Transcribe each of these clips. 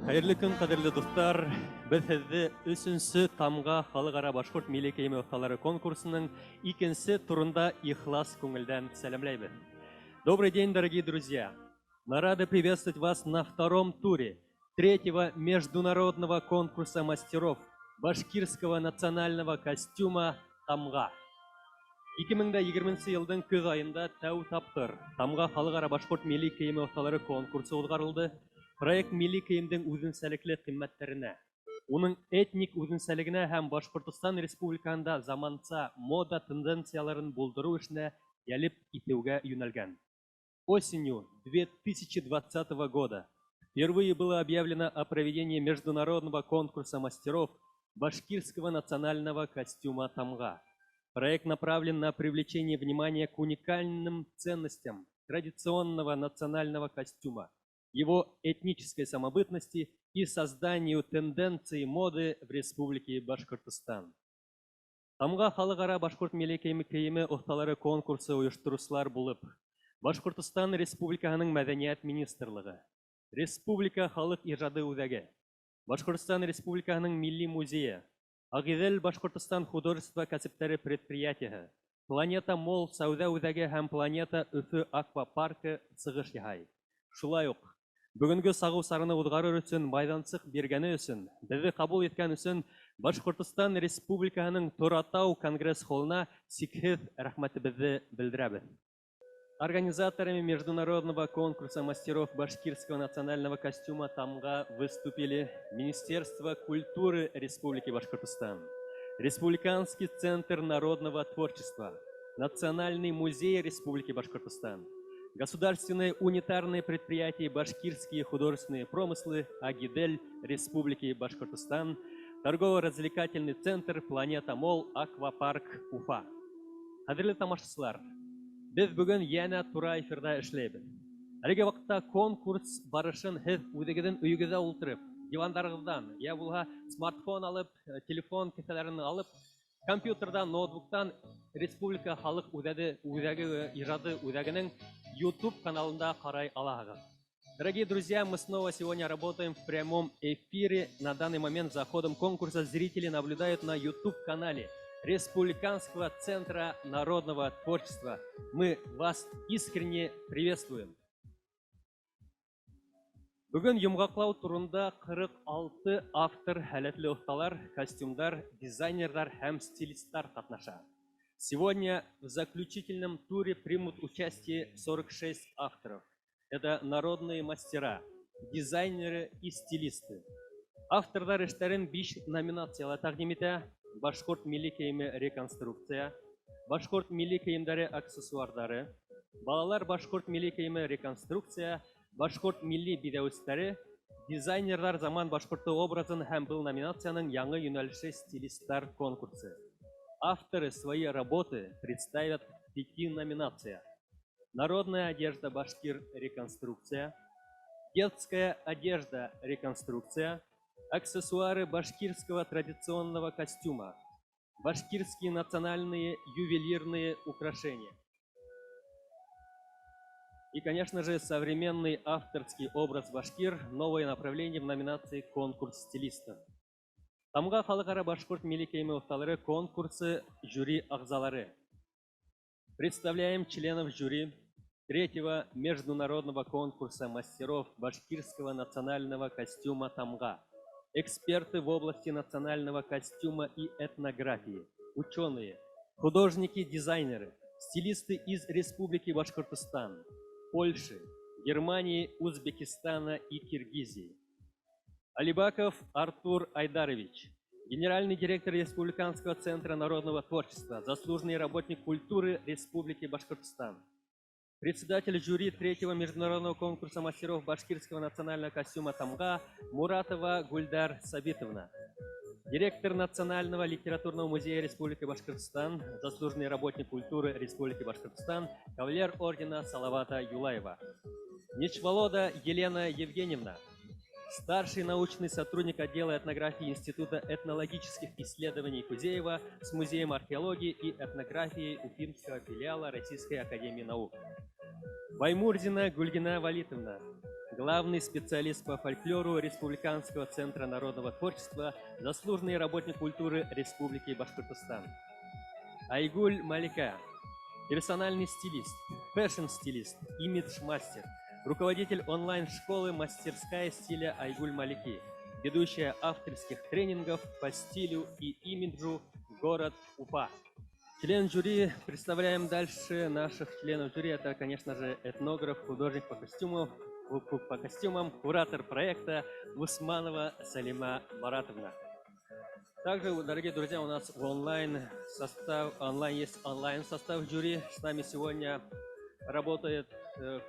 Hayırlı gün kadirli dostlar, biz sizde 3. Tamga Халыкара Башкорт Милли кийими ustaları конкурсының ikkinchi turunda ихлас көңілден сәлемлейбіз. Добрый день, дорогие друзья! Мы рады приветствовать вас на втором туре третьего международного конкурса мастеров башкирского национального костюма Тамга. 2020 елдың көз айында тәу тапқыр Тамга Халыкара Башкорт Милли кийими ustaları конкурсы o'tkazildi. Проект Милли кийимдин үзенчәлекле кыйммәтләренә, уның этник үзенчәлегенә һәм Башкортстан Республикасында заманча мода тенденцияларын булдыру эшенә ялеп итүгә юнәлгән. Осенью 2020 года впервые было объявлено о проведении международного конкурса мастеров башкирского национального костюма Тамга. Проект направлен на привлечение внимания к уникальным ценностям традиционного национального костюма, его этнической самобытности и созданию тенденций моды в Республике Башкортостан. Тамга Халыкара Башкорт Милли кийими осталары конкурсы оештыручылар булып, Башкортстан Республикасының Мәдәният министрлыгы, Республика халык иҗады үзәге, Башкортстан Республикасының Милли музее, Агидель Башкортстан художество кәсептәре предприятиеһы, Планета Мол сәүдә үзәге һәм Планета Өфе аквапаркы чыгыш яһай. Шулай ук бүгенге сагу сарыны узгарыр өчен майданчык бергәне өчен, безне кабул иткән өчен Башкортстан Республикасының Торатау конгресс холлына сикһез рәхмәтебезне белдерәбез. Организаторами международного конкурса мастеров башкирского национального костюма Тамга выступили Министерство культуры Республики Башкортостан, Республиканский центр народного творчества, Национальный музей Республики Башкортостан, Государственное унитарное предприятие «Башкирские художественные промыслы» Агидель Республики Башкортостан, торгово-развлекательный центр «Планета Мол» Аквапарк Уфа. Кадерле тамашачылар, без бүген яна тура эфирда эшләйбез. Әлеге вакытта конкурс барышын һез үзегездән өйегездә утырып, дивандарыгыздан, я булга смартфон алып, телефон кесәләрен алып, компьютердан, ноутбуктан Республика халык үзәге иҗады үзәгенең YouTube каналында карай аласыз. Дорогие друзья, мы снова сегодня работаем в прямом эфире. На данный момент за ходом конкурса зрители наблюдают на YouTube канале Республиканского центра народного творчества. Мы вас искренне приветствуем. Бүген йомгаклау турында 46 автор, һәләтле осталар, костюмдар, дизайнерлар һәм стилистлар катнаша. Сегодня в заключительном туре примут участие 46 авторов. Это народные мастера, дизайнеры и стилисты. Авторлар эшләрен 5 номинацияларда тәкъдим итә: Башкорт милли кийими реконструкция, Башкорт милли киемдәре аксессуарлары, балалар Башкорт милли кийими реконструкция, Башкорт милли бидәүсләре, дизайнерлар заман башкорты образын һәм был номинацияның яңа юнәлеше стилистлар конкурсы. Авторы свои работы представят в 5 номинациях: народная одежда башкир реконструкция, детская одежда реконструкция, аксессуары башкирского традиционного костюма, башкирские национальные ювелирные украшения. И, конечно же, современный авторский образ башкир, новое направление в номинации «Конкурс стилистов». Тамга Халыкара Башкорт Милли кийими осталары конкурсы жюри агзалары. Представляем членов жюри третьего международного конкурса мастеров башкирского национального костюма Тамга. Эксперты в области национального костюма и этнографии, ученые, художники, дизайнеры, стилисты из Республики Башкортостан, Польши, Германии, Узбекистана и Киргизии. Алибаков Артур Айдарович, генеральный директор Республиканского центра народного творчества, заслуженный работник культуры Республики Башкортостан. Председатель жюри третьего международного конкурса мастеров башкирского национального костюма «Тамга» Муратова Гульдар Сабитовна. Директор Национального литературного музея Республики Башкортостан, заслуженный работник культуры Республики Башкортостан, кавалер ордена Салавата Юлаева. Нечволода Елена Евгеньевна. Старший научный сотрудник отдела этнографии Института этнологических исследований Кузеева с Музеем археологии и этнографии Уфимского филиала Российской академии наук. Баймурзина Гульгина Валитовна, главный специалист по фольклору Республиканского центра народного творчества, заслуженный работник культуры Республики Башкортостан. Айгуль Малика, персональный стилист, фэшн-стилист, имидж-мастер, руководитель онлайн-школы «Мастерская стиля Айгуль Малики», ведущая авторских тренингов по стилю и имиджу город Уфа. Член жюри, представляем дальше наших членов жюри, это, конечно же, этнограф, художник по костюмам, куратор проекта Усманова Салима Маратовна. Также, дорогие друзья, у нас есть онлайн состав жюри. С нами сегодня работает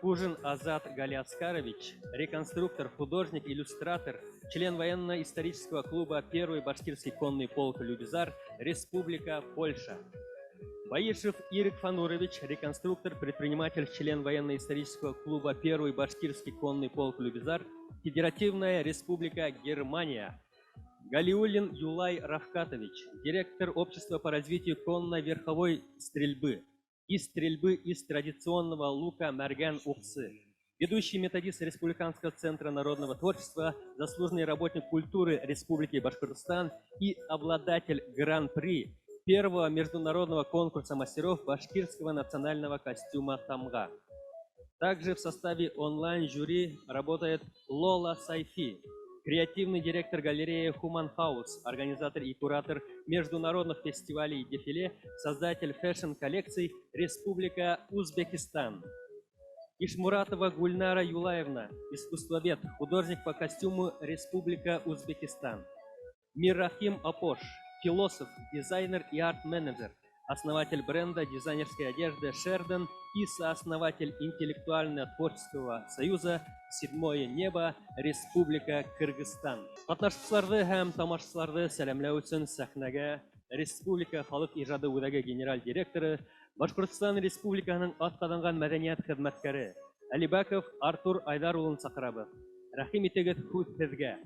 Кужин Азат Галиаскарович, реконструктор, художник, иллюстратор, член военно-исторического клуба «Первый башкирский конный полк Любизар», Республика Польша. Баишев Ирик Фанурович, реконструктор, предприниматель, член военно-исторического клуба «Первый башкирский конный полк Любизар», Федеративная Республика Германия. Галиуллин Юлай Рафкатович, директор общества по развитию конно-верховой стрельбы и стрельбы из традиционного лука Мәргән Уксы. Ведущий методист Республиканского центра народного творчества, заслуженный работник культуры Республики Башкортостан и обладатель гран-при первого международного конкурса мастеров башкирского национального костюма «Тамга». Также в составе онлайн-жюри работает Лола Сайфи, креативный директор галереи Human House, организатор и куратор международных фестивалей и дефиле, создатель фэшн-коллекций Республика Узбекистан. Ишмуратова Гульнара Юлаевна, искусствовед, художник по костюму Республика Узбекистан. Миррахим Апош, философ, дизайнер и арт-менеджер, основатель бренда дизайнерской одежды Шерден и сооснователь интеллектуально-творческого союза «Седьмое небо», Республика Кыргызстан. Катнашчыларды һәм тамашчыларды сәламләү өчен сәхнәгә Республика халык иҗады үзәге генераль директоры, Башкортстан Республиканың атказанган мәдәният хезмәткәре Алибаков Артур Айдар улын чакырабыз. Рәхим итегез һүзгә.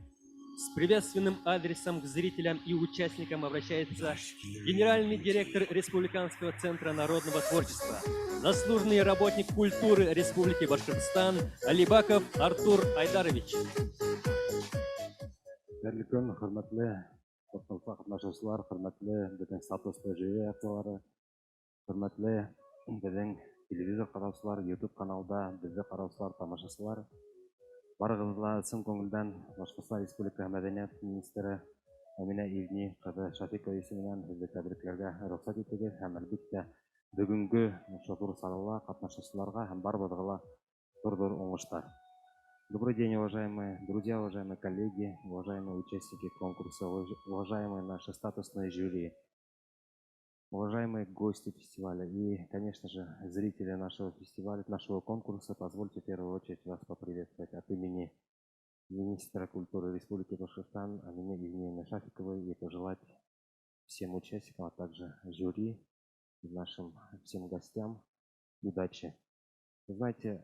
С приветственным адресом к зрителям и участникам обращается генеральный директор Республиканского центра народного творчества, заслуженный работник культуры Республики Башкортостан Алибаков Артур Айдарович. Хөрмәтле катнашучылар, хөрмәтле безнең статуслы жюри әгъзалары, хөрмәтле безнең телевизор караучылар, YouTube каналда безне караучылар, тамашачылар. Барыгызга чын күңелдән Башкортстан Республика мәдәният министры Әминә Ивни кызы Шафикова исеменнән сезне тәбрикләргә рөхсәт итегез һәм әлбәттә бүгенге шур салала катнашучыларга һәм барыбызга зур уңышлар. Добрый день, уважаемые друзья, уважаемые коллеги, уважаемые участники конкурса, уважаемые наши статусные жюри, уважаемые гости фестиваля и, конечно же, зрители нашего фестиваля, нашего конкурса, позвольте в первую очередь вас поприветствовать от имени министра культуры Республики Башкортостан Амины Ивниевны Шафиковой и пожелать всем участникам, а также жюри и нашим всем гостям удачи. Вы знаете,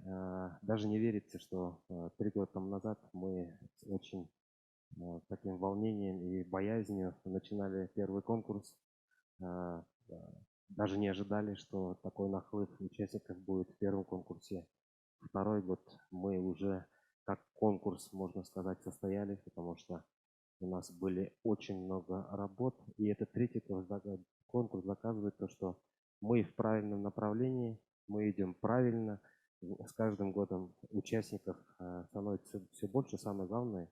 даже не верится, что 3 года тому назад мы с очень таким волнением и боязнью начинали первый конкурс. Даже не ожидали, что такой наплыв участников будет в первом конкурсе. Второй год мы уже как конкурс, можно сказать, состоялись, потому что у нас были очень много работ. И этот третий конкурс доказывает то, что мы в правильном направлении, мы идем правильно. С каждым годом участников становится все больше. Самое главное,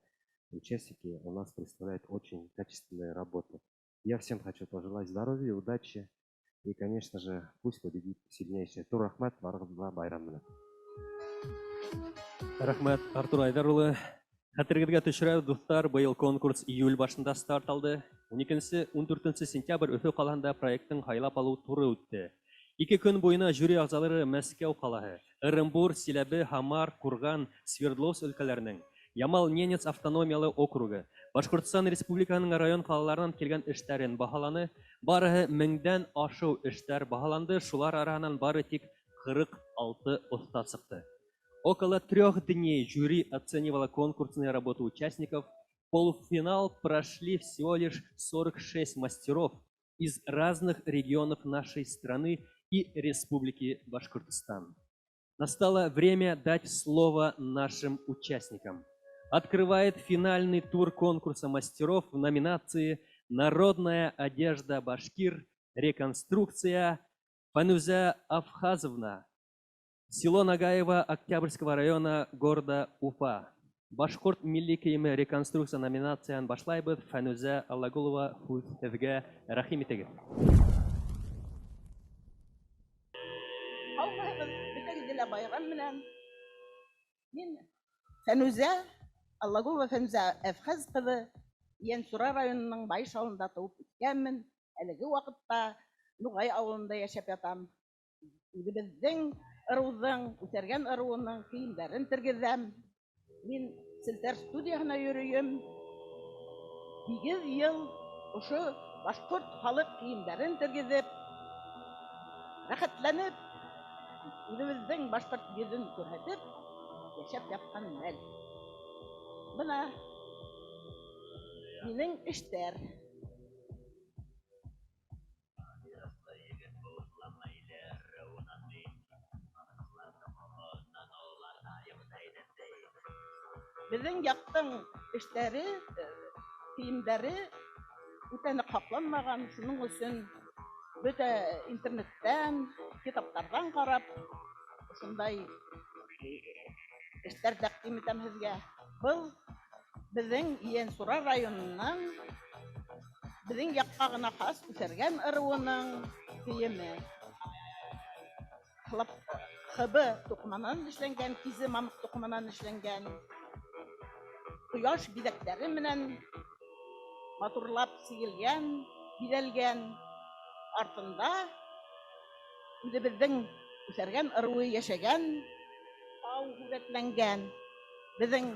участники у нас представляют очень качественные работы. Я всем хочу пожелать здоровья, удачи и, конечно же, пусть победит сильнейший. Тур рахмат, барыгызга байрам менен. Рахмат, Артур Айдар улы. Хәтерегезгә төшерәбез, дуслар, быел конкурс июль башында старт алды. 12-14 сентябрь Өфө каласында проекттың хайлап алу туры үтте. 2 көн буена жюри ағзалары Мәскәү қалаһы, Ырымбур, Силәбе, Хамар, Курган, Свердловск өлкәләренең, Ямал-Ненец автономиялы округы, Башкортстан Республиканың район қалаларынан келген эштәрен баһаланы, барыһы 1000дән ашу эштәр баһаланды, шулар араһыннан бары тик 46 оста сықты. Около 3 дней жюри оценивало конкурсные работы участников. В полуфинал прошли всего лишь 46 мастеров из разных регионов нашей страны и Республики Башкортостан. Настало время дать слово нашим участникам. Открывает финальный тур конкурса мастеров в номинации «Народная одежда башкир. Реконструкция» Фануза Афхазовна. Село Нагаево Октябрьского района города Уфа. Башқұрт милли киімі реконструкция номинациян башлайбыз. Фануза Аллагулова Хузевге рахим етегіз. Мен Фануза Аллагулова Фануза Афхазовна Янсура районының Байш ауылында туып өскенмін. Әлеге уақытта Нуғай ауылында яшап ятам. Біздің ырудың, үтәргән ыруының киімдәрен тергезәм. Мен селтәр студияһына йөрөйем. 8 ел ошо башкорт халык киемдәрен тергезеп, рәхәтләнеп, үзебезнең башкорт йөзен күрһәтеп яшәп яткан мәл. Бына минең эштәр. Безнең яктың эштәре, киемдәре үтәне капланмаган, шуның өчен бөтә интернеттан, китаптардан карап, шундай эштәр тәкъдим итәм сезгә. Бу безнең Янсура районының безнең якка гына хас үтәргән ыруының киеме. Хыбы тукманнан эшләнгән, кизе мамык тукманнан эшләнгән. Кояш бидәкләре менән матурлап сигелгән, бидәлгән, артында үзебезнең үсәргән ыруы яшәгән, тау үрәтләнгән. Безнең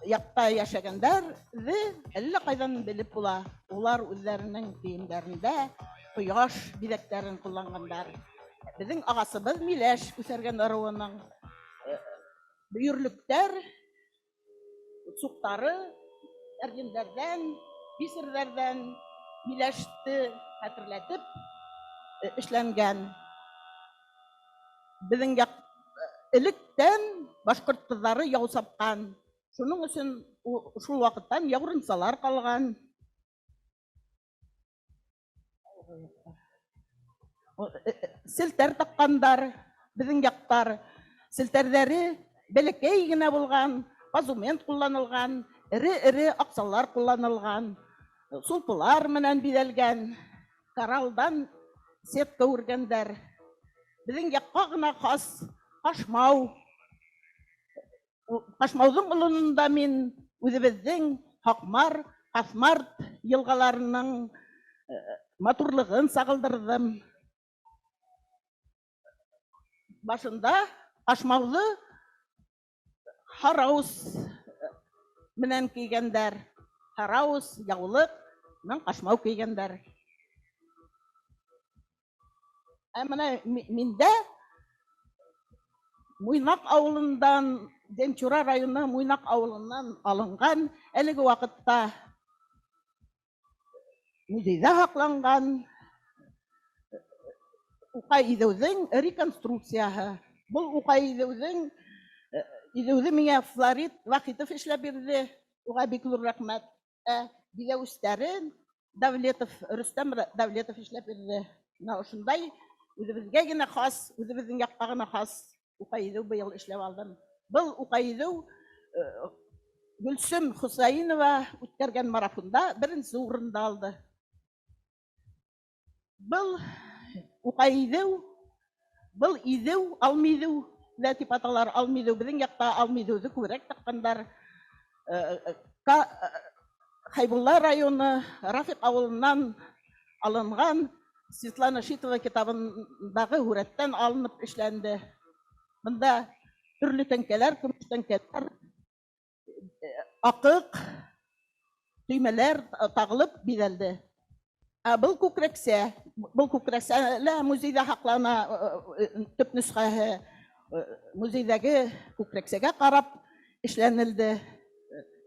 якта яшәгәннәр әллә кайдан белеп була. Улар үзләренең киемнәрендә кояш бидәкләрен кулланганнар. Безнең агасыбыз Миләш үсәргән ыруының бөйрлектәр, суктары, әргендәрдән, бисерләрдән Миләште хәтерләтеп эшләнгән. Безнең электән башкорт кызлары яу сапкан. Шуның өчен шул вакыттан яурынсалар калган. Селтәр таккандар, безнең яктар. Селтәрләре бәләкәй генә булган, позумент кулланылган, эре аксалар кулланылган, сулпылар менән бидәлгән, коралдан сетка үргәндәр. Безнең якка гына хас кашмау. Кашмаудың улында мин үзебезнең Хакмар, Касмарт елгаларының матурлыгын сагылдырдым. Башында кашмауны хараус менән кигәндәр. Хараус, яулык, мен кашмау кигәндәр. Менә миндә Муйнак авылындан, Демчура районы Муйнак авылыннан алынган, әлеге вакытта музейда сакланган Укай идеүҙең реконструкцияһы. Был Укай идеүҙе миңә Флорид Вахитов эшләп бирҙе. Уға бик зур рәхмәт. Бидәүестәрен Рөстәм Давлетов эшләп бирҙе. Ошондай үзебеҙгә генә хас, үзебеҙҙең яҡҡа гына хас Укай идеү быйыл эшләп алдым. Был Укай идеү Гөлсөм Хусаинова үткәргән марафонда беренсе урынды алды. Был Укай идеү, был идеү, алмидеү, дип аталар. Алмидеү, безнең яҡта алмидеүҙе күберәк таҡҡандар. Хайбулла районы Рафиҡ ауылынан алынған Светлана Шитова китабындағы һүрәттән алынып эшләнде. Монда төрле тәңкәләр, көмеш тәңкәләр, акык, төймәләр тагылып бизәлде. Был күкрәксә музейда һаклана, төп нөсхәһе музейдәге күкрәксәгә карап эшләнелде.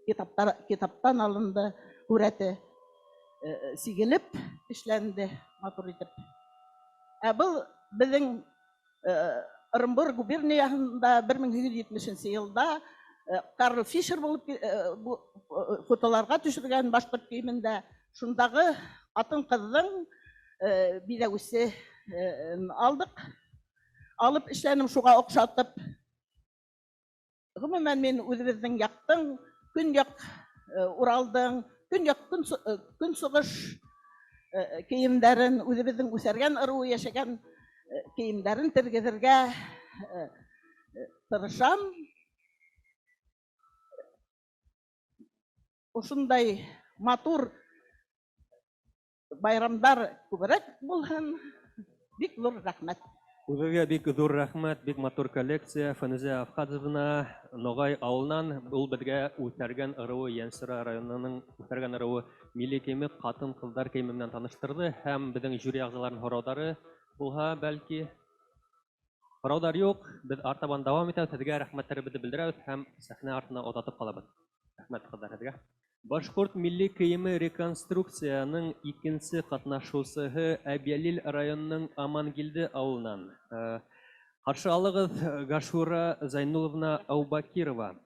Китаптан алынды һүрәте. Сигелеп эшләнде матур итеп. Был безнең Оренбур губерниясында 1870 елда Карл Фишер булып фотоларга төшергән башкорт киемендә. Шундагы атын-кызның биләүсе алдык. Алып эшләнем шуга охшатып. Гомумән мин үзебезнең яктың, көньяк Уралдың, көнсыгыш киемнәрен, үзебезнең үсәргән ыру яшәгән киемнәрен тергезергә тырышам. Ошундай матур байрамдар күбрәк булһын. Бик зур рәхмәт. Үзегә бик зур рәхмәт, бик матур коллекция. Фәнүзә Афхазовна Ногай авылынан ул безгә үтәргән ырыуы, Янсыра районының үтәргән ырыуы милли киеме, хатын-кызлар киеме белән таныштырды һәм безнең жюри әгъзаларының һораулары булһа, бәлки һораудар юк. Без артабан дәвам итәбез. Сезгә рәхмәтләребезне белдерәбез һәм сәхнә артына озатып калабыз. Рәхмәт кызлар сезгә. Башкорт милли киеме реконструкцияның икенче катнашучысы Әбьялил районының Амангилде авылынан. Каршы алыгыз Гашура Зайнуловна Аубакирова.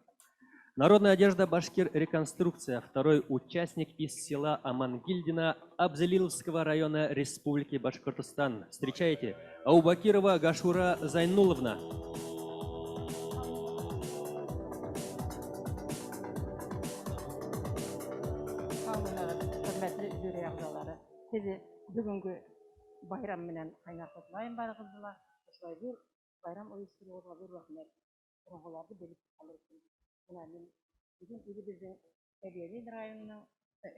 Народная одежда Башкир реконструкция. Второй участник из села Амангильдина Абзелиловского района Республики Башкортостан. Встречайте, Аубакирова Гашура Зайнуловна. Hürmetli jüri a'zalары, sizi бүгінгі bayram менен кайнап котлайм барыгызга. Ошолай бир bayram уюштурууга зор рахмет. Урагыларды белип калырсың. Мына мен бүгүн өзүбүздүн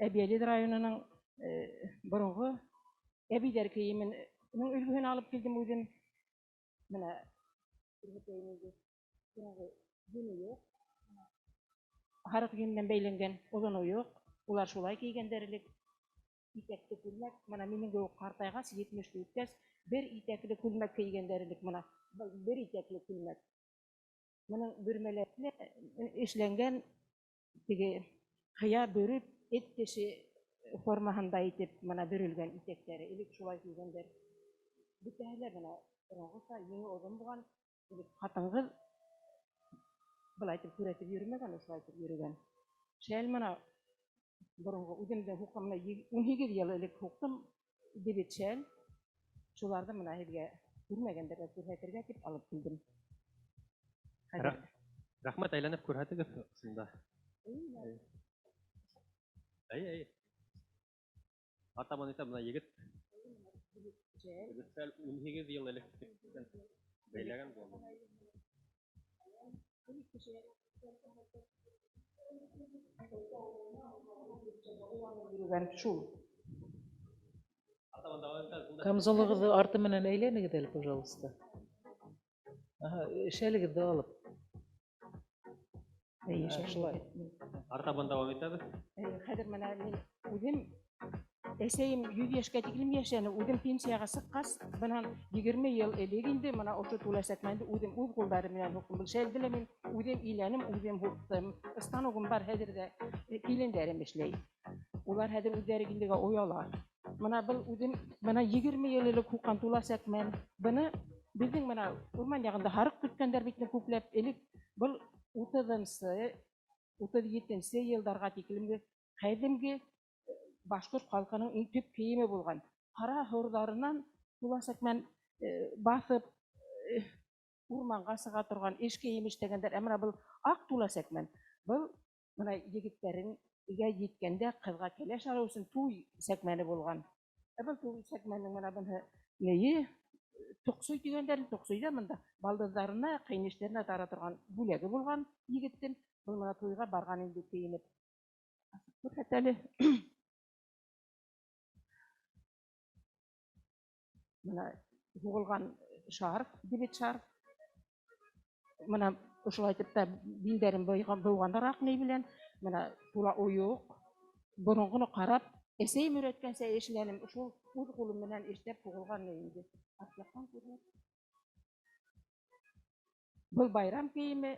Әбиялил районунун бурунку Әбидер кийиминин үлгүсүн алып келдим өзүм. Мына бурунку жүнү харык кийимден бейленген озон уюк. Улар шулай кийгендерлик. Итекли күлмәк, мына менин көк картайгас 70 үткәс, бер итекле күлмәк кийгендерлик мына. Бер итекле күлмәк. Моның бүрмәләрне эшләнгән теге кыя бөрүп, эт теше формаһында итеп мына бөрүлгән итектәре. Илек шулай кийгәндер. Бүтәһеләр мына торгыса еңе озон булган, илек хатынгыз булай итеп күрәтеп йөрмәгән, шулай итеп йөргән. Шәл мына бурунку үземден хукымны 18 ел элек хуктым дебет шәл. Шуларды мына һезгә күрмәгәндәргә күрһәтергә дип алып килдем. Рәхмәт, әйләнеп күрһәтегез шунда. Әй. Артабан исә мына егет шәл 18 ел элек бәйләгән булды. Камзолыгызды арты менен әйләнегез, пожалуйста. Шәлегезди алып. Шулай. Артабан дәвам итәбез. Хәзер менә мин үзем әсәем 100 яшькә тиклем яшәне, үзем пенсияга чыккас, менән 20 ел элек инде менә ошо түләсәкмәнде үзем үз кулдары менән хукым. Шәлдиле мин үзем иләнем, үзем хуктым. Станогым бар хәзердә килендәрем эшләй. Улар хәзер үзләре киндегә уялар. Мына бу үзем мына 20 ел элек хуккан түләсәкмән. Буны безнең мына урман ягында харык көткәндәр битне күпләп элек бу 37 елларга тиклемге кадимге башкорт халкының иң төп киеме булган. Кара хордарынан түләсәкмән басып урманга сыга торган эш кием эштәгәндәр. Мына бу ак түләсәкмән. Бу мына егетләрнең игә җиткәндә кызга кәләш алу өчен туй сәкмәне булган. Бу туй сәкмәнең мына буны нее туксый дигәндәр, туксыйда монда балдызларына, кыйнышларына тара торган бүләге булган егеттен. Бу мына туйга барган инде киенеп. Күрһәтәле. мына бугылган шарф, дебет шарф. Мына ушулай итеп та билдерин буйгандар акный белән, мына тула уюк, борынгыны карап, әсәйем өйрәткәнчә эшләнем, ушул үз кулым белән эшләп бугылган инде. Атлакан күренә. Бұл байрам киеме,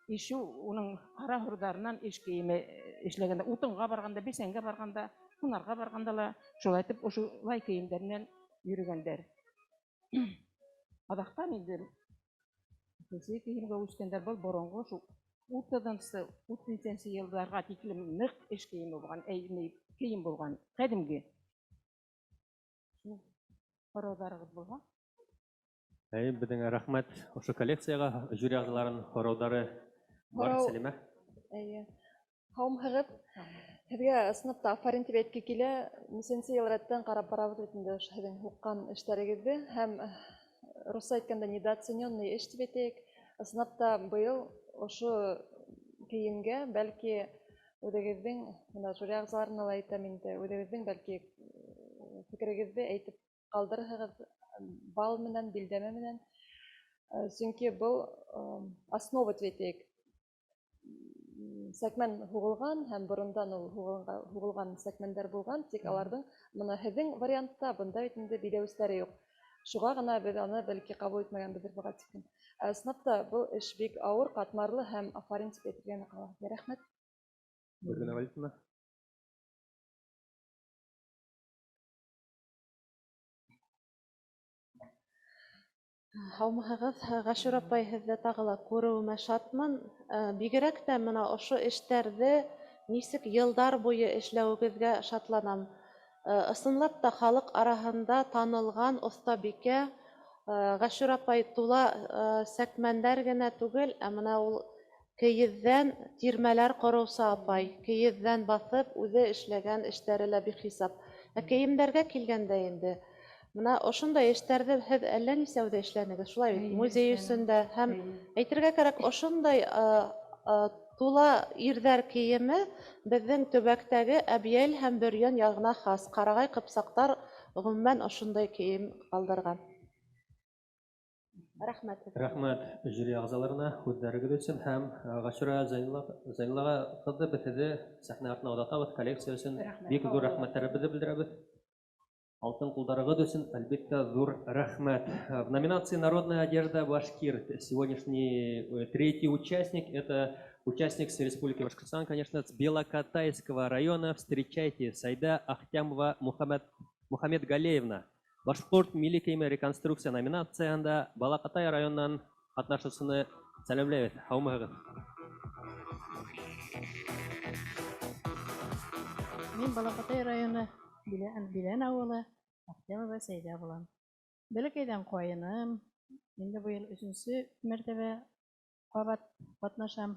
ишу оның қара хұрдарынан еш киеме ішлегенде, утынға барғанда, бесенге барғанда, хунарға барғанда ла, шолай етіп, ошолай киімдерінен йөрөгәндәр. Адақтан енді, кесе киемге үскәндәр бұл борынғы, шу 30-нче елларга тиклем нык еш киеме болған, кием болған, кәдимге. Қараударығыз болған. Безнең рәхмәт ошо коллекцияга жюри әгъзаларының караудары бар, Сәлимә. Һаумһыгыз. Һезгә сыныпта афарин дип әйткән килә. Ничәнче ел рәттән карап барабыз бит инде һезнең уккан эшләрегезне һәм русча әйткәндә недооцененный эш дип әйтик. Сыныпта быел ошо киемгә бәлки үзегезнең менә жюри әгъзаларына ла әйтәм инде, үзегезнең бәлки фикерегезне әйтеп калдырыгыз бал менән, билдәме менән. Чөнки бұл основа дип әйтик. Сәкмән һугылган һәм борындан ул һугылган сәкмәндәр булган, тик аларның моны һезнең вариантта бында бит инде биләүсләре юк. Шуга гына без аны бәлки кабул итмәгәнбездер буга тиклем. Сыныпта бұл эш бик авыр, катмарлы һәм афарин дип әйтергә кала. Рәхмәт. Гөлнар Валитовна. Һаумыһыгыз, Гашур апай, һеҙҙе тағы ла күреүемә шатмын. Бигерәк тә мына ошо эштәрҙе нисек йылдар буйы эшләүегеҙгә шатланам. Ысынлап та халыҡ араһында танылған оҫтабикә Гашур апай тула сәкмәндәр генә түгел, ә мына ул кейеҙҙән тирмәләр ҡороусы апай. Кейеҙҙән баҫып, үҙе эшләгән эштәре лә бихисап. Ә кейемдәргә килгәндә инде, мына ошондай эштәрҙе һеҙ әллә нисәүҙә эшләнегеҙ, шулай бит, музей өсөндә һәм әйтергә кәрәк, ошондай тула ирҙәр кейеме беҙҙең төбәктәге Әбйәл һәм Бөрйән яғына хас. Ҡарағай ҡыпсаҡтар ғөмүмән ошондай кейем ҡалдырған. Рәхмәт. Рәхмәт жюри әгъзаларына һүҙҙәрегеҙ өсөн һәм Гашура Зәйнуллаға ҡыҙҙы беҙҙе сәхнә артына оҙатабыҙ, коллекция өсөн бик ҙур рәхмәттәребеҙҙе белдерәбеҙ. Алтын ҡулдарығыҙ өсөн әлбиттә ҙур рәхмәт. В номинации «Народная одежда Башкирт» сегодняшний третий участник – это участник с Республики Башкортостан, конечно, с Белокатайского района. Встречайте, Сайда Ахтямова Мухаммед Галеевна. Башҡорт милли кейеме реконструкция номинацияһында Балаҡатай районынан ҡатнашыусыны сәләмләйбеҙ. Һаумыһығыҙ. Мин Балаҡатай районы Билән ауылы Ахтямова Сәйдә булам. Бәләкәйҙән ҡайыным. Инде быйыл 3-нче мәртәбә ҡабат ҡатнашам.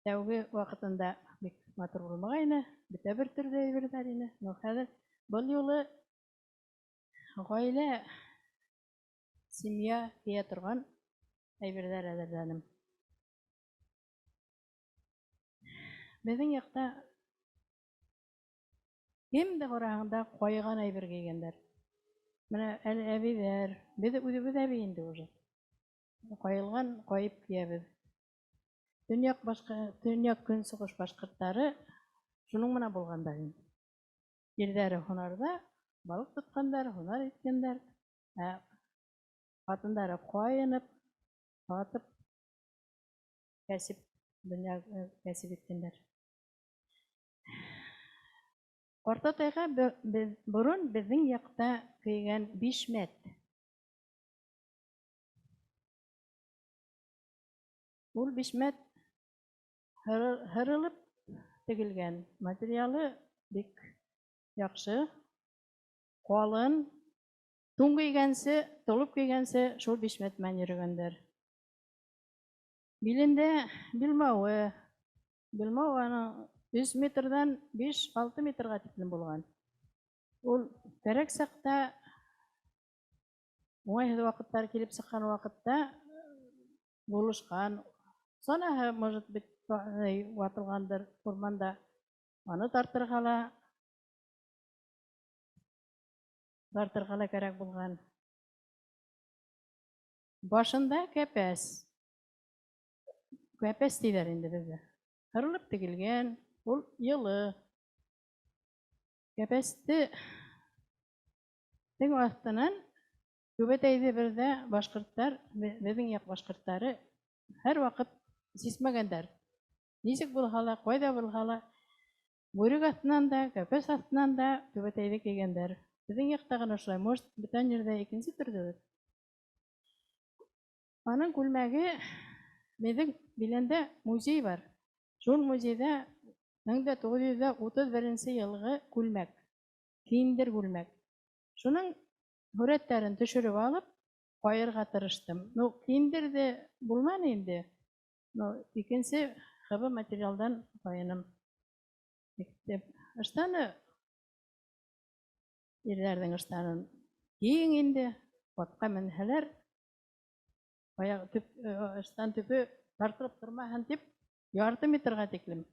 Тәүге ваҡытында бик матур булмағайны, бөтә бер төрҙә әйберҙәр ине. Но хәҙер был юлы ғаилә, семья кейә торған әйберҙәр әҙерләнем. Беҙҙең яҡта кемдә араһында ҡайған әйбер кейгәндәр. Менә әле әбейҙәр, беҙ үҙебеҙ әбей инде уже. Ҡайылған ҡайып кейәбеҙ. Төньяҡ көнсығыш башҡорттары шуның менән булғандар инде. Ирҙәре һунарҙа, балыҡ тотҡандар, һунар иткәндәр. Ҡатындары ҡайынып, һатып, кәсеп иткәндәр. Ҡартатайға борон беҙҙең яҡта кейгән бишмәт. Ул бишмәт һырылып тегелгән. Материалы бик яҡшы, ҡалын, тун кейгәнсе, толоп кейгәнсе шул бишмәт менән йөрөгәндәр. Билендә билмауы, аның 3 метрҙан 5-6 метрға тиклем булған. Ул кәрәк саҡта, уңайһыҙ ваҡыттар килеп сыҡҡан ваҡытта булышҡан. Санаһы, может быть, ватылғандыр урманда. Аны тартырға ла тартырга ла кирәк булган. Башында кәпәс. Кәпәс диләр инде бездә. Кырылып тегелгән, ул йылы. Кәпәсте тең астынан түбәтәйде бердә башкортлар, безнең як башкортлары һәр вакыт сисмәгәннәр. Ничек булса ла, кайда булса ла, бүрек астыннан да, кәпәс астыннан да түбәтәйде кигәннәр. Безнең якта гына шулай, может, бүтән җирдә икенче төрдәдер. Аның күлмәге безнең Биләндә музей бар. Шул музейда 1931 елгы күлмәк, киндер күлмәк. Шуның сурәтләрен төшереп алып, каерга тырыштым. Ну, киндерде булмады инде. Ну, икенче хәбә материалдан каеным. Ыштаны, ирләрнең ыштанын киң инде, атка менһәләр, ыштан төпе тартылып тормаһын дип, ярты метрга тиклем.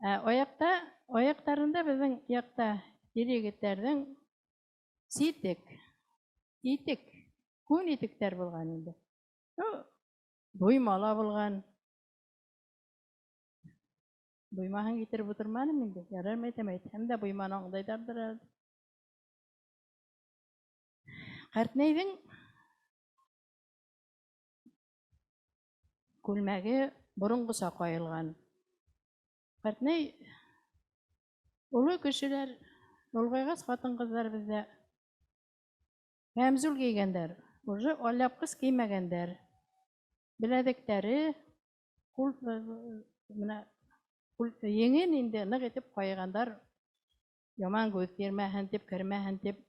Аяктарында безнең якта ир-егетләрнең ситек, итек, күн итектәр булган инде. Буймала булган. Буймаһын китереп утырмадым инде. Ярар әйтәм дә буйманы аңдайдардыр. Картнәйнең күлмәге борынгыса каелган. Картнәй улы кешеләр, улгайгас хатын-кызлар бездә кәмзүл кигәннәр. Уже аляпкыч кимәгәннәр. Беләдектәре, еңен инде нык итеп кайгандар. Яман күз кирмәһен дип, кермәһен дип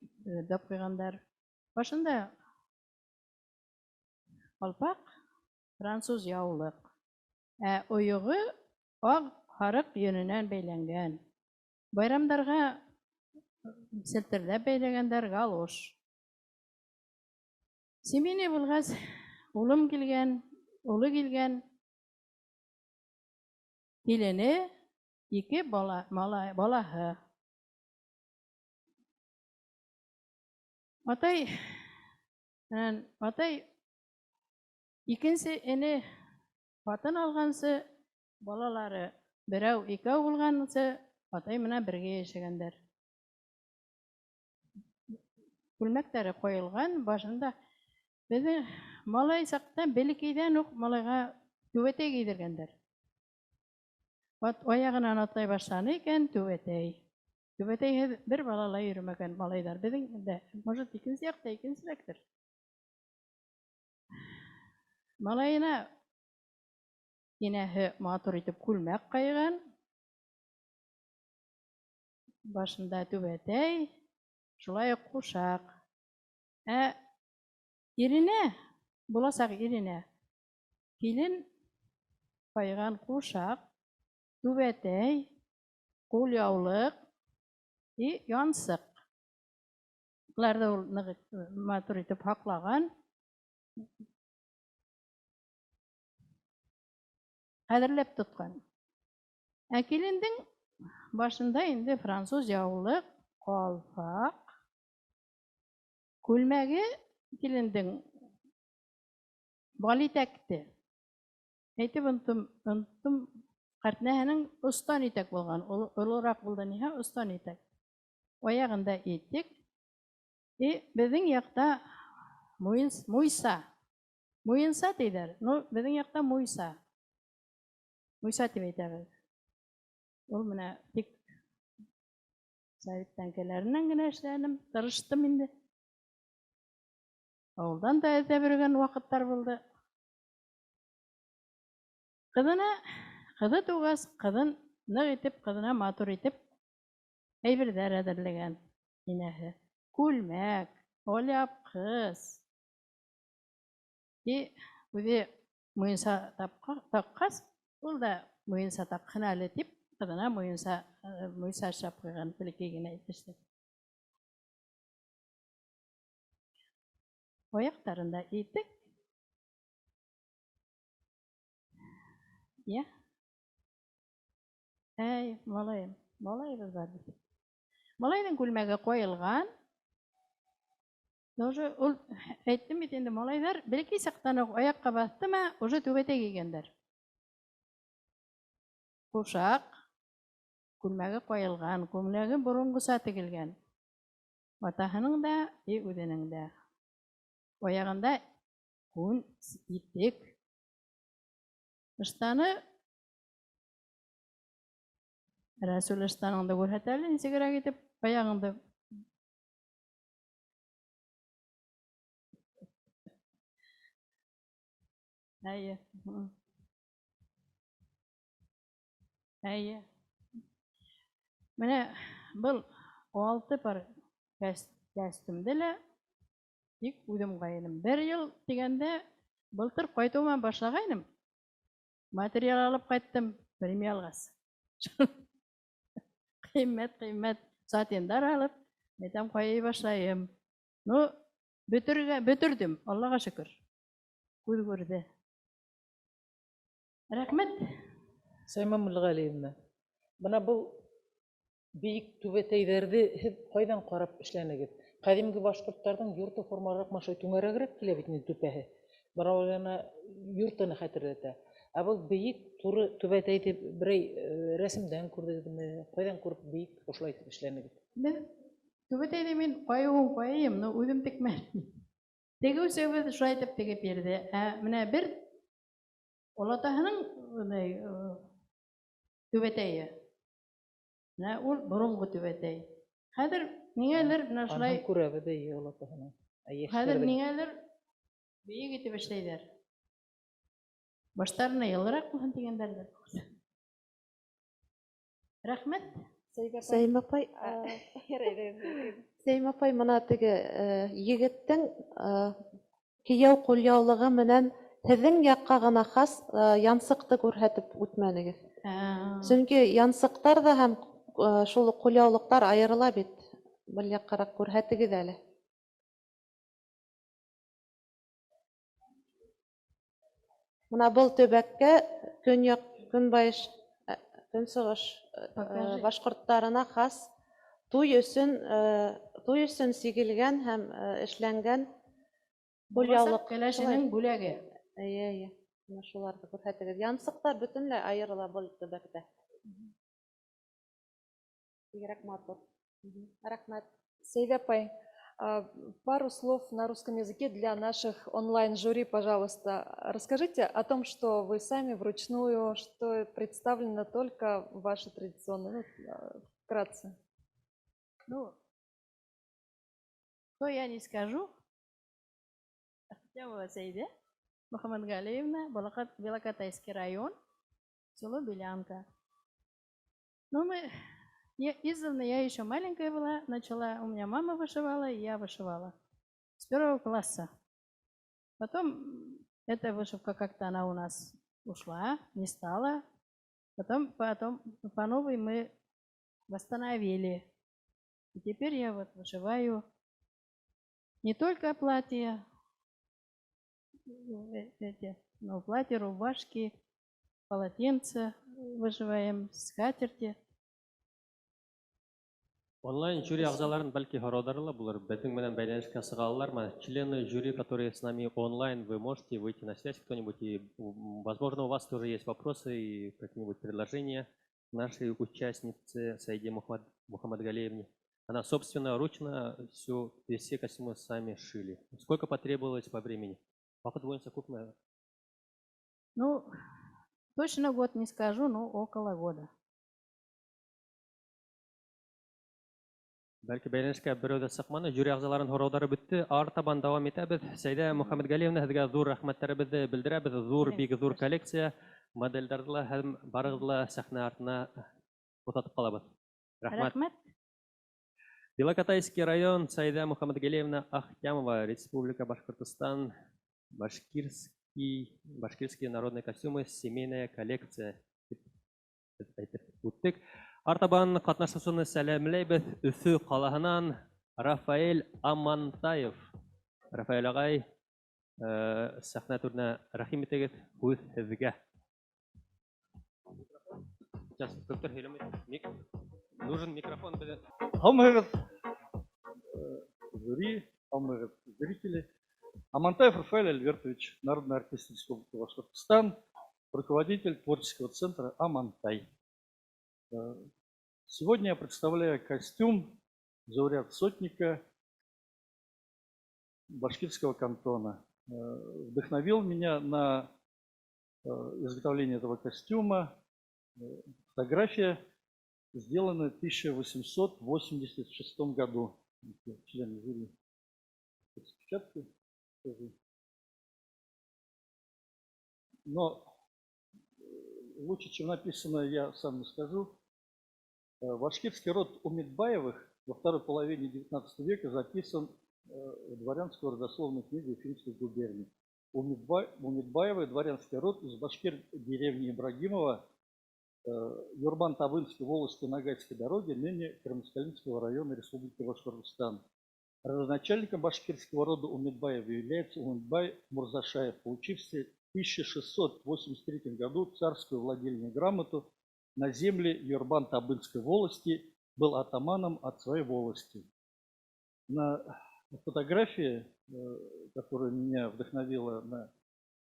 дап куйгандар. Башында алпак, француз яулык. Оюгы ак харык йөненнән бәйләнгән. Байрамдарга селтерләп бәйләгәннәр галош. Семейный булгас, улым килгән, улы килгән. Килене, ике балаһы. Атай икенче эне хатын алгансы, балалары берәү, икәү булгансы, атай менән бергә яшәгәннәр. Күлмәктәре куелган, башында безнең малай сактан бәләкәйдән үк малайга түбәтәй кидергәннәр. Аягынан атлай башланы икән түбәтәй. Түбәтәй бер балала йөрмәгән малайдар. Безнең дә, может, икенче якта икенчелектер. Малайына инәһе матур итеп күлмәк кайган. Башында түбәтәй, шулай ук кушак. Иренә, буласак иренә, килен кайган кушак, түбәтәй, кулъяулык и янсык. Буларда ул матур итеп хаклаган. Кадерләп тоткан. Килендең башында инде француз яулык, калфак, күлмәге килендең балитәкте. Әйтеп онтым, картнәһенең остан итәк булган. Олырак булды ниһә, остан итәк. Аягында итек. Безнең якта муйса. Муйынса диләр. Ну, безнең якта муйса. Муйса дип әйтәбез. Ул менә тик совет тәңкәләреннән генә эшләдем, тырыштым инде. Авылдан да эзләп йөргән вакыттар булды. Кызы тугас, кызын нык итеп, кызына матур итеп әйберләр әзерләгән инәһе. Күлмәк, аляпкыч. Үзе муенса таккас, ул да муенса таккан әле дип, кызына муенса чап куйган, бәләкәй генә итешле. Аяктарында итек. Малайыбыз бар. Малайдың күлмәге қойылған. Уже ул әйттем бит инде малайдар бәлки сақтан ук аяққа баттымы, уже түбәтә кигәндәр. Кушак күлмәге қойылған, күлмәге борынгыса тегелгән. Атаһының да, үзенең дә. Аягында күн итек. Ыштаны Рәсүл ыштаныңды күрһәтәле, нисегрәк итеп аягыңды. Әйе. Әйе. Менә был 6 пар кәстемде лә тик үҙем ҡайным. 1 йыл тигәндә былтыр ҡайтыуыма башлагайным. Материал алып ҡайттым, премия алғас. Ҡиммәт сатиндар алып, әйтәм ҡайый башлайым. Ну, бөтөрдөм, Аллаға шөкөр. Күҙ күрҙе. Рәхмәт. Сайма Муллағәлиевна, бына был бейек түбәтәйҙәрҙе һеҙ ҡайҙан ҡарап эшләнегеҙ? Ҡәҙимге башҡорттарҙың йорто формалыраҡ машай түңәрәгерәк килә бит инде түбәһе. Бынау яна йортоны хәтерләтә. Ә был бейек туры түбәтәйҙе берәй рәсемдән күрҙегеҙме? Ҡайҙан күреп бейек ошолай эшләнегеҙ? Түбәтәйҙе мин ҡайыуым, но үҙем текмәнем. Тегеүсебеҙ шулай итеп тегеп бирҙе. Ә менә бер олатаһының түбәтәйе. Менә ул боронғо түбәтәй. Хәҙер ниңәлер менә шулай күрәбеҙ әйе олатаһының. Хәҙер ниңәлер бейек итеп эшләйҙәр. Баштарына йылыраҡ булһын тигәндәрҙер. Рәхмәт. Сәйим апай, мына теге егеттең кейәү ҡулъяулығы менән һеҙҙең яҡҡа ғына хас янсыҡты күрһәтеп үтмәнегеҙ. Сөнки янсыҡтар ҙа һәм шул ҡулъяулыҡтар айырыла бит. Был яҡҡараҡ күрһәтегеҙ әле. Мына был төбәккә көньяҡ, көнбайыш, көнсығыш башҡорттарына хас туй өсөн сигелгән һәм эшләнгән ҡулъяулыҡ. Кәләшенең бүләге. Эйе, шуларҙы күрһәтегеҙ. Янсыҡтар бөтөнләй айырыла был төбәктә. Бигерәк матур. Рәхмәт. Сәйҙә апай, пару слов на русском языке для наших онлайн-жюри, пожалуйста. Расскажите о том, что вы сами вручную, что представлено только ваши традиционные, вкратце. Ну, то я не скажу. Ахтямова Сәйдә Мухаммадгалиевна, Белокатайский район, село Белянка. Ну, издавна я еще маленькая была, начала, у меня мама вышивала, и я вышивала. С 1 класса. Потом эта вышивка как-то она у нас ушла, не стала. Потом по новой мы восстановили. И теперь я вот вышиваю не только платья, но платья, рубашки, полотенца вышиваем, скатерти. Онлайн жюри ағзаларын бәлки һорауҙары булыр. Беҙҙең менән бәйләнешкә сығалармы? Члены жюри, которые с нами онлайн, вы можете выйти на связь кто-нибудь. И, возможно, у вас тоже есть вопросы и какие-нибудь предложения нашей участнице Саиде Мухаммадгалиевне. Она собственноручно все костюмы сами шили. Сколько потребовалось по времени? Ну, точно год не скажу, но около года. Бәлки бәйләнешкә берәү ҙә сыҡманы, жюри ағзаларын һорауҙары бөттө. Артабан дауам итәбеҙ. Сәйдә Мухаммадгалиевна, һеҙгә ҙур рәхмәттәребеҙҙе белдерәбеҙ. Бик ҙур коллекция модельдәрҙе ла һәм барығыҙ ла сәхнә артына оҙатып ҡалабыҙ. Рәхмәт. Белокатайский район, Сәйдә Мухаммадгалиевна Ахтямова, Республика Башкортостан, башкирские народные костюмы, семейная коллекция. Үттек. Артабан ҡатнашыусыны сәләмләйбеҙ. Өфө ҡалаһынан Рафаэль Амантаев. Рафаэль ағай, сәхнә түренә рәхим итегеҙ, һүҙ һеҙгә. Нужен микрофон белән. Хаммагыз, жюри, хаммагыз, зрители. Амантаев Рафаэль Альбертович, народный артист Республики Башкортостан, руководитель творческого центра «Амантай». Сегодня я представляю костюм зауряд сотника башкирского кантона. Вдохновил меня на изготовление этого костюма фотография, сделанная в 1886 году. Член жюри. Распечатки тоже. Но лучше, чем написано, я сам не скажу. Башкирский род Умедбаевых во второй половине XIX века записан в дворянской родословной книге Уфимской губернии. Умедбаевы – дворянский род из Башкир деревни Ибрагимова, Юрбан-Табынской волости Ногайской дороги, ныне Крымскалинского района Республики Башкортостан. Родоначальником башкирского рода Умедбаева является Умедбай Мурзашаев, получивший в 1683 году царскую владельную грамоту на земле Юрбан-Табынской волости, был атаманом от своей волости. На фотографии, которая меня вдохновила на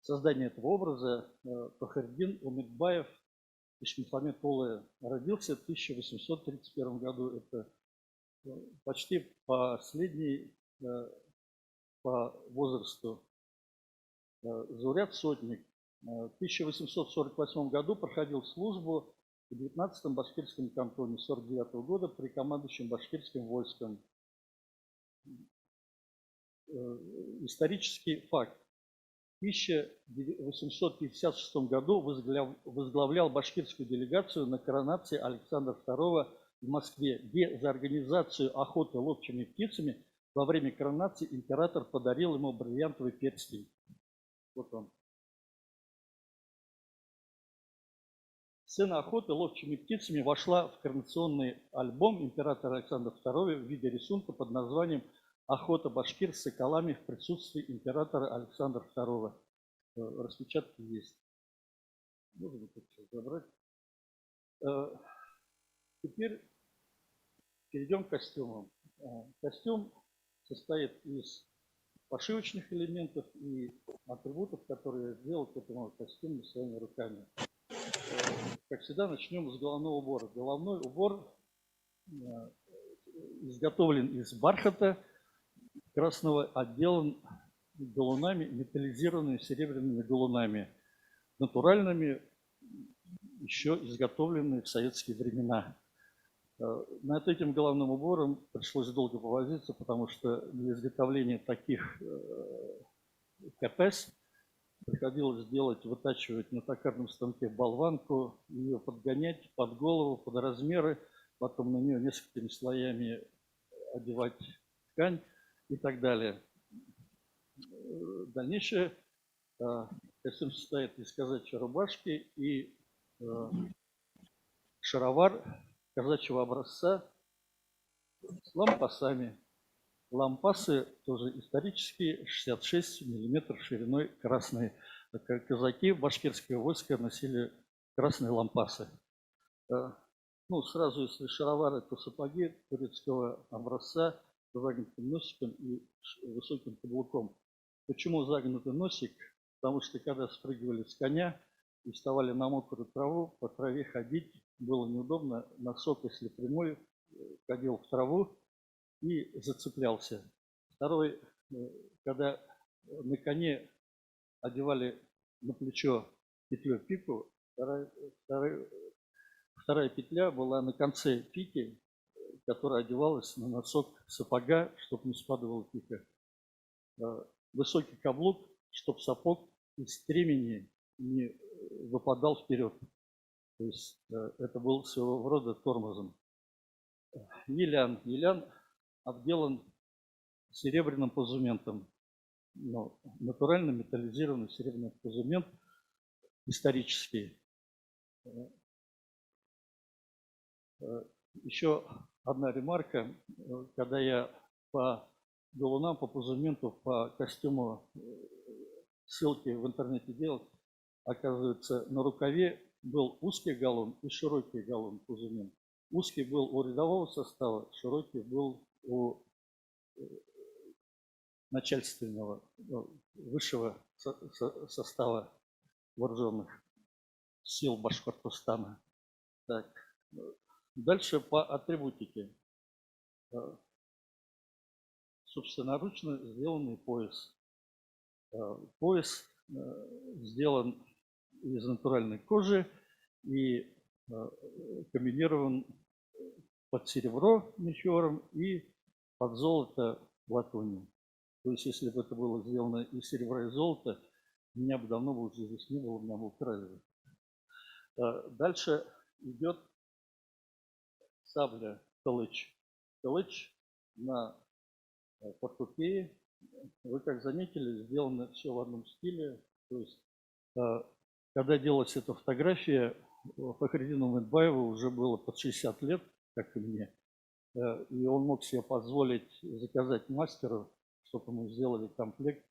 создание этого образа, Фахриддин Умедбаев Ишмухамед Улы родился в 1831 году. Это почти последний по возрасту зауряд сотник. В 1848 году проходил службу в 19-м башкирском кантоне 1949 года при командующем башкирским войском. Исторический факт. В 1856 году возглавлял башкирскую делегацию на коронации Александра II в Москве, где за организацию охоты ловчими птицами во время коронации император подарил ему бриллиантовый перстень. Вот он. Сцена охоты ловчими птицами вошла в коронационный альбом императора Александра II в виде рисунка под названием «Охота башкир с соколами в присутствии императора Александра II». Распечатки есть. Можно сейчас забрать. Теперь перейдем к костюмам. Костюм состоит из пошивочных элементов и атрибутов, которые я сделал к этому костюму своими руками. Как всегда, начнем с головного убора. Головной убор изготовлен из бархата красного, отделан галунами, металлизированными серебряными галунами, натуральными, еще изготовленные в советские времена. Над этим головным убором пришлось долго повозиться, потому что для изготовления таких капес приходилось вытачивать на токарном станке болванку, ее подгонять под голову, под размеры, потом на нее несколькими слоями одевать ткань и так далее. Дальнейшее костюм состоит из казачьей рубашки и шаровар казачьего образца с лампасами. Лампасы тоже исторические, 66 мм шириной, красные. Казаки в башкирское войско носили красные лампасы. Ну, сразу, если шаровары, то сапоги турецкого образца с загнутым носиком и высоким каблуком. Почему загнутый носик? Потому что когда спрыгивали с коня и вставали на мокрую траву, по траве ходить было неудобно. Носок, если прямой, ходил в траву и зацеплялся. Второй, когда на коне одевали на плечо петлю пику, вторая петля была на конце пики, которая одевалась на носок сапога, чтобы не спадывала пика. Высокий каблук, чтобы сапог из стремени не выпадал вперед. То есть это был своего рода тормозом. Елян обделан серебряным позументом. Но натурально металлизированный серебряный позумент исторический. Еще одна ремарка. Когда я по галунам, по позументу, по костюму ссылки в интернете делал, оказывается, на рукаве был узкий галун и широкий галун позумент. узкий был у рядового состава, широкий был у начальственного, высшего состава вооруженных сил Башкортостана. Так. Дальше по атрибутике. Собственноручно сделанный пояс. Пояс сделан из натуральной кожи и комбинирован под серебро мельхиором и под золото латунью. То есть, если бы это было сделано из серебра и золота, меня бы давно бы уже здесь не было, меня бы украли. Дальше идет сабля кылыч. Кылыч на портупее. Вы как заметили, сделано все в одном стиле. То есть, когда делалась эта фотография, Фахриддину Умедбаеву уже было под 60 лет, как и мне. И он мог себе позволить заказать мастеру, чтобы ему сделали комплект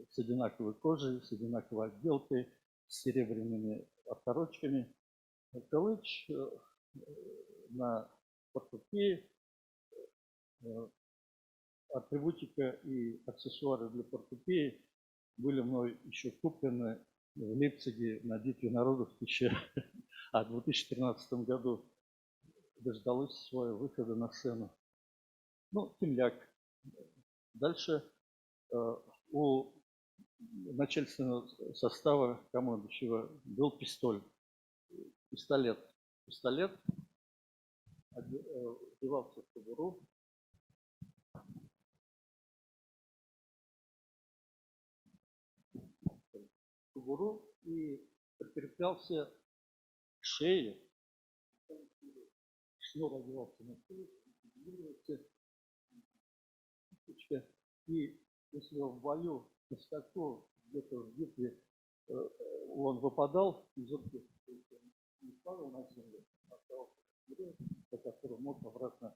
с одинаковой кожей, с одинаковой отделкой, с серебряными оторочками. Кылыч на портупее, атрибутика и аксессуары для портупеи были мной еще куплены в Лейпциге на битве народов в 2013 году. Дождалось своего выхода на сцену. Ну, темляк. Дальше у начальственного состава командующего был пистолет. Пистолет одевался в кобуру. И прикреплялся к шее. Шнур одевался на шею. И если в бою на скаку, где-то в битве, он выпадал из руки, не падал на землю, оставался в шнуре, по которому мог обратно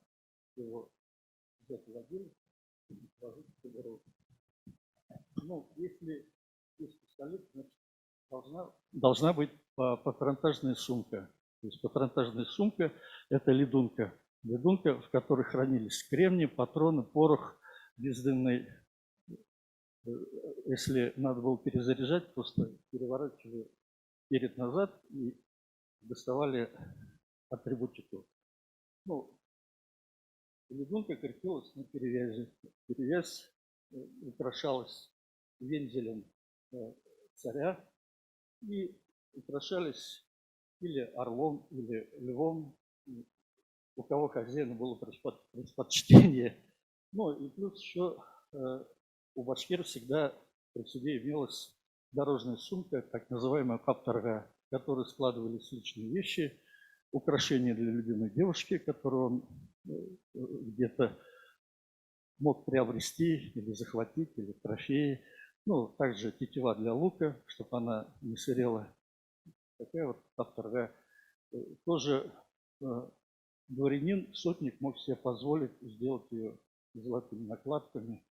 его взять в ладонь и положить в кобуру. Ну, если есть пистолет, значит, должна быть патронтажная сумка. То есть патронтажная сумка – это ледунка. Ледунка, в которой хранились кремний, патроны, порох, бездымный. Если надо было перезаряжать, просто переворачивали вперед-назад и доставали атрибутику. Ну, ледунка крепилась на перевязи. Перевязь украшалась вензелем царя и украшались или орлом, или львом, у кого хозяина было предпочтение. Ну и плюс еще у башкир всегда при себе имелась дорожная сумка, так называемая каптарга, в которой складывались личные вещи, украшения для любимой девушки, которую он где-то мог приобрести или захватить, или трофеи. Ну, также тетива для лука, чтобы она не сырела. Такая вот каптарга. Тоже дворянин, сотник мог себе позволить сделать ее золотыми накладками.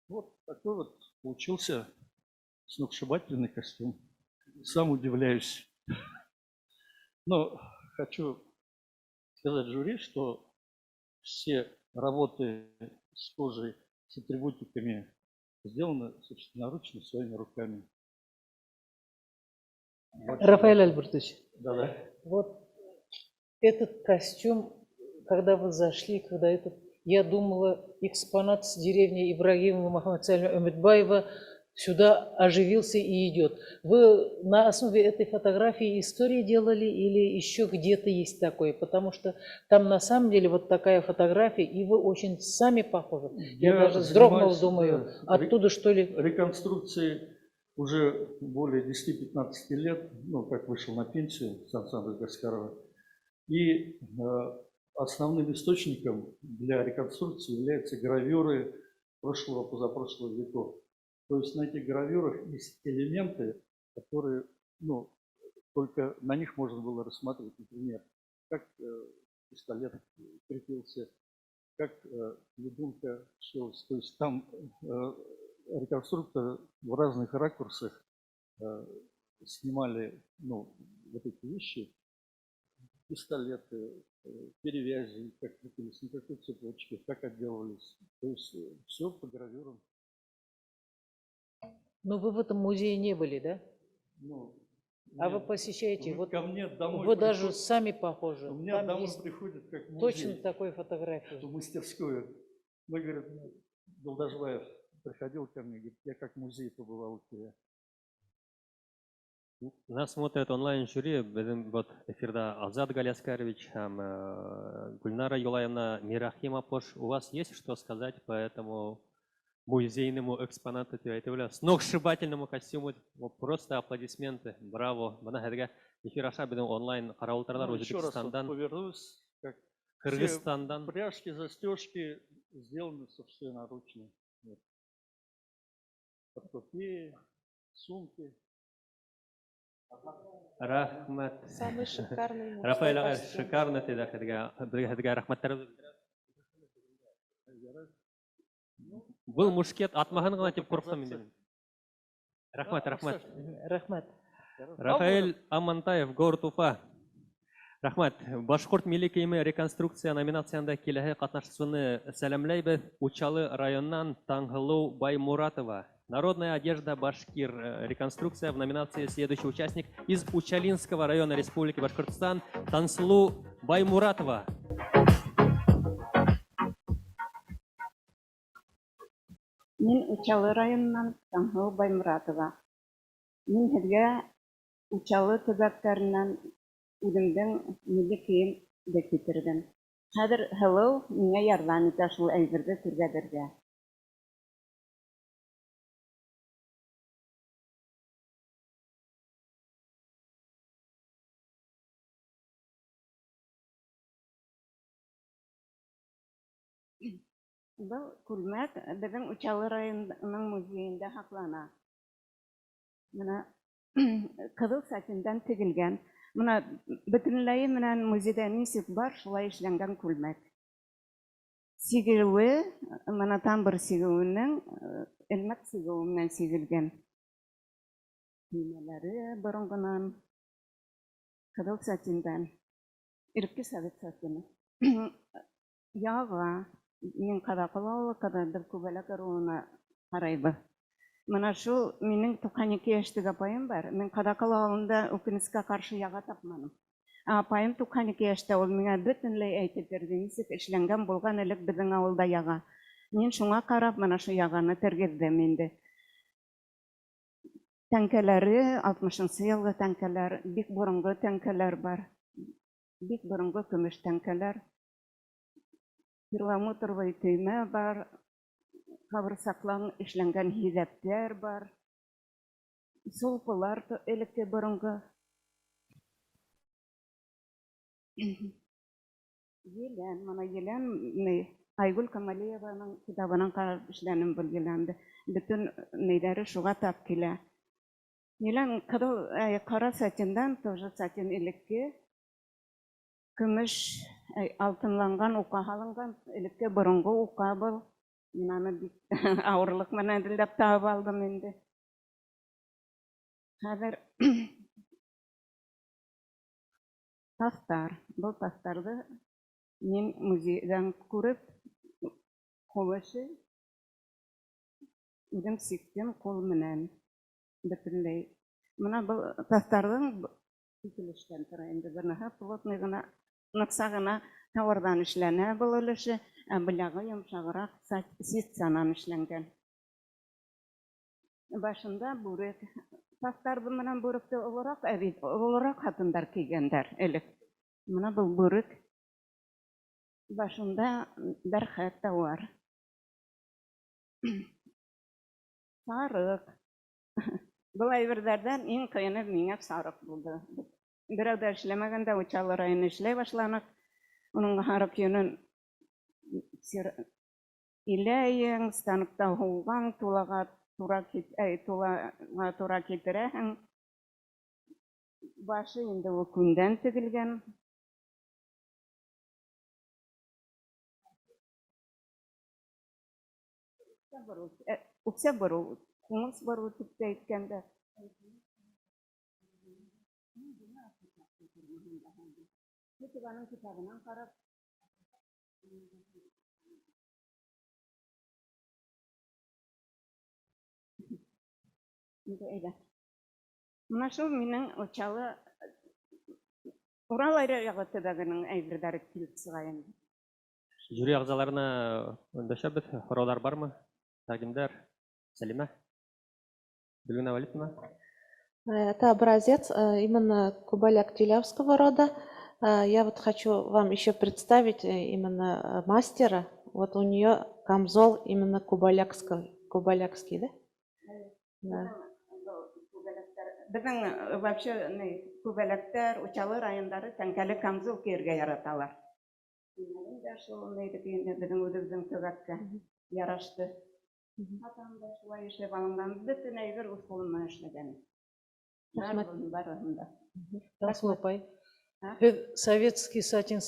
Вот такой вот получился сногсшибательный костюм. Сам удивляюсь. Но хочу сказать жюри, что все работы с кожей, с атрибутиками сделаны собственноручно своими руками. Рафаэль Альбертович, Да-да. вот этот костюм, когда вы зашли, я думала, экспонат с деревни Ибрагимова Мухаммад Салима Умедбаева сюда оживился и идет. Вы на основе этой фотографии истории делали или еще где-то есть такое? Потому что там на самом деле вот такая фотография, и вы очень сами похожи. Я даже вздрогнул, думаю, оттуда что ли? Реконструкции уже более 10-15 лет, ну, как вышел на пенсию Сан Саныч Гаскарова. И основным источником для реконструкции являются гравюры прошлого, позапрошлого веков. То есть на этих гравюрах есть элементы, которые, ну, только на них можно было рассматривать, например, как пистолет крепился, как ледунка шилась. То есть там реконструкторы в разных ракурсах снимали, ну, вот эти вещи пистолеты, перевязи, как крепились, на какой цепочке, как отделывались. То есть все по гравюрам. Но вы в этом музее не были, да? Ну, А вы нет, посещаете, вот ко мне домой вы даже приходят- сами похожи. У меня Там домой есть приходят как в точно музей, такой фотографии. в мастерскую. Мы, говорит, Долдажбаев приходил ко мне, говорит, я как в музей побывал у тебя. Нас смотрит онлайн-жюри. Bizim вот эфирда Азат Галяскарович, Гульнара Юлаевна, Мирахим Апош. У вас есть что сказать по этому музейному экспонату? Сногсшибательному костюму. Вот просто аплодисменты. Браво. Бана хәзергә эфир аша безнең онлайн каравылтырлар Ну, еще раз вот Өзбекстандан, повернусь, как Кыргызстандан. все пряжки, застежки сделаны собственноручно. Вот. Портупеи, сумки. Рахмат. Самый шикарный мужской Рафаэль ага, костюм. шикарно тиде хәзергә рәхмәтләребез. Был мушкет атмаһын гына дип курксам инде. Рәхмәт, рәхмәт. Рахмат. Рафаэль Амантаев, город Уфа. Рахмат. Башкорт милли киеме реконструкция номинациясында киләһе катнашучыны сәламләйбез. Учалы районнан Таңһылу Баймуратова. Народная одежда Башкир. Реконструкция в номинации следующий участник из Учалинского района Республики Башкортостан Тансылу Баймуратова. Мин Учалы районынан Таңһылу Баймуратова. Мин һеҙгә Учалы төбәктәренән үҙемдең милли кейем дә китердем. Хәҙер һылыу миңә ярҙам итә шул әйберҙе күргәҙергә. Был күлмәк безнең Учалы районының музейында һаҡлана. Мына ҡыҙыл сатиндан тегелгән. Мына бөтөнләйе менән музейда нисек бар, шулай эшләнгән күлмәк. Сигеүе, мына тамбыр сигеүенең элмәк сигеүе менән сигелгән. Төймәләре боронғонан ҡыҙыл сатиндан. Ирекке совет сатины. Яға, мин Ҡаҙаҡыл ауылы Ҡыҙылдыр Күбәләк ырыуына ҡарайбыҙ. Мына шул минең 92 йәшлек апайым бар. Мин Ҡаҙаҡыл ауылында үкенескә ҡаршы яға тапманым. Апайым 92 йәштә, ул миңә бөтөнләй әйтеп бирҙе, нисек эшләнгән булған элек беҙҙең ауылда яға. Мин шуңа ҡарап, мына шу яғаны тергеҙҙем инде. Тәңкәләре, 60-нсы йылғы тәңкәләр, бик боронғо тәңкәләр бар. Бик боронғо көмөш тәңкәләр. Перламутровый төймә бар. Ҡабырсаҡлан эшләнгән һиҙәптәр бар. Сулпылар элекке боронғо. Елән, мана елән, Айгүл Камалиеваның китабынан ҡарап эшләнем был еләнде. Бөтөн нейҙәре шуға тап килә. Елән ҡара сатиндан, тоже сатин элекке, көмөш алтынланған уҡа һалынған, элекке боронғо уҡа был. Мин аны бик ауырлыҡ менән эҙләп табып алдым инде. Хәҙер таҫтар. Был таҫтарҙы мин музейҙан күреп, ҡул эше, үҙем сиктем ҡул менән бөтөнләй. Мына был таҫтарҙың икелештән тора инде. Береһе плотный гына, ныҡса гына тауарҙан эшләнә был өлөшө, ә беләге йомшағыраҡ ситсанан эшләнгән. Башында бүрек. Таҫтар менән бүректе олораҡ хатындар кейгәндәр элек. Мына был бүрек. Башында бәрхәт тә бар. Сарыҡ. Был әйберҙәрҙән иң ҡыйыны миңә сарыҡ булды. Берәү ҙә эшләмәгәндә Учалы районы эшләй башланыҡ. Уның һарыҡ йөнөн иләйең, станокта һуған, тулаға тура китерәһең. Башы инде ул күндән тегелгән. Үксә борол, ҡуңыс борол тип тә әйткәндәр. Күтүбаның китабынан карап, әйдә. Менә шул минең учалы Урал районы төбәгенең әйберләре килеп чыга инде. Жюри ағзаларына өндәшәбез. Һораулар бармы? Тәкъдимдәр. Сәлимә. Гөлнә Валитовна. Это образец именно Кубаляк Тюлявского рода. Я вот хочу вам еще представить именно мастера. Вот у нее камзол именно кубалякский, да? Да. Безнең вообще күбәләктәр, Учалы райондары тәңкәле камзул киергә яраталар. Минем дә шул безнең үзебезнең төбәккә ярашты. Атам да шулай эшләп алынган, бөтен әйбер үз кулымнан эшләгән. Барыһында. Таңсылу апай, һеҙ советский сатин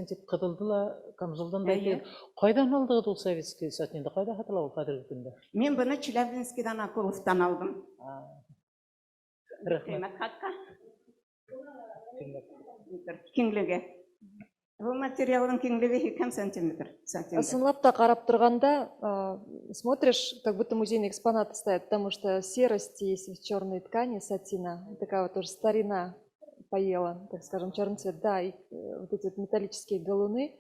тип ҡыҙылды ла камзулдан да әйтегеҙ. Ҡайҙан алдығыҙ ул советский сатинды? Ҡайҙа һатыла ул хәҙерге көндә? Мин быны Челябинскидан Акуловтан алдым. Рәхмәт. Хатка. Киңлеге. Бу материалның киңлеге 2 сантиметр. Ысынлап та карап торганда, смотришь, как будто музейные экспонаты стоят, потому что серость есть в черной ткани сатина, такая вот тоже старина поела, так скажем, черный цвет, да, и вот эти вот металлические галуны.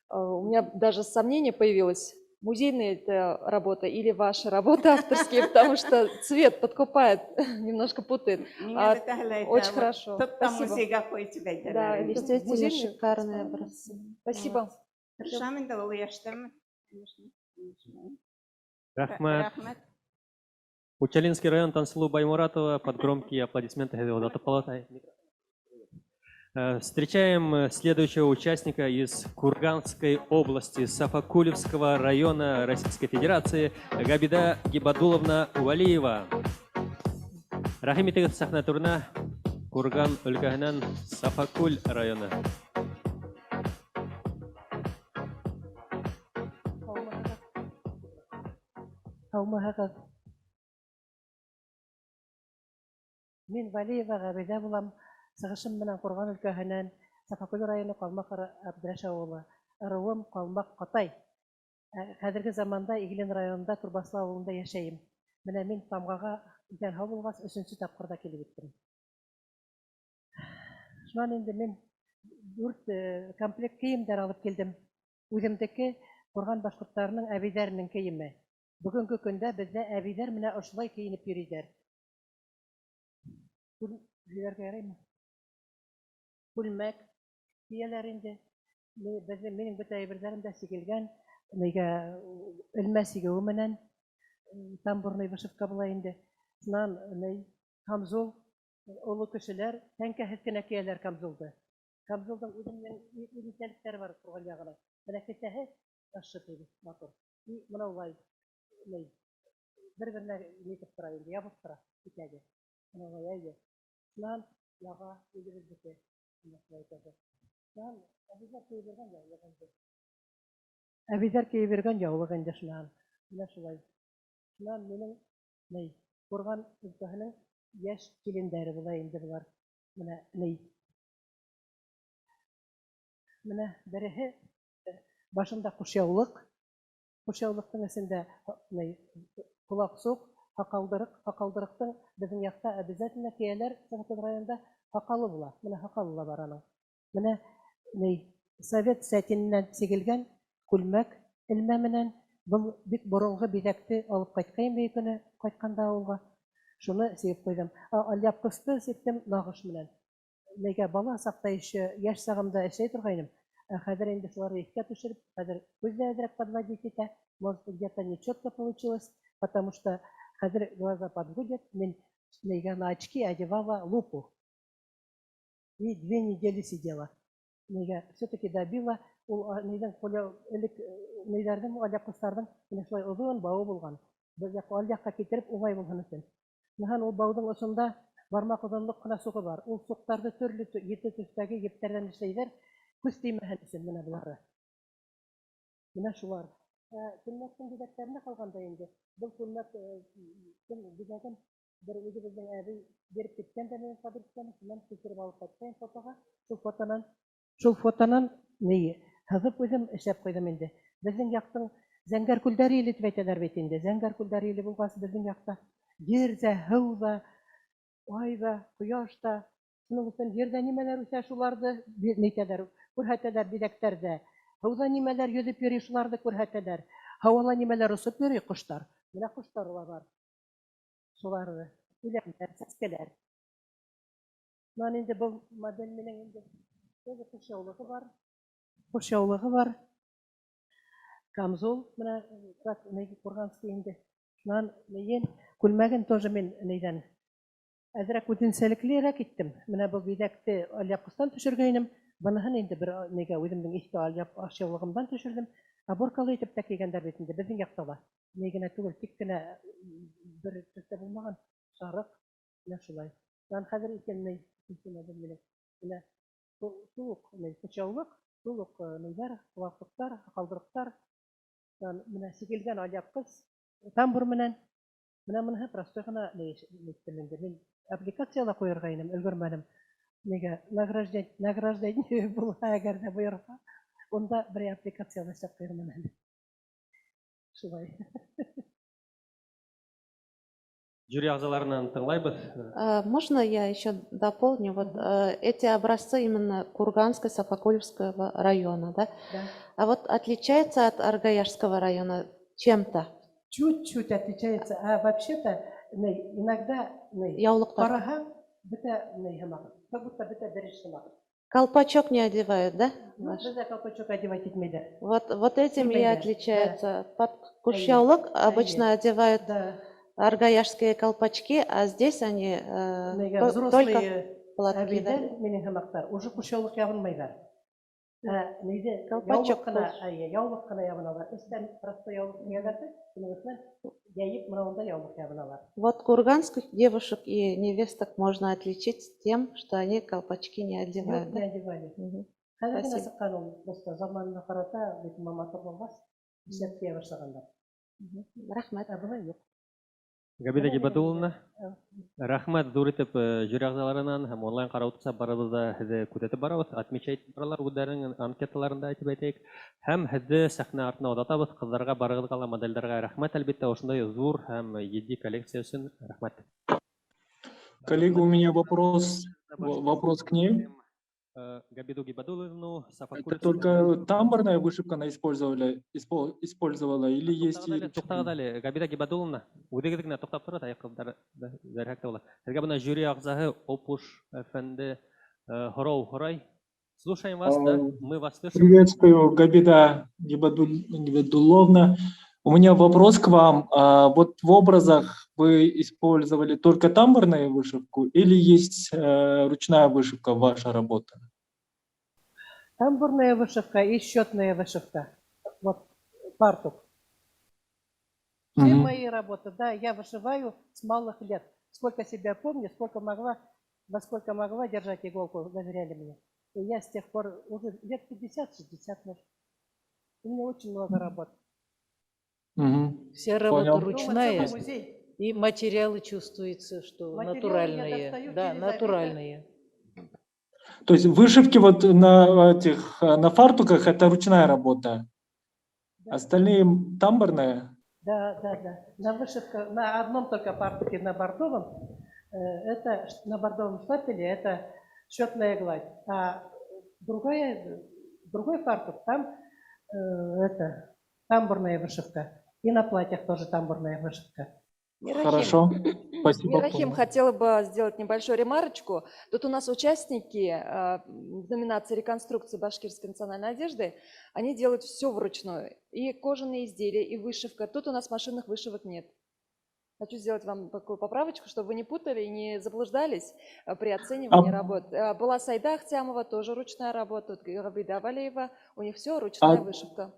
У меня даже сомнение появилось, музейная это работа или ваша работа авторские, потому что цвет подкупает, немножко путает. Очень хорошо. Спасибо. Да, действительно шикарные образцы. Спасибо. Рәхмәт. Учалинский район, Тансылу Баймуратова, под громкие аплодисменты. Встречаем следующего участника из Курганской области, Сафакулевского района Российской Федерации, Габида Гибадуловна Валиева. Рахим итегез сахна турына, Курган өлкәһенән Сафакуль районы. Мин Валиева Габида булам. Сығышым менән Курган өлкәһенән Сафакуль районы Калмак Абдраш авылы. Ырыуым Калмак Катай. Хәзерге заманда Иглин районында Турбаслы авылында яшәйем. Менә мин Тамгага икән булгас 3нче тапкырда килеп иттем. Шуннан инде мин 4 комплект киемдәр алып килдем. Үземдеке Курган башкортларының әбидәренең киеме. Бүгенге көндә бездә әбидәр менә ошылай киенеп йөриләр. Күлмәк кияләр инде. Минең бөтә әйберләрем дә сигелгән. Элмә сигеүе менән тамбурный вышивка була инде. Шуннан камзул, олы кешеләр тәңкәһез генә кияләр камзулды. Камзулдың үзенең үзенчәлекләре бар Курган ягына. Менә кесәһе ашытылды матур. Менә улай бер-беренә нитеп тора инде, ябып тора кесәгә. Менә улай әйе. Шуннан яга үзебезнеке. Әбидәр киебергән яулык инде шуннан. Менә шулай. Шуннан минең Курган өлкәһенең яшь килендәре була инде булар. Менә береһе башында кушъяулык. Кушъяулыктың эсендә кулаксук, хакалдырыктың безнең якта обязательно кияләр Сафакуль районында хакалы була. Менә хакалы бар аның. Менә совет сәтиннән сигелгән күлмәк элмә менән бу бик борынгы биҙәкте алып кайткан бөйкөнә кайтканда авылга. Шуны сигеп куйдым. Алъяпкысты сиктем нагыш менән. Нигә бала сакта яшь сагымда эшләй торгайным. Хәзер инде шуларны искә төшереп, хәзер күздә әзрәк подводить итә. Может, где-то нечетко получилось, потому что хәзер глаза подводят. Мин на очки одевала лупу. И 2 недели сидела. Все-таки добила. Нейдәрдең алъяпкысларның шулай озын бауы булган. Алъякка китереп уңай булган өчен. Ул бауның осында бармак озынлык кына сугы бар. Ул суктарны төрле 7 төстәге ептәрдән эшләйләр. Күз тимәһен өчен менә булары. Менә шулар. Күлмәктең биҙәктәренә калганда инде. Был күлмәк бер үзебезнең әби биреп киткән дә менә фабрикадан, шуннан күчереп алып кайткан фотога. Шул фотонан ни һызып үзем эшләп куйдым инде. Безнең яктың Зәңгәр күлдәре иле дип әйтәләр бит инде. Зәңгәр күлдәре иле булгас безнең якта җир дә, һыу да, ай да, кояш та. Шуның өчен җирдә нимәләр үсә, шуларды әйтәләр, күрһәтәләр биләктәрдә. Һауда нимәләр йөзеп йөри, шуларды күрһәтәләр. Һавала нимәләр осып йөри, коштар. Менә коштар бар. Шуларды, үләннәр, сәскәләр. Ман инде бу модель менен инде курчаулыгы бар. Камзол, менә как Курганский инде. Шуннан мен күлмәген тоже мен нидән әзрәк үзенчәлеклерәк иттем. Менә бу биләкте алъяпкыстан төшергәйнем. Буныһын инде бер нигә үземнең иске алъяпкылыгымдан төшердем. Аборкалы итеп тә кигәннәр бит инде безнең якта ла. Ни генә түгел, тик кенә бер төстә булмаган шарык менә шулай. Дан хәзер икәнне менә суык курчаулык, суык ниләр, кулаклыктар, калдырыктар. Менә сигелгән алъяпкыс, тамбур менән. Менә моныһы простой гына мин аппликацияла куярга инем, өлгермәдем. Нигә награждение була әгәр дә буярга, онда бер аппликацияла эшләп куярмын әле. Шулай. Жюри ағзаларынан тыңлайбыз. Можно я еще дополню? Вот эти образцы именно Курганского, Сапокольского района, да? Да. А вот отличается от Аргаяшского района чем-то? Чуть-чуть отличается. А вообще-то иногда Яулыктар. караһаң, бөтә һымак, как будто бөтә береш һымак. Колпачок не одевают, да? Бездә колпачок одевать итмәйдәр. Вот этим и Кимәйдә. отличается. Под курчаулык обычно одевают Да. аргаяшские колпачки, а здесь они только Взрослые платки, да? әбидән минең һымактар уже курчаулык ябынмайҙар. Нидә Колпачок яулык кына ябыналар. Эстән простой яулык кияләрдә, шуның өчен яйып мынауында яулык ябыналар. Вот курганских девушек и невесток можно отличить тем, что они колпачки не одевают, да? Не одевали. Мгм. Хәзер генә Спасибо. сыккан ул, просто заманына карата бит маматыр булгас, эшләп кия башлагандар. Рахмат. Булай юк. Габида Гибадуловна, рахмат зур итеп жюри ағзаларынан һәм онлайн караутса барыбызда һеҙҙе күҙәтеп барабыҙ, отмечать баралар үҙҙәренең анкеталарында әйтеп әйтәйек. Һәм һеҙҙе сәхнә артына оҙатабыҙ, ҡыҙҙарға, барығыҙға ла модельдәргә рәхмәт, әлбиттә, ошондай зур һәм етди коллекция өсөн рәхмәт. Коллега, у меня вопрос к ней. Габиду Гибадуловну, Это только тамбурная вышивка она использовала или есть и... Туктагыз әле, Габида Гибадуловна, үҙегеҙ генә туктап торығыҙ, аяҡҡыҙҙар зәрһәк тә була. Һеҙгә бына жюри ағзаһы Опуш әфәнде һорау һорай. Слушаем вас, да? Мы вас слышим. Приветствую, Габида Гибадуловна. У меня вопрос к вам. Вот в образах вы использовали только тамбурную вышивку или есть ручная вышивка ваша работа? Тамбурная вышивка и счетная вышивка. Вот фартук. Все мои работы, да, я вышиваю с малых лет. Сколько себя помню, во сколько могла держать иголку, доверяли мне. И я с тех пор уже лет 50-60, может. У меня очень много работ. Вся работа Понял. ручная, Музей. и материалы чувствуется, что Материалы я натуральные. достаю Да, через натуральные. То есть вышивки вот на фартуках это ручная работа, остальные тамбурная? Да. На вышивка, на одном только фартуке, на бордовом, это на бордовом штапеле, это счетная гладь. А другой фартук, там это тамбурная вышивка. И на платьях тоже тамбурная вышивка. Хорошо, спасибо. Мирахим, хотела бы сделать небольшую ремарочку. Тут у нас участники в номинации реконструкции башкирской национальной одежды, они делают все вручную. И кожаные изделия, и вышивка. Тут у нас машинных вышивок нет. Хочу сделать вам такую поправочку, чтобы вы не путали и не заблуждались при оценивании работ. Была Сайда Ахтямова, тоже ручная работа, Габида Валеева, у них все ручная вышивка.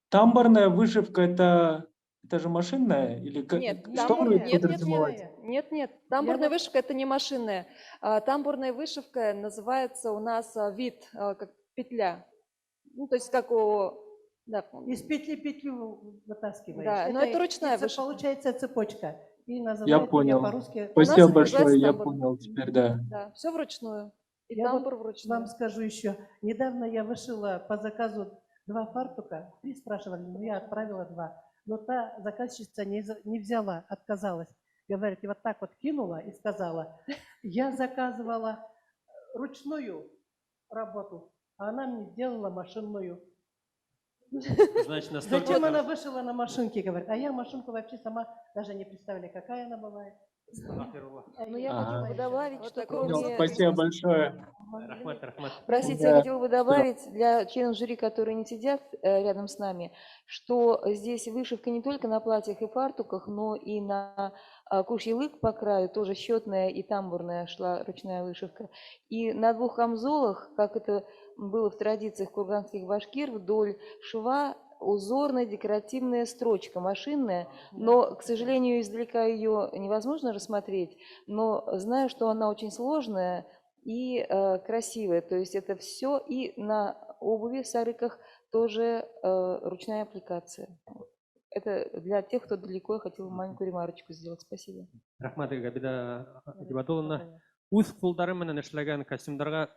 Тамбурная вышивка это же машинная? Или Нет, что вы нет, подразумеваете? нет. Тамбурная вышивка это не машинная. Тамбурная вышивка называется у нас вид, как петля. Ну, то есть как у... Да. Из петли петлю вытаскиваешь. Да, но это ручная вышивка. Получается цепочка. и Я называют меня понял. по-русски. Спасибо нас большое, обязательно я вот- понял теперь, да. Да, все вручную. И Я вот тамбур вручную. вам скажу еще. Недавно я вышила по заказу 2 фартука. 3 спрашивали, но я отправила 2. Но та заказчица не взяла, отказалась. Говорит, и вот так вот кинула и сказала, я заказывала ручную работу, а она мне сделала машинную. Значит, настолько... Зачем она вышила на машинке, говорит. А я машинку вообще сама даже не представляю, какая она бывает. Но я Ага. хотела бы добавить, что Понял, кроме... спасибо большое. Рахмат, рахмат. Простите, Да. я хотела бы добавить для членов жюри, которые не сидят рядом с нами, что здесь вышивка не только на платьях и фартуках, но и на кушьелык по краю, тоже счетная и тамбурная шла ручная вышивка. И на 2 камзолах, как это было в традициях курганских башкир, вдоль шва узорная декоративная строчка машинная, но, к сожалению, издалека ее невозможно рассмотреть, но знаю, что она очень сложная и красивая. То есть это все и на обуви, сарыках тоже ручная аппликация. Это для тех, кто далеко, я хотела маленькую ремарочку сделать. Спасибо. Рахмат, Габида Гибадуловна. Үз қолдары менен эшләгән костюмдарға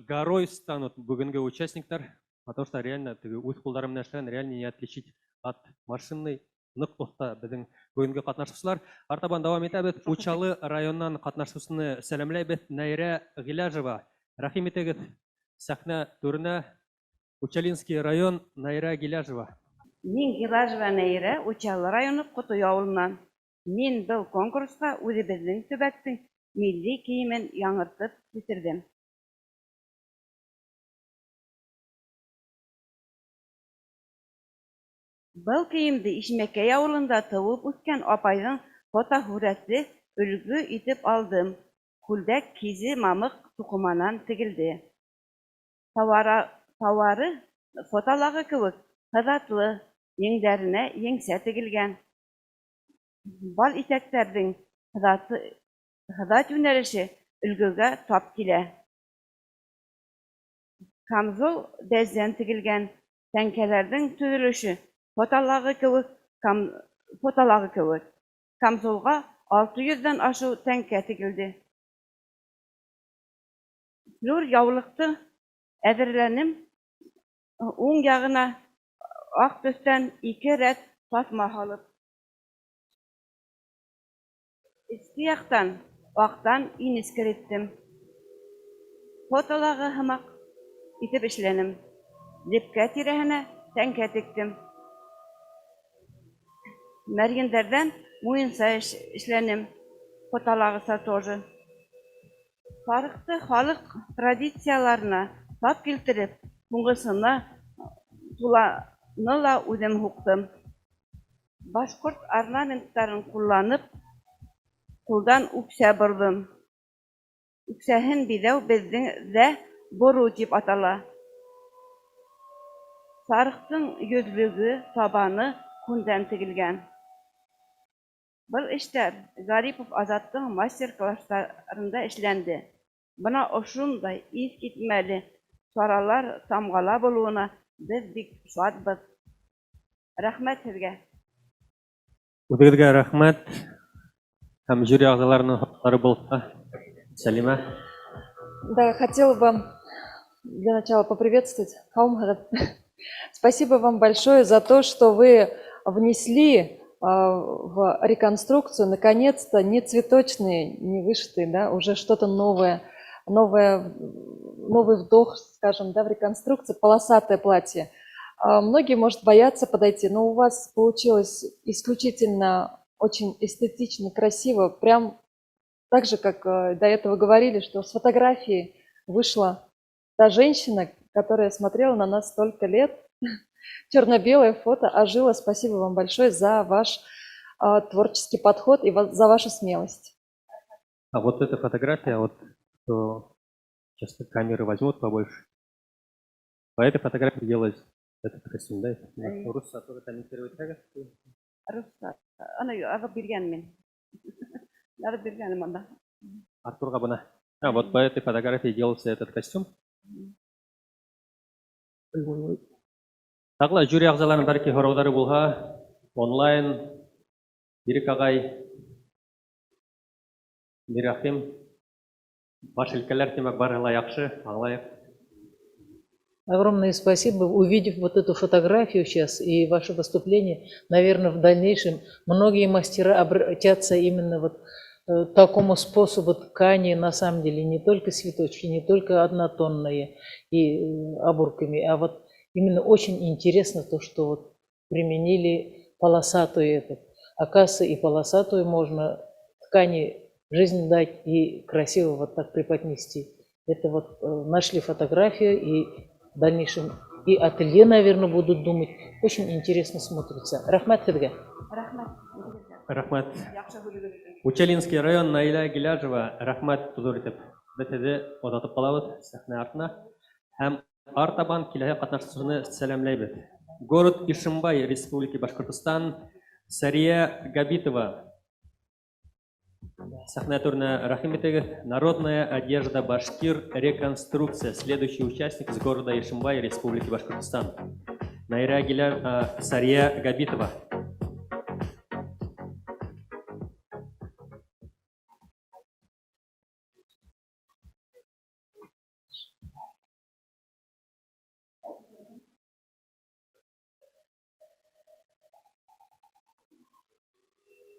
герой станут бүгінгі участниктар, потому что реально үз қолдары менен эшләгән реально не отличить от машинный нык оста безнең бүгенге катнашучылар. Артабан дәвам итәбез. Учалы районнан катнашучыны сәламләйбез. Найра Гилажева. Рәхим итегез. Сәхнә түренә. Учалинский район, Найра Гилажева. Мин Гилажева Найра, Учалы районы Кутой авылынан. Мин был конкурска үзебезнең төбәктең милли киемен яңыртып китердем. Был киемде Ишмәкәй авылында тыуып үскән апайның фотоһүрәте өлгө итеп алдым. Күлдәк кизе мамык тукыманан тегелде. Тауары фотолагы кебек кызатлы, еңдәренә еңсә тегелгән. Бал итәктәрнең кызат юнәлеше өлгөгә тап килә. Камзол бәздән тегелгән, тәңкәләрнең төзелеше фотолагы кебек. Камзолга 600-дән ашу тәңкә тегелде. Флюр яулыкты әзерләнем. Уң ягына ак төстән 2 рәт тасма салып. Иске яктан актан инеш кереттем. Фотолагы һымак итеп эшләнем. Лепкә тирәһенә тәңкә тектем. Мәргендәрдән муенса эшләнем. Фотолагыса тоже. Тарихты халык традицияларына тап килтереп, туңгысына туланы ла үзем хуктым. Башкорт орнаменттарын кулланып, кулдан үксә бордым. Үксәһен бидәү бездә бору дип атала. Тарихтың йөзлеге, табаны күндән тегелгән. Был эштәр Гарипов Азаттың мастер-классларында эшләнде. Бына ошундай ис китмәле чаралар тамгала булуына без бик шатбыз. Рәхмәт сезгә. Үзегезгә рәхмәт. Һәм жюри әгъзаларының хаклары булса. Сәлимә. Да, я хотела бы для начала поприветствовать Хаумгадов. Спасибо вам большое за то, что вы внесли в реконструкцию, наконец-то, не цветочные, не вышитые, да, уже что-то новое, новый вдох, скажем, да, в реконструкции, полосатое платье. Многие, может, боятся подойти, но у вас получилось исключительно очень эстетично, красиво, прям так же, как до этого говорили, что с фотографии вышла та женщина, которая смотрела на нас столько лет. Черно-белое фото ожило. Спасибо вам большое за ваш творческий подход и за вашу смелость. А вот эта фотография, вот кто часто камеры возьмут побольше. По этой фотографии делать этот костюм, да? Русса тоже комментировать. Русса. Аны агып биргәнмен. Агып биргәнмен анда. Артурга буна. А вот по этой фотографии делался этот костюм. Тагла жюри әгъзаларының бәлки һораулары булһа, онлайн Ирек агай Бирахим, баш өлкәләр тимәк барыла яхшы, аңлайык. Огромное спасибо. Увидев вот эту фотографию сейчас и ваше выступление, наверное, в дальнейшем многие мастера обратятся именно вот к такому способу ткани, на самом деле, не только цветочки, не только однотонные и оборками, а вот именно очень интересно то, что вот применили полосатую эту. Оказывается, и полосатую можно ткани жизнь дать и красиво вот так преподнести. Это вот нашли фотографию и в дальнейшем и ателье, наверное, будут думать. Очень интересно смотрится. Рахмат Хидга. Рахмат. Учелинский район Наиля Гиляжева, рахмат тудуритеп. Бетеде одатып калабыз сәхнә артына. Һәм артабан киләһе катнашучыны сәламләйбез. Город Ишимбай, Республика Башкортостан, Сария Габитова. Сахна турна рахим итегез. Народная одежда башкир, реконструкция. Следующий участник из города Ишимбай, Республики Башкортостан. Сария Габитова.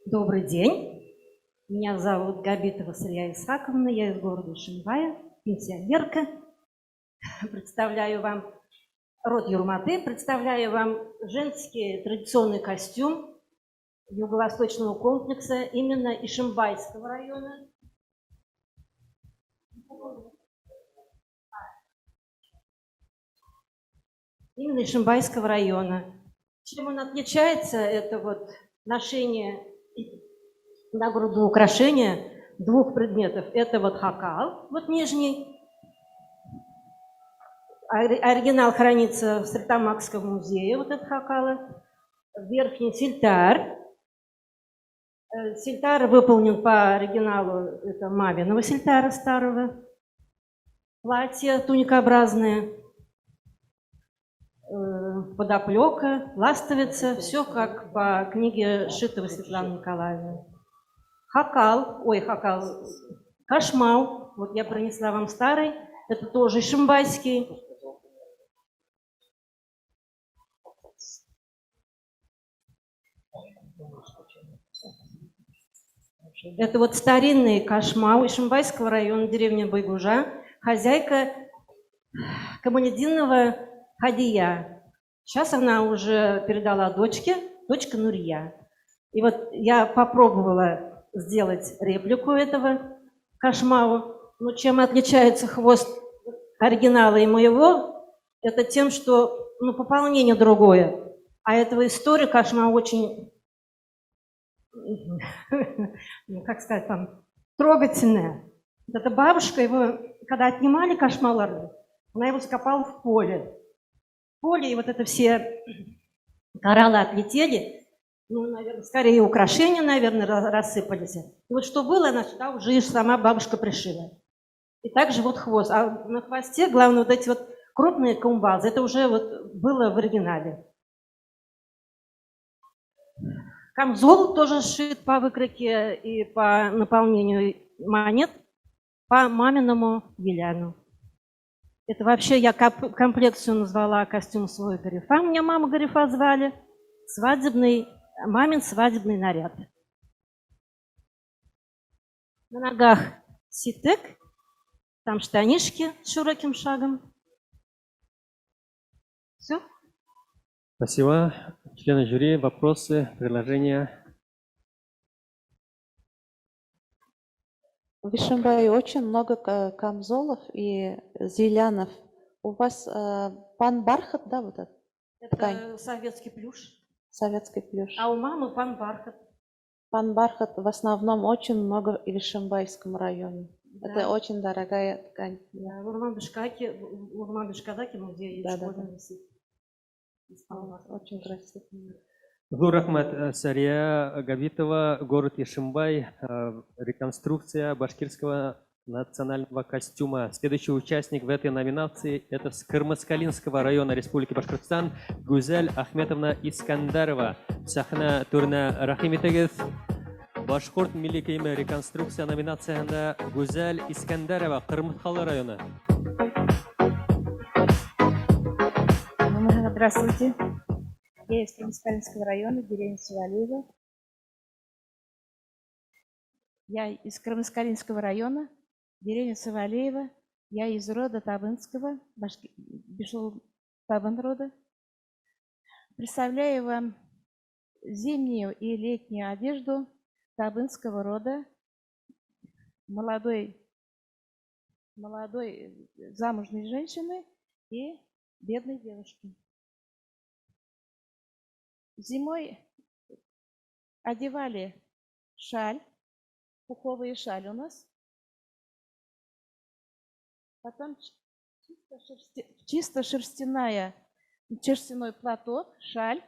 Добрый день. Меня зовут Габитова Сария Исхаковна, я из города Ишимбая, пенсионерка. Представляю вам род Юрматы, представляю вам женский традиционный костюм юго-восточного комплекса именно Ишимбайского района. Именно Ишимбайского района. Чем он отличается, это вот ношение нагрудного украшения двух предметов. Это вот хакал, вот нижний. Оригинал хранится в Стратомакском музее, вот этот хакал. Верхний сельтар. Сельтар выполнен по оригиналу, это маминого сельтара старого. Платье туникообразное. Подоплека, ластовица, все как по книге Шитова Светланы Николаевны. Кашмал, вот я принесла вам старый, это тоже ишимбайский. Это вот старинный кашмал Ишимбайского района, деревня Байгужа, хозяйка Камалетдинова Хадия. Сейчас она уже передала дочке, дочка Нурия. И вот я попробовала сделать реплику этого кашмау. Но чем отличается хвост оригинала и моего, это тем, что пополнение другое. А этого история кашмау очень, как сказать, там, трогательная. Эта бабушка его, когда отнимали кашмалар, она его закопала в поле. И вот это все кораллы отлетели, наверное, скорее украшения, наверное, рассыпались. И вот что было, она сюда уже сама бабушка пришила. И также вот хвост. А на хвосте, главное, вот эти вот крупные кумбазы, это уже вот было в оригинале. Камзол тоже сшит по выкройке и по наполнению монет по маминому веляну. Это вообще я комплекцию назвала костюм свой Гарифа. Меня мама Гарифа звали. Мамин свадебный наряд. На ногах ситек, там штанишки с широким шагом. Все. Спасибо. Члены жюри, вопросы, предложения? В Ишимбае очень много камзолов и зелянов. У вас пан бархат, да, вот этот? Это советский плюш. Советский плюш. А у мамы пан бархат. Пан бархат в основном очень много в Ишимбайском районе. Да. Это очень дорогая ткань. Да, в Урман-Бишкадаке музей висит. Очень красиво. Рахмат. Сария Габитова, город Ишимбай, реконструкция башкирского национального костюма. Следующий участник в этой номинации – это с Кырмыскалинского района Республики Башкортостан Гузель Ахметовна Искандарова. Сахна турна рахим итегез. Башкорт милли киеме реконструкция номинациясында Гүзәл Искәндәрова, Кырмыскалы районы. Здравствуйте. Я из Кырмыскалинского района, деревня Севалиева. Я из Кырмыскалинского района, деревня Савалеева. Я из рода Табынского, Бишул Табын рода. Представляю вам зимнюю и летнюю одежду Табынского рода молодой замужней женщины и бедной девушки. Зимой одевали шаль, пуховые шаль у нас. Потом чисто шерстяной платок, шаль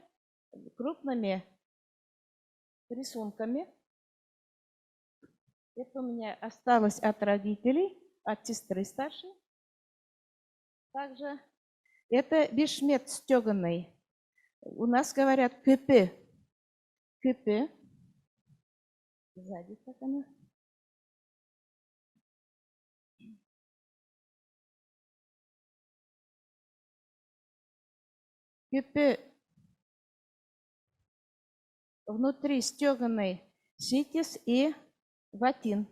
крупными рисунками. Это у меня осталось от родителей, от сестры старшей. Также это бешмет стеганый. У нас говорят кыпы. Кыпы. Сзади как она. Кыпы. Внутри стеганый ситис и ватин.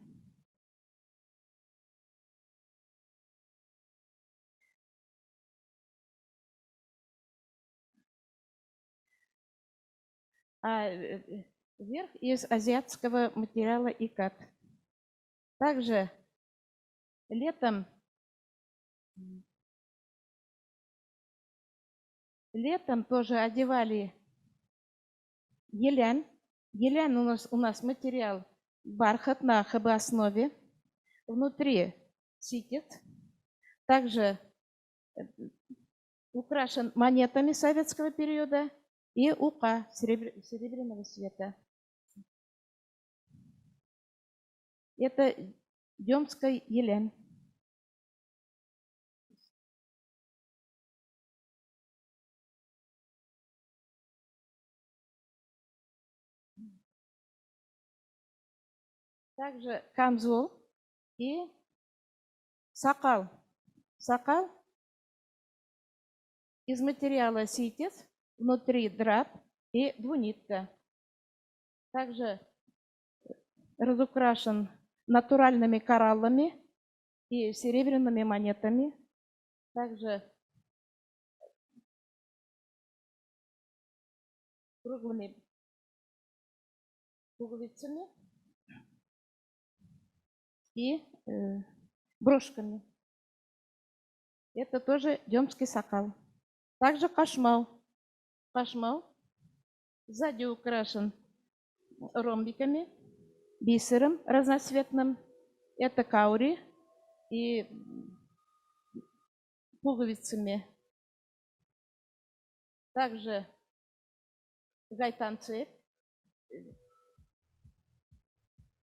А верх из азиатского материала икат. Также летом тоже одевали елян. Елян у нас материал бархат на ХБ основе. Внутри ситит. Также украшен монетами советского периода и ука серебряного цвета. Это демская елень. Также камзол и сакал. Сакал из материала ситис, внутри драп и двунитка. Также разукрашен натуральными кораллами и серебряными монетами. Также круглыми пуговицами и брошками. Это тоже демский сакал. Также кашмал. Кашмал сзади украшен ромбиками, бисером разноцветным. Это каури и пуговицами. Также гайтанцы,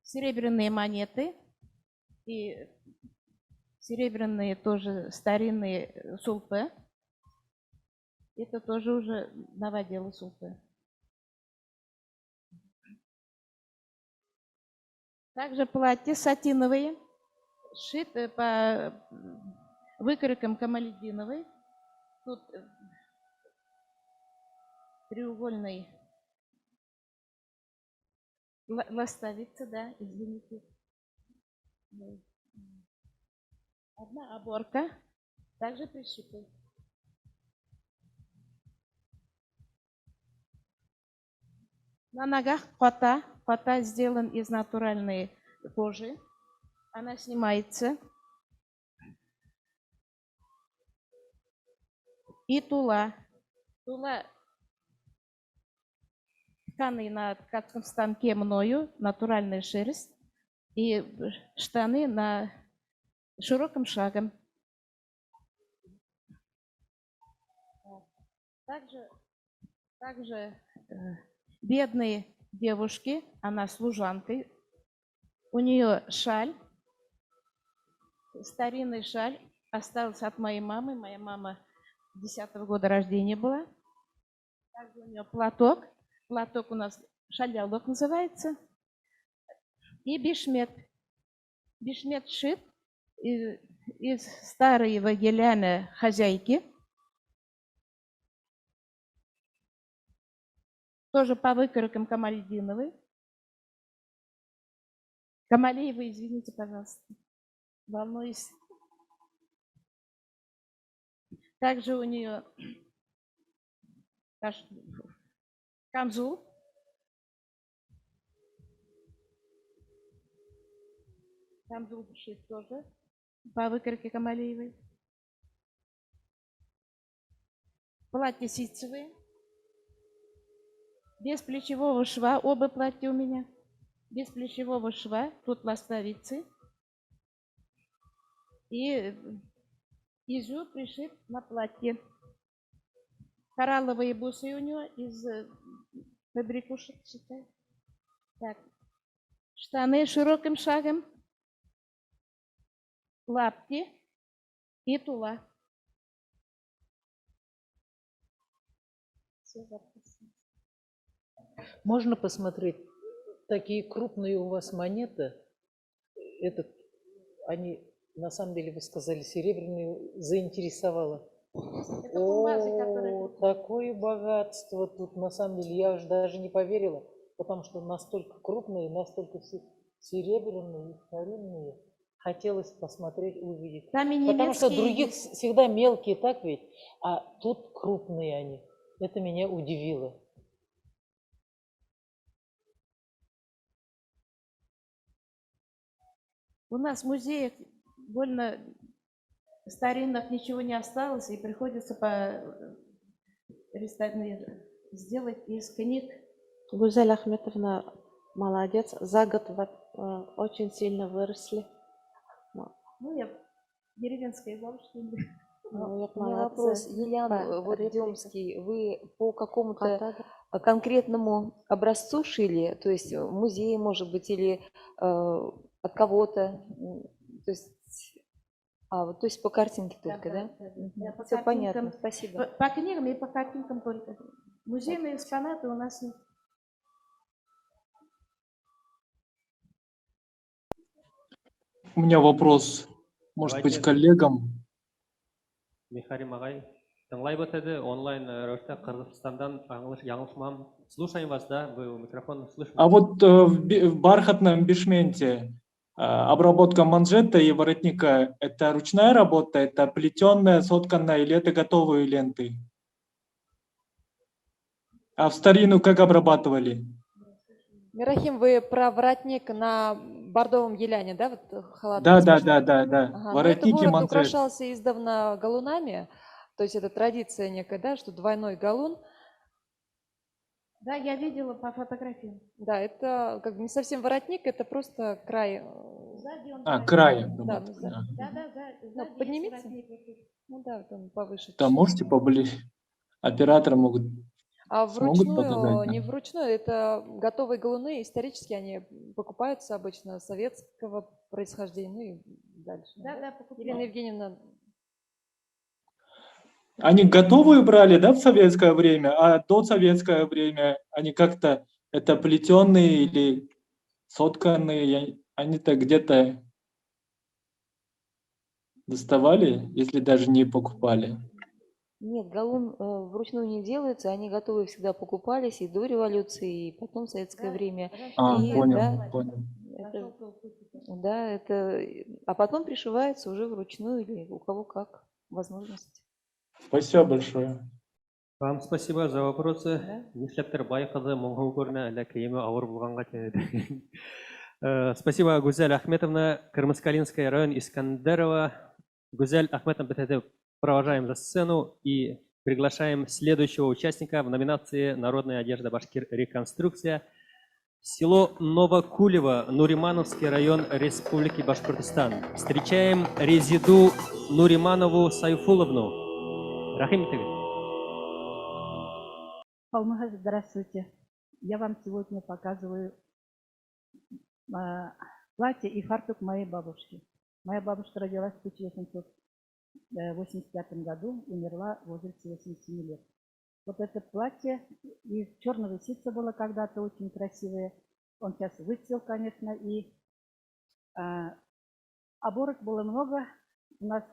серебряные монеты и серебряные тоже старинные сулпы. Это тоже уже новоделы сулпы. Также платья сатиновые, сшиты по выкройкам камалединовой. Тут треугольный ластовица, да, извините. Одна оборка, также пришитой. На ногах кота. Кота сделан из натуральной кожи. Она снимается. И тула. Тула тканый на ткацком станке мною, натуральная шерсть. И штаны на широком шагом. Также бедные девушки, она служанкой, у нее шаль, старинный шаль, остался от моей мамы. Моя мама 10-го года рождения была. Также у нее платок. Платок у нас шалялок называется. И бишмет. Бишмет шит из старой вагеляна хозяйки. Тоже по выкройкам Камалетдиновой. Камалеевой, извините, пожалуйста. Волнуюсь. Также у нее камзул. Камзул шит тоже по выкройке Камалеевой. Платья ситцевые. Без плечевого шва. Оба платья у меня. Без плечевого шва. Тут ластовицы. И изю пришит на платье. Коралловые бусы у него из фабрикушек, считай. Так. Штаны широким шагом. Лапти и тула. Все записано. Можно посмотреть, такие крупные у вас монеты, они, на самом деле, вы сказали, серебряные, заинтересовало. Это кумбазы, которые... Такое богатство тут, на самом деле, я уже даже не поверила, потому что настолько крупные, настолько серебряные, старинные. Хотелось посмотреть, увидеть. Потому что других всегда мелкие, так ведь? А тут крупные они. Это меня удивило. У нас в музеях больно старинных ничего не осталось, и приходится сделать из книг. Гузель Ахметовна молодец. За год очень сильно выросли. Ну, я деревенская бабушка. У меня вопрос, Елена, вот Демский, вы по какому-то конкретному образцу шили, то есть в музее, может быть, или от кого-то, то есть по картинке только, да? Все понятно, спасибо. По книгам и по картинкам только. Музейные экспонаты у нас нет. У меня вопрос, может быть, к коллегам. Михарим Агай, тыңлай бөтеді онлайн рәвештә Кыргызстандан яңылышмам. Слушаем вас, да? Вы у микрофона слышите? А вот в бархатном бешменте обработка манжета и воротника – это ручная работа, это плетеная, сотканная или это готовые ленты? А в старину как обрабатывали? Мирахим, вы про воротник на бордовом еляне, да? Вот халат. Да. Ага. Воротник и ворот манжет. украшался издавна галунами, то есть это традиция некая, да, что двойной галун. Да, я видела по фотографиям. Да, это как бы не совсем воротник, это просто край. Край. Да, Да. поднимите. Ну да, вот он повыше. Да, можете поближе? Операторы могут. А смогут вручную, показать, да? не вручную, это готовые галуны, исторически они покупаются обычно советского происхождения, ну и дальше. Да, покупают. Елена Евгеньевна. Они готовые брали, да, в советское время, а до советское время они как-то это плетеные или сотканные, они-то где-то доставали, если даже не покупали? Нет, галун вручную не делается, они готовые всегда покупались и до революции, и потом в советское время. Понял. А потом пришивается уже вручную или у кого как возможность. Спасибо большое. Вам спасибо за вопросы. Нишләптер бай кызы моңгол күренә, әллә киеме авыр булганга тәне. Спасибо, Гузель Ахметовна, Кырмыскалинская район, Искандерова. Гузель Ахметовна, провожаем за сцену и приглашаем следующего участника в номинации «Народная одежда Башкир. Реконструкция». Село Новокулево, Нуримановский район Республики Башкортостан. Встречаем Резиду Нуриманову Сайфуловну. Рахим Тегин. Алмаз, здравствуйте. Я вам сегодня показываю платье и фартук моей бабушки. Моя бабушка родилась в 1885 году, умерла в возрасте 87 лет. Вот это платье из черного ситца было когда-то очень красивое. Он сейчас выцвел, конечно, и оборок было много. У нас,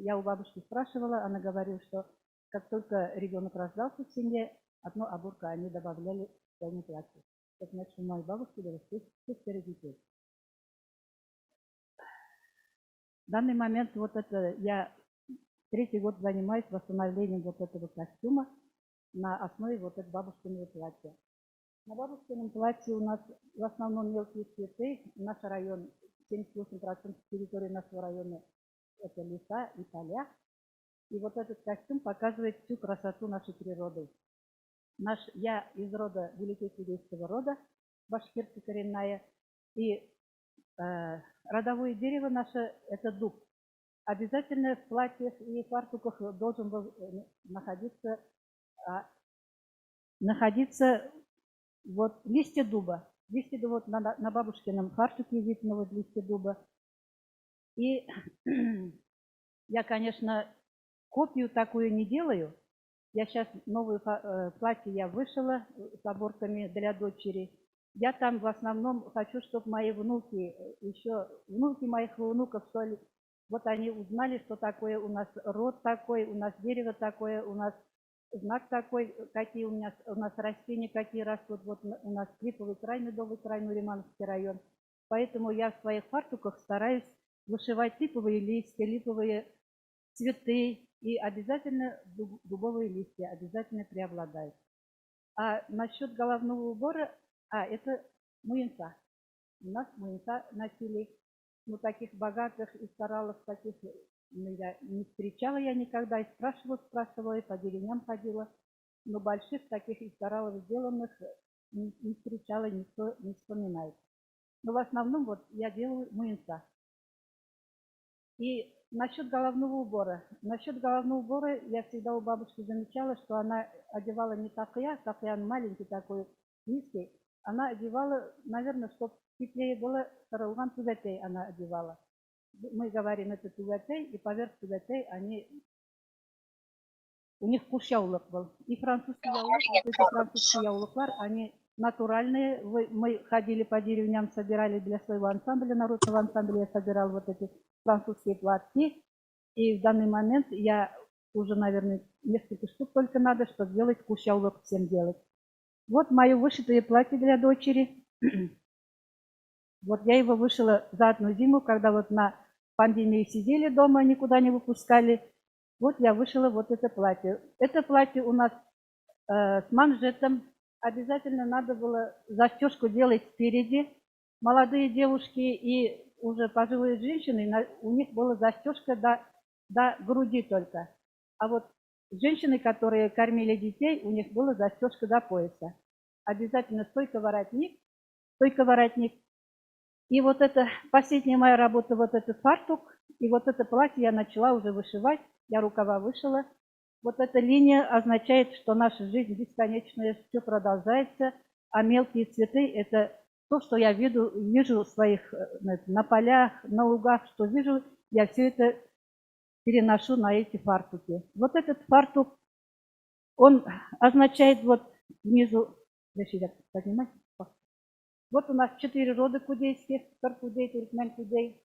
я у бабушки спрашивала, она говорила, что как только ребенок рождался в семье, одну оборку они добавляли в своему платье. Это значит, у моей бабушки было 6 детей. В данный момент вот это я 3-й год занимаюсь восстановлением вот этого костюма на основе вот этого бабушкиного платья. На бабушкином платье у нас в основном мелкие цветы. Наш район, 78% территории нашего района это леса и поля. И вот этот костюм показывает всю красоту нашей природы. Я из рода великокудейского рода, башкирка коренная. И родовое дерево наше это дуб. Обязательно в платьях и фартуках должен был находиться вот листья дуба. Листья дуба вот на бабушкином фартуке видно вот листья дуба. И я, конечно, копию такую не делаю. Я сейчас новое платье я вышила с оборками для дочери. Я там в основном хочу, чтобы мои внуки, еще внуки моих внуков, что ли, вот они узнали, что такое у нас род такой, у нас дерево такое, у нас знак такой, какие у нас растения, какие растут. Вот у нас Липовый край, Медовый край, Нуримановский район. Поэтому я в своих фартуках стараюсь вышивать липовые листья, липовые цветы и обязательно дубовые листья, обязательно преобладают. А насчет головного убора, это муинса. У нас муинса носили, ну, таких богатых и старалов, таких я не встречала я никогда, и спрашивала, и по деревням ходила, но больших таких и старалов сделанных не встречала, никто не вспоминает. Но в основном вот я делаю муинса. И насчет головного убора. Насчет головного убора я всегда у бабушки замечала, что она одевала не такая маленький такой, низкий. Она одевала, наверное, чтобы теплее было, сарылган тузатей она одевала. Мы говорим, это тузатей, и поверх тузатей у них кушаулык был. И французский яулык, вот эти французские яулыклар, они натуральные. Мы ходили по деревням, собирали для своего ансамбля, народного ансамбля, я собирал вот эти французские платки. И в данный момент я уже, наверное, несколько штук только надо, чтобы делать кушаулык, всем делать. Вот мое вышитое платье для дочери. Вот я его вышила за одну зиму, когда вот на пандемии сидели дома, никуда не выпускали. Вот я вышила вот это платье. Это платье у нас с манжетом. Обязательно надо было застежку делать спереди. Молодые девушки и уже пожилые женщины, у них была застежка до груди только. А вот женщины, которые кормили детей, у них была застежка до пояса. Обязательно стойка-воротник. И вот это последняя моя работа, вот этот фартук, и вот это платье я начала уже вышивать, я рукава вышила. Вот эта линия означает, что наша жизнь бесконечная, все продолжается, а мелкие цветы – это то, что я вижу своих на полях, на лугах, что вижу, я все это переношу на эти фартуки. Вот этот фартук, он означает вот внизу, поднимайте. Вот у нас 4 рода кудейских: Каркудей, Туркмен-Кудей,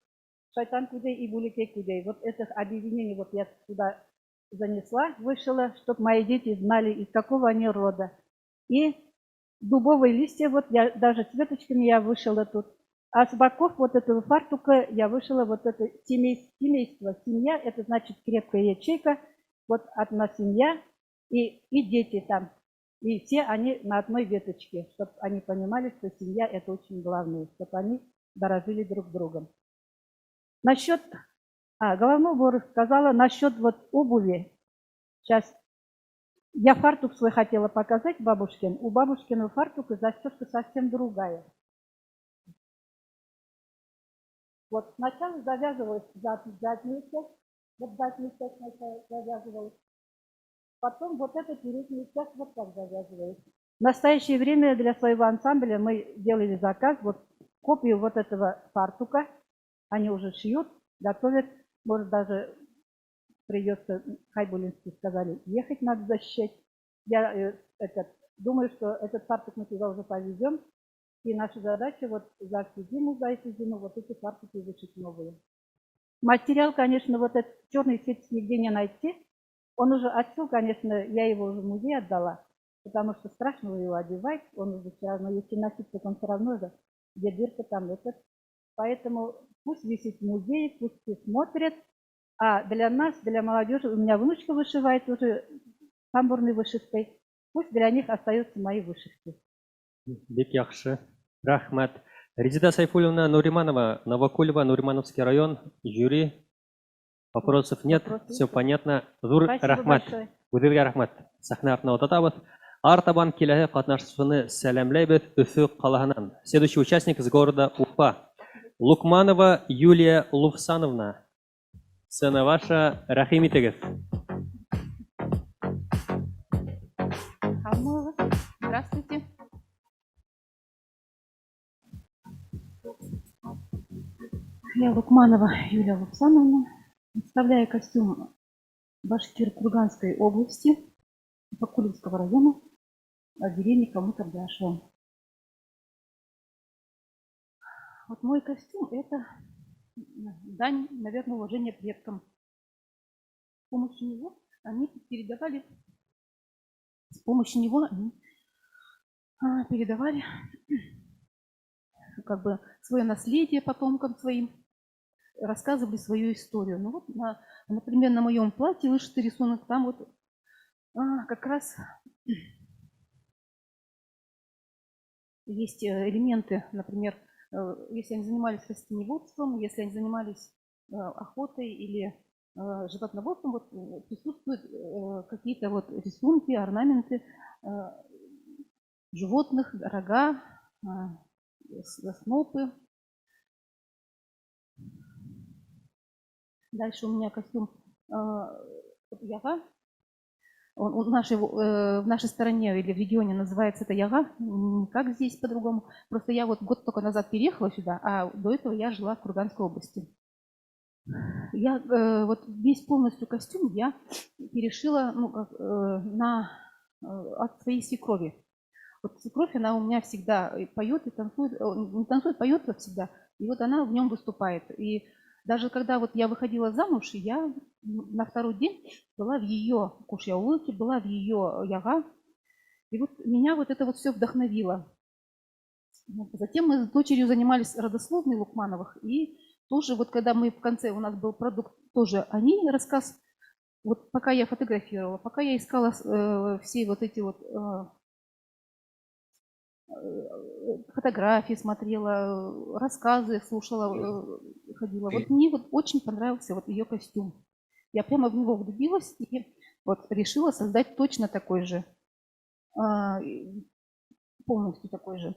Шайтан-Кудей и Буликей-Кудей. Вот это объединение вот я туда занесла, вышила, чтобы мои дети знали, из какого они рода. И дубовые листья, вот я даже цветочками я вышила тут. А с боков вот этого фартука я вышила вот это семейство. Семья – это значит крепкая ячейка. Вот одна семья и дети там. И все они на одной веточке, чтобы они понимали, что семья – это очень главное, чтобы они дорожили друг другом. Насчет головного убора сказала, насчет вот обуви. Сейчас я фартук свой хотела показать бабушкин. У бабушкиного фартука застежка совсем другая. Вот сначала завязывалась задняя часть, вот задняя часть сначала завязывалась. Потом вот эта передняя часть вот так завязывалась. В настоящее время для своего ансамбля мы делали заказ, вот копию вот этого фартука. Они уже шьют, готовят. Может, даже придется, хайбулинские сказали, ехать надо защищать. Я думаю, что этот фартук мы туда уже повезем. И наша задача вот за всю зиму, за эту зиму вот эти фартуки вышить новые. Материал, конечно, вот этот черный сеть нигде не найти. Он уже отцу, конечно, я его уже в музей отдала, потому что страшно его одевать, он уже все равно, если носить, так он все равно же, где дырка там этот. Поэтому пусть висит в музее, пусть все смотрят. А для нас, для молодежи, у меня внучка вышивает уже тамбурной вышивкой, пусть для них остаются мои вышивки. Бек яхшы. Рахмат. Резида Сайфулловна Нуриманова, Новокулево, Нуримановский район, жюри. Вопросов нет, все понятно. Зур Спасибо рахмат. большое. Үҙегеҙгә рахмат. Сәхнә артына утатабыҙ. Артабан киләһе ҡатнашсыны сәләмләйбеҙ Өфө ҡалаһынан. Следующий участник из города Уфа. Лукманова Юлия Луфсановна. Сцена ваша. Рәхим итегеҙ. Здравствуйте. Я Лукманова Юлия Луксановна. Представляю костюм Башкир-Курганской области, Бакулинского района, отделение Калмык-Абдашева. Вот мой костюм – это дань, наверное, уважения предкам. С помощью него они передавали, как бы свое наследие потомкам своим, рассказывали свою историю. Ну вот, например, на моем платье вышитый рисунок, там вот как раз есть элементы, например, если они занимались растениеводством, если они занимались охотой или животноводством, вот, присутствуют какие-то вот рисунки, орнаменты животных, рога, снопы. Дальше у меня костюм яга. В нашей стороне или в регионе называется это яга, не как здесь по-другому. Просто я вот год только назад переехала сюда, а до этого я жила в Курганской области. Я вот весь полностью костюм я перешила от своей свекрови. Вот свекровь, она у меня всегда поет и танцует, не танцует, поет всегда, и вот она в нем выступает. И даже когда вот я выходила замуж, я на второй день была в ее кушьяулыке, была в ее яга, и вот меня вот это вот все вдохновило. Затем мы с дочерью занимались родословной Лукмановых, и тоже вот когда мы в конце, у нас был продукт, тоже о ней рассказ, вот пока я фотографировала, пока я искала все вот эти вот фотографии, смотрела, рассказы, слушала, ходила. Вот мне вот очень понравился вот ее костюм. Я прямо в него влюбилась и вот решила создать точно такой же, полностью такой же.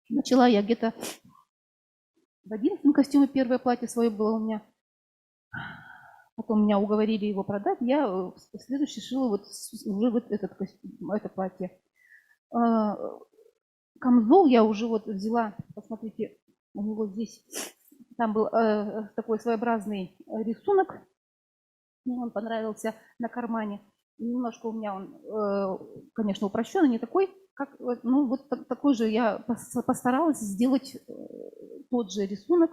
Начала я где-то в 11 костюме, первое платье свое было у меня. Потом меня уговорили его продать. Я в следующий шила вот уже вот этот костюм, это платье. Камзол я уже вот взяла, посмотрите, у него здесь, там был такой своеобразный рисунок, мне он понравился на кармане. Немножко у меня он, конечно, упрощенный, не такой, как, ну вот такой же я постаралась сделать тот же рисунок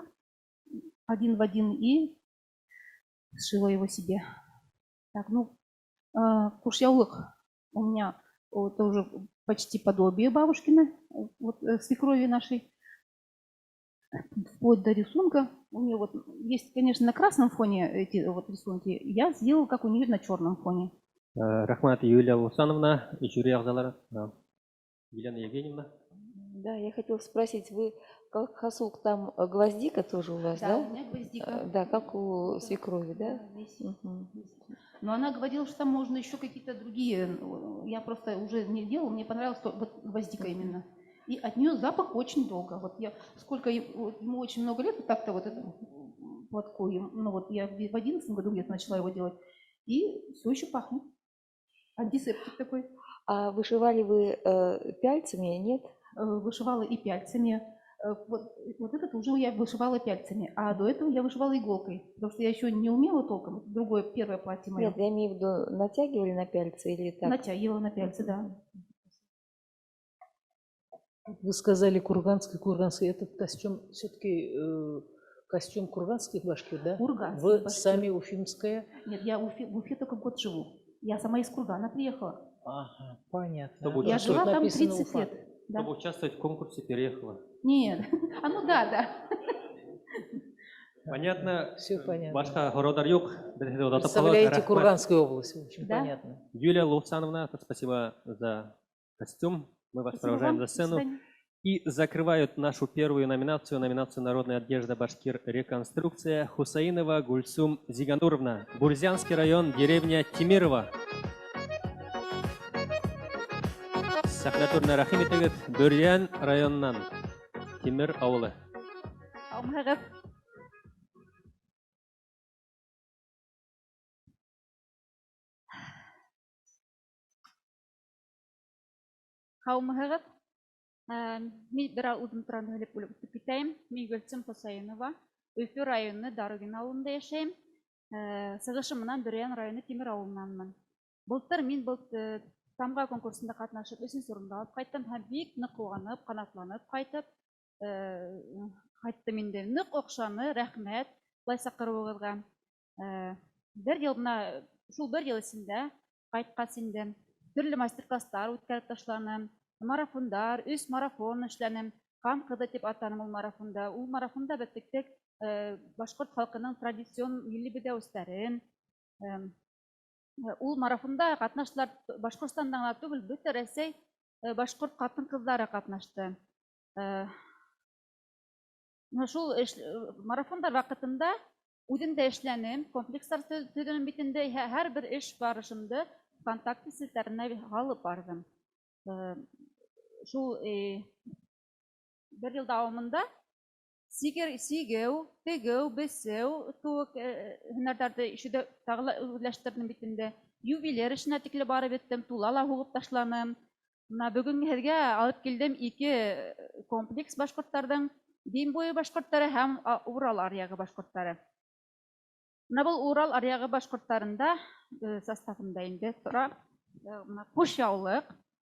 один в один и сшила его себе. Так, ну, кушьяулык у меня это уже почти подобие бабушкина, вот свекрови нашей, вплоть до рисунка. У нее вот есть, конечно, на красном фоне эти вот рисунки, я сделала, как у нее на черном фоне. Рахмат Юлия Луфсановна, жюри ағзалары. Елена Евгеньевна. Да, я хотела спросить, вы как хасук, там гвоздика тоже у вас, да? Да, у меня гвоздика. Да, как у свекрови, да? Но она говорила, что там можно еще какие-то другие. Я просто уже не делала, мне понравилась вот гвоздика именно. И от нее запах очень долго. Вот я, сколько ему очень много лет, так-то вот этому платку, ну вот я в 2011 году где-то начала его делать, и все еще пахнет. Антисептик такой. А вышивали вы пяльцами, нет? Вышивала и пяльцами. Вот этот уже я вышивала пяльцами, а до этого я вышивала иголкой, потому что я еще не умела толком. Другое, первое платье мое. Нет, я имею в виду, натягивали на пяльцы или так? Натягивала на пяльцы, да. Вы сказали Курганский. Этот костюм все-таки костюм Курганский башкир, да? Курганский Вы башкир. сами уфимская? Нет, я в Уфе только год живу. Я сама из Кургана приехала. Ага, понятно. Чтобы Я жила там Написано 30 Уфа. лет. Да. Чтобы участвовать в конкурсе, переехала. Нет. А ну да. Понятно. Все понятно. Башка городар юк. Представляете Курганскую область, очень Да. понятно. Юлия Луцановна, спасибо за костюм. Мы вас Спасибо провожаем вам. за До сцену. свидания. И закрывают нашу первую номинацию «Народная одежда Башкир. Реконструкция» Хусаинова Гульсум Зигануровна. Бурзянский район, деревня Тимирова. Сахнатурна рахим итегет Бурьян районнан. Тимир ауылы. Алмағыз. Қауымығыз. Мен бір ұзын тұраны өліп өліп кетейін. Мен Гүлсім Хусаинова. Өфі районы Дарыгин ауылында яшайым. Сығышымынан Дүриян районы Темір ауылынанмын. Былтыр мен тамға конкурсында қатнашып, үшінші орында алып қайттым. Һәм бик нык қуанып, қанатланып қайтып, қайтты менде нык оқшаны, рәхмәт, былай сақыруығызға. Шул бір ел ішінде қайтқас инде түрлі мастер-класстар үткәреп ташланым. Марафондар, 3 марафон эшләнем. Кам кызы дип атаным ул марафонда. Ул марафонда беттек башкорт халкының традицион милли бедәүстәрен. Ул марафонда катнаштылар Башкортстандан гына түгел, бөтен Рәсәй башкорт хатын-кызлары катнашты. Шул марафондар вакытында үзем дә эшләнем, комплекслар төзүнең битендә һәр бер эш барышымды ВКонтакте силтәренә алып бардым. Шул bir yıl davamında sigeu, tegeu, beseu, tuğuk hünərlərdə işi də özləşdirdim bitində. Ювелир işinə tikli barıb etdim, tuğlala huğub taşlanım. Bugün hərgə alıb geldim 2 kompleks başqurtlardan, Din boyu başqurtları həm Ural aryağı başqurtları. Бұл Ural aryağı başqurtlarında sastavında indi тұра.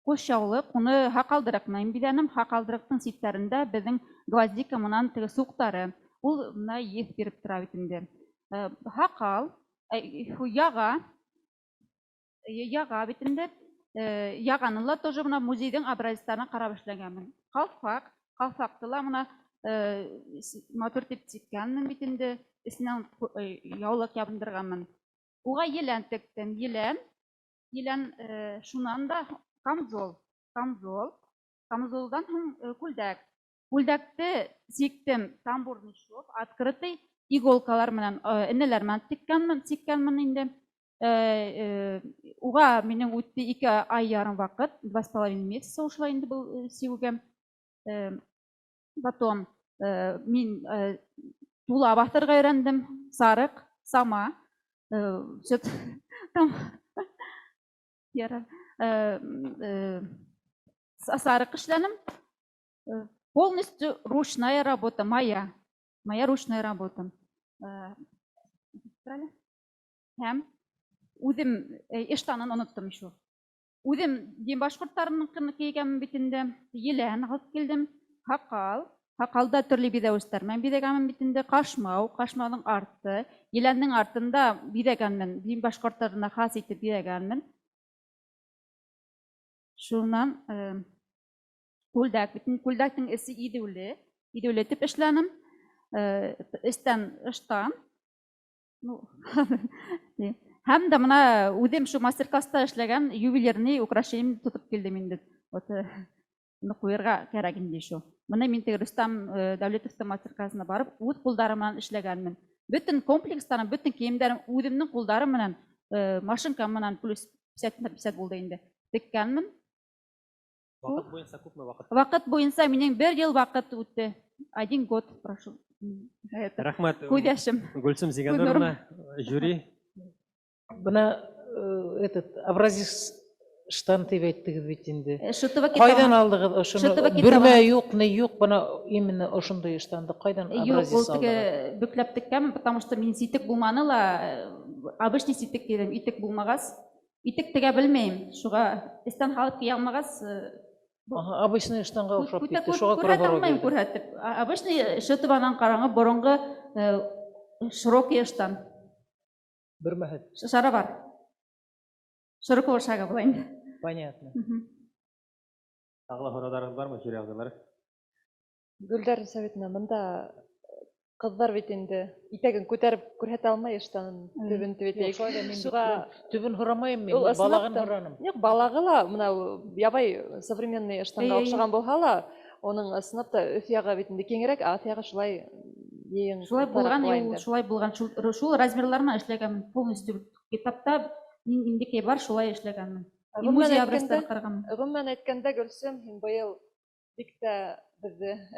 Қошяулық, оны хақалдырықнайын біләнім, хақалдырықтың ситтәрінде біздің гвоздика мұнан тігі суқтары. Ол мұна ес беріп тұра бітінде. Хақал, яға бітінде, яғанылар тоже мұна музейдің образистарына қарап ішләгенмін. Қалфақтыла мұна мотор теп теккенмін бітінде, ісінен яулық ябындырғанмын. Оға елән тектен, елән шунан да Камзолдан күлдәк. Күлдәкті сектім тамбурный шоп, открытый иголкалар менен, энелер менен теккенмін инде. Уға менің өтті 2 ай ярым вақыт, 2,5 месяца ушла инде бұл сеуге. Потом мен тула бақтырға үйрендім, сарық, сама. Сарық ішләнім. Полностью ручная работа, моя ручная работа. Һәм үзем эштанын оныттым еще. Үзем ден башқұрттарының кейгенмін бітінде, елән алып келдім, хақалда түрлі бедәуістер. Мен бедегенмін бітінде қашмаудың арты, еләннің артында бедегенмін, ден башқұрттарына қас етіп бедегенмін. Шунан күлдәктің ісі идеулі тіп ішләнім. Іштан. Һәм да мұна өдем шу мастер-класста ішлеген ювелирный украшением тұтып келдім енді. Мұны қойырға кәрәгінде шу. Мұны мен тегі Рүстам Дәулетовтың мастер-классына барып, өз қолдарымнан ішлегенмін. Бүтін комплекстарын, бүтін киімдерім өдемнің қолдарымынан, машинкамынан плюс 50 болды енді. Теккенмін. Вақыт бойынса менің 1 ел вақыт өтті. 1 год прошел. Рахмат. Көдәшім. Гүлсім Зигануровна, жюри. Бұна образец штан деп айттыңыз бит инде. Қайдан алдыңыз ошоны? Бүрмә юк, не юк, бұна именно ошондай штанды қайдан образец алдыңыз? Юк, бүкләп теккәнмін, потому что мен ситек булманы ла, обычный ситек кидем, итек булмагас. Итек тегә белмәйм. Шуға истан халык кия алмагас, Ага, обычный штанга охшап Күтә китте. Шуңа күрә күрһәтә бару алмайм килде. күрһәтеп. Обычный шытыбанан караңгы борынгы широкий штан. Бер мәхәт. Шаровар. Широкого шага була инде. Понятно. Тағы да сорауларыңыз бармы, жюри ағзалары? Гүлдар Советовна, мында кызлар бит инде итәген күтәреп күрһәтә алмай штанын төбен тибетәйек. Шуңа Төбен һорамайым мин, ул балагын ысынлап та- һораным. Юк, балагы ла мынау ябай современный штанга Эй, эй. охшаган булһа ла, оның ысынлап та өфьяга бит инде киңрәк, а өфьяга шулай ең Шулай булган, була ул инде. шулай булган. Шул размерларына эшләгән полностью китапта индекей бар, шулай эшләгәнмен. Музей образцлары караган. Гомумән әйткәндә, Гөлсем, һин быел бик тә безне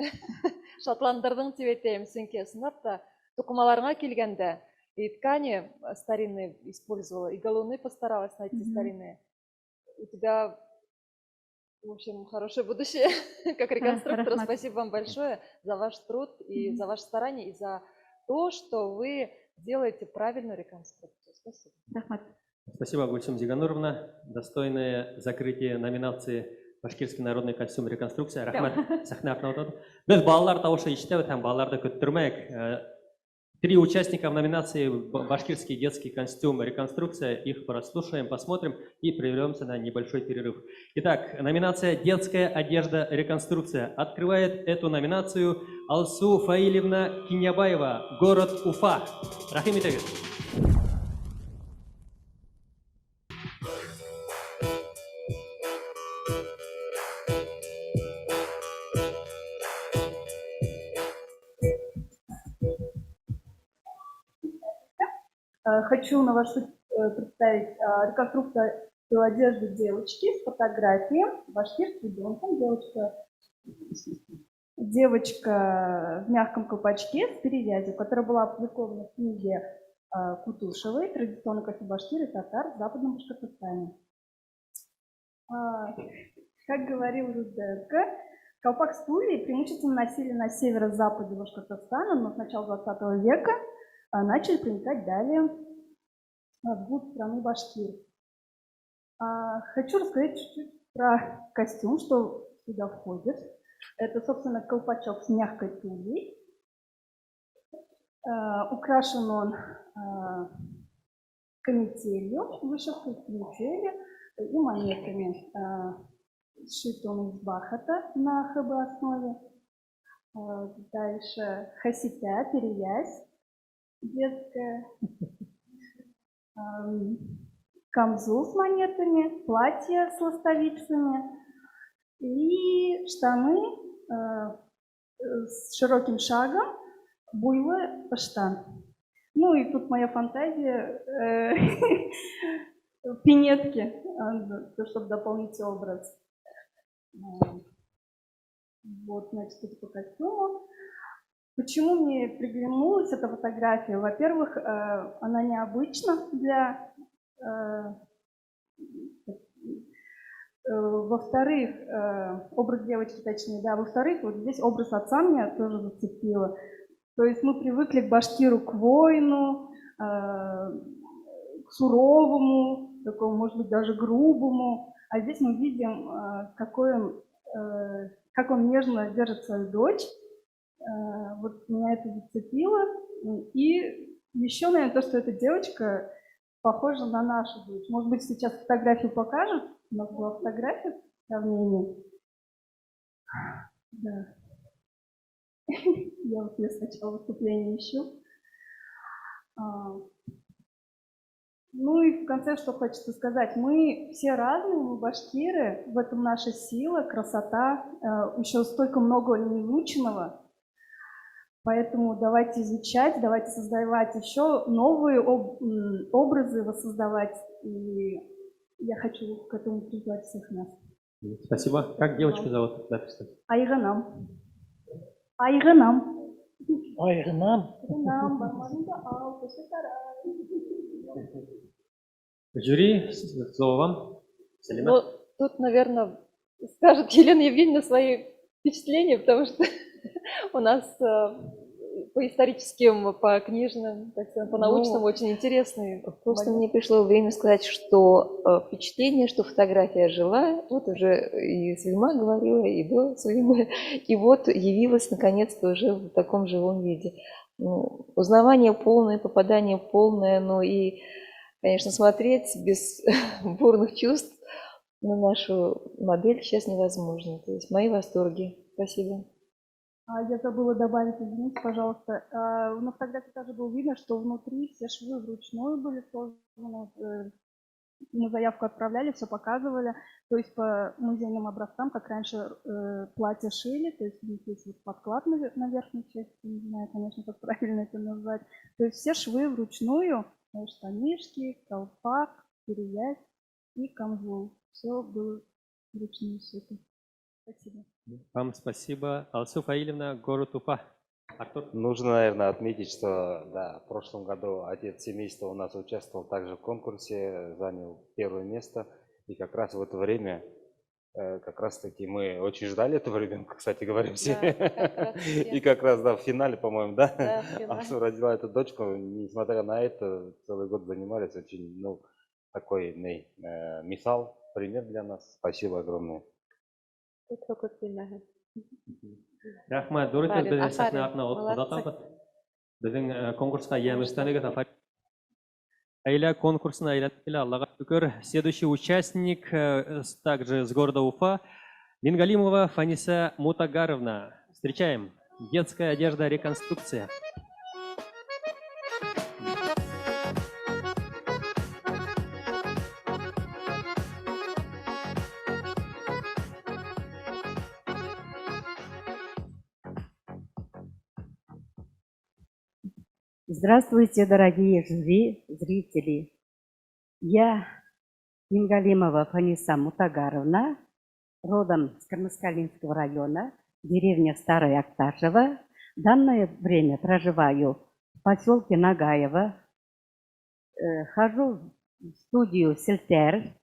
шатландырдың дип әйтәм, сөнки ысынлап та тукымаларыңа килгәндә и ткани старинные использовала, и галуны постаралась найти старинные. У тебя, в общем, хорошее будущее как реконструктора. Рахмат. Спасибо вам большое за ваш труд и за ваше старание, и за то, что вы делаете правильную реконструкцию. Спасибо. Рахмат. Спасибо, Гульсум Зигануровна. Достойное закрытие номинации «Башкирский народный костюм реконструкция». Рахмат, сахна артына. Біз балалар тауышы ичтебіз, һәм балаларды көттірмәйік. 3 участника в номинации «Башкирский детский костюм реконструкция». Их прослушаем, посмотрим и прервемся на небольшой перерыв. Итак, номинация «Детская одежда реконструкция». Открывает эту номинацию Алсу Фаилевна Кинябаева, город Уфа. Рахим итегез. Хочу на ваш суд представить реконструкцию одежды девочки с фотографией. Башкирский ребенком. Девочка в мягком колпачке с перевязью, которая была опубликована в книге Кутушевой «Традиционный костюм башкир и татар в Западном Башкортостане». Как говорил Руденко, колпак с тулей преимущественно носили на северо-западе Башкортостана, но с начала 20 века начали проникать далее вглубь страны башкир. Хочу рассказать чуть-чуть про костюм, что сюда входит. Это, собственно, колпачок с мягкой тулей. Украшен он канителью, вышивкой канители и монетами. Сшит он из бархата на ХБ основе. Дальше хасипя, перевязь детская. Камзол с монетами, платье с ластовицами и штаны с широким шагом, буйлы штан. Ну и тут моя фантазия, пинетки, чтобы дополнить образ. Вот, значит, это по костюму. Почему мне приглянулась эта фотография? Во-первых, она необычна для... Во-вторых, образ девочки, точнее, да. Во-вторых, вот здесь образ отца меня тоже зацепило. То есть мы привыкли к башкиру, к воину, к суровому, такому, может быть, даже грубому. А здесь мы видим, как он нежно держит свою дочь. Вот меня это зацепило. И еще, наверное, то, что эта девочка похожа на нашу дочь. Может быть, сейчас фотографию покажут. У нас была фотография в сравнении. Да. Я вот ее сначала выступление ищу. Ну и в конце, что хочется сказать. Мы все разные, мы башкиры. В этом наша сила, красота. Еще столько много неизученного. Поэтому давайте изучать, давайте создавать еще новые образы, воссоздавать. И я хочу к этому призвать всех нас. Спасибо. Как девочку зовут? Айганам. Айганам. Айганам. Жюри, слово вам. Салима. Ну, тут, наверное, скажет Елена Евгеньевна свои впечатления, потому что у нас по историческим, по книжным, так сказать, по научным, Ну, очень интересный Просто момент. мне пришло время сказать, что впечатление, что фотография жила, вот уже и Сульма говорила, и до Сульмы, и вот явилась наконец-то уже в таком живом виде. Ну, узнавание полное, попадание полное, ну и, конечно, смотреть без бурных чувств на нашу модель сейчас невозможно. То есть мои восторги. Спасибо. Я забыла добавить, извините, пожалуйста. На фотографии также было видно, что внутри все швы вручную были сложены. Мы заявку отправляли, все показывали. То есть по музейным образцам, как раньше платья шили, то есть здесь вот подклад на верхней части, не знаю, конечно, как правильно это назвать. То есть все швы вручную, штанишки, колпак, перевязь и камзол. Все было вручную шито. Спасибо. Вам спасибо. Алсу Фаилевна, город Уфа. Артур? Нужно, наверное, отметить, что да, в прошлом году отец семейства у нас участвовал также в конкурсе, занял первое место. И как раз в это время, как раз таки мы очень ждали этого ребенка, кстати говоря, все. И как раз, да, в финале, по-моему, да, Алсу родила эту дочку. Несмотря на это, целый год занимались. Очень, ну, такой мисал, пример для нас. Спасибо огромное. Рахмат, Доротер, Афарин, біздің сахна афарин. артына Молодцы. ұзатамыз. Біздің конкурсқа емістенігіз афар. Айла конкурсына айлатпілі Аллаға шүкір. Следующий участник также с города Уфа. Мингалимова Фаниса Мутагаровна. Встречаем. Детская одежда реконструкция. Здравствуйте, дорогие зрители. Я Мингалимова Фаниса Мутагаровна, родом с Кармаскалинского района, деревня Старая Акташева. В данное время проживаю в поселке Нагаево. Хожу в студию Сельтер.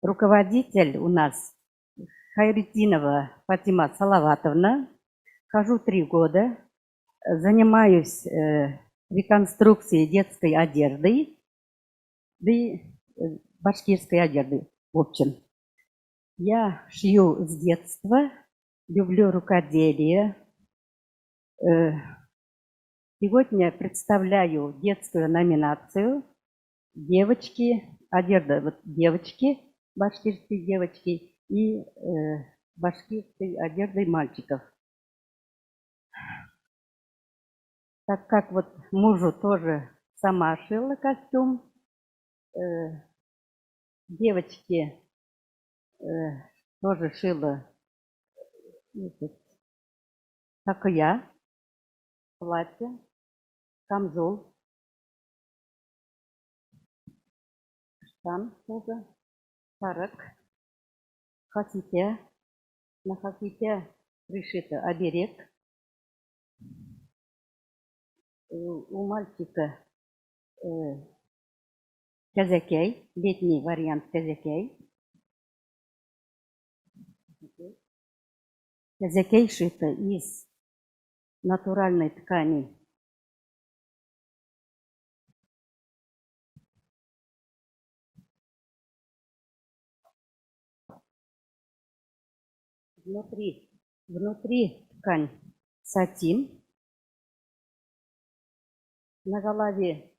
Руководитель у нас Хайретдинова Фатима Салаватовна. Хожу 3 года. Занимаюсь реконструкцией детской одежды и башкирской одежды, в общем. Я шью с детства, люблю рукоделие. Сегодня представляю детскую номинацию «Девочки», одежда вот девочки, башкирские девочки и башкирской одеждой мальчиков. Так как вот мужу тоже сама шила костюм, девочке тоже шила, как и я, платье, камзол, штан тоже, парик, хасите, на хасите пришито оберег. У мальчика казакей, летний вариант казакей. Казакей шито из натуральной ткани. Внутри ткань сатин. На голове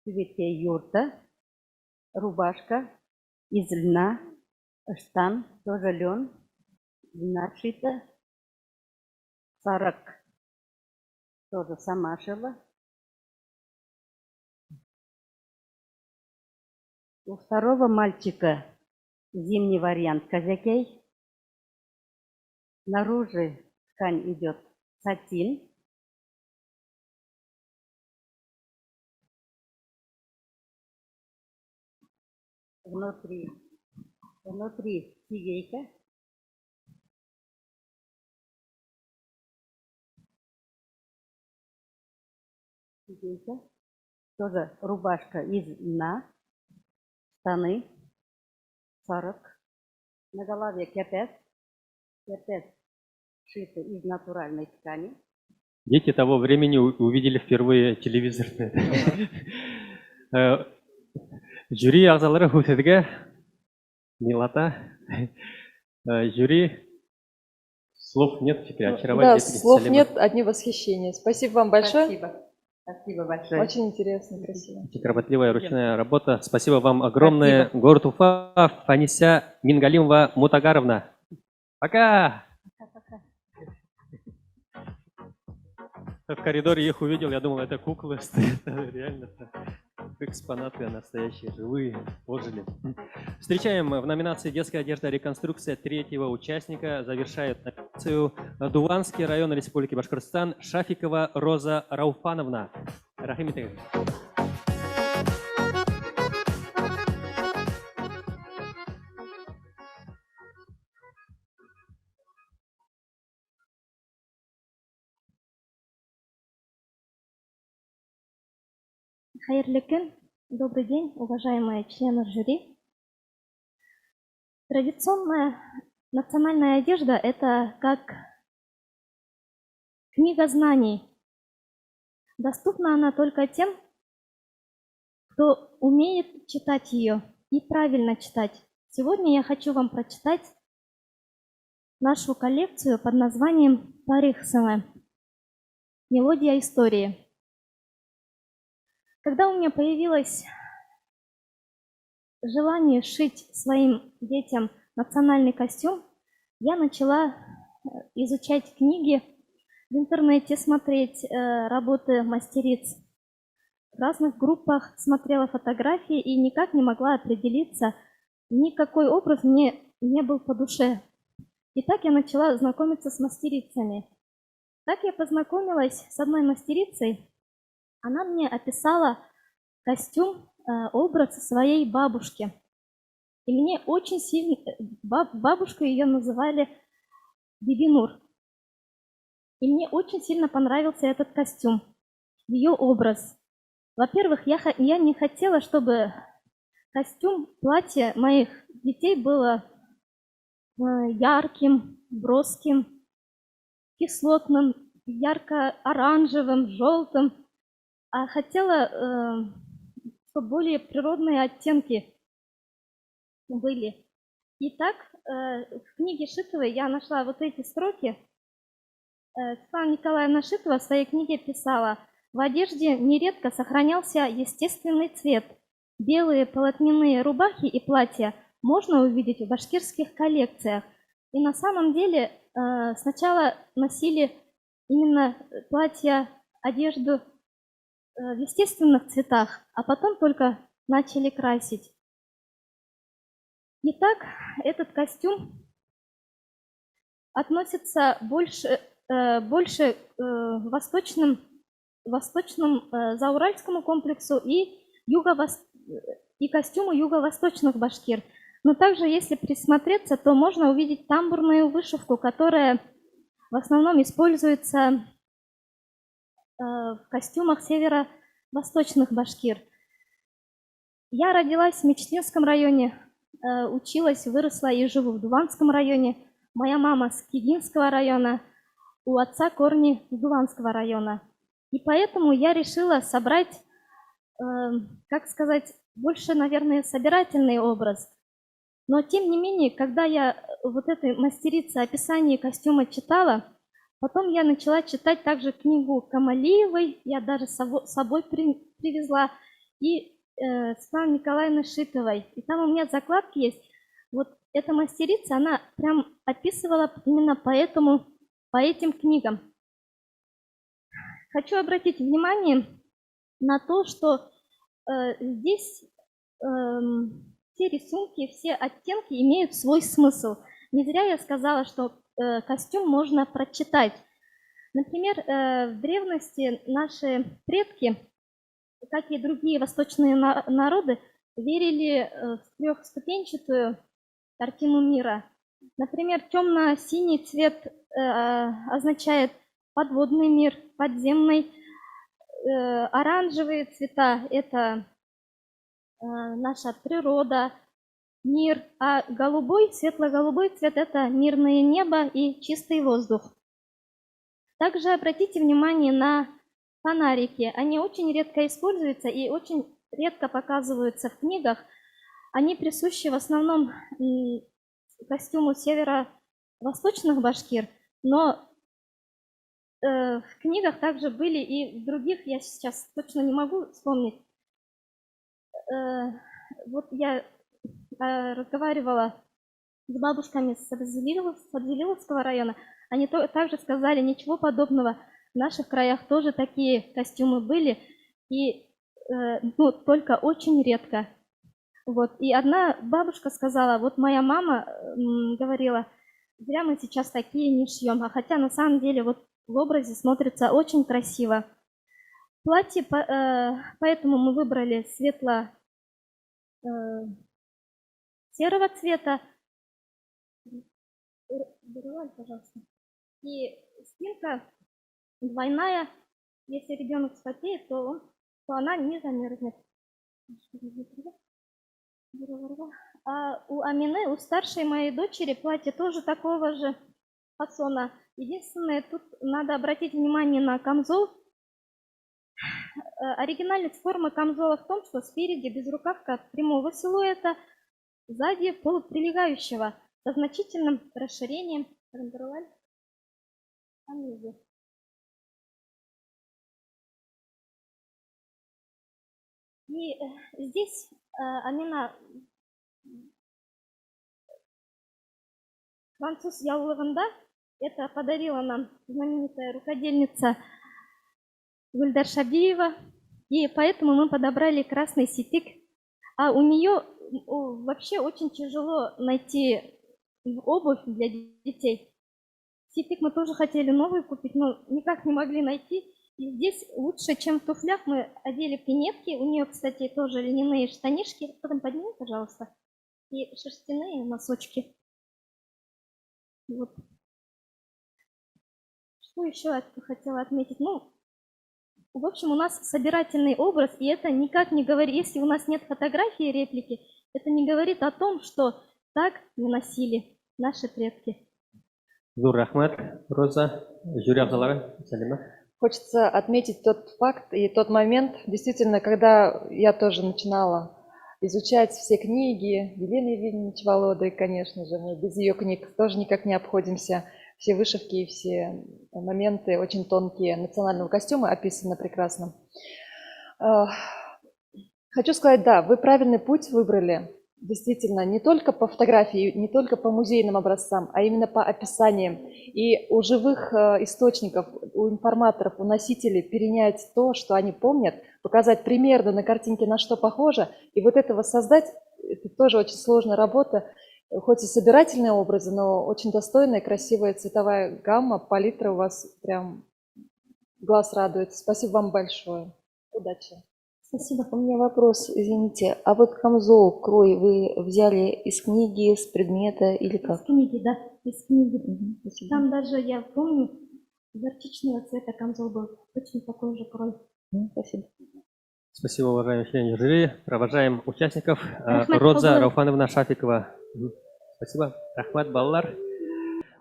цвете юрта, рубашка из льна, штан, тоже лен, льна шита, сарак тоже сама шила. У второго мальчика зимний вариант казакей. Снаружи ткань идет сатин. Внутри сивейка. Тоже рубашка из льна, штаны, сарок. На голове кепес шиты из натуральной ткани. Дети того времени увидели впервые телевизор. Жюри ағзалары өтедіге Милата. Жюри, слов нет, теперь очаровать. Да, слов нет, одни восхищения. Спасибо вам большое. Спасибо. Спасибо большое. Очень интересно, красиво. Кропотливая ручная работа. Спасибо вам огромное. Город Уфа, Фанися Мингалимова Мутагаровна. Пока! В коридоре их увидел, я думал, это куклы стоят. Реально экспонаты настоящие, живые, ожили. Встречаем в номинации «Детская одежда. Реконструкция» третьего участника. Завершает номинацию Дуванский район Республики Башкортостан Шафикова Роза Рауфановна. Рахимитовна. Хайырлы күн, добрый день, уважаемые члены жюри. Традиционная национальная одежда – это как книга знаний. Доступна она только тем, кто умеет читать ее и правильно читать. Сегодня я хочу вам прочитать нашу коллекцию под названием «Тарих-саме. Мелодия истории». Когда у меня появилось желание шить своим детям национальный костюм, я начала изучать книги, в интернете смотреть работы мастериц. В разных группах смотрела фотографии и никак не могла определиться, никакой образ мне не был по душе. И так я начала знакомиться с мастерицами. Так я познакомилась с одной мастерицей. Она мне описала костюм, образ своей бабушки. И мне очень сильно... Бабушку ее называли Бибинур. И мне очень сильно понравился этот костюм, ее образ. Во-первых, я не хотела, чтобы костюм, платье моих детей было ярким, броским, кислотным, ярко-оранжевым, желтым, а хотела, чтобы более природные оттенки были. И так в книге Шитовой я нашла вот эти строки. Светлана Николаевна Шитова в своей книге писала: «В одежде нередко сохранялся естественный цвет. Белые полотняные рубахи и платья можно увидеть в башкирских коллекциях». И на самом деле сначала носили именно платья, одежду в естественных цветах, а потом только начали красить. Итак, этот костюм относится больше к восточному зауральскому комплексу и костюму юго-восточных башкир. Но также, если присмотреться, то можно увидеть тамбурную вышивку, которая в основном используется в костюмах северо-восточных башкир. Я родилась в Мечетинском районе, училась, выросла и живу в Дуванском районе. Моя мама с Кигинского района, у отца корни с Дуванского района. И поэтому я решила собрать, как сказать, больше, наверное, собирательный образ. Но тем не менее, когда я вот этой мастерице описание костюма читала, потом я начала читать также книгу Камалиевой, я даже с собой привезла, и Светланы Николаевны Шитовой. И там у меня закладки есть. Вот эта мастерица, она прям описывала именно по этим книгам. Хочу обратить внимание на то, что здесь все рисунки, все оттенки имеют свой смысл. Не зря я сказала, что костюм можно прочитать. Например, в древности наши предки, как и другие восточные народы, верили в трехступенчатую картину мира. Например, темно-синий цвет означает подводный мир, подземный. Оранжевые цвета – это наша природа, мир, а голубой, светло-голубой цвет – это мирное небо и чистый воздух. Также обратите внимание на фонарики. Они очень редко используются и очень редко показываются в книгах. Они присущи в основном костюму северо-восточных башкир, но в книгах также были и в других, я сейчас точно не могу вспомнить. Вот я разговаривала с бабушками с Абзелиловского района. Они также сказали, ничего подобного. В наших краях тоже такие костюмы были, и только очень редко. Вот. И одна бабушка сказала, вот моя мама говорила, зря мы сейчас такие не шьем, а хотя на самом деле вот в образе смотрится очень красиво. Платье, поэтому мы выбрали светло-серого цвета. Пожалуйста. И спинка двойная. Если ребенок вспотеет, то она не замерзнет. А у Амины, у старшей моей дочери, платье тоже такого же фасона. Единственное, тут надо обратить внимание на камзол. Оригинальность формы камзола в том, что спереди безрукавка прямого силуэта, сзади полуприлегающего, со значительным расширением. И здесь Амина француз яулығында, это подарила нам знаменитая рукодельница Гульдар Шабиева, и поэтому мы подобрали красный ситик. А у нее вообще очень тяжело найти обувь для детей. Ситик мы тоже хотели новый купить, но никак не могли найти. И здесь лучше, чем в туфлях, мы одели пинетки. У нее, кстати, тоже льняные штанишки. Потом подними, пожалуйста. И шерстяные носочки. Вот. Что еще хотела отметить? Ну, в общем, у нас собирательный образ, и это никак не говорит, если у нас нет фотографии, реплики, это не говорит о том, что так не носили наши предки. Зур рахмат, Роза. Жюри Абзалары, Салима. Хочется отметить тот факт и тот момент, действительно, когда я тоже начинала изучать все книги Елены Евгеньевны Чвалоды, конечно же, мы без ее книг тоже никак не обходимся. Все вышивки и все моменты очень тонкие национального костюма описаны прекрасно. Хочу сказать, да, вы правильный путь выбрали. Действительно, не только по фотографии, не только по музейным образцам, а именно по описаниям. И у живых источников, у информаторов, у носителей перенять то, что они помнят, показать примерно на картинке, на что похоже, и вот это воссоздать, это тоже очень сложная работа. Хоть и собирательные образы, но очень достойная, красивая цветовая гамма, палитра у вас прям глаз радует. Спасибо вам большое. Удачи. Спасибо. У меня вопрос, извините. А вот камзол, крой вы взяли из книги, с предмета или как? Из книги, да, из книги. Там даже, я помню, горчичного цвета камзол был, точно такой же крой. Спасибо. Спасибо, уважаемые члены жюри. Провожаем участников. Рахмат, Роза Фазлы. Рауфановна Шафикова. Спасибо. Рахмат Баллар.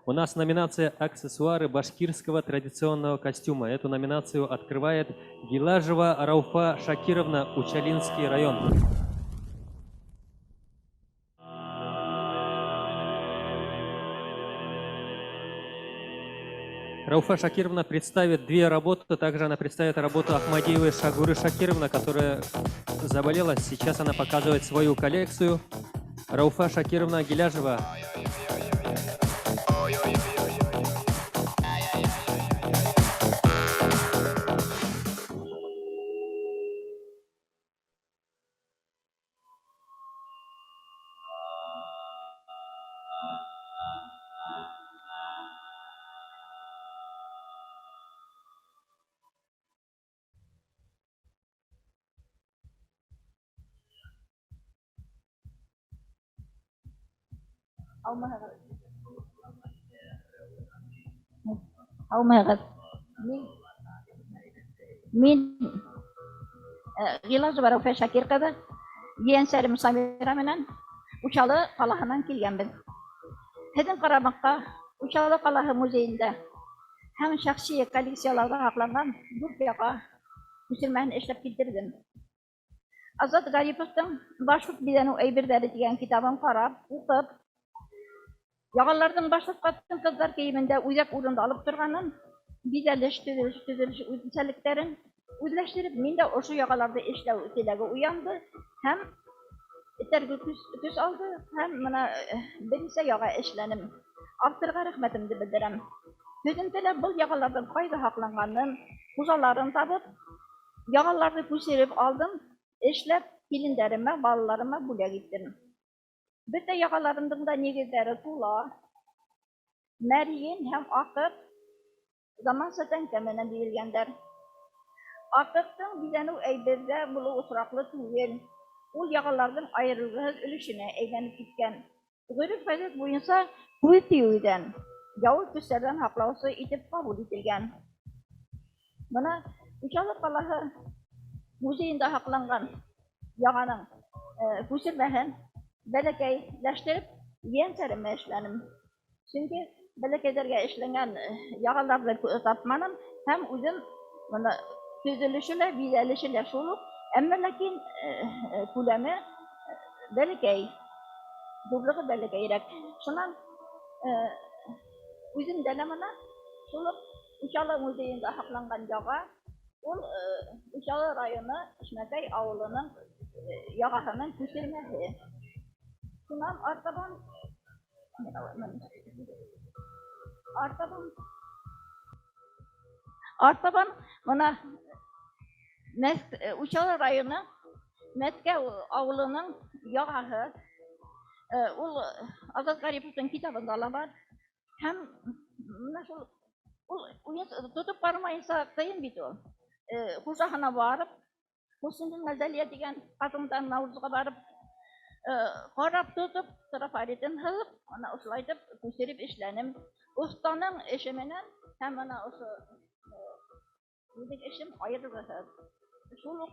У нас номинация «Аксессуары башкирского традиционного костюма». Эту номинацию открывает Гилажева Рауфа Шакировна, Учалинский район. Рауфа Шакировна представит две работы. Также она представит работу Ахмадиевой Шагуры Шакировна, которая заболела. Сейчас она показывает свою коллекцию. Рауфа Шакировна Гиляжева. Алмайғыз. Мен Гилажева Рауфа Шакир кызы, ейәнсәрем Самира менән Учалы калаһынан килгәнбез. Һеҙҙең ҡарамаҡҡа Учалы ҡалаһы музейында һәм шәхси коллекцияларда һакланган дүрт яға күчермәһен эшләп килтердем. Азат Гариповтың «Башкорт биленү әйберләре» дигән китабын карап, укып, ягаларның башкорт хатын-кызлар киемендә үзәк урында алып торганын, бизәлеш, төзелеш үзенчәлекләрен үзләштереп, мин дә ошо ягаларда эшләү теләге уянды һәм этәргә көч алды һәм менә берничә яга эшләнем. Авторга рәхмәтемне белдерәм. Төзентеләп был ягаларның кайда һакланганын, хужаларын табып, ягаларны күчереп алдым, эшләп, килендәремә, балаларыма бүләк иттем. Бөтә ягаларымның да нигезләре тула, мәрйен һәм акык заманча тәңкә менән бирелгәндер. Акыктың бизәнү әйбердә булуы осраклы түгел. Ул ягаларның аерылгысыз өлешенә әйләнеп киткән. Гөреф-гадәт буенча күз тиюдән, явыл төсләрдән һаклаучы итеп кабул ителгән. Моны Учалы каласы музейында һакланган яганың күчермәһен бәләкәйләштереп, яньсәремә эшләнем. Чөнки бәләкәйләргә эшләнгән ягаларны тапманым һәм үзем моны төзелеше лә, бизәлеше лә шул ук, әмма ләкин күләме бәләкәй, ҙурлыгы бәләкәйрәк. Шуннан үземдә лә моны шул ук Учалы музейында һакланган яга, ул Учалы районы Эшмәкәй авылының ягаһының күчермәһе. Шуннан артабан моны Учалы районы Мәскәү авылының ягаһы, ул Азат Гариповтың китабында ла бар. Һәм менә шул тотып бармайынса кыйын бит ул. Хужаһына барып, Хусейн Мәзәлия дигән хатындан Наурызга барып, карап тотып, трафаретін һылып, ана ошолай итеп күчереп эшләнем. Останың эше менән һәм ана ошо минең эшем аерылгысыз. Шул ук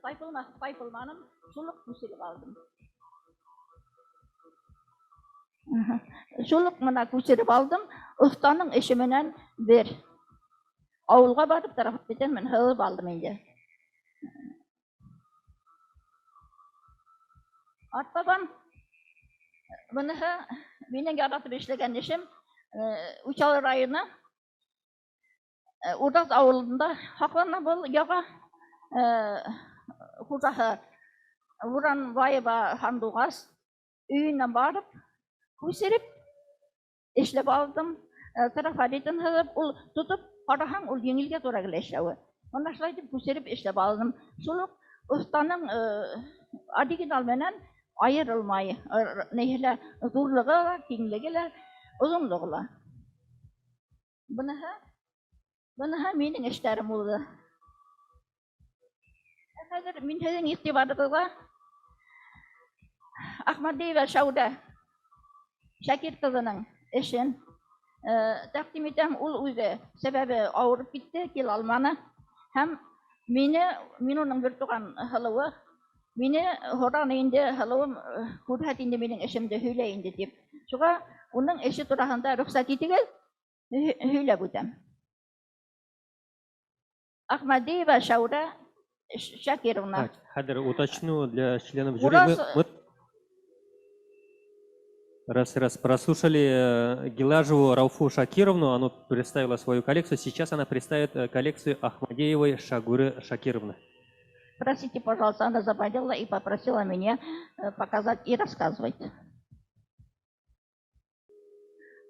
тайпылманым, шул ук күчереп алдым. Шул ук мына күчереп алдым, останың эше менән бер авылга барып трафаретін мен һылып алдым инде. Артабан моныһы минең яратып эшләгән эшем Учалы районы Урдаз авылында һаклана был яга хужаһы Уранбаева Хандугас өйенә барып, күчереп эшләп алдым. Трафаретін һылып, ул тотып караһаң, ул еңелгә туры килә эшләүе. Монда шулай итеп күчереп эшләп алдым. Шул ук останың оригинал менән аерылмай, нәһилә зурлыгы ла, киңлеге ла, озынлыгы ла. Буныһы минең эшләрем булды. Хәзер мин һезнең игътибарыгызга Ахмадиева Шәүдә Шакир кызының эшен тәкъдим итәм. Ул үзе сәбәбе авырып китте, килә алманы. Һәм мин уның бер туган һылыуы, мине һораны инде һылыуым, күрһәт инде минең эшемде һөйлә инде дип. Шуңа уның эше тураһында рөхсәт итегез, һөйләп үтәм. Ахмадиева Шәүдә Шакировна. Хәзер уточню для членов жюри. Раз прослушали Гилажеву Рауфу Шакировну, она представила свою коллекцию. Сейчас она представит коллекцию Ахмадеевой Шагуры Шакировны. Простите, пожалуйста, она заболела и попросила меня показать и рассказывать.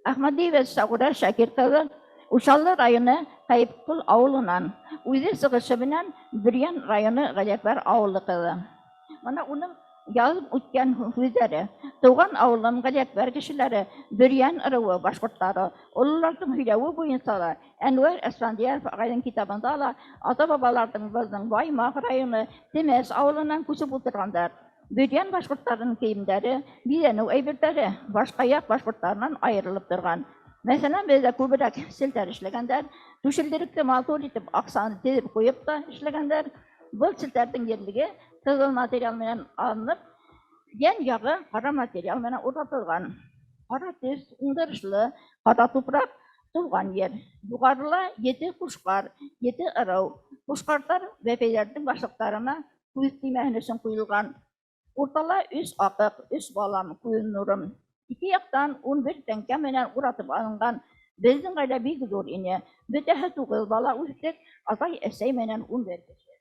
Ахмадиева Шагура Шакировна Учалы районы Кайыпкул авылынан, үзе сыгышы белән Бөрьян районы Галиәкбәр авылы кызы. Мына уның язып үткән сүзләре, туган авылым Галиәкбәр кешеләре, Бөрьян ырыуы башкортлары, олыларның һөйләве буенча ла, Әнвәр Әсфәндиев агайның китабында ла ата-бабаларның безнең Баймак районы Темәс авылыннан күчеп утыргандар. Бөрьян башкортларының киемнәре, бизәнү әйберләре башка як башкортлардан аерылып торган. Мәсәлән, бездә күбрәк селтәр эшләгәннәр, түшелдеректе матур итеп аксаны тезеп куеп та эшләгәннәр. Бу селтәрнең ерлеге кызыл материал менән алынып, ян ягы кара материал менән урнатылган. Кара төс, уңдырышлы, кара тупрак, туған ер. Юғарыла 7 құшқар, 7 ырау. Құшқардар бәпелердің башықтарына көз тимәһен өчен куелган. Уртала 3 акык, 3 балам, күн нурым. Ике яктан 11 тәңкә менән уратып алынган. Безнең гаилә бик зур ине. Бөтәһе 9 бала үстек, атай әсәй менән 11 кеше.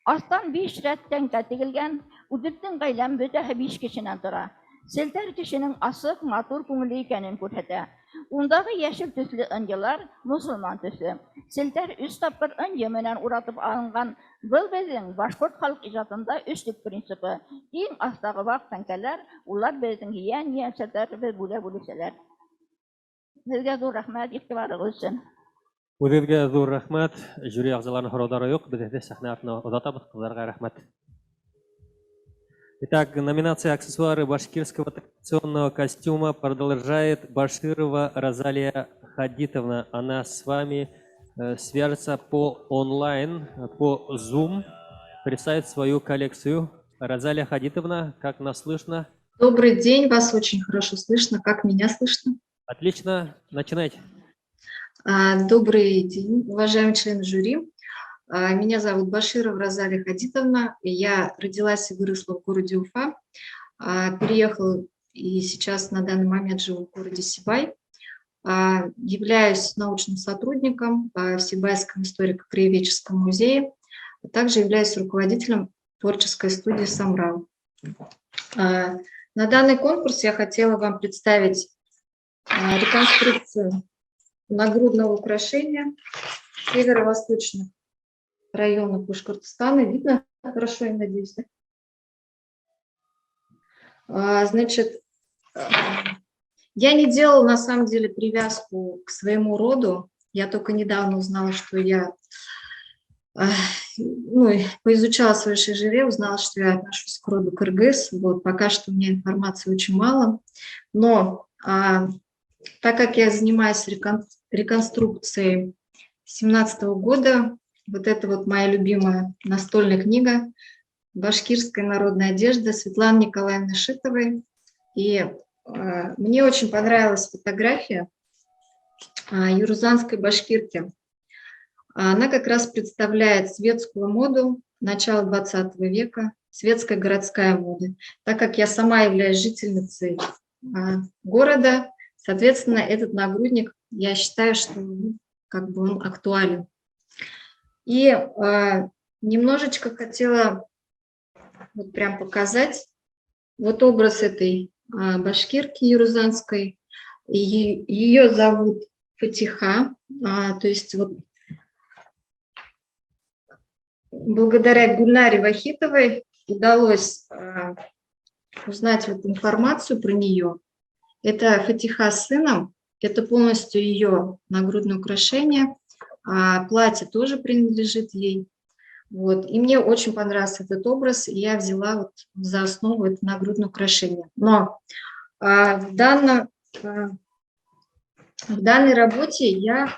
Астан 5 рәт тәңкә тегелгән, үдердең гаиләм бөтәһе 5 кешенән тора. Селтәр кешенең асык, матур күңелле икәнен күрсәтә. Ундагы яшел төсле ынҗылар мусулман төсле. Селтәр 3 тапкыр ынҗы менән уратып алынган. Был безнең башкорт халык иҗатында өчлек принципы. Иң астагы вак тәңкәләр, улар безнең яшьләребез бүлешәләр. Сезгә зур рәхмәт игътибарыгыз өчен. Үзегезгә зур рәхмәт. Жюри әгъзаларының һораулары юк. Без дә сәхнә артына озатабыз. Кызларга рәхмәт. Итак, номинация «Аксессуары башкирского традиционного костюма» продолжает Баширова Розалия Хадитовна. Она с вами свяжется по онлайн, по Zoom, представит свою коллекцию. Розалия Хадитовна, как нас слышно? Добрый день, вас очень хорошо слышно. Как меня слышно? Отлично, начинайте. Добрый день, уважаемые члены жюри. Меня зовут Баширова Розалия Хадитовна. Я родилась и выросла в городе Уфа. Переехала и сейчас на данный момент живу в городе Сибай. Являюсь научным сотрудником в Сибайском историко-краеведческом музее. Также являюсь руководителем творческой студии «Самрал». На данный конкурс я хотела вам представить реконструкцию нагрудного украшения северо-восточных районов Башкортостана. Видно хорошо, я надеюсь, да? Значит, я не делала на самом деле привязку к своему роду. Я только недавно узнала, что я поизучала свое ШЖР, узнала, что я отношусь к роду кыргыз. Вот, пока что у меня информации очень мало. Но так как я занимаюсь реконструкцией 2017 года, вот это вот моя любимая настольная книга «Башкирская народная одежда» Светланы Николаевны Шитовой. И мне очень понравилась фотография юрузанской башкирки. Она как раз представляет светскую моду начала 20 века, светская городская мода. Так как я сама являюсь жительницей города, соответственно, этот нагрудник, я считаю, что как бы он актуален. И немножечко хотела вот прям показать вот образ этой башкирки юрузанской. Ее зовут Фатиха. То есть вот благодаря Гульнаре Вахитовой удалось узнать вот информацию про нее. Это Фатиха с сыном, это полностью ее нагрудное украшение. Платье тоже принадлежит ей. Вот. И мне очень понравился этот образ, и я взяла вот за основу это нагрудное украшение. Но в данной работе я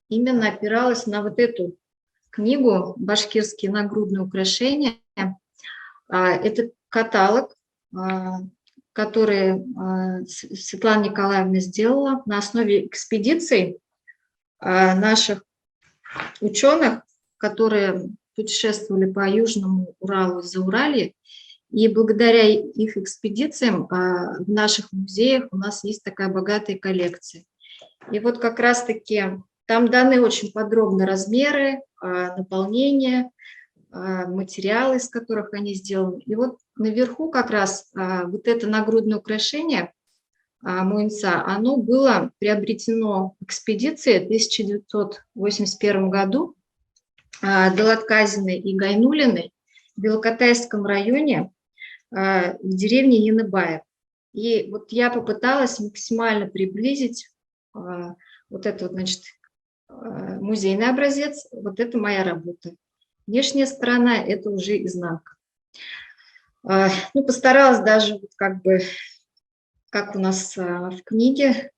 именно опиралась на вот эту книгу «Башкирские нагрудные украшения». Это каталог, который Светлана Николаевна сделала на основе экспедиций наших ученых, которые путешествовали по Южному Уралу и Зауралье. И благодаря их экспедициям в наших музеях у нас есть такая богатая коллекция. И вот как раз-таки там даны очень подробно размеры, наполнение, материалы, из которых они сделаны. И вот наверху как раз вот это нагрудное украшение Муинца, оно было приобретено в экспедиции в 1981 году Далатказиной и Гайнулиной в Белокатайском районе в деревне Яныбаев. И вот я попыталась максимально приблизить вот это, значит, музейный образец, вот это моя работа. Внешняя сторона – это уже изнанка. Ну, постаралась даже вот как бы, как у нас в книге,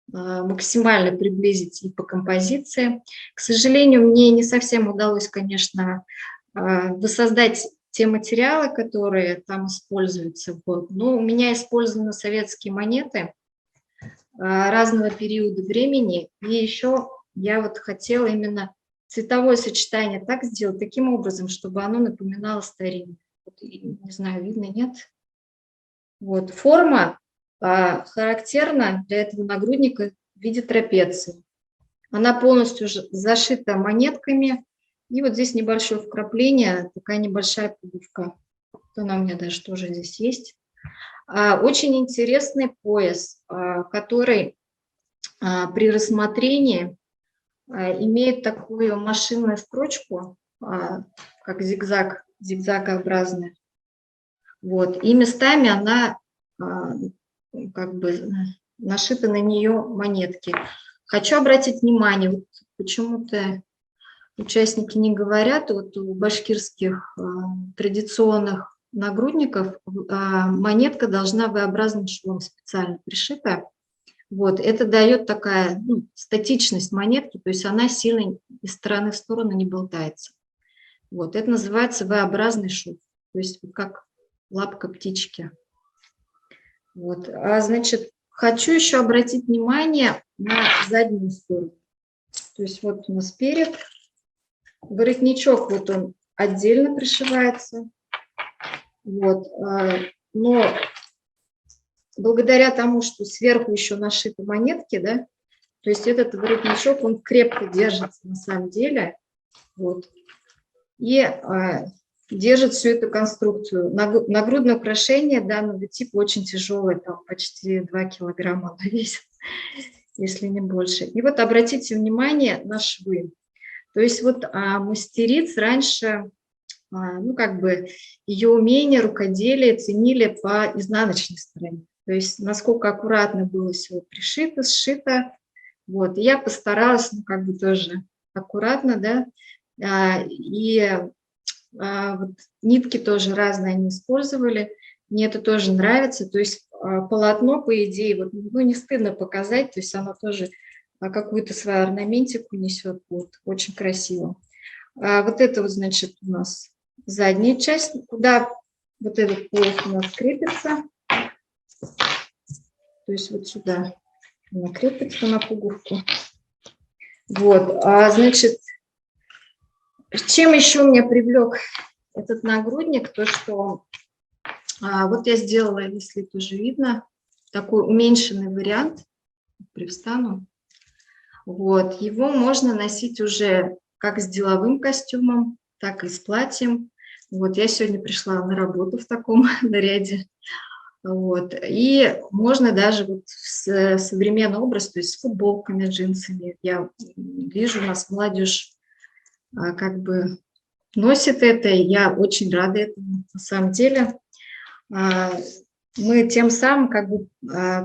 максимально приблизить и по композиции. К сожалению, мне не совсем удалось, конечно, воссоздать те материалы, которые там используются. Вот. Но у меня использованы советские монеты, разного периода времени. И еще я вот хотела именно цветовое сочетание так сделать, таким образом, чтобы оно напоминало старинное. Вот, не знаю, видно, нет? Вот, форма характерна для этого нагрудника в виде трапеции. Она полностью зашита монетками. И вот здесь небольшое вкрапление, такая небольшая пуговка. Вот она у меня даже тоже здесь есть. Очень интересный пояс, который при рассмотрении имеет такую машинную строчку, как зигзагообразная. Вот. И местами она как бы нашиты на нее монетки. Хочу обратить внимание, вот почему-то участники не говорят, вот у башкирских традиционных нагрудников монетка должна V-образным швом специально пришита. Вот, это дает такая статичность монетки, то есть она сильно из стороны в сторону не болтается. Вот, это называется V-образный шов, то есть как лапка птички. Вот, значит, хочу еще обратить внимание на заднюю сторону. То есть вот у нас перед, воротничок, вот он отдельно пришивается. Вот, но благодаря тому, что сверху еще нашиты монетки, да, то есть этот воротничок, он крепко держится на самом деле, вот, и держит всю эту конструкцию. Нагрудное украшение данного типа очень тяжелое, там почти 2 килограмма оно весит, если не больше. И вот обратите внимание на швы. То есть вот мастериц раньше, как бы ее умение, рукоделие ценили по изнаночной стороне. То есть насколько аккуратно было все пришито, сшито. Вот. И я постаралась, как бы тоже аккуратно, да, вот нитки тоже разные они использовали. Мне это тоже нравится. То есть полотно, по идее, вот, не стыдно показать, то есть оно тоже какую-то свою орнаментику несет. Вот, очень красиво. Вот это вот, значит, у нас задняя часть, куда вот этот пояс у нас крепится. То есть вот сюда она крепится на пуговку. Вот, значит, чем еще меня привлек этот нагрудник, то что вот я сделала, если тоже видно, такой уменьшенный вариант, привстану. Вот, его можно носить уже как с деловым костюмом, так и с платьем. Вот, я сегодня пришла на работу в таком наряде. Вот, и можно даже вот в современный образ, то есть с футболками, джинсами. Я вижу, у нас молодежь как бы носит это, и я очень рада этому. На самом деле мы тем самым как бы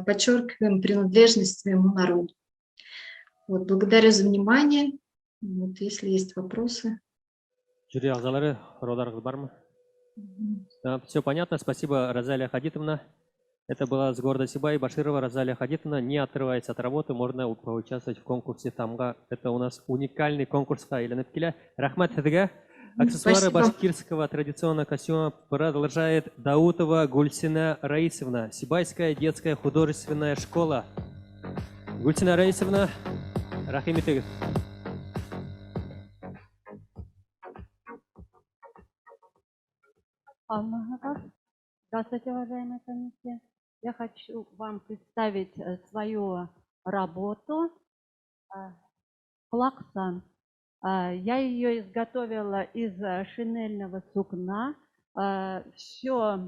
подчеркиваем принадлежность своему народу. Вот, благодарю за внимание. Вот, если есть вопросы. Жюри ағзалары, сұрақтарыңыз бар ма? Все понятно. Спасибо, Розалия Хадитовна. Это была с города Сибай Баширова Розалия Хадитовна. Не отрываясь от работы, можно поучаствовать в конкурсе Тамга. Это у нас уникальный конкурс. Рахмат Хадига. Аксессуары башкирского традиционного костюма продолжает Даутова Гульсина Раисовна. Сибайская детская художественная школа. Гульсина Раисовна, рахимитыгыз. Здравствуйте, уважаемая комиссия. Я хочу вам представить свою работу «Плаксан». Я ее изготовила из шинельного сукна. Все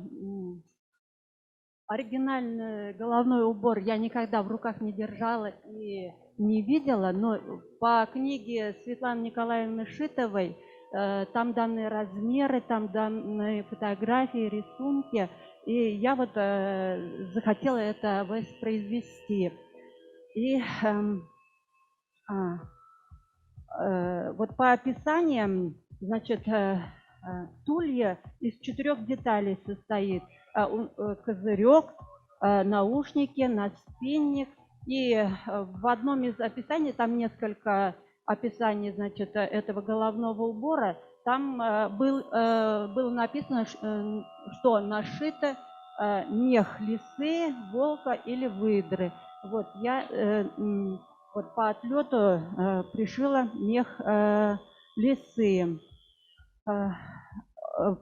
оригинальный головной убор я никогда в руках не держала и не видела, но по книге Светланы Николаевны Шитовой там данные размеры, там данные фотографии, рисунки. И я вот захотела это воспроизвести. И вот по описаниям, значит, тулья из 4 деталей состоит. Козырек, наушники, наспинник. И в одном из описаний, там несколько описаний, значит, этого головного убора, там было написано, что нашито мех лисы, волка или выдры. Вот я вот по отлету пришила мех лисы.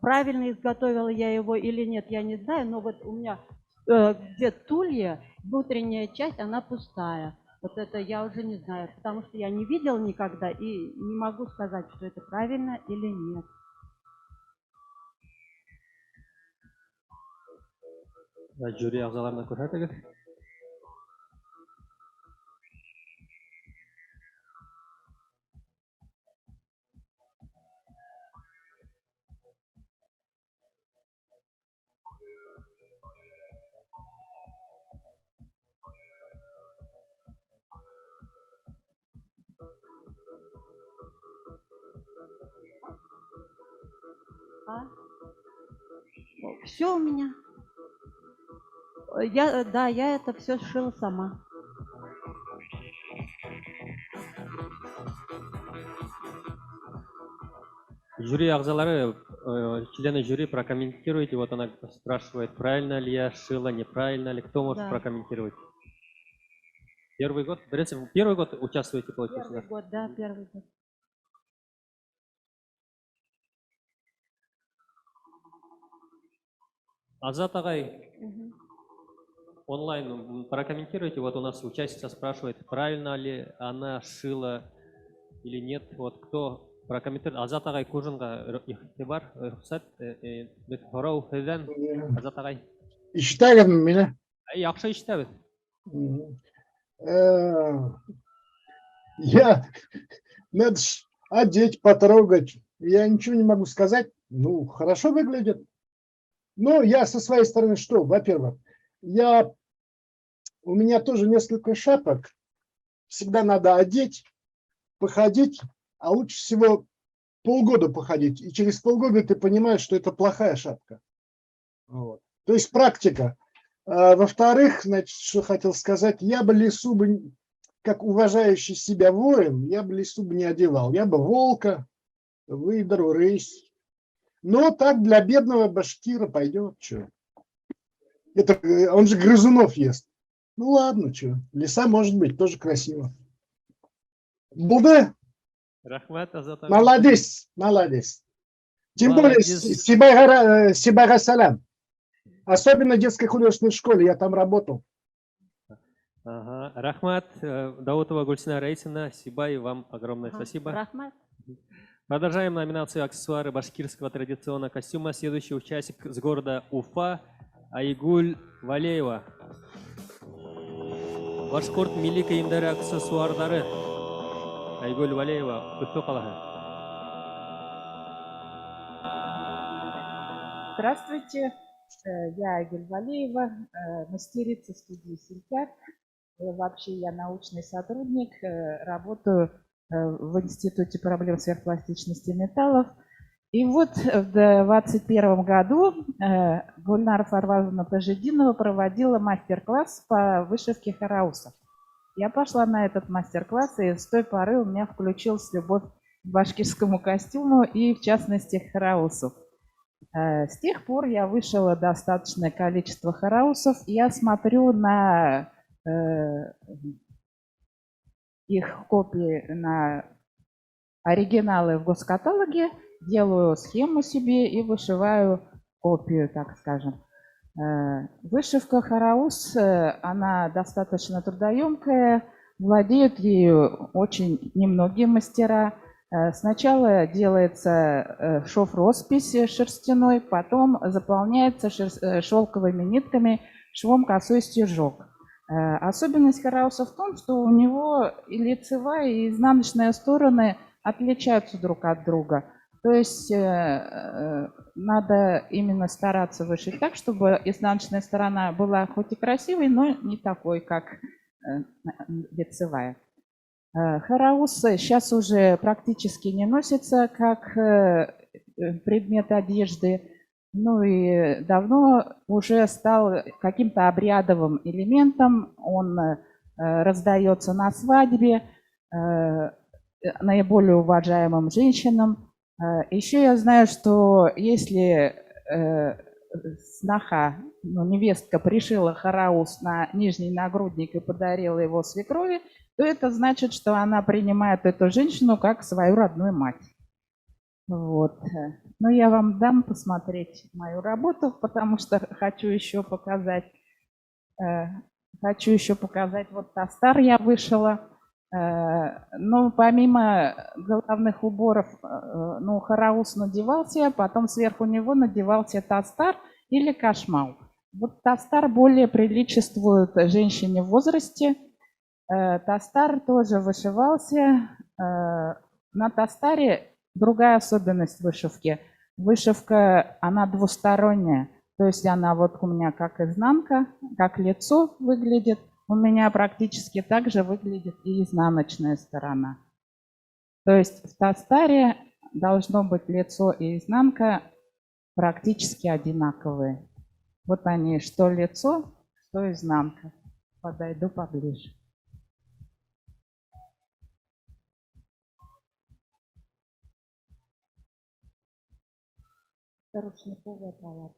Правильно изготовила я его или нет, я не знаю, но вот у меня где тулья, внутренняя часть, она пустая. Вот это я уже не знаю, потому что я не видела никогда и не могу сказать, что это правильно или нет. Жюри ағзаларына көрсетіңіз. Все у меня. Да, я это все сшила сама. Жюри ағзалары, члены жюри, прокомментируйте. Вот она спрашивает, правильно ли я шила, неправильно ли. Кто может прокомментировать? Первый год? Первый год участвуете, получается? Первый год, да, первый год. Азат Агай, онлайн прокомментируйте. Вот у нас участница спрашивает, правильно ли она шила или нет. Вот кто прокомментирует? Азат Агай кужинга ихтибар, рұқсат, бет хорау хеден. Азат Агай. Ишітәгім мені? Яқшы ишітәбіз. Надо одеть, потрогать. Я ничего не могу сказать. Ну, хорошо выглядит. Но я со своей стороны что? Во-первых, у меня тоже несколько шапок. Всегда надо одеть, походить, а лучше всего полгода походить. И через полгода ты понимаешь, что это плохая шапка. Вот. То есть практика. Во-вторых, значит, что хотел сказать, я бы лису, как уважающий себя воин, я бы лису не одевал. Я бы волка, выдру, рысь. Но так для бедного башкира пойдет, что? Это, он же грызунов ест. Ну ладно, что? Лиса может быть тоже красиво. Булды? Молодец, молодец. Тем более Сибайга салям. Особенно в детской художественной школе, я там работал. Ага. Рахмат, Даутова Гульсина Раисовна, Сибай, вам огромное спасибо. Рахмат. Продолжаем номинацию «Аксессуары башкирского традиционного костюма». Следующий участник с города Уфа Айгуль Валеева. Башқұрт милли киімдері аксессуардары. Айгуль Валеева, Уфа қаласы. Здравствуйте, я Айгуль Валеева, мастерица студии «Сильтяк». Вообще я научный сотрудник, работаю в Институте проблем сверхпластичности металлов. И вот в 2021 году Гульнара Фарвазовна Пажидинова проводила мастер-класс по вышивке хараусов. Я пошла на этот мастер-класс, и с той поры у меня включилась любовь к башкирскому костюму и, в частности, к хараусу. С тех пор я вышила достаточное количество хараусов. Я смотрю на их копии, на оригиналы в госкаталоге, делаю схему себе и вышиваю копию, так скажем. Вышивка хараус, она достаточно трудоемкая, владеют ею очень немногие мастера. Сначала делается шов-роспись шерстяной, потом заполняется шелковыми нитками швом косой стежок. Особенность харауса в том, что у него и лицевая, и изнаночная стороны отличаются друг от друга. То есть надо именно стараться вышить так, чтобы изнаночная сторона была хоть и красивой, но не такой, как лицевая. Хараус сейчас уже практически не носится как предмет одежды. Ну и давно уже стал каким-то обрядовым элементом. Он раздается на свадьбе наиболее уважаемым женщинам. Еще я знаю, что если сноха, ну, невестка пришила хараус на нижний нагрудник и подарила его свекрови, то это значит, что она принимает эту женщину как свою родную мать. Вот. Но я вам дам посмотреть мою работу, потому что хочу еще показать. Вот тастар я вышила. Но помимо головных уборов, ну, хараус надевался, потом сверху него надевался тастар или кашмал. Вот тастар более приличествует женщине в возрасте. Тастар тоже вышивался. На тастаре другая особенность вышивки. Вышивка, она двусторонняя. То есть она вот у меня как изнанка, как лицо выглядит. У меня практически так же выглядит и изнаночная сторона. То есть в тастаре должно быть лицо и изнанка практически одинаковые. Вот они, что лицо, что изнанка. Подойду поближе. Ручниковая палата.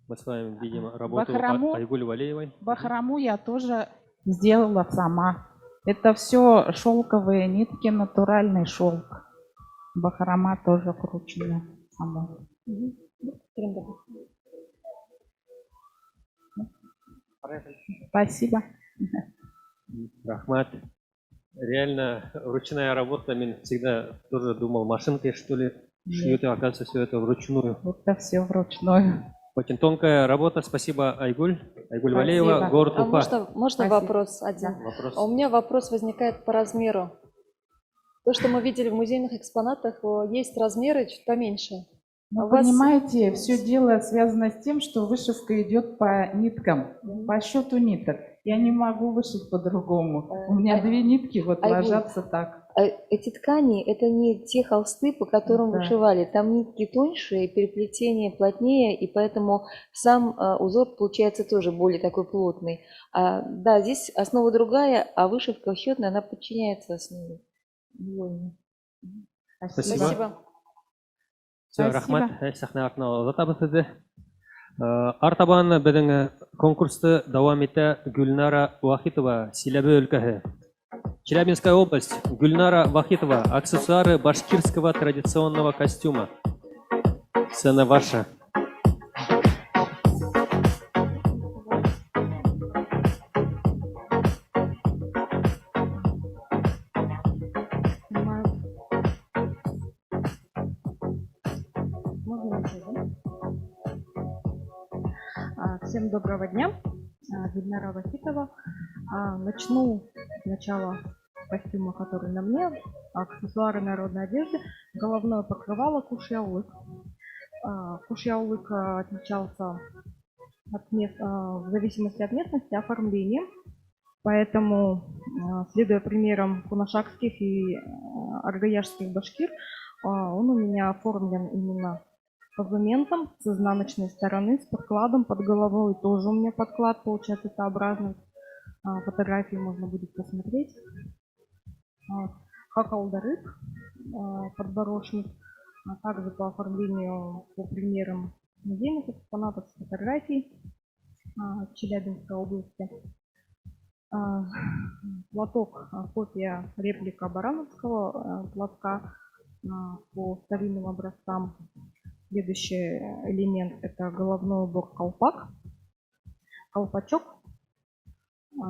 Мы с вами видим работу Айгуль Валеевой. Бахрому я тоже сделала сама. Это все шелковые нитки, натуральный шелк. Бахрома тоже вручную сама. Спасибо. Рахмат. Реально ручная работа. Мен всегда тоже думал, машинкой что ли шьют, и оказывается все это вручную. Это все вручную. Очень тонкая работа. Спасибо, Айгуль. Айгуль Валеева, город Уфа. Можно вопрос один? Вопрос. У меня вопрос возникает по размеру. То, что мы видели в музейных экспонатах, есть размеры чуть поменьше. Ну, понимаете, все дело связано с тем, что вышивка идет по ниткам, по счету ниток. Я не могу вышить по-другому. У меня две нитки вот ложатся так. Эти ткани — это не те холсты, по которым вышивали. Там нитки тоньше, переплетение плотнее, и поэтому сам узор получается тоже более такой плотный. Да, здесь основа другая, а вышивка счетная, она подчиняется основе. Спасибо. Все, рахмат. Сахна артына озатабыз сізді. Артабан біздің конкурсты давам ете Гүлнара Вахитова, Силябе өлкәһе. Челябинская область. Гүлнара Вахитова. Аксессуары башкирского традиционного костюма. Сцена ваша. Всем доброго дня. Гульнара Вахитова. Начну сначала с костюма, который на мне, аксессуары народной одежды, головное покрывало кушьяулык. Кушьяулык отличался в зависимости от местности оформлением, поэтому, следуя примерам кунашакских и аргаяшских башкир, он у меня оформлен именно позументом с изнаночной стороны, с подкладом под головой. Тоже у меня подклад получается Т-образный. Фотографии можно будет посмотреть. Хакалдарык, подборошник. Также по оформлению, по примерам музейных экспонатов с фотографий Челябинской области. Платок, копия, реплика барановского платка по старинным образцам. Следующий элемент — это головной убор колпак, колпачок,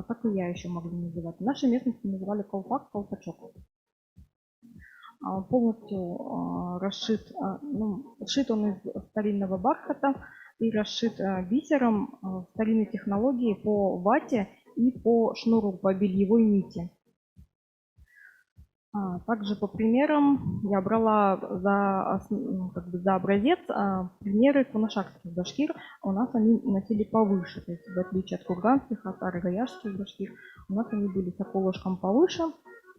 так и я еще могу называть. В нашей местности называли колпак, колпачок. Полностью расшит, сшит он из старинного бархата и расшит бисером старинной технологии по вате и по шнуру, по бельевой нити. Также по примерам я брала за образец примеры кунашакских башкир. У нас они носили повыше, то есть в отличие от курганских, от аргаяшских башкир, у нас они были с околышком повыше,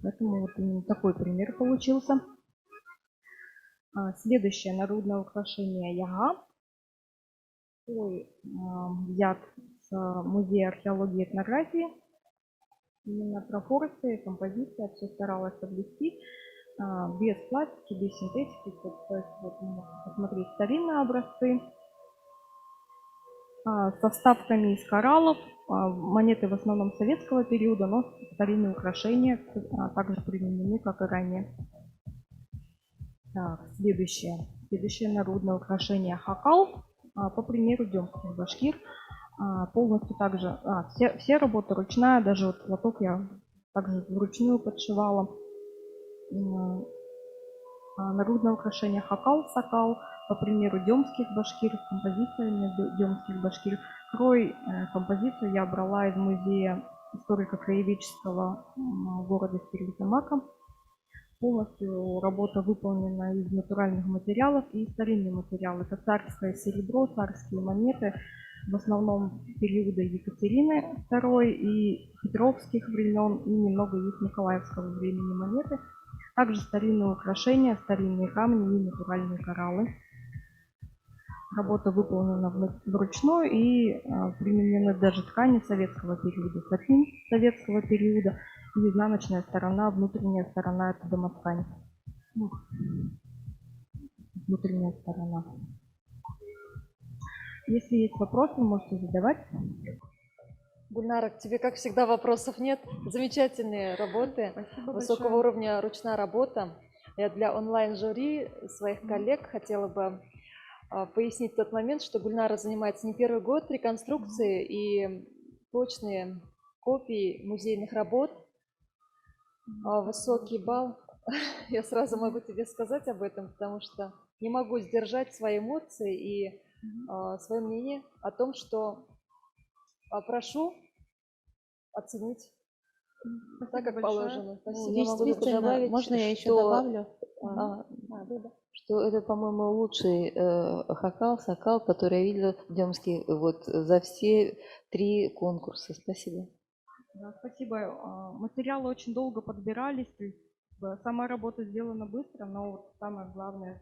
поэтому вот именно такой пример получился. Следующее народное украшение яга. Взят с музея археологии и этнографии. Именно пропорции, композиция, все старалась соблюсти, без пластики, без синтетики. То есть вот можно посмотреть старинные образцы со вставками из кораллов, монеты в основном советского периода, но старинные украшения также применены, как и ранее. Так, следующее народное украшение хакал, по примеру демских башкир. Полностью также, все работы ручная, даже вот платок я также вручную подшивала. Народное украшение хакал, сакал, по примеру демских башкир, композициями демских башкир. Крой композицию я брала из музея историко-краеведческого города Стерлитамака. Полностью работа выполнена из натуральных материалов и старинные материалы. Это царское серебро, царские монеты, в основном периода Екатерины II и Петровских времен, и немного из Николаевского времени монеты. Также старинные украшения, старинные камни и натуральные кораллы. Работа выполнена вручную и применены даже ткани советского периода, сатин советского периода и изнаночная сторона, внутренняя сторона — это домоткань. Внутренняя сторона. Если есть вопросы, можете задавать. Гульнара, к тебе, как всегда, вопросов нет. Замечательные работы, высокого уровня ручная работа. Я для онлайн-жюри своих коллег хотела бы пояснить тот момент, что Гульнара занимается не первый год реконструкцией и точные копии музейных работ. Высокий балл. Я сразу могу тебе сказать об этом, потому что не могу сдержать свои эмоции и свое мнение о том, что прошу оценить так, как положено. Спасибо. Я могу только добавить, можно я еще что, добавлю? что это, по-моему, лучший хакал, сакал, который я видела в Демске вот за все 3 конкурса. Спасибо. Да, спасибо. Материалы очень долго подбирались, то есть сама работа сделана быстро, но вот самое главное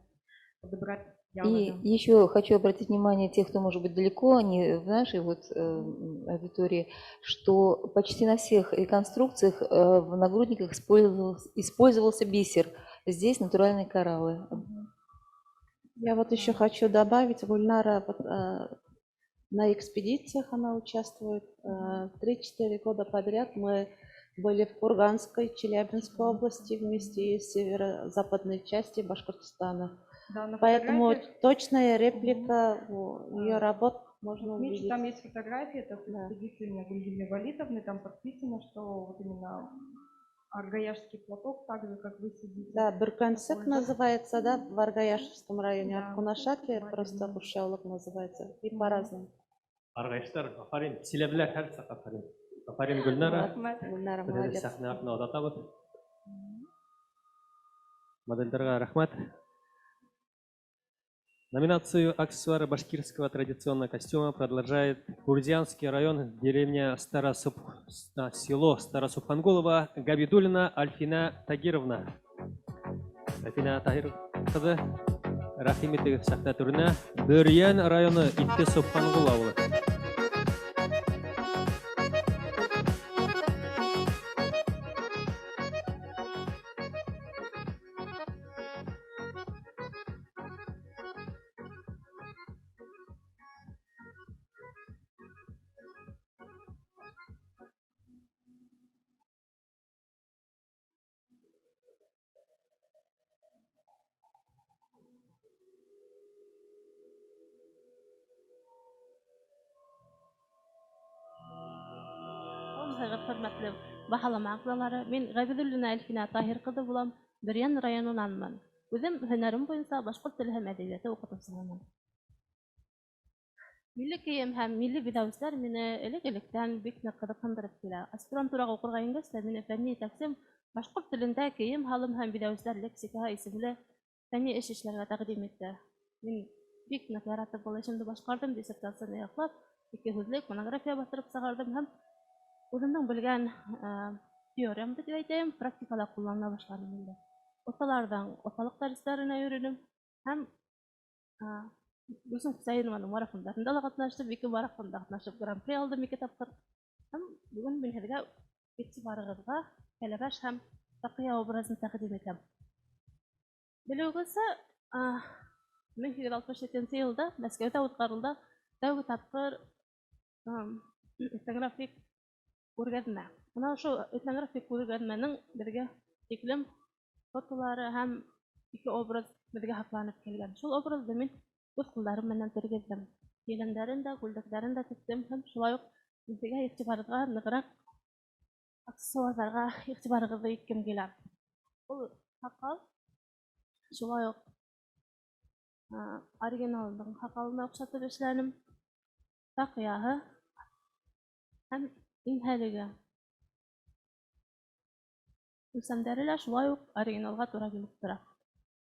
подобрать ягоды. И еще хочу обратить внимание тех, кто может быть далеко, не в нашей вот аудитории, что почти на всех реконструкциях в нагрудниках использовался бисер. Здесь натуральные кораллы. Я вот еще хочу добавить, Гульнара на экспедициях она участвует. 3-4 года подряд мы были в Курганской, Челябинской области вместе с северо-западной части Башкортостана. Да, поэтому точная реплика ее работ можно увидеть. увидеть. Там есть фотографии, это экспедиция Гульгины Валитовны, там подписано, что вот именно аргаяшский платок, так же, как вы сидите. Да, Быркансык называется, да, в Аргаяшском районе, а в Кунашаке просто Кушаулык называется, и по-разному. Аргаяштар, афарин, силеблер хәрсак афарин. Афарин Гульнара. Гульнара, Біз молодец. сахна артына оҙатабыҙ. Модельдарға рәхмәт. Номинацию «Аксессуары башкирского традиционного костюма» продолжает Курдианский район, деревня село Старосубхангулова, Габидулина Альфина Тагировна. Альфина Тагировна, рахиметтегі сахна түріне Бөриян районы Итте Субхангул ауылы. Hörmətli bahalım ağzaları, men Gabidulina Elfina Tahir kızı bulam, Büryan rayonundanman. Özüm hünərim boyunca Başkurt dili hem edebiyatı okutucusuman. Milli kiyim hem milli bidavizler meni elek-elekten bek naqada qandırıp kela. Aspiranturaga oqurgan kezde meni fənni taksim Башкорт телендә кейем, һалым һәм биләүсләр лексикаһы исемле фәнни эш эшләргә тәкъдим итә. Мин бик нык яратып был эшемде башкардым, диссертацияны яклап, 2 һүзлек монография бастырып сыгардым һәм үземнең белгән теориямды дип әйтәм, практикада куллана башладым инде. Осталардан осталык дәресләренә йөридем һәм Гөлсем Хөсәенованың марафондарында да катнаштым, 2 марафонда катнашып гран-при алдым 2 тапкыр. Һәм бүген мин һеҙгә игътибарыгыҙға Кәләбәш һәм Саҡыя образын тәҡдим итәм. Белеүегеҙсә, 1867 йылда Мәскәүҙә үткәрелде тәүге тапҡыр этнографик күргәҙмә. Бына ошо этнографик күргәҙмәнең бергә тиклем фотолары һәм 2 образ бергә һаҡланып килгән. Шул образды мин үҙ ҡулдарым менән тергеҙҙем. Килендәрен дә, күлдәктәрен дә тектем һәм шулай уҡ һеҙгә иғтибарығыҙға нығыраҡ аксессуарҙарға иғтибарығыҙҙы иткем килә. Ул һаҡал шулай уҡ оригиналдың һаҡалына оҡшатып эшләнем. Саҡыяһы һәм имһәлеге. Үлсәмдәре лә шулай уҡ оригиналға тура килеп тора.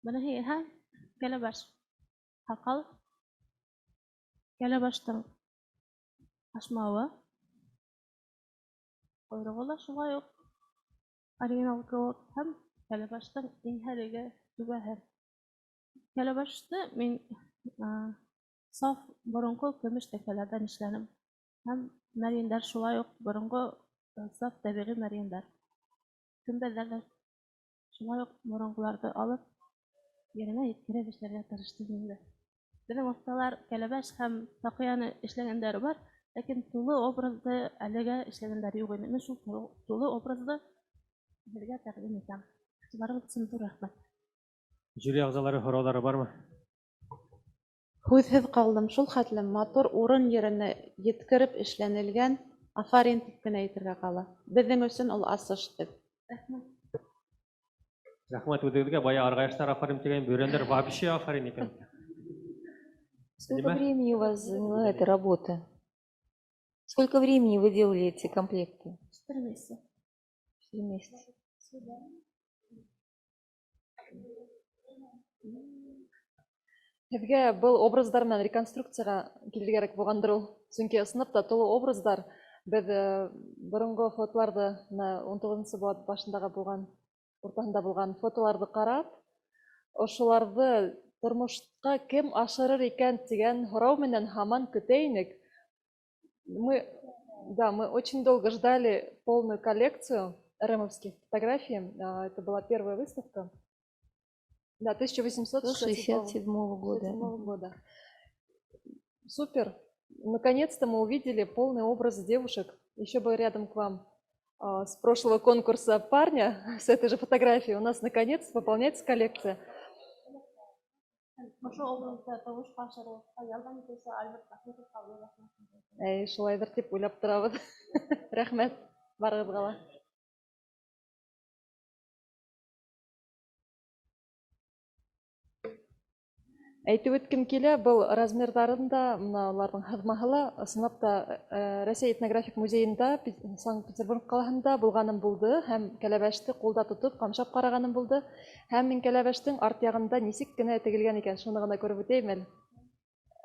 Быныһы иһә Кәләбәш. Һаҡал, Кәләбәштең ашмауы, ҡойроғо ла шулай уҡ оригинал кеүек һәм Кәләбәштең имһәлеге түбәһе. Кәләбәште мин саф боронғо көмөш тәкәләрҙән эшләнем һәм мәрйендәр шулай уҡ боронғо саф тәбиғи мәрйендәр. Көмбәҙҙәрҙә шулай уҡ боронғоларҙы алып, еренә еткереп эшләргә тырыштым инде. Беҙҙең оҫталар Кәләбәш һәм Саҡыяны эшләгәндәре бар, ләкин тулы образды әлегә эшләгәндәре юҡ ине. Мин шул тулы образды һеҙгә тәҡдим итәм. Иғтибарығыҙ өсөн ҙур рәхмәт. Жюри ағзалары һорауҙары бармы? Һүҙһеҙ ҡалдым. Шул хәтлем матур урын еренә еткереп эшләнелгән афарин тип кенә әйтергә ҡала. Беҙҙең өсөн ул асыш һеҙ. Рәхмәт үҙегеҙгә. Бая арғайыштар афарин тигән, бөрәндәр вообще афарин икән. Сколько времени у вас заняла эта работа? Сколько времени вы делали эти комплекты? 4 месяца. 4 месяца. Һеҙгә был образдар менән реконструкцияға килергәрәк булғандыр ул. Сөнки сыныпта тулы образдар, беҙ боронғо фотоларҙы 19-нсы быуат башындағы булған, уртаһында булған фотоларҙы ҡарап, ошоларҙы тормошҡа кем ашырыр икән тигән һорау менән һаман көтә инек. Мы очень долго ждали полную коллекцию РМовских фотографий. Это была первая выставка. Да, 1867 года. Супер. Наконец-то мы увидели полный образ девушек. Еще бы рядом к вам с прошлого конкурса парня с этой же фотографией. У нас наконец пополняется коллекция. Шулайҙыр тип уйлап торабыҙ. Рәхмәт барығыҙға ла. Әйтеп үткем килә, был размерҙарында, уларҙың һыҙмаһы ла, сынапта Рәсәй этнографик музейында, Санкт-Петербург ҡалаһында булғаным булды, һәм Кәләбәште ҡулда тотоп, ҡамшап ҡарағаным булды, һәм мин Кәләбәштең арт яғында нисек кенә тегелгән икән, шуны ғына күреп үтәйем әле.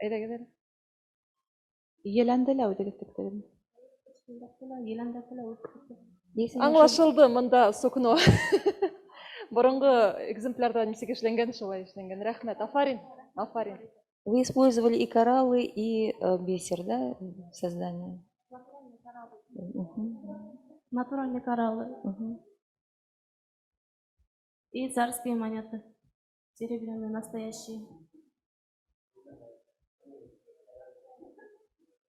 Әйҙәгеҙ әле. Еләнде лә үҙегеҙ тектегеҙ. Аңлашылды мында сукно. Боронғо экземплярда нисек эшләнгән, шулай эшләнгән. Рәхмәт. Афарин. Афарин. Вы использовали и кораллы, и бисер, да, в создании? Натуральные кораллы. И царские монеты. Серебряные, настоящие.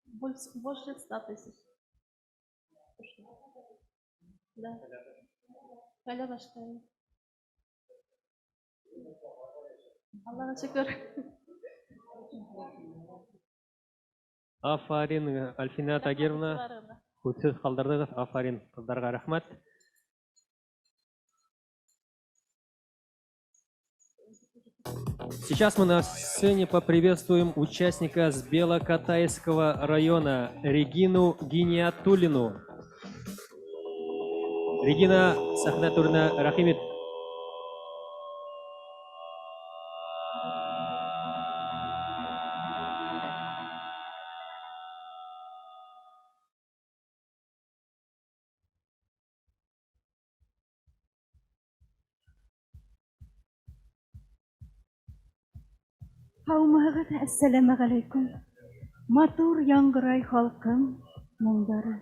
Больше 100 тысяч. Да. Кәләбәшкә. Аллаға шөкөр. Афарин, Альфина Тагировна. Һүҙһеҙ ҡалдырҙығыҙ. Афарин, ҡыҙҙарға рәхмәт. Сейчас мы на сцене поприветствуем участника с Белокатайского района Регину Гиниатуллину. Регина сәхнә түренә рәхим ит. Һаумыгыз, әссәламу галәйкүм. Матур яңгырай халкым моңдары.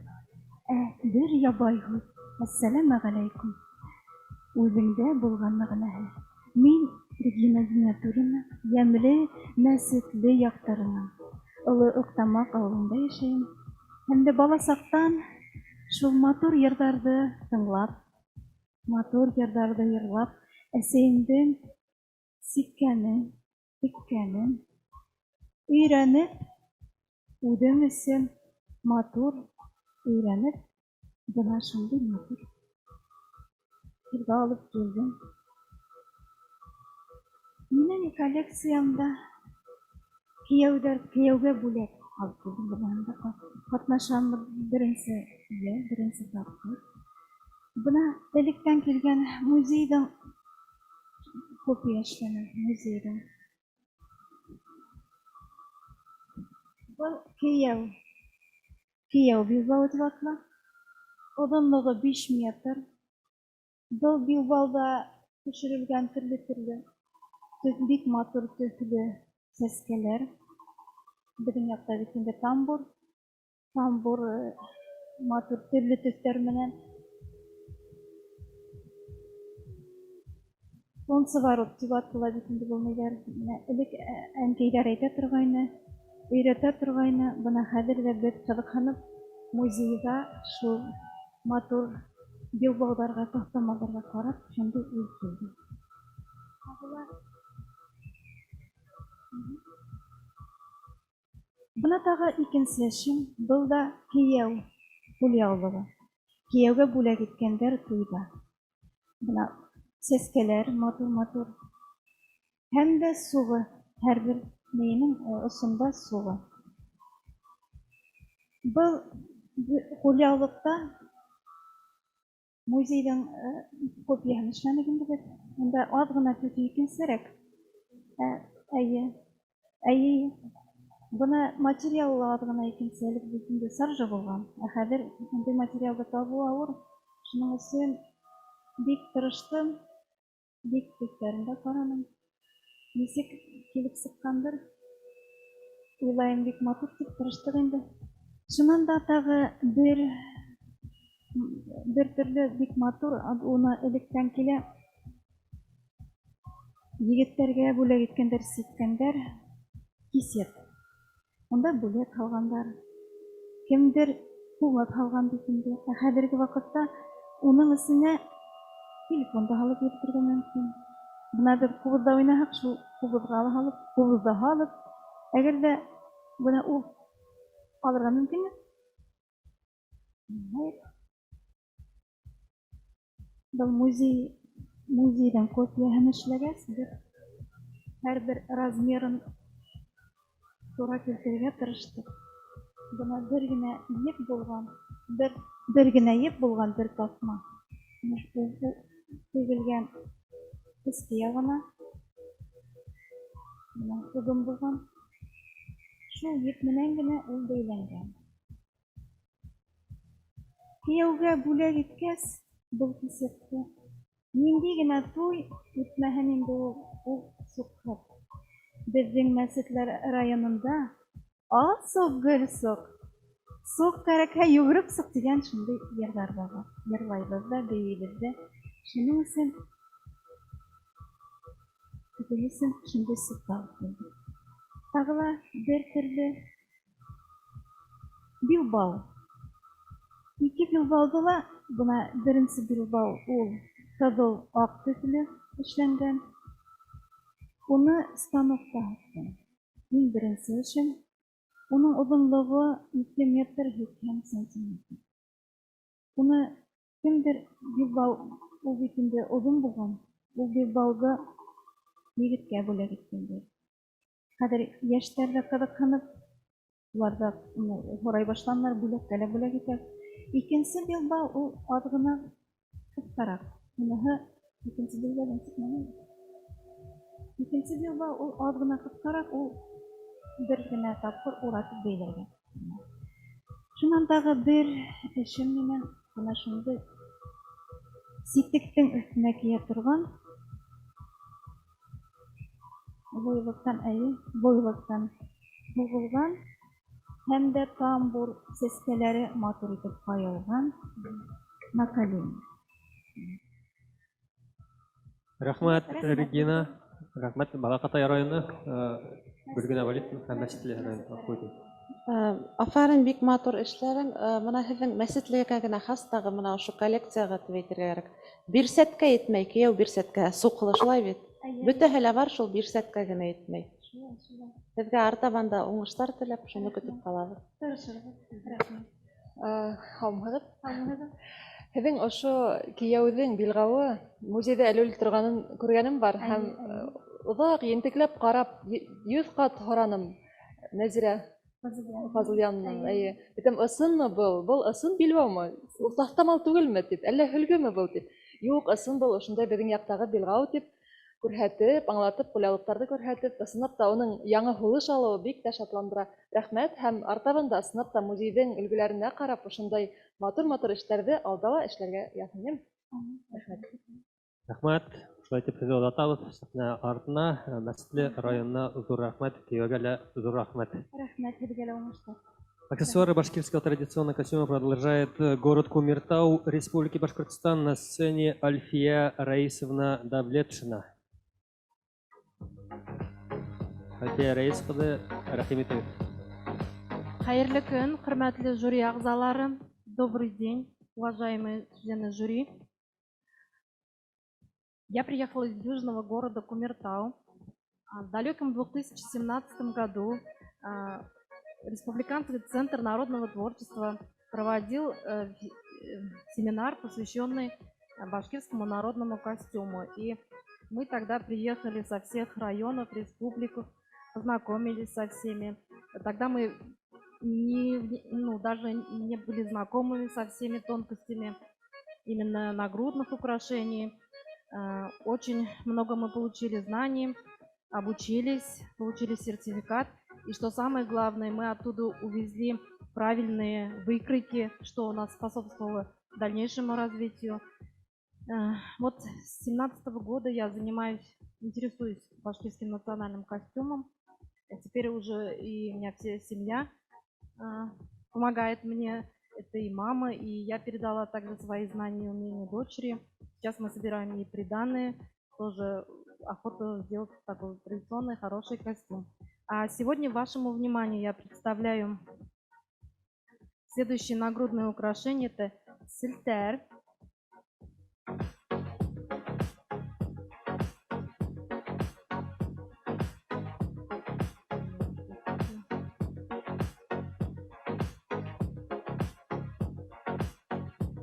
Бер ябай һүз, әссәламу галәйкүм. Үзеңдә булган мәгънәһе. Мин Регина Зиннәтуллина, ямьле, мәсетле яктарынан. Олы Ыктамак авылында яшәйм. Һәм дә бала сактан шул матур йырҙарҙы тыңлап, матур йырҙарҙы йырлап, әсәйемдең сиккәнен, теккәнен өйрәнеп, үҙем өсөн матур өйрәнеп, бына шундый матур йырға алып килдем. Минең коллекциямда кейәүгә бүләк алып катнашам беренсе тапкыр. Бына электән килгән музейҙың копия эшләнә, музейҙың. Был кейәү билбауы дип атала. Оҙонлоғо 5 метр. Был билбауҙа төшөрөлгән төрлө бик матур төҫлө сәскәләр. Беҙҙең яҡта бит инде тамбур матур төрлө төҫтәр менән. Солнцеворот дип атала бит инде был нәйләр. Элек әнкәйҙәр өйрәтә торғайны. Бына хәҙер ҙә беҙ ҡыҙыҡһынып музейға шул матур билбауҙарға, таҫтамаларға ҡарап, шундай уй килде. Бына тағы икенсе эшем, был да кейәү ҡулъяулығы. Кейәүгә бүләк иткәндәр туйҙа. Бына сәскәләр матур-матур. Һәм дә суғы, һәр бер мейенең осонда суғы. Был ҡулъяулыҡта музейҙың копияһын эшләнек инде беҙ. Унда аҙ ғына төҫө икенсерәк. Әйе. Бына материалы аҙ ғына икенсерәк, бит инде саржа булған. Хәҙер ундай материалды табыу ауыр. Шуның өсөн бик тырыштым, бик төҫтәрендә ҡараным. Нисек килеп сыҡҡандыр, уйлайым, бик матур тип тырыштыҡ инде. Шунан да тағы бер төрлө бик матур, уны электән килә. Егеттәргә бүләк иткәндәр, сиккәндәр, кисет. Унда бүләк һалғандар. Кемдер күмеп һалған бит инде. Хәҙерге ваҡытта уның эсенә телефон да һалып йөрөтөргә мөмкин. Бына бер кубызда уйнаһаҡ, шул кубызда һалып, әгәр дә бына ул алырға мөмкинме? Был музейҙың копияһын эшләгәс, һәр бер размерын тура килтерергә тырыштыҡ. Бына бер генә еп булған бер таҫма. Тегелгән өҫкө яғына оҙон булған. Шул еп менән генә ул бәйләнгән. Кейәүгә бүләк иткәс, был кисетте ниндәй генә туй үтмәһен инде ул суҡһыҙ. Беҙҙең Мәсетләр районында асыҡ гөл суҡ кәрәкһә йүгереп сыҡ тигән шундай йырҙар бар. Йырлайбыҙ ҙа, бейейбеҙ ҙә. Шуның өсөн шундай суҡтар килде. Тағы ла бер төрлө билбау. Ике билбауҙы ла, бына беренсе билбау ул ҡыҙыл аҡ төҫлө эшләнгән. Уны станокта һаттым. Мин беренсе эшем. Уның оҙонлоғо 2 метр 80 сантиметр. Уны кемдер билбау, ул бит инде оҙон булған. Ул билбауҙы егеткә бүләк иткәндәр. Хәҙер йәштәр ҙә ҡыҙыҡһынып, улар ҙа һорай башланылар, бүләккә лә бүләк итә. Икенсе билбау ул аҙ ғына Кыскараак. Экинчи билба ул аз гына кыскараак, ул бир генә тапкыр уратып бәйләргә. Шуннан тагы бер эшем менен менә шундый ситектең өстенә кия торган бойлыктан бугылган һәм дә тамбур сәскәләре матур итеп каелган наколени. Рәхмәт, Регина. Рәхмәт, Балакатай районы, Гөлгенә Валитовна һәм Мәчетле районы. Афарин бик матур эшләрең. Мына һеҙҙең мәсетлегә генә хас тағы мына ошо коллекцияға тип әйтергә кәрәк. Бирсәткә етмәй, кейәү бирсәткә суҡлы шулай бит. Бөтәһе лә бар, шул бирсәткә генә етмәй. Һеҙгә артабан да уңыштар теләп, шуны көтөп ҡалабыҙ. Һаумыһығыҙ. Һеҙҙең ошо кейәүҙең билғауы музейҙа элеүле торғанын күргәнем бар һәм оҙаҡ ентекләп ҡарап 100 ҡат һораным Нәзирә Фазылянның. Битем, ысынмы был? Был ысын билбаумы? Ул таҫтамал түгелме тип, әллә һөлгөмө был тип. Юҡ, ысын был, ошондай беҙҙең яҡтағы билғау тип күрһәтеп, аңлатып, ҡулъяулыҡтарҙы күрһәтеп, ысынлап та уның яңы һулыш алыуы бик тә шатландыра. Рәхмәт һәм артабан да ысынлап та музейҙың өлгөләренә ҡарап, ошондай матур-матур эштәрҙе алдала эшләргә яһайым. Рәхмәт. Рәхмәт. Шулай итеп һеҙҙе оҙатабыҙ. Сәхнә артына, Мәсетле районына ҙур рәхмәт, кейәүгә лә ҙур рәхмәт. Рәхмәт, һеҙгә лә уңыштар. Аксессуары башкирского традиционного костюма продолжает город Кумертау, Республики Башкортостан, на сцене Альфия Раисовна Давлетшина. Альфия Раисовна, рәхим итегеҙ. Хәйерле көн, хөрмәтле жюри ағзалары. Добрый день, уважаемые члены жюри. Я приехала из южного города Кумертау. В далеком 2017 году Республиканский центр народного творчества проводил семинар, посвященный башкирскому народному костюму. И мы тогда приехали со всех районов республики, познакомились со всеми. Тогда мы даже не были знакомы со всеми тонкостями именно нагрудных украшений. Очень много мы получили знаний, обучились, получили сертификат. И что самое главное, мы оттуда увезли правильные выкройки, что у нас способствовало дальнейшему развитию. Вот с 2017 года я интересуюсь башкирским национальным костюмом. Теперь уже и у меня вся семья помогает мне. Это и мама, и я передала также свои знания и умения дочери. Сейчас мы собираем ей приданые, тоже охота сделать такой традиционный хороший костюм. А сегодня вашему вниманию я представляю следующее нагрудное украшение. Это сельтер.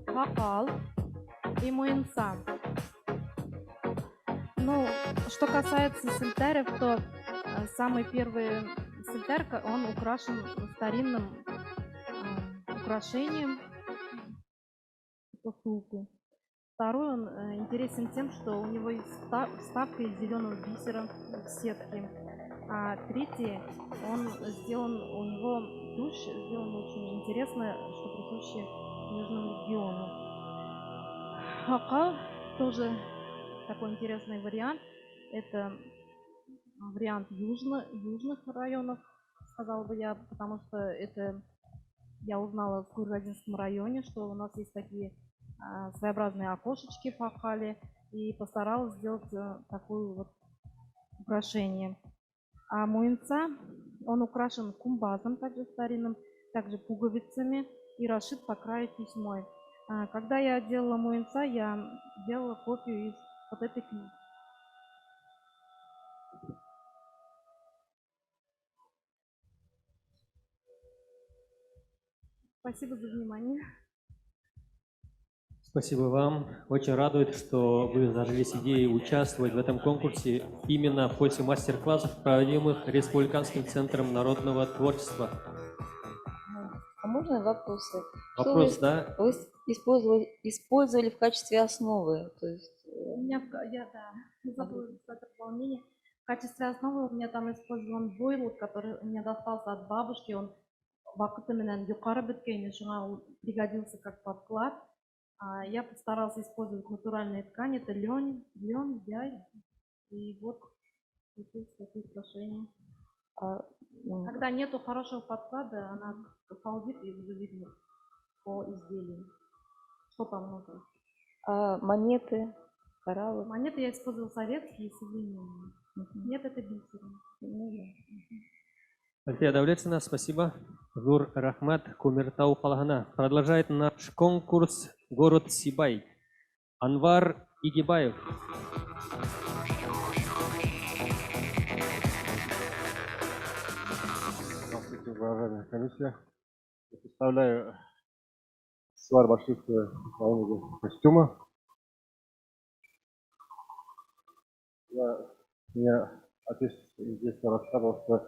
Вокал и муинса. Ну, что касается сельтеров, то самый первый сельтер, он украшен старинным украшением, посулкой. Второй, он интересен тем, что у него есть вставка из зеленого бисера в сетке. А третий, он сделан, у него тушь сделана очень интересно, что присуще южному региону. Хака тоже такой интересный вариант. Это вариант южных районов, сказала бы я, потому что это я узнала в Кургазинском районе, что у нас есть такие своеобразные окошечки в хакале, и постаралась сделать такое вот украшение. А муинца, он украшен кумбазом, также старинным, также пуговицами и расшит по краю тесьмой. Когда я делала муинца, я делала копию из вот этой книги. Спасибо за внимание. Спасибо вам. Очень радует, что вы зажглись идеей участвовать в этом конкурсе именно в ходе мастер-классов, проводимых Республиканским центром народного творчества. А можно Можно вопросы? Вопрос, Что да? вы использовали в качестве основы? То есть, У меня, да, забыла это дополнение. В качестве основы у меня там использован бойл, который мне достался от бабушки. Он вакыты менен юкары биткейни, он пригодился как подклад. Я постарался использовать натуральные ткани. Это лен, яй. И вот такие украшения. Когда нету хорошего подклада, она фалдит и уже видно по изделию, что там нужно. монеты, кораллы? Монеты я использовала советские и современные. Нет, это бисером. Альфия Давлетовна, спасибо. Зур Рахмат Кумертау Халахана. Продолжает наш конкурс город Сибай. Анвар Игибаев. Здравствуйте, уважаемая комиссия. Я представляю свар больших военного костюма. Мне отец здесь рассказывал, что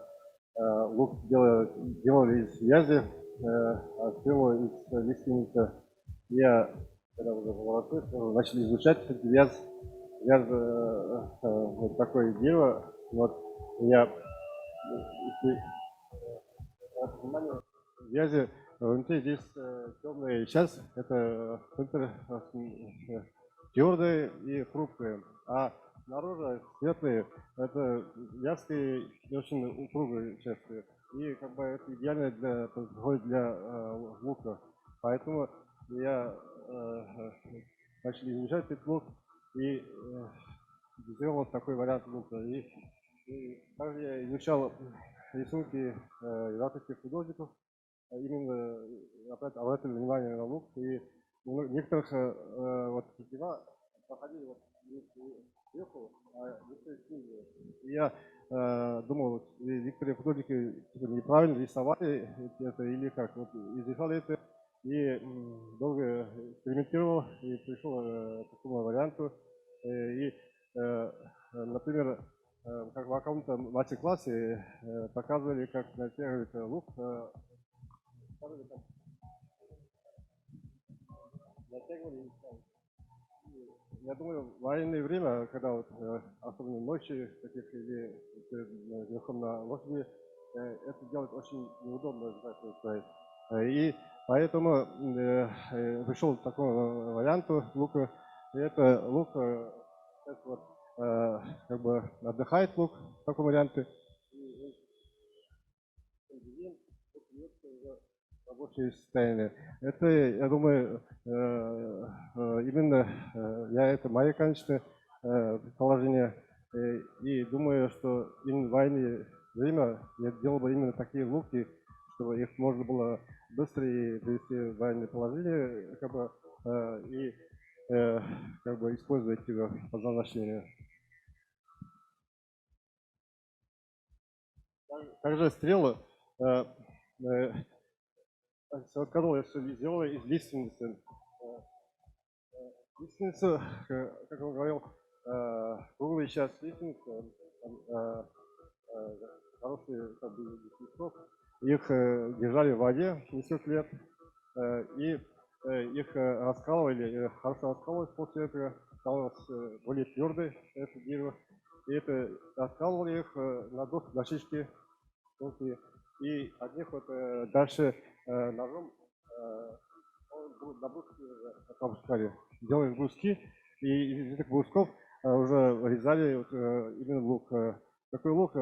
лук делали из вязи, а стрелу из лиственницы. Я, когда уже был молодой, начал изучать вяз, вот такое дерево. Вот я внимание, вязи внутри здесь темная часть, это твердые и хрупкие, а снаружи светлые, это вязкие и очень упругие части. И как бы это идеально для лука. Поэтому я начал изучать этот лук и сделал такой вариант лука. И также я изучал рисунки европейских художников, именно обратили внимание на лук. И у некоторых вот тетива проходили вот сверху, а некоторые снизу. И я думал, некоторые художники типа, неправильно рисовали это или как. Вот изучал это и долго экспериментировал и пришел к такому варианту. И, например, как в каком-то мастер-классе показывали, как натягивать лук. Натягивали. Я думаю, в военное время, когда вот, особенно ночи, таких или верхом на лошади, это делать очень неудобно. И поэтому вышел к такому варианту лука. И это лук, вот, как бы отдыхает лук в таком варианте. Рабочее состояние. Это, я думаю, именно это мое, конечно, предположение. И думаю, что именно в военное время я делал бы именно такие луки, чтобы их можно было быстрее привести в военное положение, как бы, и как бы использовать его по назначению. Также стрелы. Сказал, я сделал из лиственницы. Лиственница, как он говорил, круглая часть лиственницы, хорошие листов. Их держали в воде несколько лет, и их раскалывали, хорошо раскалывалось после этого, становилось более твердое это дерево. И это раскалывали их на дощечки, и от них вот дальше ножом на бруске опускали, делали бруски, и из этих брусков уже вырезали вот, именно лук. Такой лук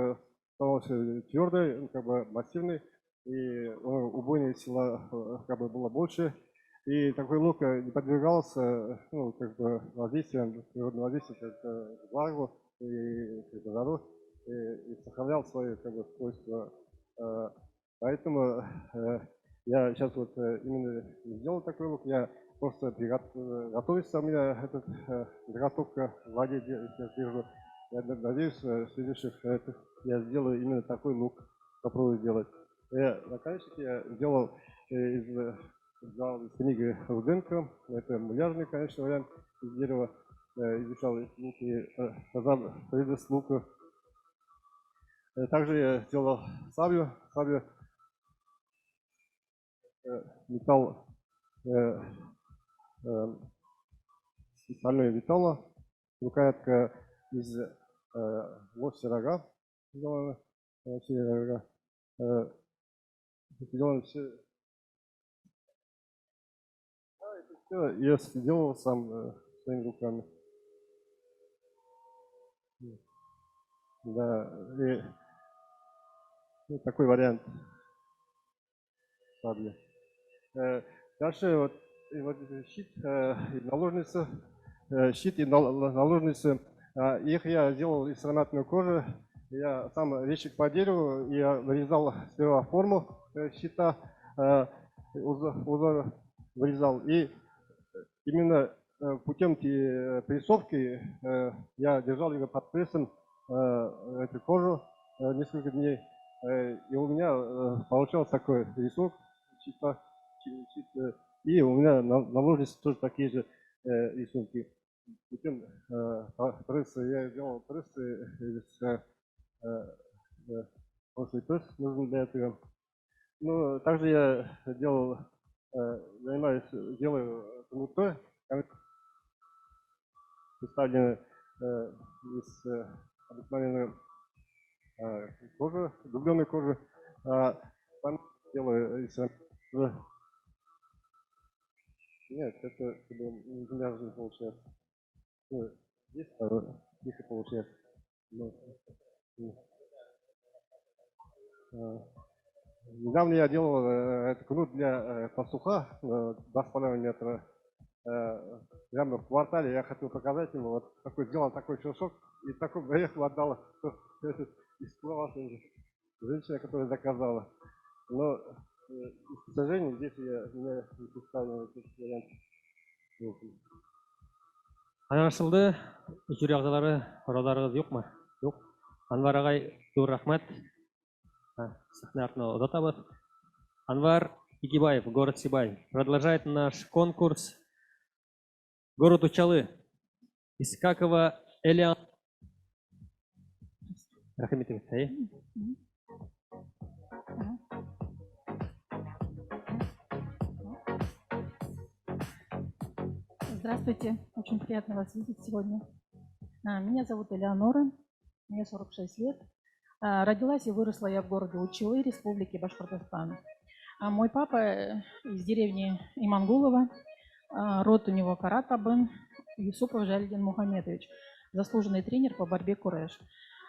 становился твердый, как бы массивный, и убойная сила как бы была больше. И такой лук не подвергался ну, как бы воздействием, природным воздействием, как влагу и жару, и сохранял свои как бы, свойства. Поэтому я сейчас вот именно сделал такой лук. Я просто готовится у меня эта заготовка в воде держу. Я надеюсь, в следующих я сделаю именно такой лук, попробую сделать. Наконечник я сделал из книги Руденко. Это муляжный, конечно, вариант из дерева. Изучал лук и производство лука. Также я сделал саблю. металл, стальное металла, рукоятка из лоси рога, сделана, сделано все. Это все я сделал сам своими руками. Да, и вот такой вариант сабли. Дальше вот щит и наложница. Щит и наложницы. Их я делал из гранатной кожи. Я сам резчик по дереву, я вырезал сперва форму щита, узор вырезал. И именно путем прессовки я держал его под прессом, эту кожу несколько дней. И у меня получался такой рисунок щита. И у меня наложницы тоже такие же рисунки. Путем пресса я сделал прессы из прошлый пресс нужен для этого. Ну, также я делал, делаю кнуты, представлены из обыкновенной кожи, дубленой кожи. Там делаю из... Нет, это не должно получаться. Ну, здесь тихо получается. Недавно я делал этот кнут для пастуха 2,5 метра. Прямо в квартале я хотел показать ему, вот такой сделал такой шелшок, и такой приехал, отдал испугалась женщина, которая заказала. Но, к сожалению, здесь я не представлен этот вариант. Аңлашылды, жюри ағзалары, сорауларыңыз жоқ ма? Жоқ. Анвар ағай, зор рахмет. Сахна артына ұзатабыз. Анвар Игибаев, город Сибай, продолжает наш конкурс. Город Учалы. Искакова Элиан. Рахмет. Здравствуйте, очень приятно вас видеть сегодня. Меня зовут Элеонора, мне 46 лет. Родилась и выросла я в городе Учалы, Республики Башкортостан. Мой папа из деревни Имангулова, род у него Каратабын, Юсупов Жалидин Мухамедович, заслуженный тренер по борьбе куреш.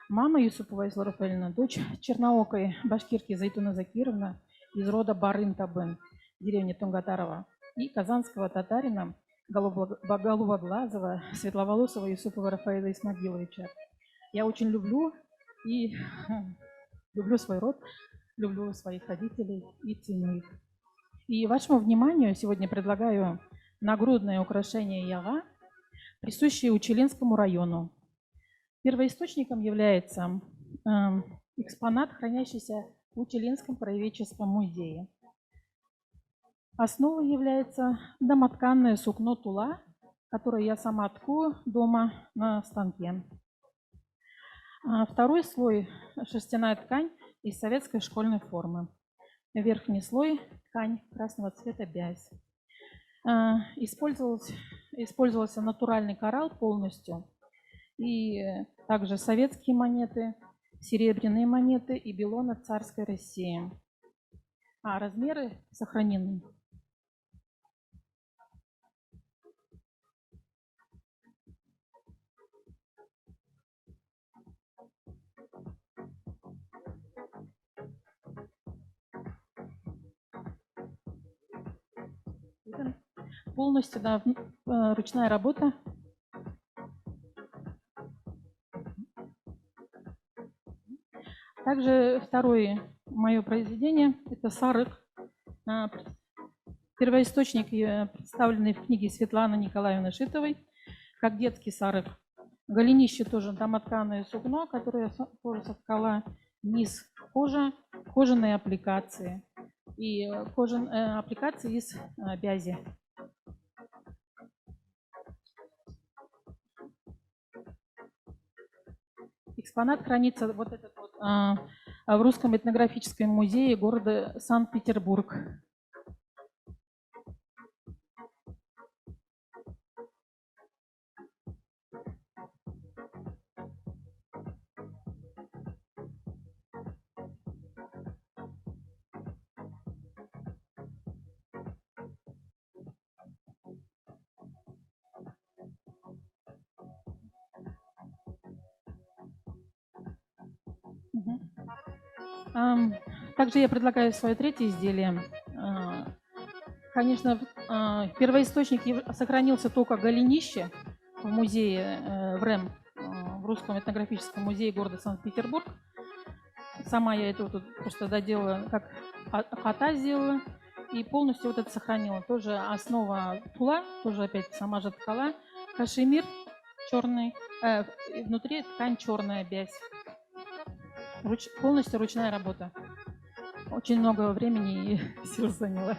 Мама Юсупова Ислам Рафаэльевна, дочь черноокой башкирки Зайтуна Закировна из рода Барын Табын, деревни Тунгатарова, и казанского татарина голубоглазого, светловолосого Юсупова Рафаэля Исмагиловича. Я очень люблю свой род, люблю своих родителей и ценю их. И вашему вниманию сегодня предлагаю нагрудное украшение яга, присущее Учелинскому району. Первоисточником является экспонат, хранящийся в Учелинском краеведческом музее. Основой является домотканное сукно тула, которое я сама ткую дома на станке. Второй слой – шерстяная ткань из советской школьной формы. Верхний слой – ткань красного цвета бязь. Использовался натуральный коралл полностью, и также советские монеты, серебряные монеты и белоны царской России. Размеры сохранены. Полностью, да, ручная работа. Также второе мое произведение – это сарык. Первоисточник, представленный в книге Светланы Николаевны Шитовой, как детский сарык. Голенище тоже домотканое сукно, которое тоже соткала, низ кожа, кожаные аппликации и аппликации из бязи. Экспонат хранится в Русском этнографическом музее города Санкт-Петербург. Также я предлагаю свое третье изделие. Конечно, первоисточник сохранился только голенище в музее в РЭМ, в Русском этнографическом музее города Санкт-Петербург. Сама я это вот просто доделала, как хата сделала, и полностью вот это сохранила. Тоже основа тула, тоже опять сама же ткала, кашемир черный, внутри ткань черная бязь. Полностью ручная работа. Очень много времени и сил заняла.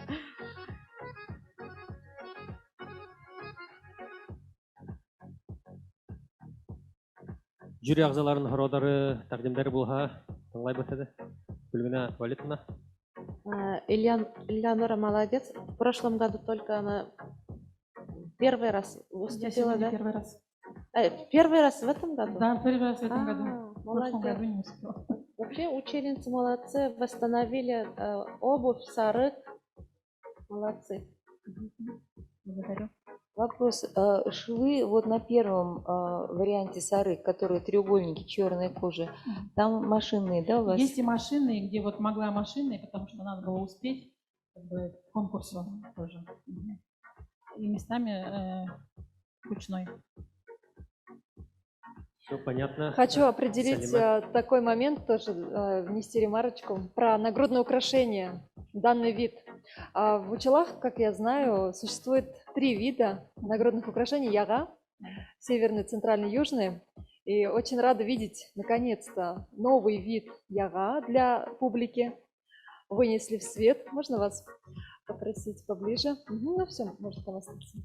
Жюри ағзаларының сұраулары, тәқдимдері болса, тыңлай бастады. Гүлмина Валитовна. Элеонора молодец. В прошлом году только она первый раз выступила, да? Первый раз. Первый раз в этом году? Да, первый раз в этом году. В прошлом Молодец. году не успела. Вообще ученицы молодцы, восстановили обувь, сарык. Молодцы. Благодарю. Вопрос. Швы вот на первом варианте сарык, которые треугольники, черной кожи, там машинные, да, у вас? Есть и машинные, где вот могла машинные, потому что надо было успеть как бы, в конкурсе тоже. И местами ручной. Все понятно. Хочу определить Салима. такой момент, тоже внести ремарочку, про нагрудное украшение, данный вид. В Учелах, как я знаю, существует 3 вида нагрудных украшений яга, северный, центральный, южный. И очень рада видеть, наконец-то, новый вид яга для публики. Вынесли в свет. Можно вас попросить поближе? Ну все, может там остаться.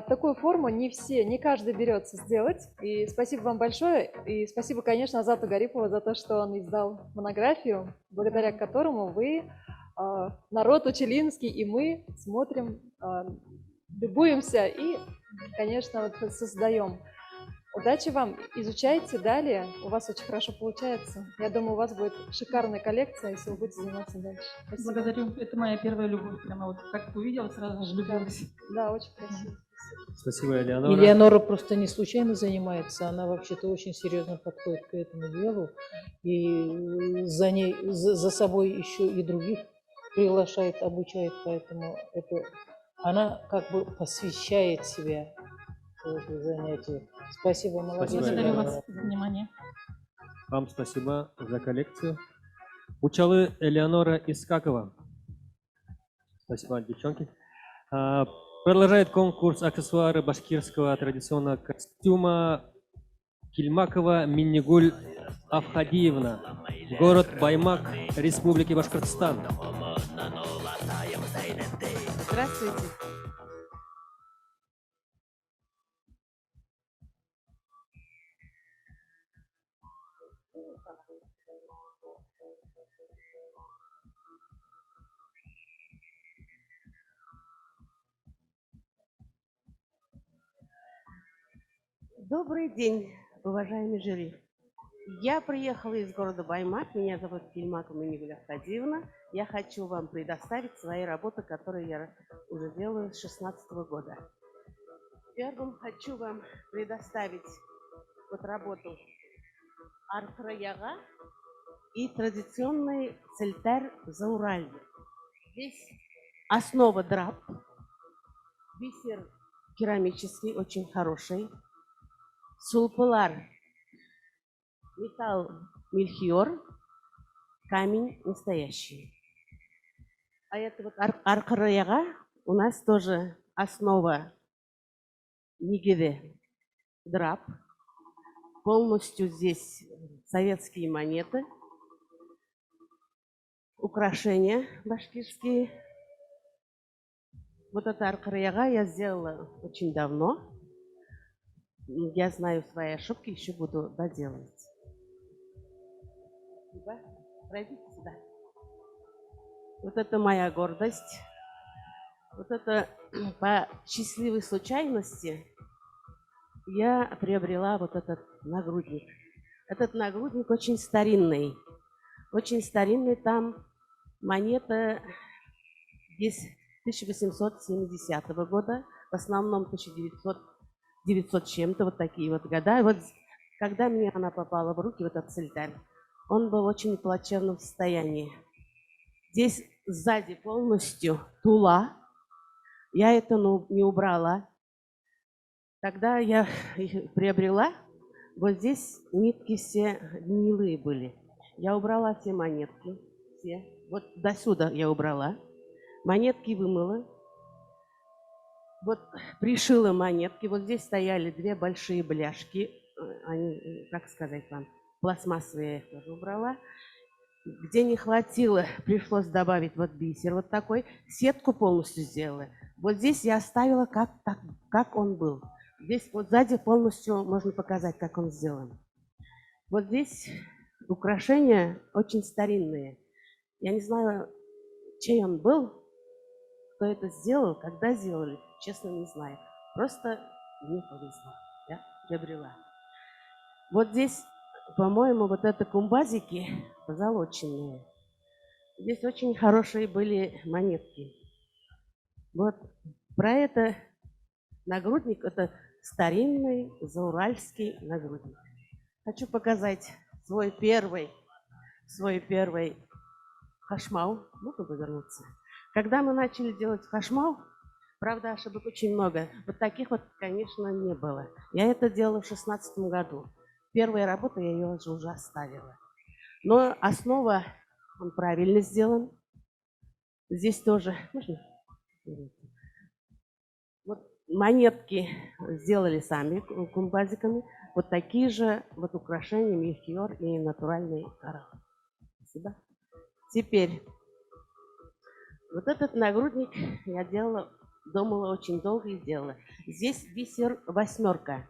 Такую форму не каждый берется сделать. И спасибо вам большое. И спасибо, конечно, Азату Гарипову за то, что он издал монографию, благодаря которому вы, народ учелинский, и мы смотрим, любуемся и, конечно, вот создаем. Удачи вам, изучайте далее, у вас очень хорошо получается. Я думаю, у вас будет шикарная коллекция, если вы будете заниматься дальше. Спасибо. Благодарю, это моя первая любовь. Прямо вот как увидела, сразу же влюбилась. Да, очень красиво. Спасибо, Элеонора. Элеонора просто не случайно занимается, она вообще-то очень серьезно подходит к этому делу. И за собой еще и других приглашает, обучает, поэтому она как бы посвящает себя это занятие. Спасибо, молодец. Благодарю вас за внимание. Вам спасибо за коллекцию. Учалы Элеонора Искакова. Спасибо, девчонки. Продолжает конкурс аксессуары башкирского традиционного костюма Кильмакова Миннигуль Авхадиевна. Город Баймак, Республики Башкортостан. Здравствуйте. Добрый день, уважаемый жюри. Я приехала из города Баймак, меня зовут Кильмакова Миннигуль Авхадиевна. Я хочу вам предоставить свои работы, которые я уже делаю с 2016 года. Первым хочу вам предоставить вот работу Архраяга и традиционный цельтар зауральный. Здесь основа драп, бисер керамический, очень хороший, сулпылар, металл мельхиор, камень настоящий. А это вот архраяга у нас тоже основа нигеде драп. Полностью здесь советские монеты, украшения башкирские. Вот это архраяга я сделала очень давно. Я знаю свои ошибки, еще буду доделывать. Пройдите сюда. Вот это моя гордость. Вот это по счастливой случайности я приобрела вот этот нагрудник. Этот нагрудник очень старинный. Очень старинный, там монета здесь 1870 года, в основном 1900 чем-то, вот такие вот года. И вот когда мне она попала в руки, вот этот цельтарь, он был в очень плачевном состоянии. Здесь сзади полностью тула. Я это не убрала. Тогда я их приобрела. Вот здесь нитки все гнилые были. Я убрала все монетки. Все. Вот до сюда я убрала. Монетки вымыла. Вот пришила монетки. Вот здесь стояли две большие бляшки. Они, как сказать вам, пластмассовые я их тоже убрала. Где не хватило, пришлось добавить вот бисер вот такой. Сетку полностью сделала. Вот здесь я оставила как он был. Здесь вот сзади полностью можно показать, как он сделан. Вот здесь украшения очень старинные. Я не знаю, чей он был, кто это сделал, когда сделали, честно не знаю. Просто мне повезло, я приобрела. Вот здесь, по-моему, вот это кумбазики позолоченные. Здесь очень хорошие были монетки. Вот про это нагрудник, это старинный зауральский нагрудник. Хочу показать свой первый хашмау. Ну-ка повернуться. Когда мы начали делать хашмау, правда, ошибок очень много. Вот таких вот, конечно, не было. Я это делала в 2016 году. Первая работа, я ее уже оставила. Но основа, он правильно сделан. Здесь тоже, можно? Вот монетки сделали сами кумбазиками. Вот такие же вот украшения, мельхиор и натуральный коралл. Спасибо. Теперь, вот этот нагрудник я думала очень долго и сделала. Здесь бисер восьмерка.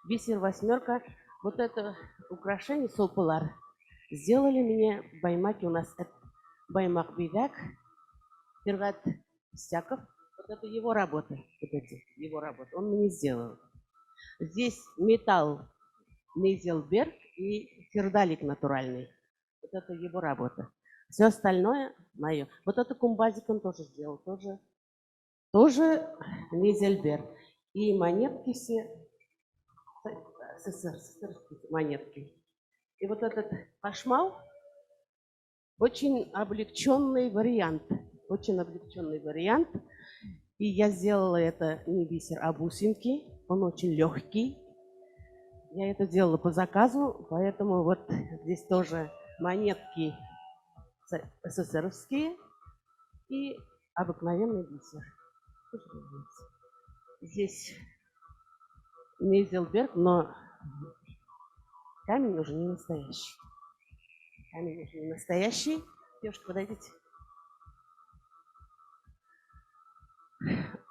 Бисер восьмерка. Вот это украшение солпулар сделали мне в Баймаке. У нас это Баймак Бивак, Фергат Стяков. Вот это его работа. Вот эти, его работа. Он мне сделал. Здесь металл Нейзелберг и фердалик натуральный. Вот это его работа. Все остальное мое. Вот это кумбазик он тоже сделал. Тоже Нейзельберг. И монетки все СССРские монетки. И вот этот хашмау очень облегченный вариант. Очень облегченный вариант. И я сделала это не бисер, а бусинки. Он очень легкий. Я это делала по заказу, поэтому вот здесь тоже монетки СССРские и обыкновенный бисер. Здесь Нейзельберг, но камень уже не настоящий. Камень уже не настоящий. Девушка, подойдите.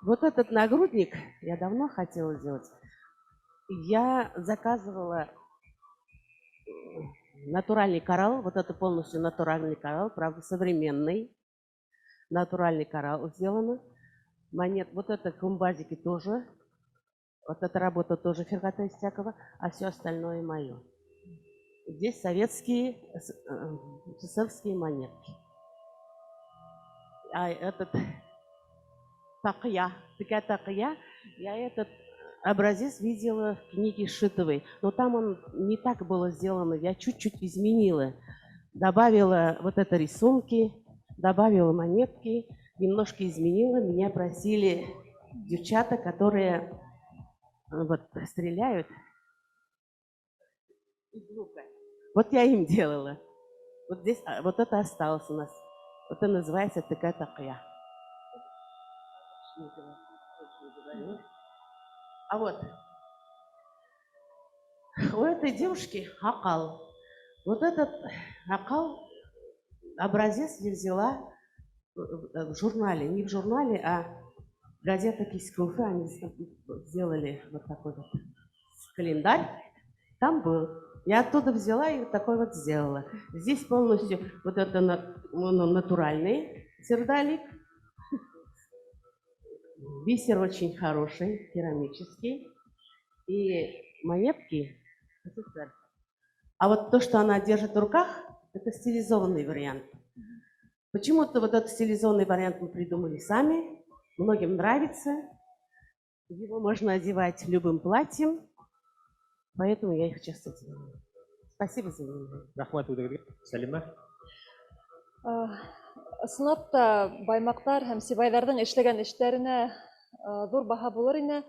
Вот этот нагрудник я давно хотела сделать. Я заказывала натуральный коралл. Вот это полностью натуральный коралл, правда, современный. Натуральный коралл сделано. Монет, вот это кумбазики тоже. Вот эта работа тоже Фергата Истякова, а все остальное мое. Здесь советские, СССРские монетки. А этот такия, я этот образец видела в книге Шитовой, но там он не так было сделано, я чуть-чуть изменила. Добавила вот это рисунки, добавила монетки, немножко изменила. Меня просили девчата, которые вот стреляют из лука. Вот я им делала. Вот здесь, вот это осталось у нас. Вот это называется такая. А вот у этой девушки акал. Вот этот акал образец я взяла в журнале. Не в журнале, а газета Кискуфы. Они сделали вот такой вот календарь. Там был. Я оттуда взяла и вот такой вот сделала. Здесь полностью вот это натуральный сердалик. Бисер очень хороший, керамический. И монетки. А вот то, что она держит в руках, это стилизованный вариант. Почему-то вот этот стилизованный вариант мы придумали сами. Многим нравится. Его можно одевать любым платьем. Поэтому я их часто делаю. Спасибо за внимание. Рахмат үдегеҙгә. Сәлимә. Ысынлап баймаҡтар һәм сибайҙарҙың эшләгән эштәренә ҙур баһа булыр ине.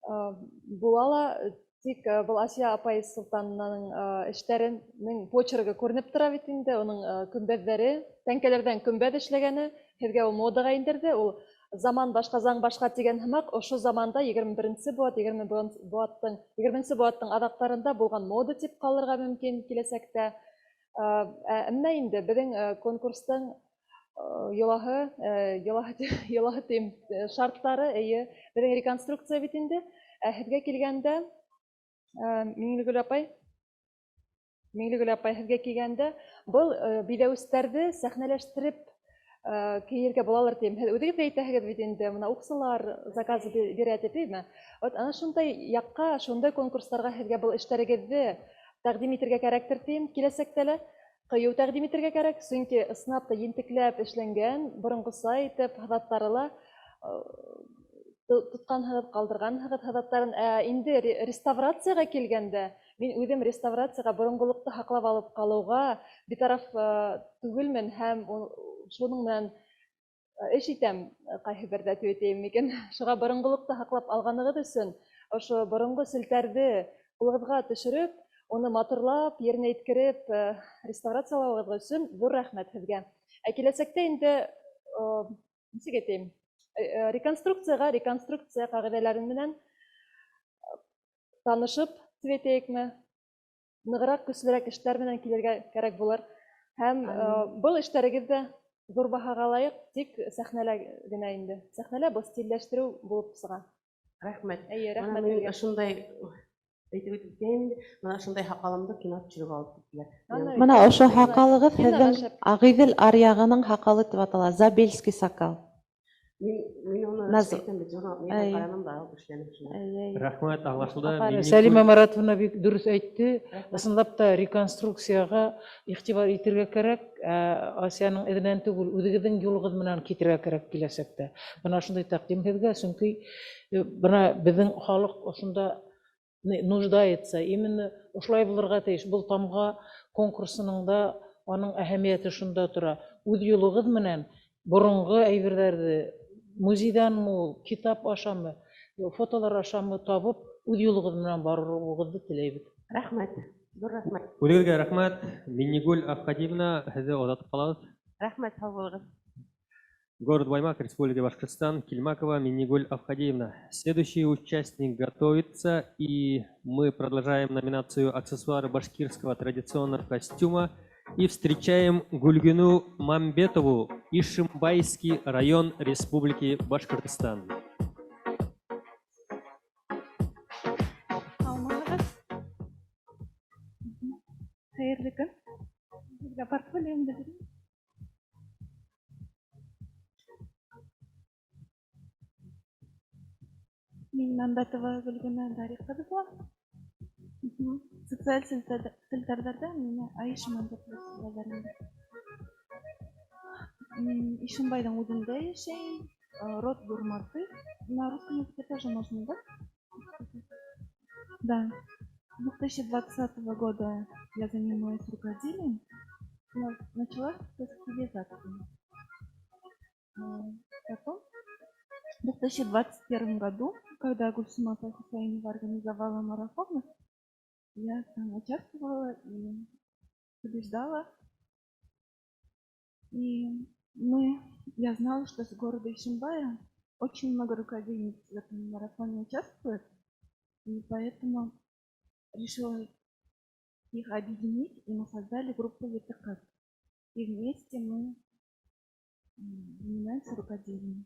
Була ла, тик был Асия апай Солтанованың эштәренең почергі күренеп тора бит инде, уның көмбәҙҙәре, тәңкәләрҙән көмбәҙ эшләгәне, һеҙгә ул модаға индерҙе. Ул заман башҡа, заң башҡа тигән һымаҡ, ошо заманда 21-нсе быуат, 20-нсе быуаттың аҙаҡтарында булған мода тип ҡалырға мөмкин киләсәктә. Әммә инде беҙҙең конкурстың йолаһы тим шарттары, беҙҙең реконструкция бит инде. Һеҙгә килгәндә, Миңлегөл апай, һеҙгә килгәндә, был биҙәүестәрҙе сәхнәләштереп кейергә булалыр тим. Һеҙ үҙегеҙ ҙә әйтәһегеҙ бит инде, мына уҡсылар заказ бирә типме? Ана шундай яҡҡа, шундай конкурстарға һеҙгә был эштәрегеҙҙе тәҡдим итергә кәрәктер тим. Киләсәктә лә ҡыйыу тәҡдим итергә кәрәк, сөнки ысынлап та ентекләп эшләнгән, боронғоса итеп, һыҙаттары ла тотҡанһығыҙ, ҡалдырғанһығыҙ һыҙаттарын. Инде реставрацияға килгәндә, мин үҙем реставрацияға, боронғолоҡто һаҡлап алып ҡалыуға битараф түгелмен һәм шуның менән эш итәм, ҡайһы берҙә төҙәтәйем микән. Шуға боронғолоҡто һаҡлап алғанығыҙ өсөн, ошо боронғо селтәрҙе ҡулығыҙға төшөрөп, уны матурлап, еренә еткереп, реставрациялауығыҙ өсөн ҙур рәхмәт һеҙгә. Киләсәктә инде, нисек әйтәйем, реконструкция ҡағиҙәләре менән танышып, тип әйтәйекме, нығыраҡ, көслөрәк эштәр менән килергә кәрәк булыр. Һәм был эштәрегеҙ ҙә ҙур баһаға лайыҡ, тик сәхнәлә генә инде. Сәхнәлә был стилләштереү булып сыға. Рәхмәт. Рәхмәт. Мин ошондай әйтеп үткәйем, мына ошондай һаҡалымды кино төшөрөп алып киттеләр. Мына ошо һаҡалығыҙ һеҙҙең Ағиҙел аръяғының һаҡалы тип атала, Забельский сакал. Мин уны әйтәм бит, ҡараным да алып эшләнем. Рәхмәт, аңлашылды. Сәлимә Маратовна бик дөрөҫ әйтте. Ысынлап та реконструкцияға иғтибар итергә кәрәк. Асияның эҙенән түгел, үҙегеҙҙең юлығыҙ менән китергә кәрәк киләсәктә. Бына шундай тәҡдим һеҙгә, сөнки бына беҙҙең халыҡ ошонда нуждается. Именно ошолай булырға тейеш. Был тамға конкурсының да аның әһәмиәте шунда тора. Үҙ юлығыҙ менән боронғо әйберҙәрҙе музейҙан мул, китап ашамы, фотолар ашамы табып, үҙ юлығыҙ менән барыуығыҙҙы теләйбеҙ. Рәхмәт. Ҙур рәхмәт. Үҙегеҙгә рәхмәт. Миңнегүл Авҡадиевна, һеҙҙе оҙатып ҡалабыҙ. Рәхмәт, һау булығыҙ. Город Баймак, Республика Башкортостан, Кильмакова Миңнегүл Авҡадиевна. Следующий участник готовится, и мы продолжаем номинацию «Аксессуары башкирского традиционного костюма». И встречаем Гульгину Мамбетову, Ишимбайский район Республики Башкортостан. Хәйерле көн. Сезгә портфолиомды бирәм. Мин Мамбетова Гульгина Дариховна. Социаль селтәрҙәрҙә мине Аишман дип йөрөтәләр. Мин Ишимбайҙың үҙендә йәшәйем. Род Бурматы. На русском языке тоже можно, да? Да. С 2020 года я занимаюсь рукоделием. Начала с стилизации. Потом, в 2021 году, когда Гульсума Хусаинова организовала марафон, я там участвовала и побеждала. И я знала, что с города Ишимбая очень много рукодельниц в этом марафоне участвует. И поэтому решила их объединить, и мы создали группу Ветеркат. И вместе мы занимаемся рукоделием.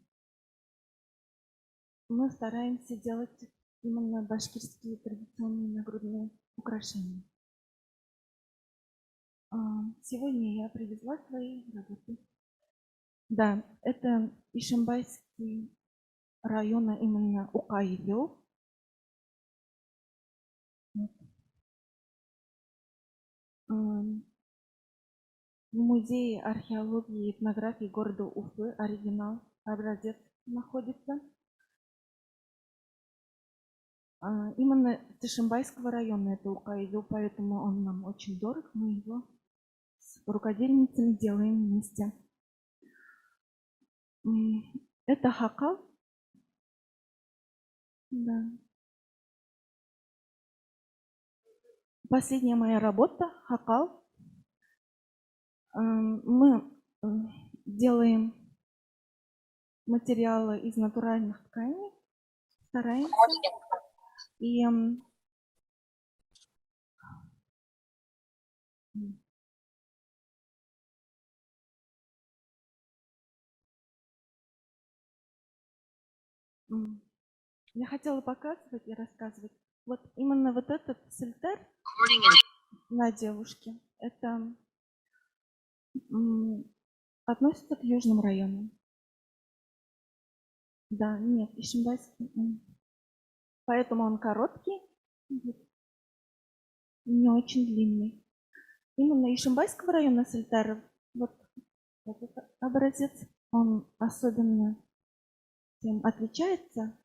Мы стараемся делать именно башкирские традиционные нагрудные украшения. Сегодня я привезла свои работы. Да, это Ишимбайский район, именно Укаевил. В музее археологии и этнографии города Уфы оригинал, образец находится. Именно с Ишимбайского района это укаидо, поэтому он нам очень дорог. Мы его с рукодельницами делаем вместе. Это хакал. Да. Последняя моя работа хакал. Мы делаем материалы из натуральных тканей, стараемся. И я хотела показывать и рассказывать. Вот именно вот этот сельтер на девушке, это относится к южным районам. Да, нет, Ишимбайский. Поэтому он короткий, не очень длинный. Именно Ишимбайского района сельтеров, вот этот образец, он особенно тем отличается,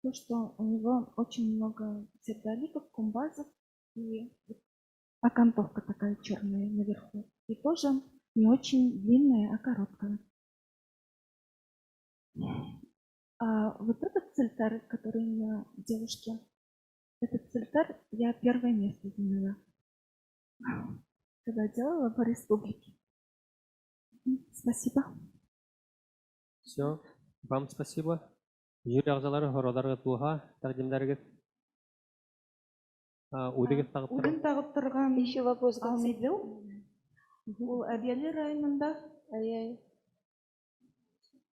то, что у него очень много сердоликов, кумбазов и окантовка такая черная наверху. И тоже не очень длинная, а короткая. А вот этот цельтар, который на девушке, этот цельтар я первое место заняла, когда делала по республике. Спасибо. Все, вам спасибо. Жюри ағзалары хороларға туға тәқдимдәргіз. Удығыз тағып тұрған. Удың тағып тұрған. Еще вопрос. Алмедел. Ол Әбиәлі районында.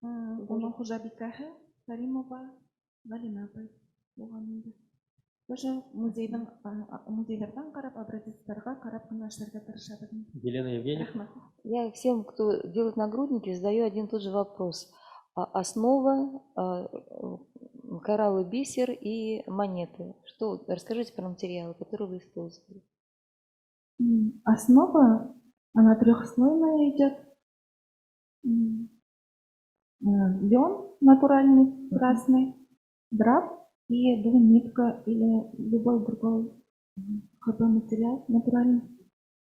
Оның хужабикаһы Каримова Галина апай болған еді. Тоже музейлерден қарап, образецтерға қарап қана эшләргә тырышабыз. Елена Евгеньевна. Я всем, кто делает нагрудники, задаю один и тот же вопрос. Основа, кораллы, бисер и монеты. Что? Расскажите про материалы, которые вы использовали. Основа, она трехслойная идет. Лен натуральный, красный, драп и двунитка или любой другой материал натуральный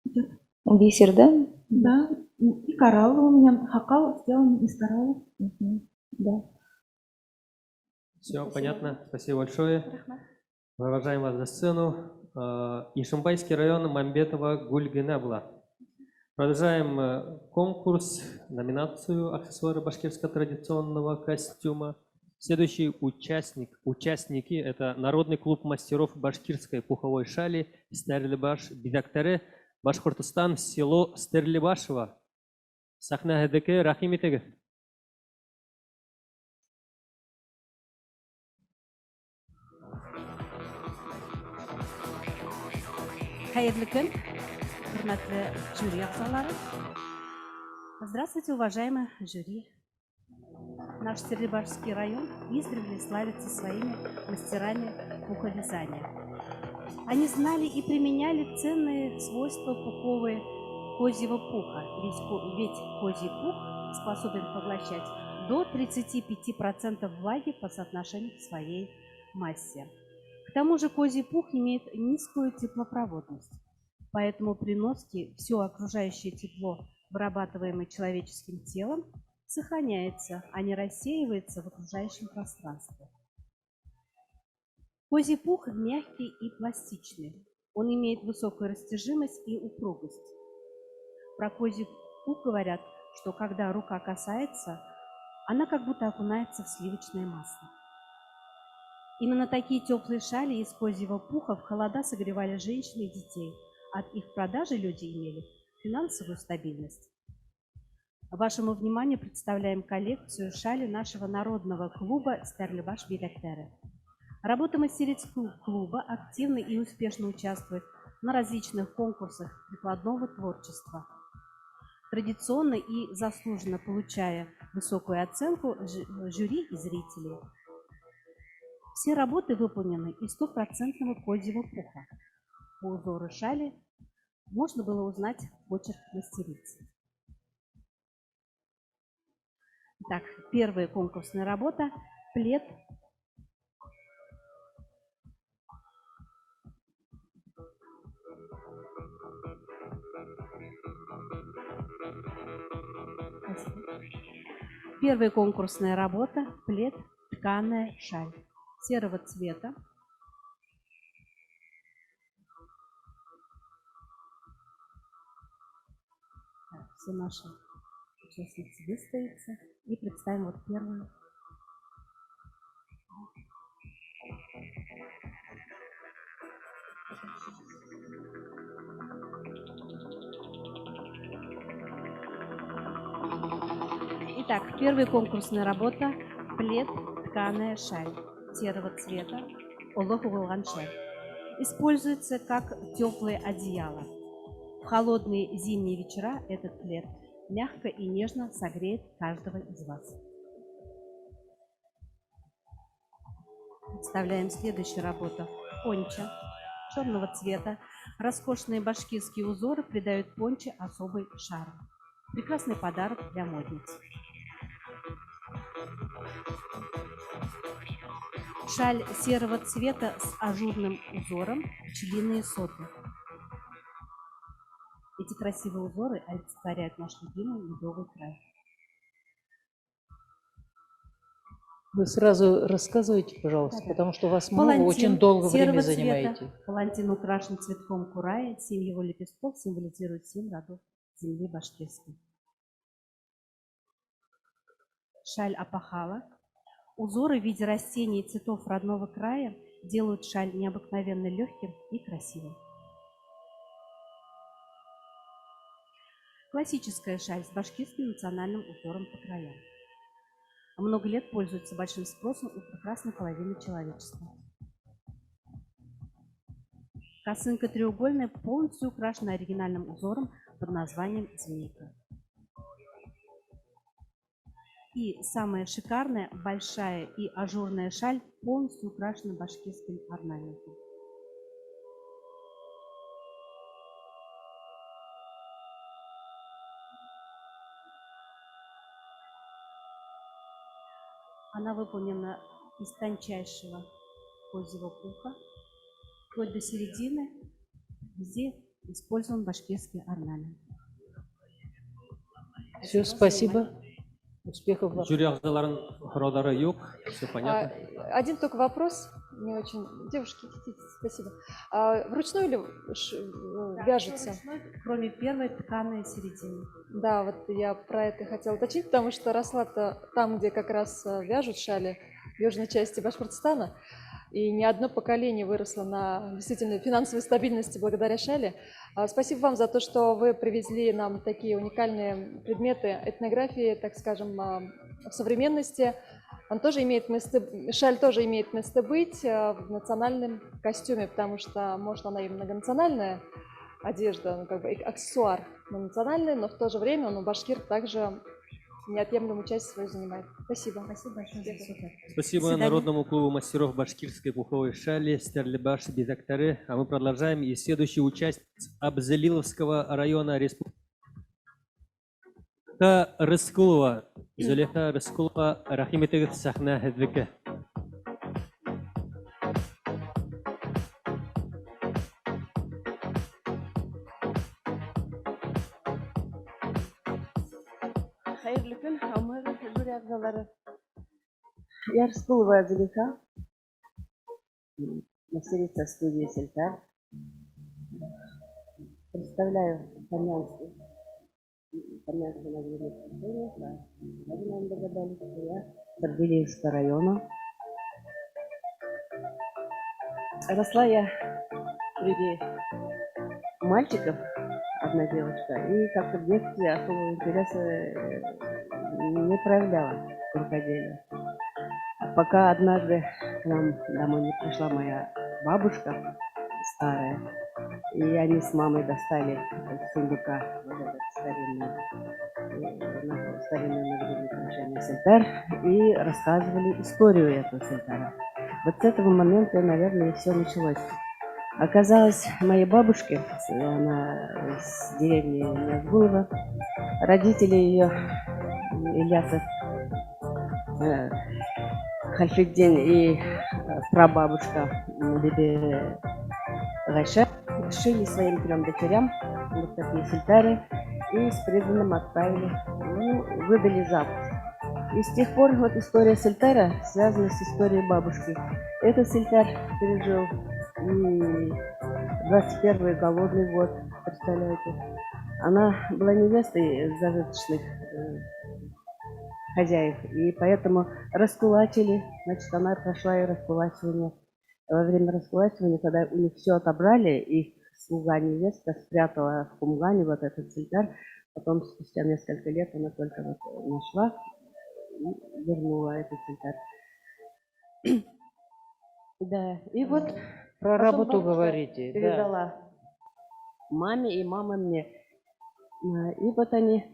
идет. Бисер, да? Да. И кораллы у меня. Хакал сделан из кораллов. Да. Все понятно. Спасибо большое. Провожаем вас за сцену. Ишимбайский район, Мамбетова Гульгина была. Продолжаем конкурс, номинацию аксессуары башкирского традиционного костюма. Следующий участники это Народный клуб мастеров башкирской пуховой шали Стерлибаш Бидактары, Башкортостан, село Стерлибашево. Сахна хедеке рахим итегез. Хайырлы көн, хөрмәтле жюри ағзалары. Здравствуйте, уважаемый жюри. Наш Стерлибашский район издревле славится своими мастерами пуховязания. Они знали и применяли ценные свойства пуховой козьего пуха, ведь козий пух способен поглощать до 35% влаги по соотношению к своей массе. К тому же козий пух имеет низкую теплопроводность, поэтому при носке все окружающее тепло, вырабатываемое человеческим телом, сохраняется, а не рассеивается в окружающем пространстве. Козий пух мягкий и пластичный. Он имеет высокую растяжимость и упругость. Про козий пух говорят, что когда рука касается, она как будто окунается в сливочное масло. Именно такие теплые шали из козьего пуха в холода согревали женщин и детей. От их продажи люди имели финансовую стабильность. Вашему вниманию представляем коллекцию шали нашего народного клуба Стерлибаш Бидактары. Работа мастериц клуба активно и успешно участвует на различных конкурсах прикладного творчества, традиционно и заслуженно получая высокую оценку жюри и зрителей. Все работы выполнены из 100% козьего пуха. По узору шали можно было узнать почерк мастерицы. Так, первая конкурсная работа – плед первая конкурсная работа – плед, тканая шаль серого цвета. Так, все наши участницы выставятся. И представим вот первую. Итак, первая конкурсная работа – плед, тканая шаль серого цвета, олоху шаль. Используется как теплое одеяло. В холодные зимние вечера этот плед мягко и нежно согреет каждого из вас. Представляем следующую работу – пончо черного цвета. Роскошные башкирские узоры придают пончо особый шарм. Прекрасный подарок для модниц. Шаль серого цвета с ажурным узором, пчелиные соты. Эти красивые узоры олицетворяют наш любимый медовый край. Вы сразу рассказывайте, пожалуйста, потому что вас много, очень долго времени занимаете. Палантин украшен цветком курая. 7 его лепестков символизируют 7 родов земли башкирской. Шаль апахала. Узоры в виде растений и цветов родного края делают шаль необыкновенно легким и красивым. Классическая шаль с башкирским национальным узором по краям. Много лет пользуется большим спросом у прекрасной половины человечества. Косынка треугольная полностью украшена оригинальным узором под названием змейка. И самая шикарная, большая и ажурная шаль полностью украшена башкирским орнаментом. Она выполнена из тончайшего козьего пуха, вплоть до середины, где использован башкирский орнамент. Все, спасибо. Успехов вам. Жюри ағзаларын сұраулары yok. Все понятно. Один только вопрос, не очень. Девушки, спасибо. Вручную ли вяжутся? Кроме первой тканой середины. Да, вот я про это хотела уточнить, потому что росла-то там, где как раз вяжут шали, в южной части Башкортостана, и не одно поколение выросло на действительно финансовой стабильности благодаря шали. Спасибо вам за то, что вы привезли нам такие уникальные предметы этнографии, так скажем, в современности. Он тоже имеет место, шаль тоже имеет место быть в национальном костюме, потому что, может, она и многонациональная одежда, ну, как бы аксессуар национальный, но в то же время он у башкир также неотъемлемую часть свою занимает. Спасибо. Спасибо большое. Спасибо Народному клубу мастеров башкирской пуховой шали Стерлибаш Безактары. А мы продолжаем. И следующий участник Абзалиловского района республики. Рыскулова. Зулейха Рыскулова. Рахимитегит сахна хедвеке. Hayırlı gün, hamur, jüri ағзалары. Я Рыскулова Зулейха, мастерица студии Сельтар. Представляю Камьянскую название Вы нам догадались, что я с Арбелиевского района. Росла я среди мальчиков, одна девушка, и как-то в детстве особого интереса не проявляла к рукоделию. Пока однажды к нам домой не пришла моя бабушка старая, и они с мамой достали из сундука вот этот старинный нагрудный крещенный сельтар и рассказывали историю этого сельтара. Вот с этого момента, наверное, все началось. Оказалось, моей бабушке, она из деревни Ниязгулова, родители ее, Ильясов, Хальфиддин и прабабушка Биби Гайша, шили своим 3 дочерям вот такие сельтары и с призванным отправили, выдали замуж. И с тех пор вот история Сельтара связана с историей бабушки. Этот Сельтар пережил и 21-й голодный год, представляете. Она была невестой зажиточных хозяев, и поэтому раскулачили, значит, она прошла и раскулачивание. Во время раскулачивания, когда у них все отобрали, их слуга невеста спрятала в кумгане вот этот Сельтар, потом спустя несколько лет она только вот нашла и вернула этот Сельтар. Да, и вот Про потом работу бабушка говорите, да. передала маме, и мама мне. И вот они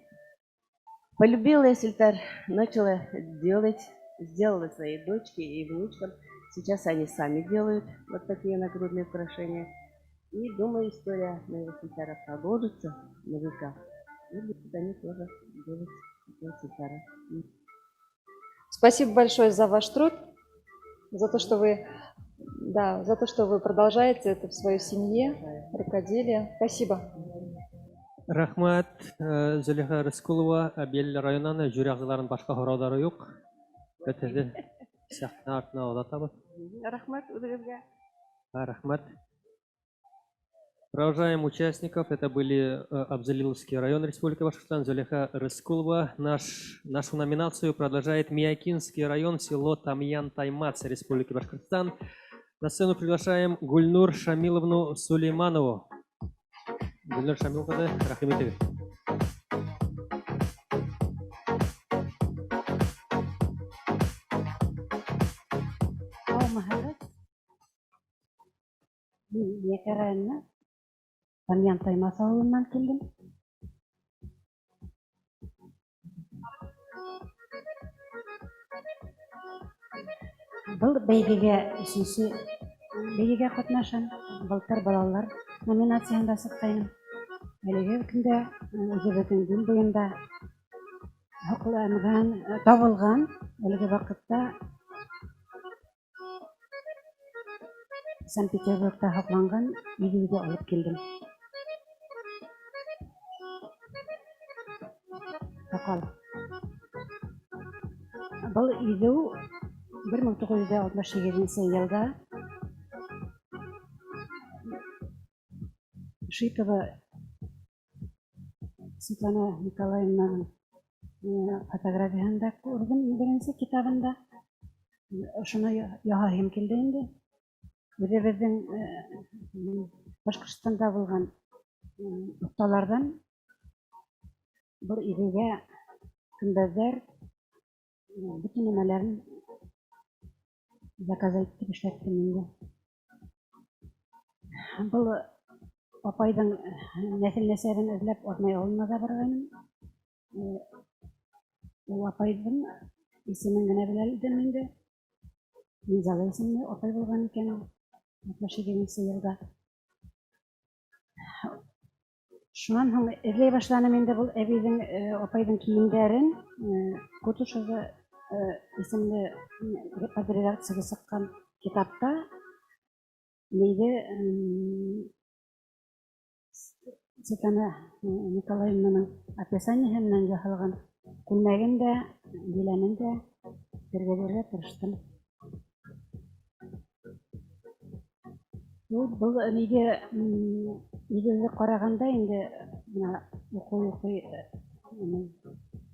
полюбила я Сельтар, начала делать, сделала своей дочке и внучкам. Сейчас они сами делают вот такие нагрудные украшения. И думаю, история моего Сельтара продолжится на века. И будут они тоже делать такие Сельтара. Спасибо большое за ваш труд, за то, что вы, да, за то, что вы продолжаете это в своей семье, рукоделие. Спасибо. Рахмат, Зөлиха Рыскулова, Бел районынан жүрек ағзаларын башқа сұраулары жоқ. Бәтеді сәхна артына ұзатабыз. Рахмат, удовольствие. Рахмат. Провожаем участников. Это были Абзалиловский район Республики Башкортостан, Зөлиха Рыскулова. Нашу номинацию продолжает Миякинский район, село Тамьян-Таймац Республики Башкортостан. На сцену приглашаем Гульнур Шамиловну Сулейманову. Гульнур Шамиловна, рахмет. Миякинский Тамьян-Таймац ауылынан келдім. Бұл бәйгеге үшінші бәйгеге қатнашам. Былтыр балалар номинациясында сыктайым. Әлеге күндә үзебезнең дин буенда хакланган, табылган әлеге вакытта Санкт-Петербургта хакланган игегә алып килдем. Сакал. Бұл игеү 1968 елда Шитова Светлана Николаевнаның фотографиясында күрдем беренче китабында. Шуны яһаһым килде инде. Үзебезнең Башкортстанда булган осталардан бер игегә көндәзләр bütün нәмәләрен заказ итеп эшләттем инде. Бұл апайдың нәсел-нәсәбен эзләп Атнай авылына да барганым. Ул апайдың исемен генә беләлдем инде. Низала исемле апай булган икән 67 елда. Шуннан соң эзләй башладым инде бұл әбейдің апайдың киемдәрен. Кутушева исемле редакцияга сыккан китапта нейге Светлана Николаевнаның описаниеһеннән яһалган күлмәген дә, биләмен дә тергәләргә тырыштым. Бұл нейге игезгә караганда инде менә укый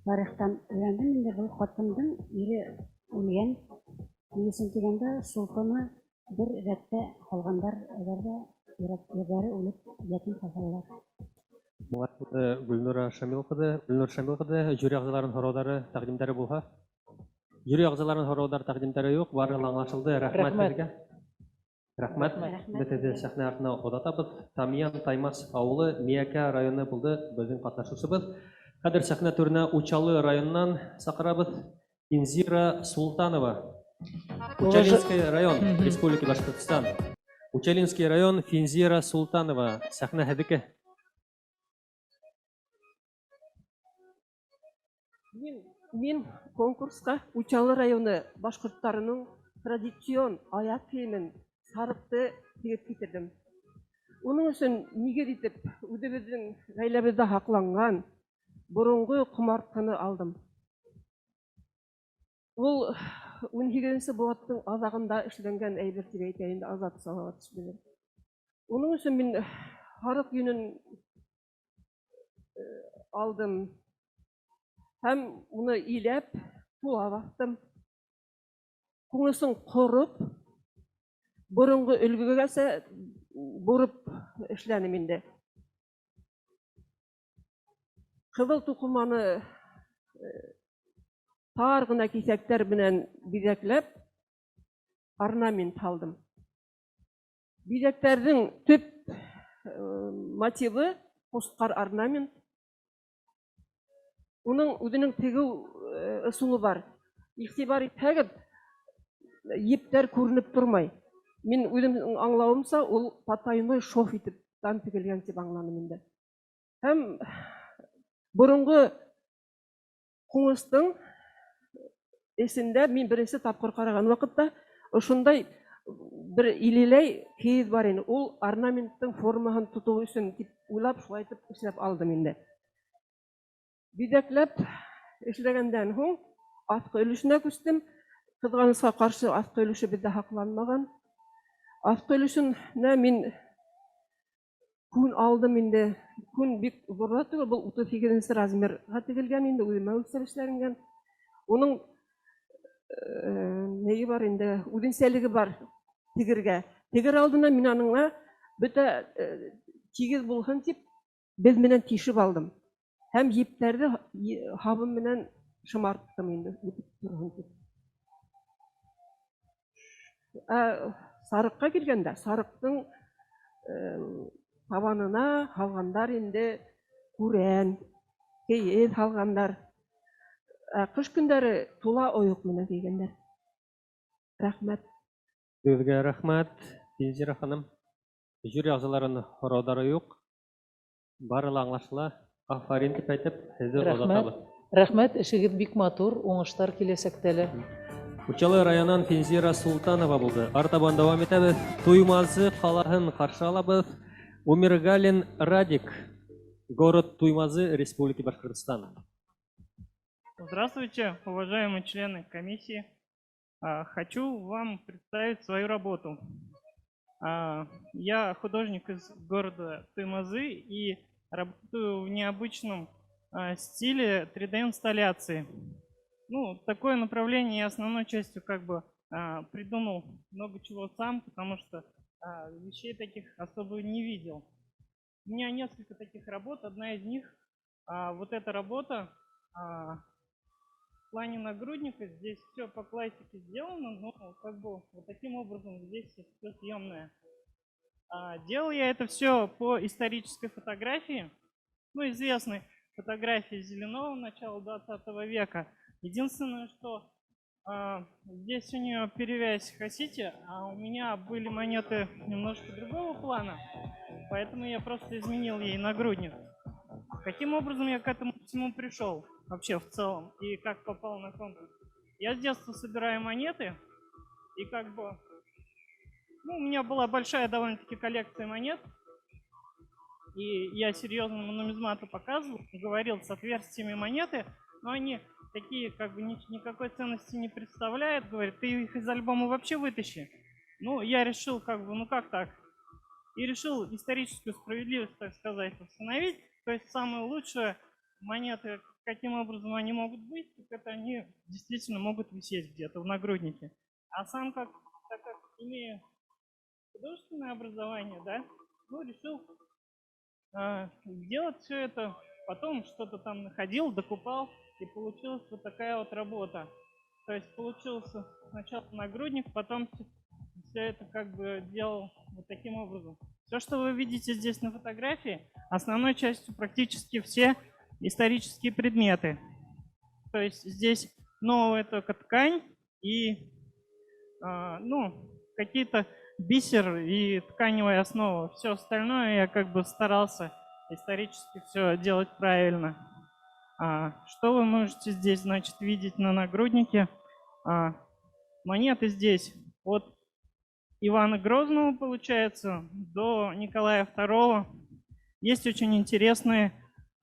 тарихтан өйрәндем инде бұл хатындың ире үлгән. Нигезен дигәндә султаны бер рәттә калгандар, әгәрдә егәре үлеп ятим калганлар. Гүлнур Шамиловна, жюри ағзаларын һораулары, тәкъдимдәре булһа. Жюри ағзаларын һораулары, тәкъдимдәре юк, бары аңлашылды. Рәхмәт сезгә. Рәхмәт. Бетеде сәхнә артына озатабыз. Тамьян-Таймац авылы, Миякә районы булды безнең катнашучыбыз. Хәзер сәхнә түренә Учалы районнан сакырабыз Инзира Султанова. Учалинский район, Республика Башкортостан. Учалинский район, Финзира Султанова. Сәхнә һездеке. Мен конкурска Учалы районы башкорттарының традицион аяк киемен сарыкты тигеп китердем. Оның өчен нигә дитеп үзебезнең гаиләбездә хакланган борынгы кумартканы алдым. Ол 12-ші болаттың азағында ішленген әйбер деп айтайын, азат салауат ішленген. Оның үшін мен арық үйінін алдым. Һәм оны иләп, туа бақтым. Күңісін құрып, бұрынғы үлгіге кәсе бұрып ішленім енді. Қызыл тұқыманы тар гына кисәктәр белән бизәкләп, орнамент алдым. Бизәкләрнең төп мотивы кускар орнамент. Уның үзенең тегү ысулы бар. Игътибар итәгез, ептәр күренеп тормай. Мин үземнең аңлавымча, ул потайной шов итеп тан тегелгән дип аңланым инде. Һәм бұрынғы куңыстың эсендә мин беренче тапкыр караган вакытта ошондай бер илеләй кейез бар иде. Ул орнаменттың формасын тоту өчен дип уйлап, шулай итеп эшләп алдым инде. Бизәкләп эшләгәндән һуң астқы өлешенә күчтем. Кызганычка каршы астқы өлеше бездә хакланмаган. Астқы өлешенә мин күн алдым инде. Күн бик зур түгел, бу 38 размерга тегелгән инде, үземә үлчәп эшләнгән. Уның неге бар инде, үзенчәлеге бар тигергә. Тигер алдына мин аныңа бөтә тигез булсын дип без менән тишеп алдым. Һәм ептәрне хабым менән шымарттым инде. Сарыкка килгәндә, сарыктың табанына халгандар инде күрән, кейез халгандар. Кыш көндәре тула оек менән кигәннәр. Рәхмәт. Сезгә рәхмәт, Финзира ханым. Жюри әгъзаларының һораулары юк. Барылы аңлашыла. Афарин дип әйтеп, сезне озатабыз. Рәхмәт, эшегез бик матур, уңыштар киләсәктәле. Учалы районынан Финзира Султанова булды. Артабан дәвам итәбез. Туймазы калаһын каршы алабыз. Умиргалин Радик, город Туймазы, Республики Башкортостан. Здравствуйте, уважаемые члены комиссии. Хочу вам представить свою работу. Я художник из города Туймазы и работаю в необычном стиле 3D-инсталляции. Ну, такое направление я основной частью придумал много чего сам, потому что вещей таких особо не видел. У меня несколько таких работ. Одна из них, вот эта работа, в плане нагрудника, здесь все по классике сделано, но вот таким образом здесь все съемное. Делал я это все по исторической фотографии, ну, известной фотографии Зеленого начала 20 века. Единственное, что здесь у нее перевязь хасити, а у меня были монеты немножко другого плана, поэтому я просто изменил ей нагрудник. Каким образом я к этому всему пришел вообще в целом и как попал на конкурс? Я с детства собираю монеты и у меня была большая довольно-таки коллекция монет, и я серьезному нумизмату показывал, говорил с отверстиями монеты, но они такие никакой ценности не представляют, говорит, ты их из альбома вообще вытащи. Ну, я решил как так? И решил историческую справедливость, так сказать, установить. То есть самые лучшие монеты, каким образом они могут быть, так это они действительно могут висеть где-то в нагруднике. А сам так как имею художественное образование, да, ну, решил сделать все это, потом что-то там находил, докупал, и получилась вот такая вот работа. То есть получился сначала нагрудник, потом все это делал вот таким образом. Все, что вы видите здесь на фотографии, основной частью практически все исторические предметы. То есть здесь новая только ткань и какие-то бисер и тканевая основа. Все остальное я старался исторически все делать правильно. Что вы можете здесь, значит, видеть на нагруднике? Монеты здесь от Ивана Грозного, получается, до Николая II. Есть очень интересные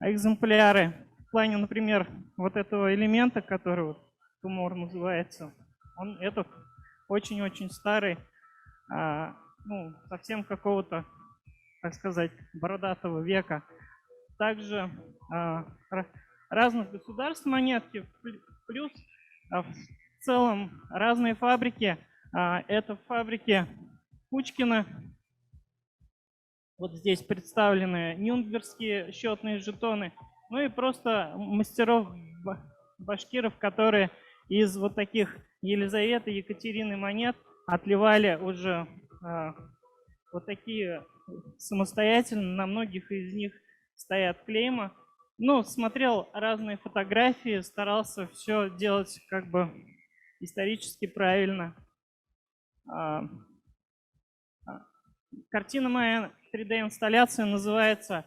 экземпляры в плане, например, вот этого элемента, который Тумор называется. Он этот очень-очень старый, ну, совсем какого-то, так сказать, бородатого века. Также разных государств монетки, плюс в целом разные фабрики. Это фабрики Кучкина. Вот здесь представлены нюрнбергские счетные жетоны. Ну и просто мастеров башкиров, которые из вот таких Елизаветы, Екатерины монет отливали уже вот такие самостоятельно. На многих из них стоят клейма. Ну, смотрел разные фотографии, старался все делать как бы исторически правильно. Картина моя 3D-инсталляция называется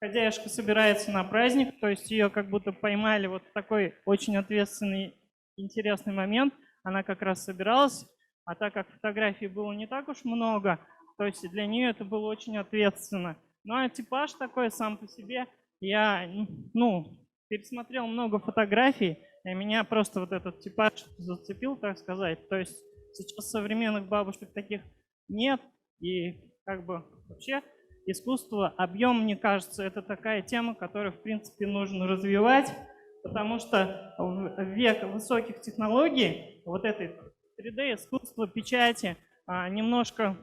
«Хозяюшка собирается на праздник», то есть ее как будто поймали вот в такой очень ответственный, интересный момент. Она как раз собиралась, а так как фотографий было не так уж много, то есть для нее это было очень ответственно. Ну а типаж такой сам по себе, я, пересмотрел много фотографий, и меня просто вот этот типаж зацепил, так сказать. То есть сейчас современных бабушек таких нет, и как бы вообще искусство, объем, мне кажется, это такая тема, которую, в принципе, нужно развивать, потому что в век высоких технологий, вот этой 3D, искусство, печати, немножко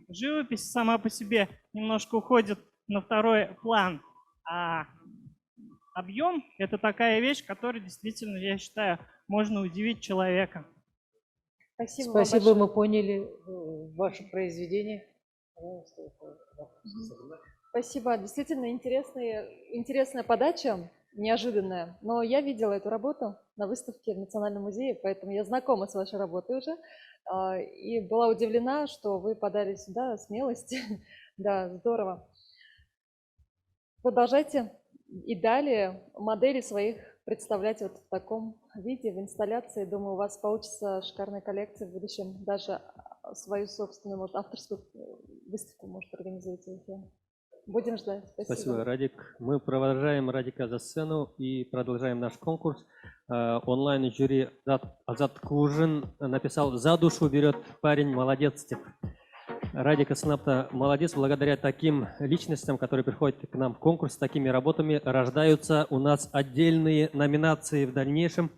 живопись сама по себе немножко уходит на второй план, а объем – это такая вещь, которая действительно, я считаю, можно удивить человека. Спасибо, Спасибо, мы поняли ваше произведение. Спасибо. Действительно интересная подача, неожиданная. Но я видела эту работу на выставке в Национальном музее, поэтому я знакома с вашей работой уже. И была удивлена, что вы подали сюда смелость. Да, здорово. Продолжайте и далее модели своих представлять вот в таком виде, в инсталляции. Думаю, у вас получится шикарная коллекция в будущем. Даже свою собственную, может, авторскую выставку может организуете. Будем ждать. Спасибо, Радик. Мы провожаем Радика за сцену и продолжаем наш конкурс. Онлайн-жюри Азат Кужин написал: «За душу берет парень, молодец». Радик Аснапта молодец. Благодаря таким личностям, которые приходят к нам в конкурс с такими работами, рождаются у нас отдельные номинации в дальнейшем.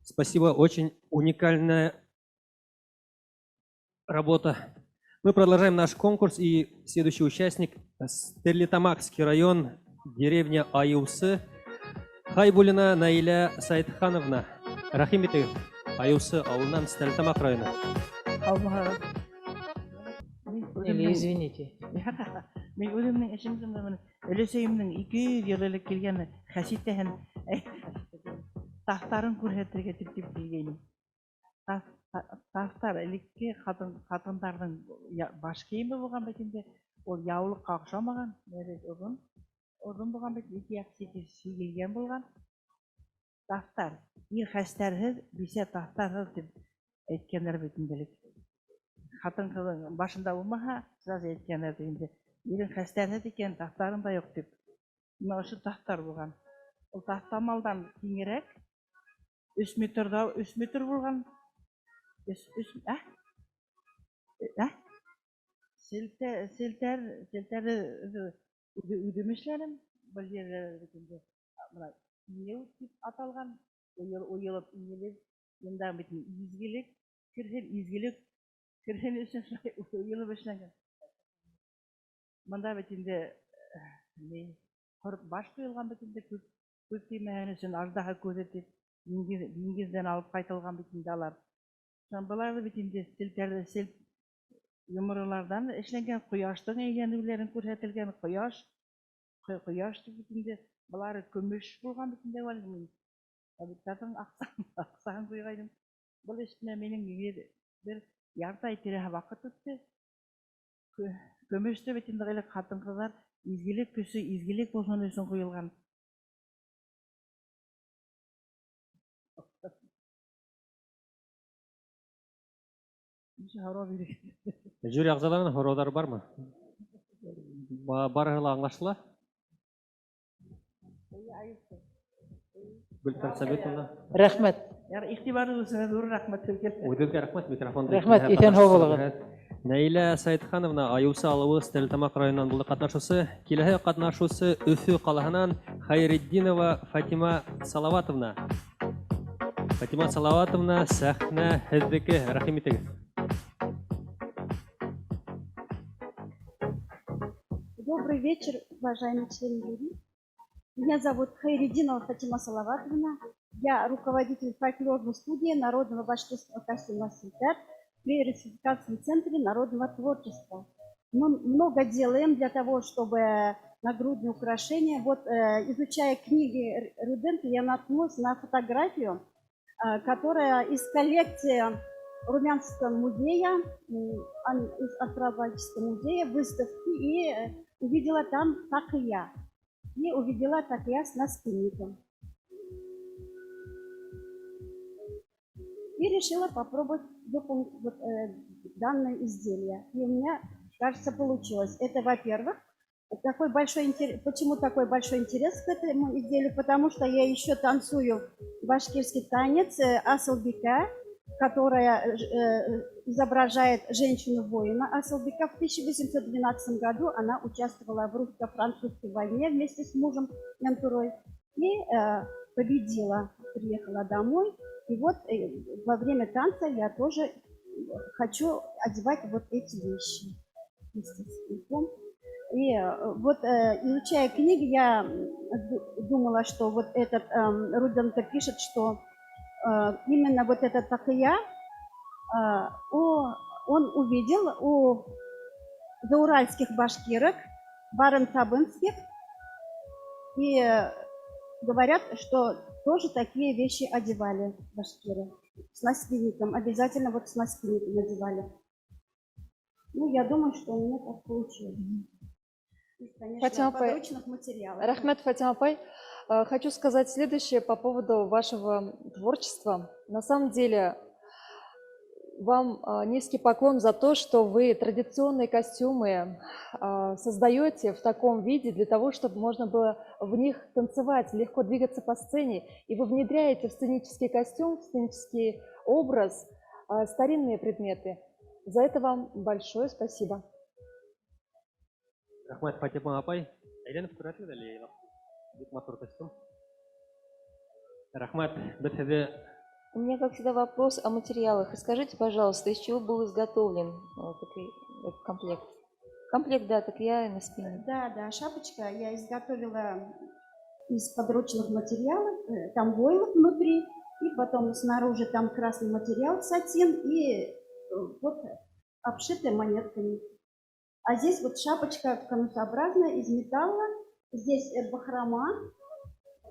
Спасибо, очень уникальная работа. Мы продолжаем наш конкурс, и следующий участник — Стерлитамакский район, деревня Аюсы, Хайбулина Наиля Саидхановна. Рахим итегез, Аюсы ауылынан Стерлитамак районы. Или извините. Мен өзімнің ішімді өлесейімнің 200 жыл элек келген хаситехін тақтарын көрсеттерге типтеп келгенім. Тақтар элекке қатындардың баш киімі болған бетінде, ол яулық қақшамаған, ұзын болған бет, екі яқ сигілген болған. Тақтар, ир хәстәрһез, бисе тақтарһыз деп әйткәннәр бетінделік. Қатын қыздың башында болмаха, сразу әйткәннәр дегенде, ирің хәстәрһез екен, тақтарың да жоқ деп. Мына осы тақтар болған. Ол тақтамалдан кеңірек, 3 метр болған. Селтәрді үдемешлерім, бұл жерлерінде иел деп аталған, ойылып иелеп, енді бетін изгелек, кірген үшін ойылып ішленген. Мұнда бетінде баш қойылған бетінде көптеймәген үшін аждаға көзетіп, диңгезден алып қайтылған бетінде алар. Бұларды бетінде селт жұмырылардан ішленген, құяштың енгенілерін көрсетілген құяш бетінде, бұлары көмеш болған бетінде болған. Әбіттардың ақсаған қойғайдым. Бұл ішіне менің бір ярты ай тері вақыт өтті. Көмешті бетінде ғайлы қатын қыздар изгелек көсі, изгелек болсын өсін қойылған. Жюри ағзаларының сұраулары бар ма? Барығыла аңлашыла? Гөлтар Сәбитовна. Рәхмәт. Игътибарыгызга зур рәхмәт сезгә. Үзегезгә рәхмәт, микрофонда. Рәхмәт, исән һау булыгыз. Наиля Сәйдхановна, Аюсы Алуы Стәрлетамак районынан булды катнашучы. Киләһе катнашучы Өфө калаһынан Хайретдинова Фатима Салаватовна. Фатима Салаватовна, сәхнә һезнеке. Рәхим итегез. Добрый вечер, уважаемые члены жюри. Меня зовут Хайреддинова Фатима Салаватовна. Я руководитель фольклорной студии народного башкирского костюма «Светер» при Русификационном центре народного творчества. Мы много делаем для того, чтобы нагрудные украшения. Вот, изучая книги Руденко, я наткнулась на фотографию, которая из коллекции Румянского музея, из антропологического музея, выставки, и увидела там такия. И увидела такия с наскинником. И решила попробовать выполнить вот, данное изделие. И у меня, кажется, получилось. Это, во-первых, такой большой интерес. Почему такой большой интерес к этому изделию? Потому что я еще танцую башкирский танец асылбика, которая изображает женщину-воина. Асылбика в 1812 году она участвовала в русско-французской войне вместе с мужем Янтурой и победила, приехала домой. И вот во время танца я тоже хочу одевать вот эти вещи. И вот изучая книги, я думала, что вот этот Руденко пишет, что именно вот этот такия он увидел у зауральских башкирок, барын-табынских, и говорят, что тоже такие вещи одевали башкиры. С наскинником, обязательно вот с наскинником надевали. Ну, я думаю, что у меня так получилось. Конечно, подручных материалов. Рахмет, Фатима Апай. Хочу сказать следующее по поводу вашего творчества. На самом деле, вам низкий поклон за то, что вы традиционные костюмы создаете в таком виде для того, чтобы можно было в них танцевать, легко двигаться по сцене. И вы внедряете в сценический костюм, в сценический образ старинные предметы. За это вам большое спасибо. Рахмат, Фатима апай. Әйләнеп күрәсез әле, бик матур костюм. Рахмат, без сезгә. У меня, как всегда, вопрос о материалах. Скажите, пожалуйста, из чего был изготовлен этот комплект? Комплект, да, так я на спине. Да, шапочка я изготовила из подручных материалов. Там войлок внутри, и потом снаружи там красный материал, сатин, и вот обшитая монетками. А здесь вот шапочка конусообразная из металла. Здесь бахрома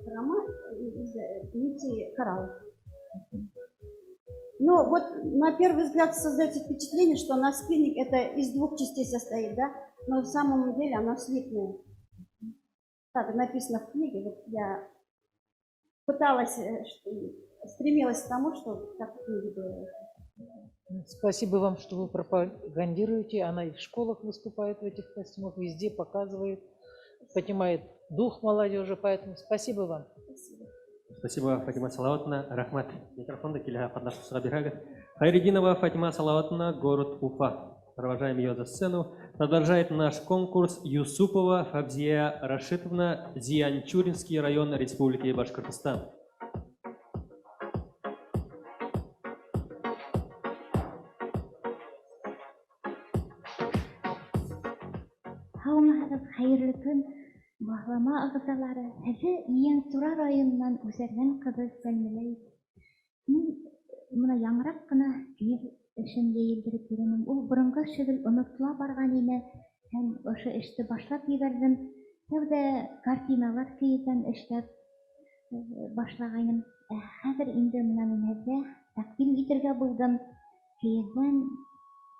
из нити кораллов. Но вот на первый взгляд создается впечатление, что наспинник это из двух частей состоит, да? Но в самом деле она слитная. Так написано в книге. Вот я пыталась, стремилась к тому, что так в книге было. Спасибо вам, что вы пропагандируете. Она и в школах выступает в этих костюмах, везде показывает, поднимает дух молодежи. Поэтому спасибо вам. Спасибо, Фатима Салаватовна. Рахмат. Микрофонда келеха катнашучыга бирәгез. Хайреддинова Фатима Салаватовна, город Уфа. Провожаем ее за сцену. Продолжает наш конкурс Юсупова Фабзия Рашитовна, Зианчуринский район Республики Башкортостан. Хайырлы көн, баһлама ағзалары, һеҙҙе Зианчура районынан үсәргән ҡыҙы Сәлмәләй. Мин мына яңыраҡ ҡына киев эшемде елдереп йөрөнөм. Ул боронғо шөғөл онотола барған ине һәм ошо эште башлап ебәрҙем. Тәүҙә картиналар кейеүҙән эшләп башлағайным. Хәҙер инде мына мин һеҙгә тәҡдим итергә булдым. Кейеүҙән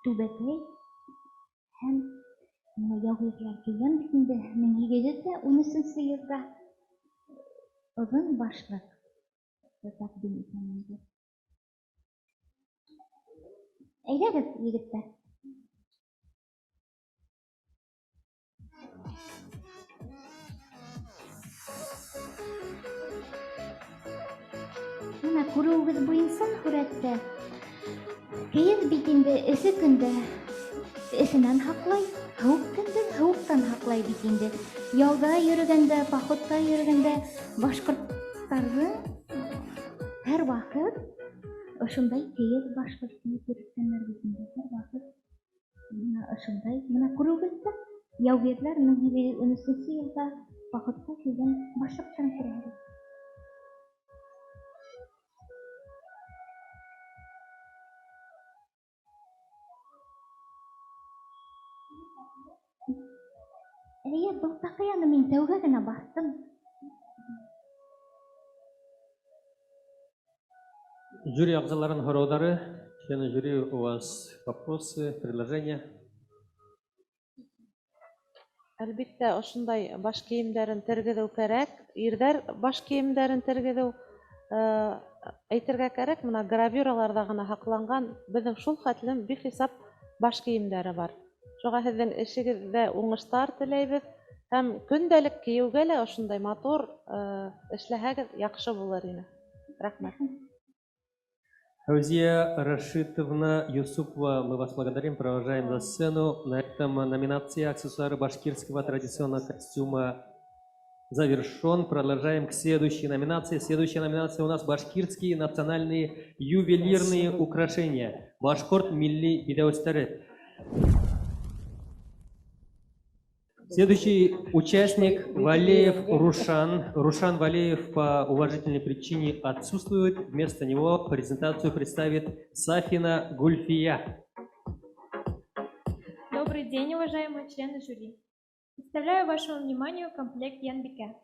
түбәтәй һәм яугирлар килгән бит инде 1713 елда оҙон башлыҡ тәҡдим итәм инде. Әйҙәгеҙ, егеттәр. мына күрүүбүз буюнча сүрөттө кийиз бит инде эси күндө эсинен хаклай, хаук күндө хауктан хаклай бит инде. Ялда йөргөндө, походта йөргөндө башкорттардын һәр вакыт ошондай кийиз башкорт кийип йөргөннөр бит инде. Һәр вакыт мына ошондай мына күрүүбүздө яугерлер 1913 жылда походта кийген башкорттан көрөбүз. Был такая мен тәүгә генә бastым. Жюри ағзаларын һораулары, члены жюри, у вас вопросы, предложения? Әлбиттә, ошондай баш киемдәрен тергеҙеү кәрәк. Ирҙәр баш киемдәрен тергеҙеү әйтергә кәрәк, мына гравюраларҙа ғына һаҡланған беҙҙең шул хәтлем бихисап баш киемдәре бар. Шуға һеҙҙең эшегеҙҙә уңыштар теләйбеҙ. Һәм көндәлек кейеүгә лә ошондай матур эшләһәгеҙ яҡшы булыр ине. Рәхмәт. Фаузия Рашитовна Юсупова, мы вас благодарим, провожаем за сцену. На этом номинация «Аксессуары башкирского традиционного костюма» завершен. Продолжаем к следующей номинации. Следующая номинация у нас башкирские национальные ювелирные украшения. Башкорт милли бидеустары. Следующий участник Валеев Рушан. Рушан Валеев по уважительной причине отсутствует. Вместо него презентацию представит Сафина Гульфия. Добрый день, уважаемые члены жюри. Представляю вашему вниманию комплект Янбике.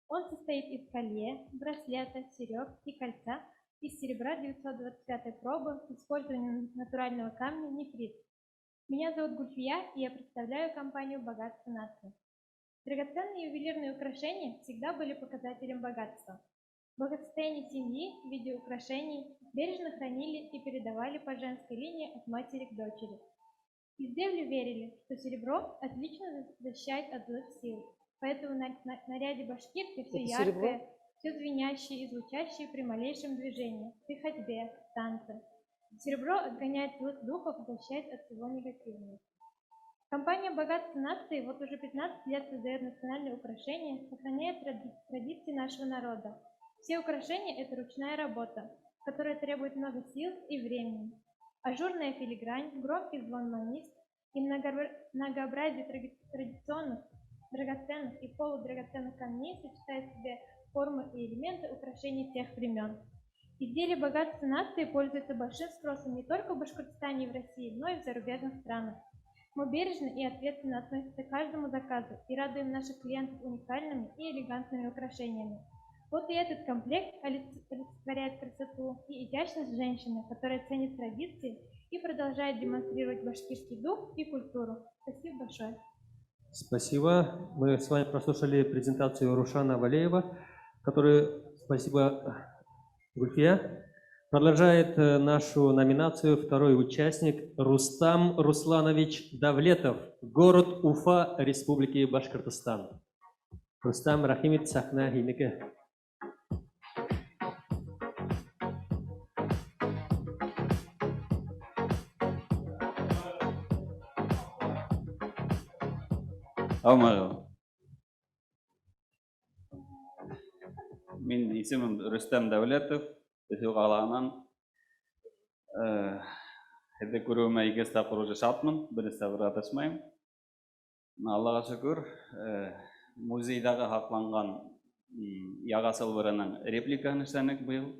Он состоит из колье, браслета, серег и кольца из серебра 925 пробы с использованием натурального камня нефрит. Меня зовут Гульфия, и я представляю компанию «Богатство нации». Драгоценные ювелирные украшения всегда были показателем богатства. Благосостояние семьи в виде украшений бережно хранили и передавали по женской линии от матери к дочери. Издревле верили, что серебро отлично защищает от злых сил, поэтому на наряде башкирки все яркое, все звенящее и звучащее при малейшем движении, при ходьбе, танце. Серебро отгоняет злых духов и защищает от всего негативного. Компания «Богатство нации» вот уже 15 лет создает национальные украшения, сохраняет традиции нашего народа. Все украшения – это ручная работа, которая требует много сил и времени. Ажурная филигрань, громкий звон манист и многообразие традиционных, драгоценных и полудрагоценных камней сочетают в себе формы и элементы украшений тех времен. Изделия «Богатство нации» пользуются большим спросом не только в Башкортостане и в России, но и в зарубежных странах. Мы бережно и ответственно относимся к каждому заказу и радуем наших клиентов уникальными и элегантными украшениями. Вот и этот комплект олицетворяет красоту и изящность женщины, которая ценит традиции и продолжает демонстрировать башкирский дух и культуру. Спасибо большое. Спасибо. Мы с вами прослушали презентацию Рушана Валеева, который, спасибо, Гульфия. Продолжает нашу номинацию второй участник Рустам Русланович Давлетов, город Уфа, Республики Башкортостан. Рустам Рахимит Сахна Хинеке. Алмағыл. Мен есімім Рустам Давлетов, Өтеу қалағынан. Әді көруіме егес тақыр уже шатмын, бірісі бір аташмайым. Аллаға шүкір, музейдағы хақланған яға сылбырының репликаны шәнік бұл.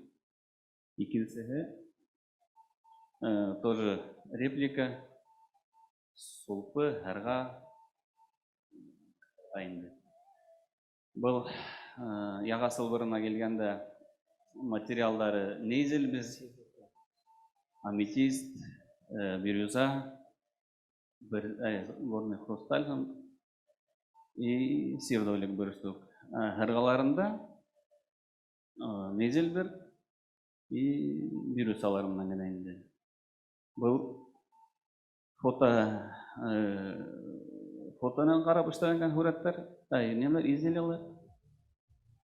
Екіншісі тоже реплика сұлпы әрға айынды. Бұл яға сылбырына келгенде материалдары нейзел біз, аметист, бирюза, горный хрусталь и севдолик бір штук. Әрғаларында нейзел бір и бирюзаларымнан генайынды. Бұл фотоның қарап ұштаған хүреттер, немлер изделелер.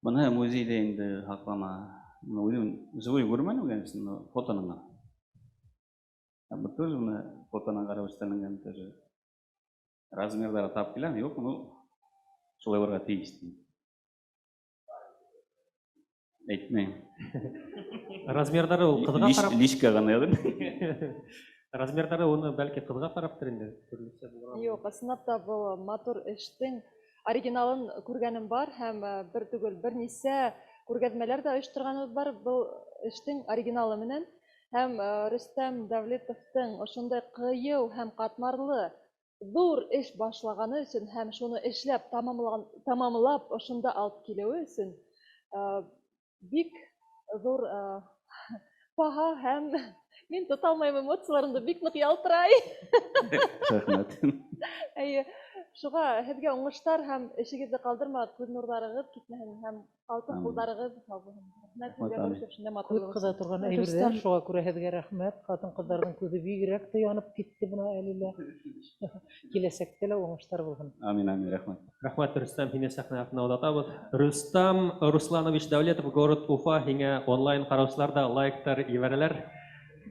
Бұны музейде енді хақлама Живой көрмән конечно, фотоны. Тоже фотоны қарап өстәлгән тоже. Размерлары тап келем, yok, шулай барга тиеш. Әйтмәйм. Размерлары ул кызга карап. Лишкә гына ядым. Размерлары уны бәлки кызга караптыр инде. Юк, ысынапта был матур эштең оригиналын күргәнем бар һәм бер түгел бернисә күргәзмәләр дә оештырганыбыз бар был эштең оригиналы менән. Һәм Рөстәм Дәүлетовтың ошондай кыю һәм катмарлы зур эш башлаганы өчен һәм шуны эшләп тамамлап ошонда алып килүе өчен бик зур паха һәм мин тота алмыйм эмоцияларымды бик нык ялтырай. Рәхмәт. Шуңа һеҙгә уңыштар һәм эшегеҙҙе ҡалдырмағыҙ, күҙ нурҙарығыҙ китмәһен һәм алтын ҡулдарығыҙ Күҙ ҡыҙа торған әйберҙәр, шуға күрә һеҙгә рәхмәт. Ҡатын-ҡыҙҙарҙың күҙе бигерәк тә янып китте бына әле лә. Киләсәктә лә уңыштар булһын. Амин, амин, рәхмәт. Рәхмәт, Рөстәм, һине сәхнә артына оҙатабыҙ. Рөстәм Русланович Дәүлетов, город Уфа, һиңә онлайн ҡараусыларда лайктар ебәрәләр.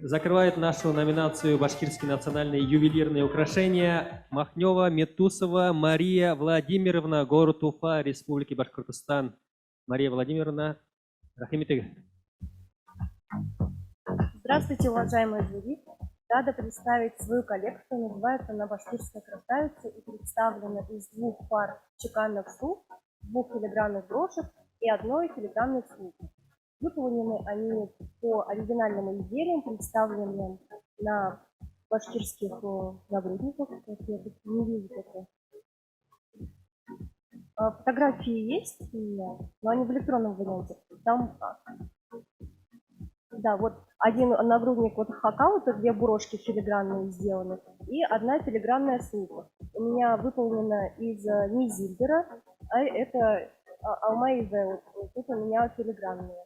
Закрывает нашу номинацию «Башкирские национальные ювелирные украшения» Махнева Метусова Мария Владимировна, город Уфа, Республики Башкортостан. Мария Владимировна, рахимитег. Здравствуйте, уважаемые жюри. Рада представить свою коллекцию. Называется она «Башкирская красавица» и представлена из 2 пар чеканных слуг, 2 филигранных брошек и 1 филигранной слуги. Выполнены они по оригинальным изделиям, представленным на башкирских нагрудниках. Я не вижу такое. Фотографии есть у меня, но они в электронном варианте. Там, да, вот один нагрудник вот хакау, это 2 брошки филигранные сделаны, и 1 филигранная слуга. У меня выполнена из Низильбера, а это Алмаиза, вот тут у меня филигранные.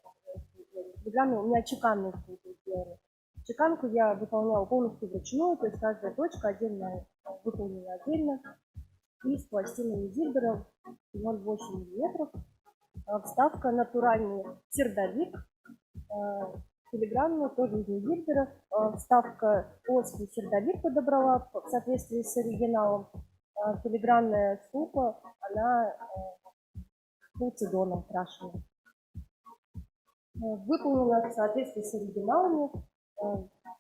У меня чеканные слуги сделаны. Чеканку я выполняла полностью вручную, то есть каждая точка отдельно выполнена отдельно. И с пластинами Зильбера 0,8 мм. Вставка натуральный сердолик. Филигранную тоже из Зильбера. Вставка плоский сердолик подобрала в соответствии с оригиналом. Филигранная ступа, она пулцидоном крашена. Выполнена в соответствии с оригиналами,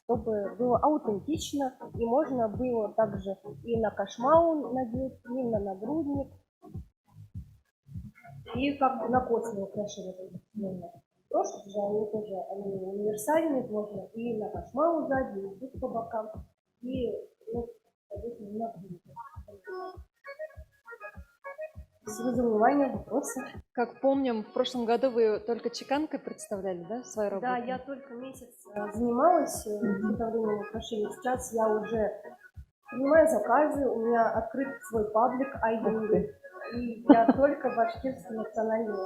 чтобы было аутентично, и можно было также и на кашмау надеть, и на нагрудник, и как на костные украшения. Брошки же они тоже универсальные, можно и на кашмау сзади, и тут по бокам, и соответственно, на нагрудник. С вниманием вопросы. Как помним, в прошлом году вы только чеканкой представляли, да, свою работу? Да, я только месяц занималась изготовлением украшений. Сейчас я уже принимаю заказы, у меня открыт свой паблик iDelivery, и я только башкирский национальный.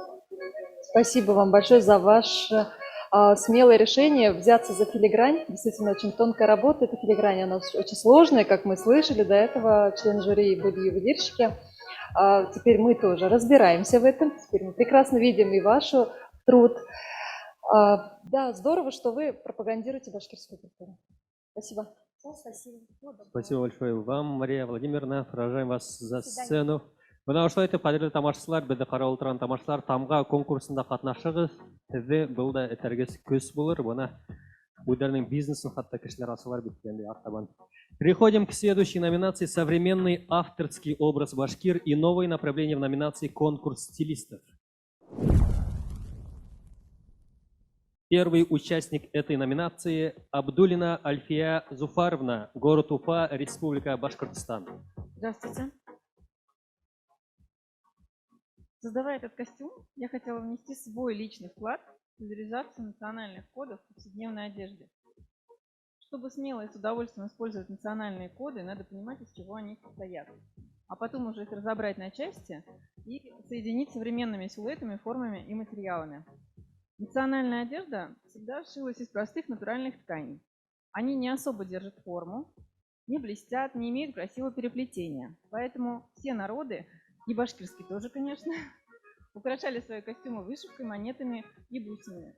Спасибо вам большое за ваше смелое решение взяться за филигрань. Действительно, очень тонкая работа. Эта филигрань, она очень сложная, как мы слышали до этого, члены жюри были ювелирщики. Теперь мы тоже разбираемся в этом. Теперь мы прекрасно видим и ваш труд. Да, здорово, что вы пропагандируете башкирскую культуру. Спасибо. Спасибо. Спасибо большое вам, Мария Владимировна. Провожаем вас за сцену. Мына ошолай итеп, кадерле тамашачылар, безне карап отырган тамашачылар, тамга конкурсында катнашыгыз. Сезне бул да этәргез көз булыр. Буна Ударным бизнесом хатта кешеләр асылар бит инде артабан. Переходим к следующей номинации «Современный авторский образ башкир» и новое направление в номинации «Конкурс стилистов». Первый участник этой номинации – Абдулина Альфия Зуфаровна, город Уфа, Республика Башкортостан. Здравствуйте. Создавая этот костюм, я хотела внести свой личный вклад в популяризацию национальных кодов в повседневной одежде. Чтобы смело и с удовольствием использовать национальные коды, надо понимать, из чего они состоят. А потом уже их разобрать на части и соединить с современными силуэтами, формами и материалами. Национальная одежда всегда шилась из простых натуральных тканей. Они не особо держат форму, не блестят, не имеют красивого переплетения. Поэтому все народы, и башкирский тоже, конечно, украшали свои костюмы вышивкой, монетами и бусинами.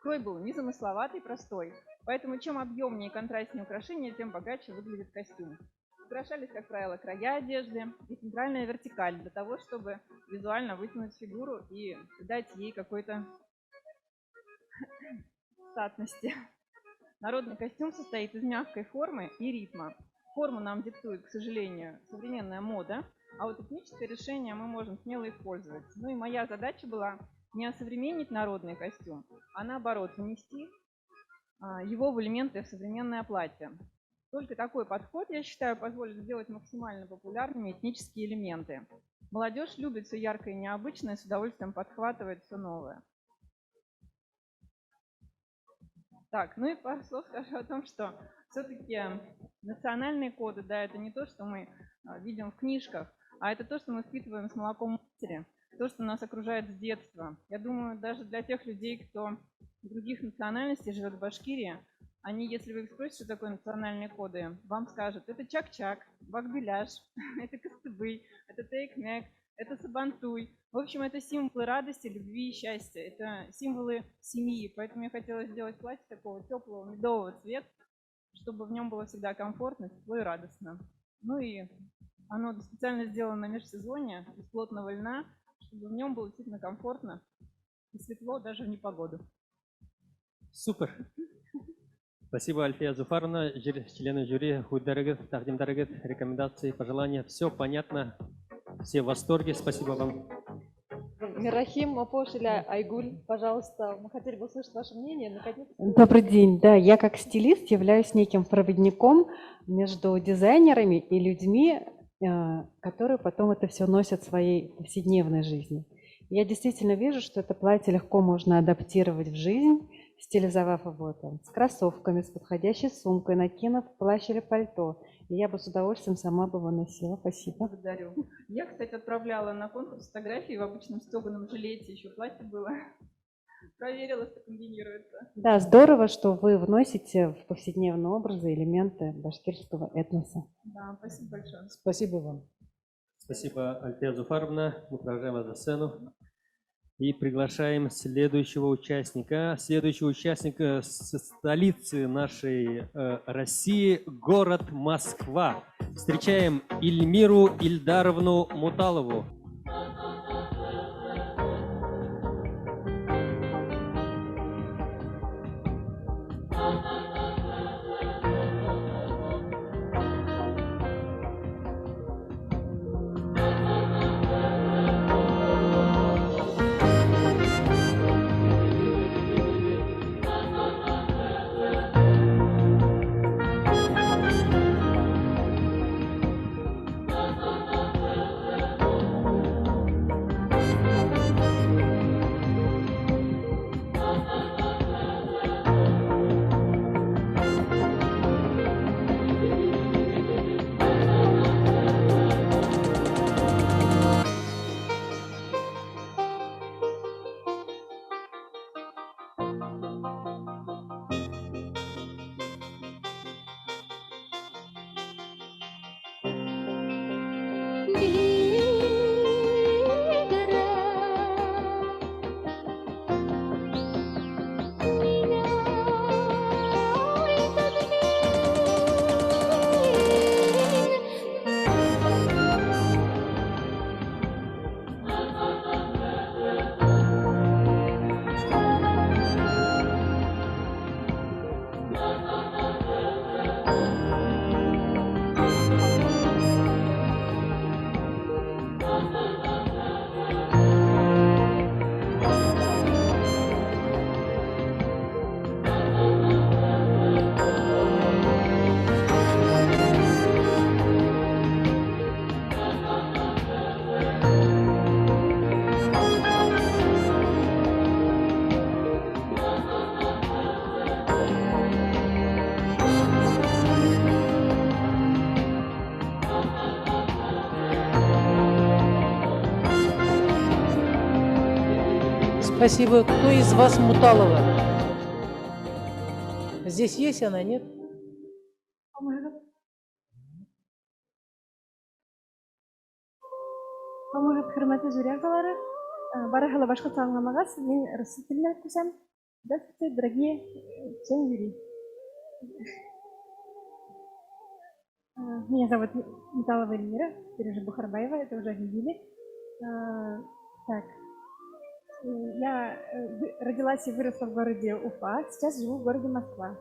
Крой был незамысловатый, простой. Поэтому чем объемнее и контрастнее украшения, тем богаче выглядит костюм. Украшались, как правило, края одежды и центральная вертикаль для того, чтобы визуально вытянуть фигуру и дать ей какой-то статности. Народный костюм состоит из мягкой формы и ритма. Форму нам диктует, к сожалению, современная мода, а вот этническое решение мы можем смело использовать. Ну и моя задача была не осовременить народный костюм, а наоборот внести его в элементы в современное платье. Только такой подход, я считаю, позволит сделать максимально популярными этнические элементы. Молодежь любит все яркое и необычное, с удовольствием подхватывает все новое. Так, ну и пару слов скажу о том, что все-таки национальные коды, да, это не то, что мы видим в книжках, а это то, что мы впитываем с молоком матери, то, что нас окружает с детства. Я думаю, даже для тех людей, кто других национальностей живет в Башкирии, они, если вы их спросите, что такое национальные коды, вам скажут, это чак-чак, бакбеляш, это костыбый, это тейк-мек, это сабантуй. В общем, это символы радости, любви и счастья. Это символы семьи. Поэтому я хотела сделать платье такого теплого медового цвета, чтобы в нем было всегда комфортно, тепло и радостно. Ну и оно специально сделано на межсезонье из плотного льна, чтобы в нем было действительно комфортно и светло даже в непогоду. Супер. Спасибо, Альфия Зуфаровна, члены жюри, хуйдарыгыз, тагдимдарыгыз, рекомендации, пожелания. Все понятно, все в восторге. Спасибо вам. Мирахим, Мапош или Айгуль, пожалуйста, мы хотели бы услышать ваше мнение. Наконец-то. Добрый день. Да, я как стилист являюсь неким проводником между дизайнерами и людьми, которые потом это все носят в своей повседневной жизни. Я действительно вижу, что это платье легко можно адаптировать в жизнь, стилизовав его там, с кроссовками, с подходящей сумкой, накинув плащ или пальто. И я бы с удовольствием сама бы его носила. Спасибо. Благодарю. Я, кстати, отправляла на конкурс фотографии в обычном стеганом жилете, еще платье было. Проверила, что комбинируется. Да, здорово, что вы вносите в повседневные образы элементы башкирского этноса. Да, спасибо большое. Спасибо вам. Спасибо, Альфия Зуфаровна. Мы провожаем вас за сцену. И приглашаем следующего участника. Следующий участник со столицы нашей России, город Москва. Встречаем Ильмиру Ильдаровну Муталову. Спасибо. Кто из вас Муталова? Здесь есть она, нет? Хөрмәтле жюри әгъзалары, барыгызга башкортча аңламагыз, мин рус телендә күрсәм. Здравствуйте, дорогие члены жюри. Меня зовут Металлова Эльмира, теперь уже Бухарбаева, это уже видели. Так, я родилась и выросла в городе Уфа, сейчас живу в городе Москва.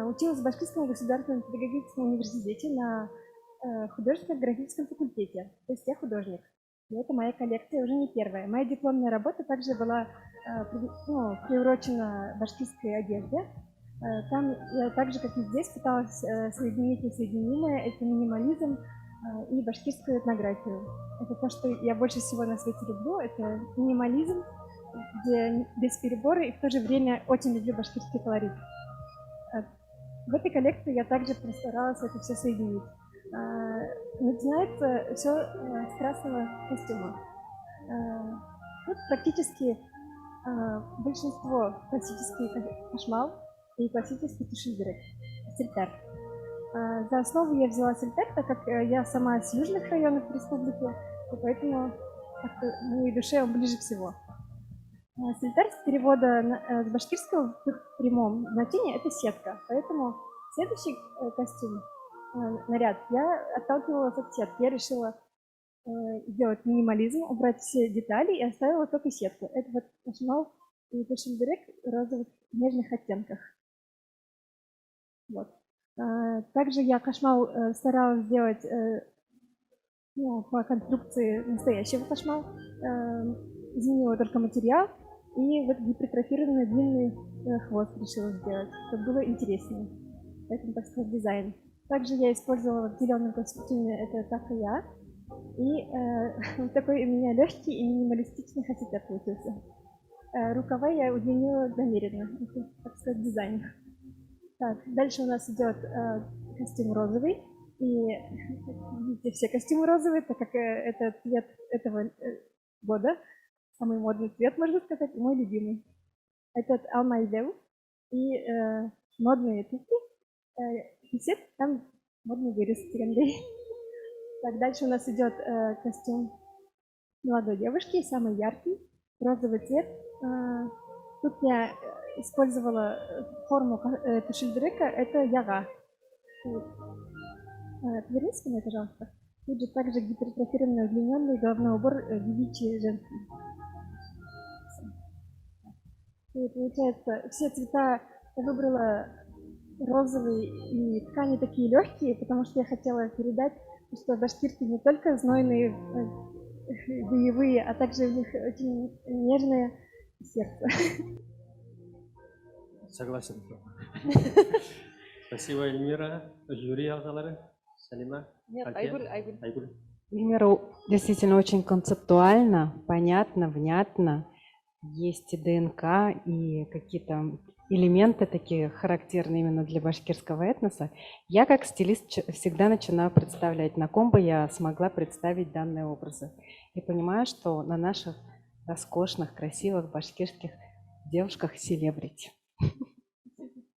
Училась в Башкирском государственном педагогическом университете на художественно-графическом факультете, то есть я художник. И это моя коллекция уже не первая. Моя дипломная работа также была приурочена башкирской одежде. Там я так же, как и здесь, пыталась соединить несоединимое, это минимализм и башкирскую этнографию. Это то, что я больше всего на свете люблю, это минимализм, где без перебора и в то же время очень люблю башкирский колорит. В этой коллекции я также постаралась это все соединить. Начинается все с красного костюма. Тут практически большинство классический кашмал и классический тушильдерек, сельтер. За основу я взяла сельтер, так как я сама с южных районов республики, и поэтому моей душе он ближе всего. Сельтер с перевода с башкирского в прямом значении это сетка, поэтому следующий костюм, наряд, я отталкивалась от сетки. Я решила сделать минимализм, убрать все детали и оставила только сетку. Это вот кашмал и тушильдерек в розовых нежных оттенках. Вот. Также я кашмал старалась сделать по конструкции настоящего кашмал. Изменила только материал и вот гипертрофированный длинный хвост решила сделать, чтобы было интереснее. Поэтому, так сказать, дизайн. Также я использовала в зеленом костюме это такая. И такой у меня легкий и минималистичный хасидер получился. Рукава я удлинила намеренно. Это, так сказать, дизайн. Так, дальше у нас идет костюм розовый. И видите, все костюмы розовые, так как это цвет этого года. Самый модный цвет, можно сказать, и мой любимый. Этот алмайдев и модные туфли. Кисет, там модный вырез тирандей. Так, дальше у нас идет костюм молодой девушки, самый яркий, розовый цвет. Тут я использовала форму тушильдерека, это яга. Повернись ко мне, пожалуйста. Тут же также гипертрофированный удлиненный головной убор девичий женский. И получается, все цвета я выбрала розовые, и ткани такие легкие, потому что я хотела передать, что башкирцы не только знойные, боевые, а также у них очень нежное сердце. Согласен. Спасибо, Эльмира. Жюри ағзалары. Салима. Нет, Айгуль. Эльмира действительно очень концептуально, понятно, внятно. Есть и ДНК, и какие-то элементы такие характерные именно для башкирского этноса. Я как стилист всегда начинаю представлять, на ком бы я смогла представить данные образы. И понимаю, что на наших роскошных, красивых башкирских девушках селебрити.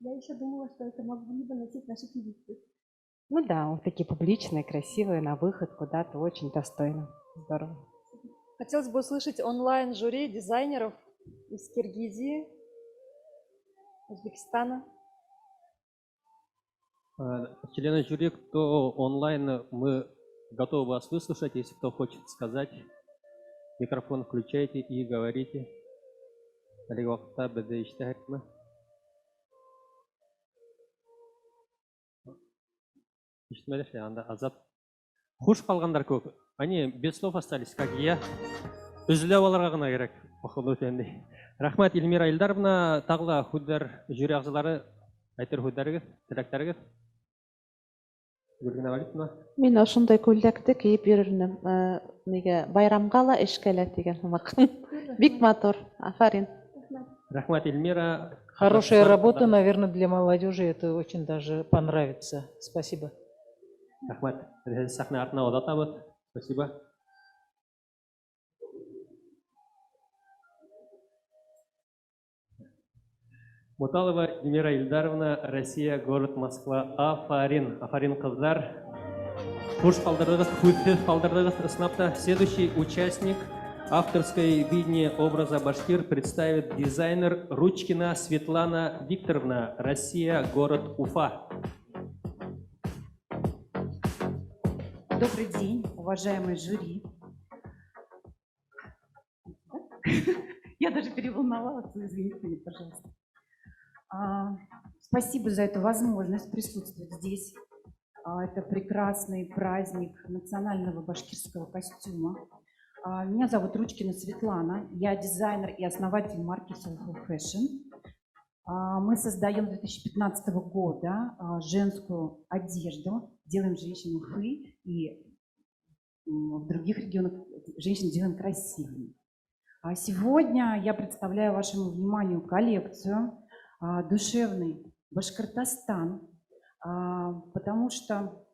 Я еще думала, что это могли бы носить наши певицы. Ну да, вот такие публичные, красивые, на выход куда-то, очень достойно. Здорово. Хотелось бы услышать онлайн-жюри дизайнеров из Киргизии, Узбекистана. Члены жюри, кто онлайн, мы готовы вас выслушать. Если кто хочет сказать, микрофон включайте и говорите. Азат. Хуш қалғандар көп. Они без слов остались, как и я. Үзіліп аларға ғана керек. Рахмат, Эльмира Ильдаровна. Тағла худдар жюри ағзалары, айтыр худдарығыз, тілектарығыз. Мен ошондой күлдәкте кийип йөрүрмүн. Неге байрамга ла эшкеле деген макын. Бик матур. Афарин. Рахмат, Эльмира. Хорошая работа, наверное, для молодежи. Это очень даже понравится. Спасибо. Рахмат. Сахна артына одатабыз. Спасибо. Муталова Эльмира Ильдаровна, Россия, город Москва. Афарин. Афарин қыздар. Хуш қалдырдыңыз, хүтсіз қалдырдыңыз снапта. Следующий участник Авторской видение образа башкир представит дизайнер Ручкина Светлана Викторовна, Россия, город Уфа. Добрый день, уважаемый жюри. Я даже переволновалась, извините меня, пожалуйста. Спасибо за эту возможность присутствовать здесь. Это прекрасный праздник национального башкирского костюма. Меня зовут Ручкина Светлана, я дизайнер и основатель марки Soulful Fashion. Мы создаем с 2015 года женскую одежду, делаем женщин Уфы и в других регионах женщин делаем красивыми. Сегодня я представляю вашему вниманию коллекцию «Душевный Башкортостан», потому что,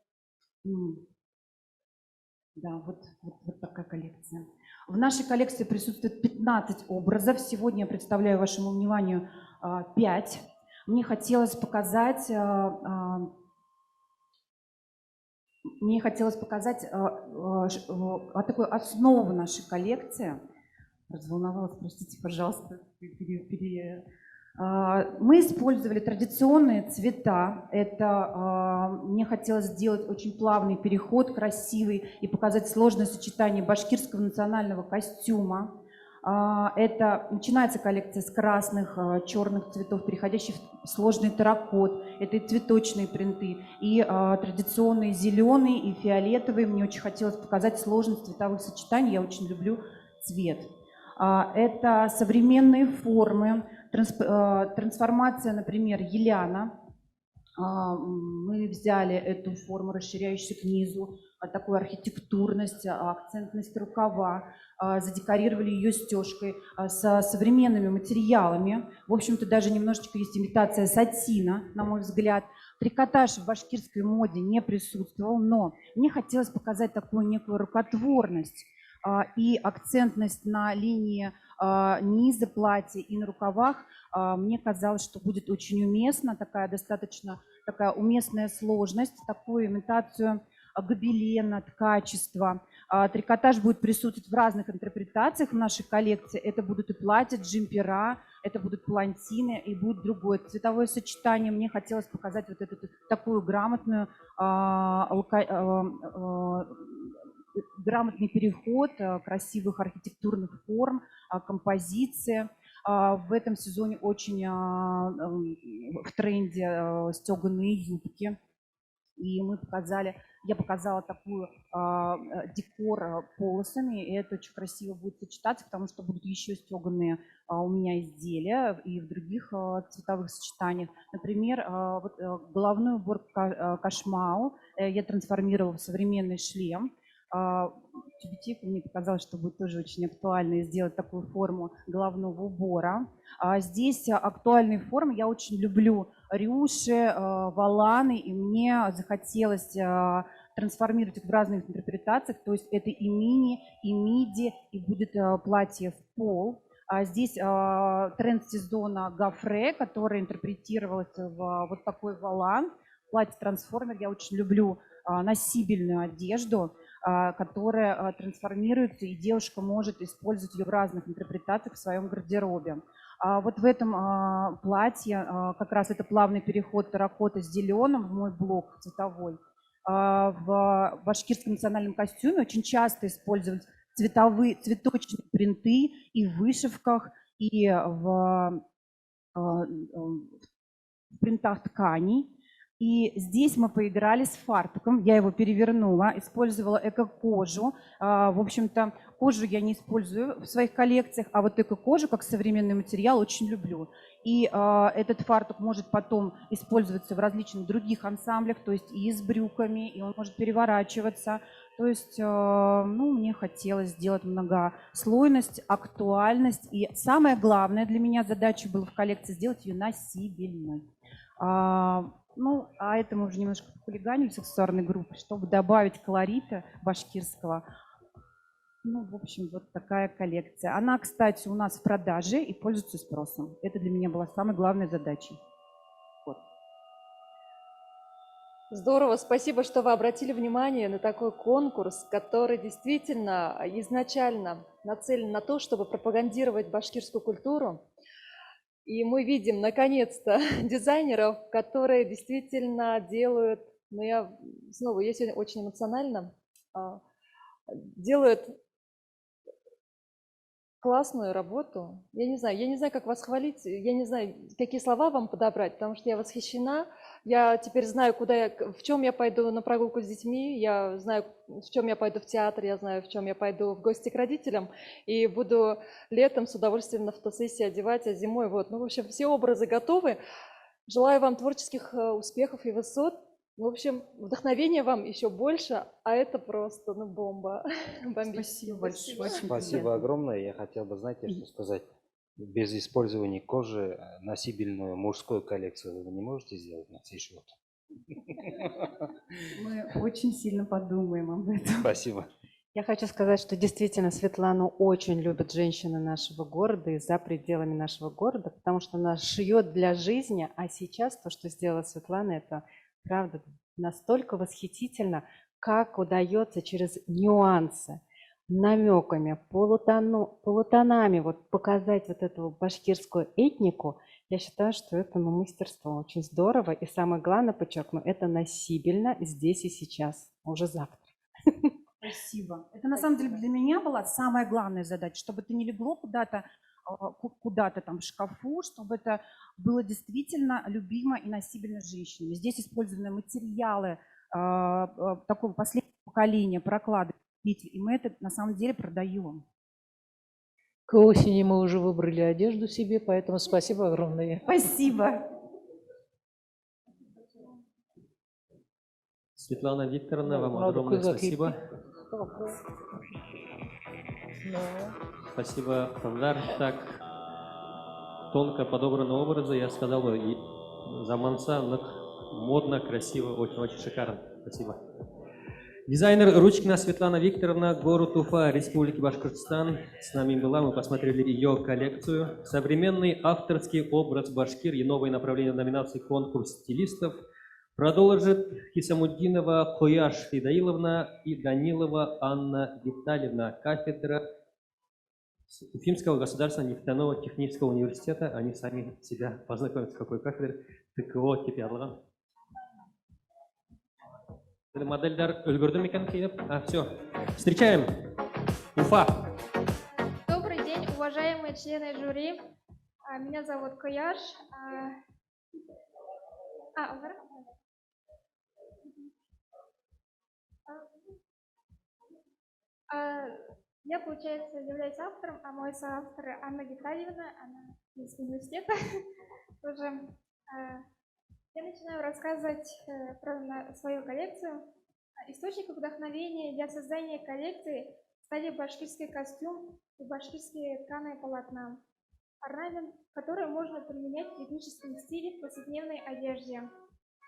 да, вот такая коллекция. В нашей коллекции присутствует 15 образов. Сегодня я представляю вашему вниманию 5. Мне хотелось показать такую основу нашей коллекции. Разволновалась, простите, пожалуйста. Мы использовали традиционные цвета. Мне хотелось сделать очень плавный переход, красивый, и показать сложное сочетание башкирского национального костюма. Начинается коллекция с красных, черных цветов, переходящих в сложный терракот. Это и цветочные принты, и традиционные зеленые, и фиолетовые. Мне очень хотелось показать сложность цветовых сочетаний. Я очень люблю цвет. Это современные формы, трансформация, например, Еляна. Мы взяли эту форму, расширяющуюся к низу, такую архитектурность, акцентность рукава, задекорировали ее стежкой со современными материалами. В общем-то, даже немножечко есть имитация сатина, на мой взгляд. Трикотаж в башкирской моде не присутствовал, но мне хотелось показать такую некую рукотворность и акцентность на линии низа платья и на рукавах. Мне казалось, что будет очень уместно, достаточно такая уместная сложность, такую имитацию гобелена, ткачества. Трикотаж будет присутствовать в разных интерпретациях в нашей коллекции. Это будут и платья, джемпера, это будут плантины, и будет другое цветовое сочетание. Мне хотелось показать вот эту такую грамотный переход красивых архитектурных форм, композиции. В этом сезоне очень в тренде стеганые юбки. И я показала такую декор полосами, и это очень красиво будет сочетаться, потому что будут еще стеганые у меня изделия и в других цветовых сочетаниях. Например, головной убор кашмау я трансформировала в современный шлем. Чебетейку мне показалось, что будет тоже очень актуально сделать такую форму головного убора. Здесь актуальные формы. Я очень люблю рюши, воланы, и мне захотелось трансформировать их в разных интерпретациях. То есть это и мини, и миди, и будет платье в пол. Здесь тренд сезона гофре, который интерпретировалось в вот такой волан. Платье-трансформер. Я очень люблю носибельную одежду, которая трансформируется, и девушка может использовать ее в разных интерпретациях в своем гардеробе. Вот в этом платье как раз это плавный переход терракота с зеленым в мой блок цветовой. В башкирском национальном костюме очень часто использовать цветочные принты и в вышивках, и в принтах тканей. И здесь мы поиграли с фартуком, я его перевернула, использовала эко-кожу. В общем-то, кожу я не использую в своих коллекциях, а вот эко-кожу как современный материал очень люблю. И этот фартук может потом использоваться в различных других ансамблях, то есть и с брюками, и он может переворачиваться. То есть, мне хотелось сделать многослойность, актуальность. И самое главное для меня задача была в коллекции сделать ее носибельной. А это мы уже немножко хулиганили с аксессуарной группой, чтобы добавить колорита башкирского. В общем, вот такая коллекция. Она, кстати, у нас в продаже и пользуется спросом. Это для меня была самой главной задачей. Вот. Здорово, спасибо, что вы обратили внимание на такой конкурс, который действительно изначально нацелен на то, чтобы пропагандировать башкирскую культуру. И мы видим, наконец-то, дизайнеров, которые действительно делают, ну я сегодня очень эмоционально, делают классную работу. Я не знаю, как вас хвалить, я не знаю, какие слова вам подобрать, потому что я восхищена. Я теперь знаю, в чем я пойду на прогулку с детьми, я знаю, в чем я пойду в театр, я знаю, в чем я пойду в гости к родителям, и буду летом с удовольствием на фотосессии одевать, а зимой вот. Ну, в общем, все образы готовы. Желаю вам творческих успехов и высот. В общем, вдохновения вам еще больше, а это просто, бомба. Спасибо большое. Очень Спасибо приятно. огромное. Я хотел бы, знаете, что сказать? Без использования кожи носибельную мужскую коллекцию вы не можете сделать на цей счет? Мы очень сильно подумаем об этом. Спасибо. Я хочу сказать, что действительно Светлану очень любят женщины нашего города и за пределами нашего города, потому что она шьет для жизни, а сейчас то, что сделала Светлана, это правда настолько восхитительно, как удается через нюансы, намеками, полутонами вот показать вот эту башкирскую этнику. Я считаю, что это мастерство очень здорово. И самое главное, подчеркну, это носибельно здесь и сейчас, уже завтра. Спасибо. Это на самом деле для меня была самая главная задача, чтобы это не легло куда-то там в шкафу, чтобы это было действительно любимо и носибельно женщинами. Здесь использованы материалы такого последнего поколения, проклады, и мы это на самом деле продаем. К осени мы уже выбрали одежду себе, поэтому спасибо огромное. Спасибо. Светлана Викторовна, вам огромное спасибо. Спасибо, Тандар. Так тонко подобраны образы, я сказал бы, и заманса, модно, красиво, очень шикарно. Спасибо. Дизайнер Ручкина Светлана Викторовна, город Уфа, Республики Башкортостан. С нами была, мы посмотрели ее коллекцию. Современный авторский образ башкир и новые направления номинации «Конкурс стилистов» продолжит Хисамуддинова Кояш Фидаиловна и Данилова Анна Витальевна, кафедра Уфимского государственного нефтяного технического университета. Они сами себя познакомят, с какой кафедры. ТКО типиарлыган. Модельдар өлгөрдү мекен кийип? Все. Встречаем. Уфа. Добрый день, уважаемые члены жюри. Меня зовут Кояш. Я, получается, являюсь автором, а мой соавтор Анна Витальевна, она из университета тоже. Я начинаю рассказывать про свою коллекцию. Источником вдохновения для создания коллекции стали башкирский костюм и башкирские тканые полотна, орнамент, который можно применять в этническом стиле в повседневной одежде.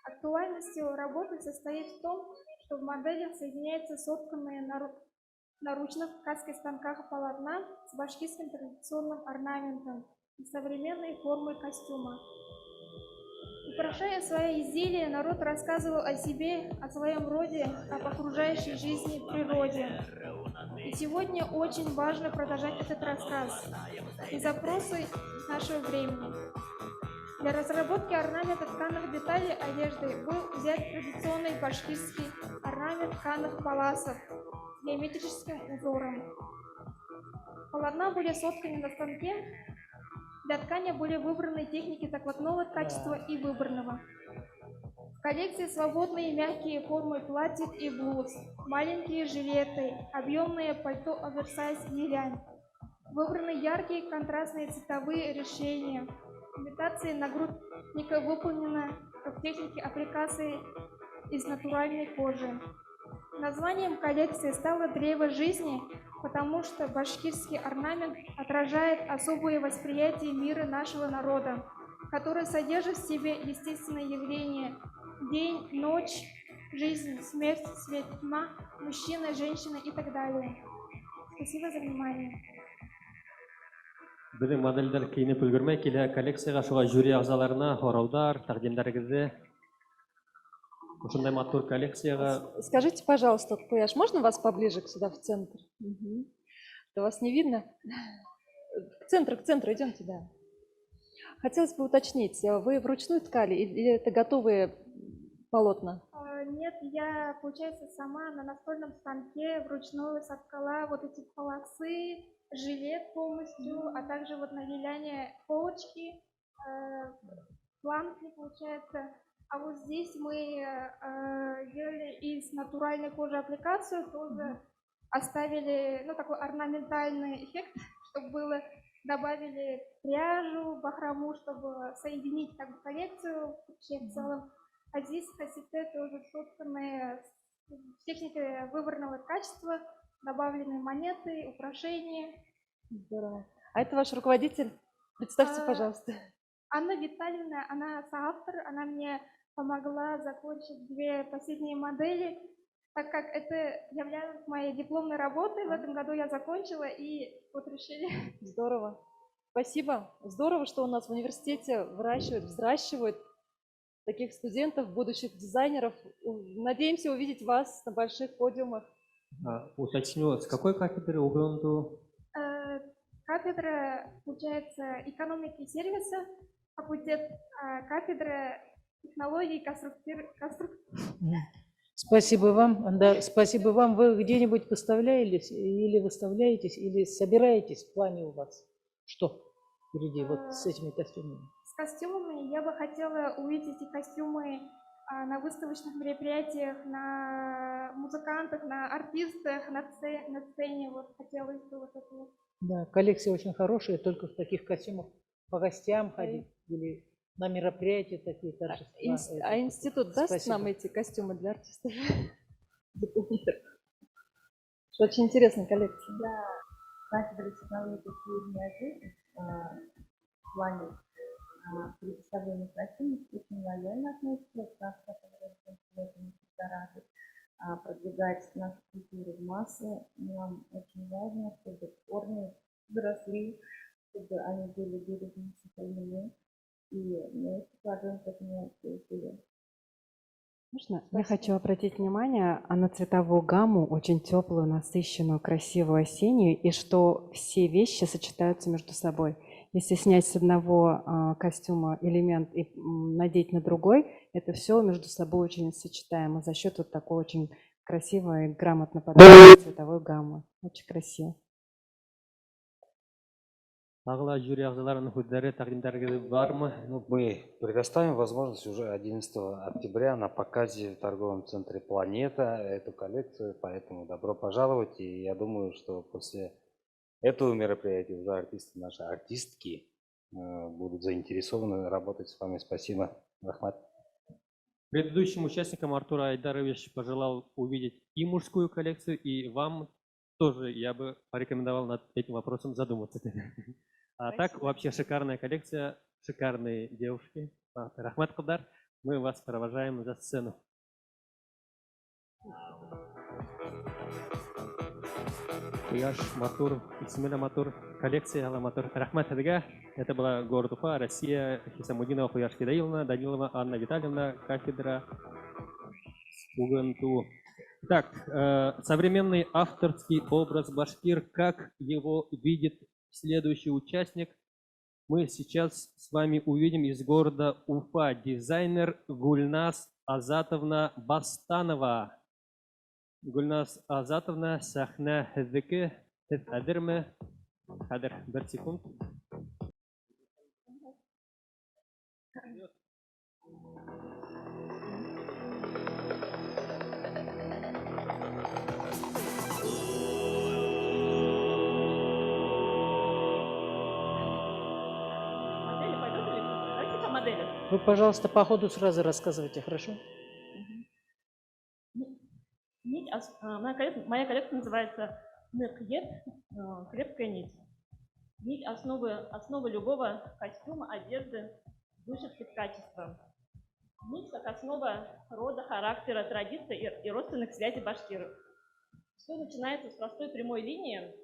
Актуальностью работы состоит в том, что в моделях соединяются сотканные на ручных ткацких станках полотна с башкирским традиционным орнаментом и современной формой костюма. Украшая свои изделия, народ рассказывал о себе, о своем роде, об окружающей жизни, природе. И сегодня очень важно продолжать этот рассказ и запросы нашего времени. Для разработки орнамента тканых деталей одежды был взят традиционный башкирский орнамент тканых паласов с геометрическим узором. Полотна были сотканы на станке. Для ткани были выбраны техники закладного качества и выборного. В коллекции свободные мягкие формы платьев и блуз, маленькие жилеты, объемные пальто оверсайз и лянь. Выбраны яркие контрастные цветовые решения. Имитация нагрудника выполнена в технике аппликации из натуральной кожи. Названием коллекции стало «Древо жизни», потому что башкирский орнамент отражает особое восприятие мира нашего народа, который содержит в себе естественные явления – день, ночь, жизнь, смерть, свет, тьма, мужчина, женщина и так далее. Спасибо за внимание. Біздің модельдер киініп үлгермей келе коллекцияға шуға жюри ағзаларына хораудар, тақдимдеріңізді. Ушундай матур коллекцияға. Скажите, пожалуйста, Кояш, можно вас поближе сюда в центр? Да вас не видно? К центру идемте, да. Хотелось бы уточнить, вы вручную ткали или это готовые полотна? Нет, я, получается, сама на настольном станке вручную соткала вот эти полосы, жилет полностью, а также вот на Лиляне полочки, планки, получается. А вот здесь мы делали из натуральной кожи аппликацию, тоже оставили, ну, такой орнаментальный эффект, чтобы было, добавили пряжу, бахрому, чтобы соединить как бы коллекцию вообще в целом. А здесь хасите тоже сотканные с техникой выборного качества, добавлены монеты, украшения. Здорово. А это ваш руководитель? Представьте, пожалуйста. Анна Витальевна, она соавтор, она мне помогла закончить 2 последние модели, так как это являлось моей дипломной работой. В этом году я закончила и вот решили. Здорово. Спасибо. Здорово, что у нас в университете взращивают таких студентов, будущих дизайнеров. Надеемся увидеть вас на больших подиумах. Уточню, с какой кафедры угрунту? Кафедра, получается, экономики и сервиса, факультет, кафедра технологий Спасибо вам, Андар. Спасибо вам. Вы где-нибудь выставлялись или выставляетесь, или собираетесь в плане у вас? Что впереди вот с этими костюмами? С костюмами я бы хотела увидеть эти костюмы на выставочных мероприятиях, на музыкантах, на артистах, на сцене. Вот хотелось бы вот это вот. Да, коллекция очень хорошая, только в таких костюмах по гостям ходить или на мероприятия такие торжества. А институт даст Спасибо. нам эти костюмы для артистов? Очень интересная коллекция. Да, кафедра технологий и в плане предоставления костюмов очень лояльно относится к кафедре рады продвигать нашу культуру в массы. Нам очень важно, чтобы корни выросли, чтобы они были бережно сохранены. И мы прикладываем к этому усилия. Можно? Я хочу обратить внимание на цветовую гамму, очень теплую, насыщенную, красивую, осеннюю, и что все вещи сочетаются между собой. Если снять с одного костюма элемент и надеть на другой, это все между собой очень сочетаемо за счет вот такой очень красивой, грамотно подобранной цветовой гаммы. Очень красиво. Ну, мы предоставим возможность уже 11 октября на показе в торговом центре «Планета» эту коллекцию, поэтому добро пожаловать. И я думаю, что после этого мероприятия уже артисты, наши артистки будут заинтересованы работать с вами. Спасибо, Рахмат. Предыдущим участникам Артур Айдарович пожелал увидеть и мужскую коллекцию, и вам тоже я бы порекомендовал над этим вопросом задуматься. А так, вообще шикарная коллекция, шикарные девушки. Рахмат Кудар, мы вас провожаем за сцену. Куяш Матур, Исмиля Матур, коллекция Алла Матур. Рахмат Хадыга. Это была город Уфа, Россия, Хисамудинова, Куяш Кидаиловна, Данилова Анна Витальевна, кафедра Уганту. Так, современный авторский образ башкир, как его видит следующий участник, мы сейчас с вами увидим из города Уфа. Дизайнер Гульназ Азатовна Бастанова. Гульназ Азатовна, сахна хедеке, хадерме, хадер, бір секунд. Вы, пожалуйста, по ходу сразу рассказывайте, хорошо? Моя коллекция называется «Ныкьет», крепкая нить. Нить основа любого костюма, одежды, вышивки, качества. Нить как основа рода, характера, традиций и родственных связей башкиров. Все начинается с простой прямой линии,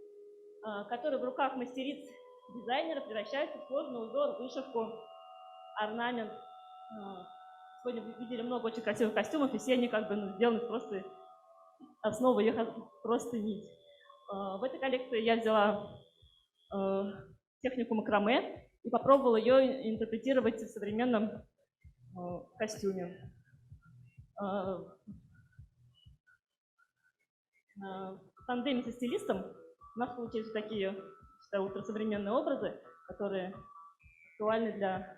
которая в руках мастериц дизайнера превращается в сложный узор, вышивку, орнамент. Сегодня вы видели много очень красивых костюмов, и все они как бы сделаны просто, основа их просто нить. В этой коллекции я взяла технику макраме и попробовала ее интерпретировать в современном костюме. В тандеме со стилистом у нас получились такие, считаю, ультрасовременные образы, которые актуальны для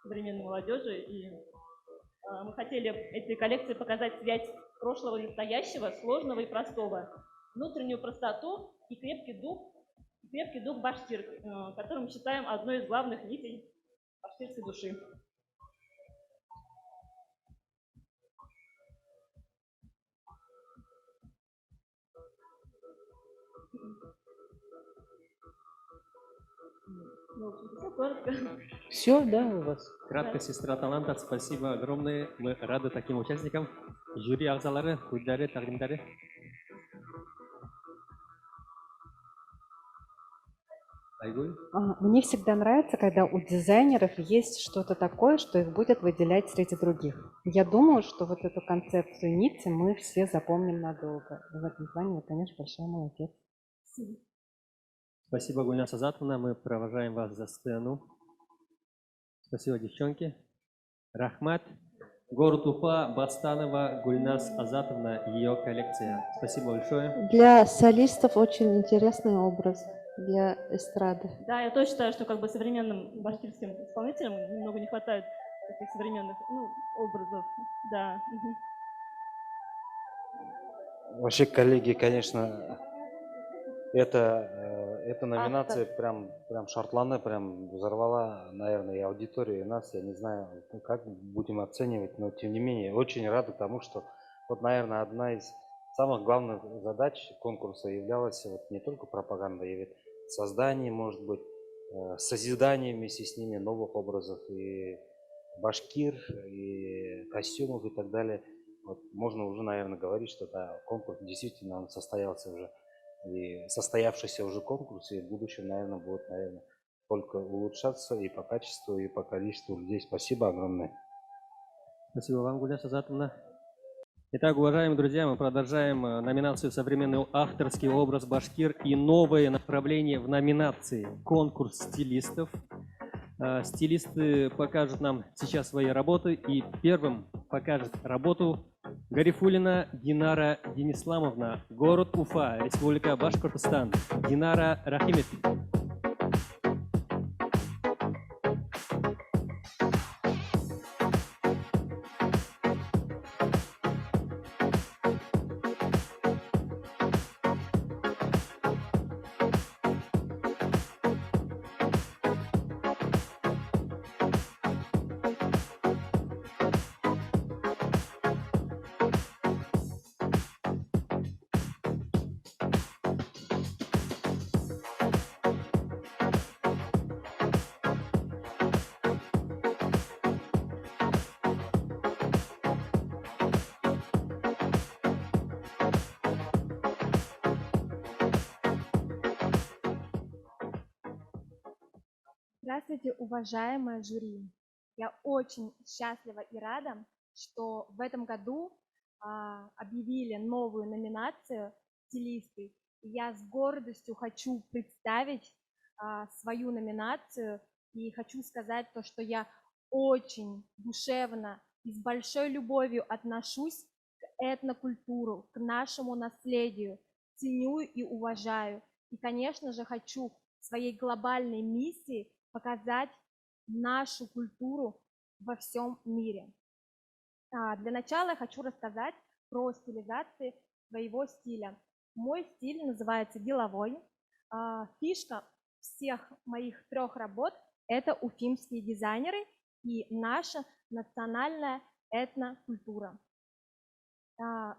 современной молодежи. И мы хотели этой коллекции показать связь прошлого и настоящего, сложного и простого, внутреннюю простоту и крепкий дух башкир, который мы считаем одной из главных нитей башкирской души. Все, да, у вас? Кратко, сестра таланта, спасибо огромное. Мы рады таким участникам. Жюри ағзалары, өздері, тақдимдары. Айгуль? Мне всегда нравится, когда у дизайнеров есть что-то такое, что их будет выделять среди других. Я думаю, что вот эту концепцию нити мы все запомним надолго. И в этом плане вы, конечно, большой молодец. Спасибо, Гульнас Азатовна. Мы провожаем вас за сцену. Спасибо, девчонки. Рахмат. Город Уфа, Бадстанова, Гульнас Азатовна, ее коллекция. Спасибо большое. Для солистов очень интересный образ для эстрады. Да, я тоже считаю, что как бы современным башкирским исполнителям немного не хватает таких современных образов. Да. Вообще, коллеги, конечно, эта номинация прям шартланы, прям взорвала, наверное, и аудиторию, и нас. Я не знаю, как будем оценивать, но тем не менее, очень рады тому, что вот, наверное, одна из самых главных задач конкурса являлась вот не только пропаганда, и создание, может быть, созидание вместе с ними новых образов и башкир, и костюмов и так далее. Вот можно уже, наверное, говорить, что да, конкурс действительно он состоялся уже. И состоявшийся уже конкурс, и в будущем, наверное, будет, только улучшаться и по качеству, и по количеству людей. Спасибо огромное. Спасибо вам, Гульнас Азатовна. Итак, уважаемые друзья, мы продолжаем номинацию «Современный авторский образ башкир» и новое направление в номинации «Конкурс стилистов». Стилисты покажут нам сейчас свои работы, и первым покажет работу Гарифуллина Динара Денисламовна, город Уфа, Республика Башкортостан. Динара Рахимет. Здравствуйте, уважаемое жюри! Я очень счастлива и рада, что в этом году объявили новую номинацию «Стилисты». И я с гордостью хочу представить свою номинацию и хочу сказать то, что я очень душевно и с большой любовью отношусь к этнокультуру, к нашему наследию, ценю и уважаю. И, конечно же, хочу своей глобальной миссии показать нашу культуру во всем мире. Для начала я хочу рассказать про стилизации своего стиля. Мой стиль называется деловой. Фишка всех моих 3 работ – это уфимские дизайнеры и наша национальная этнокультура.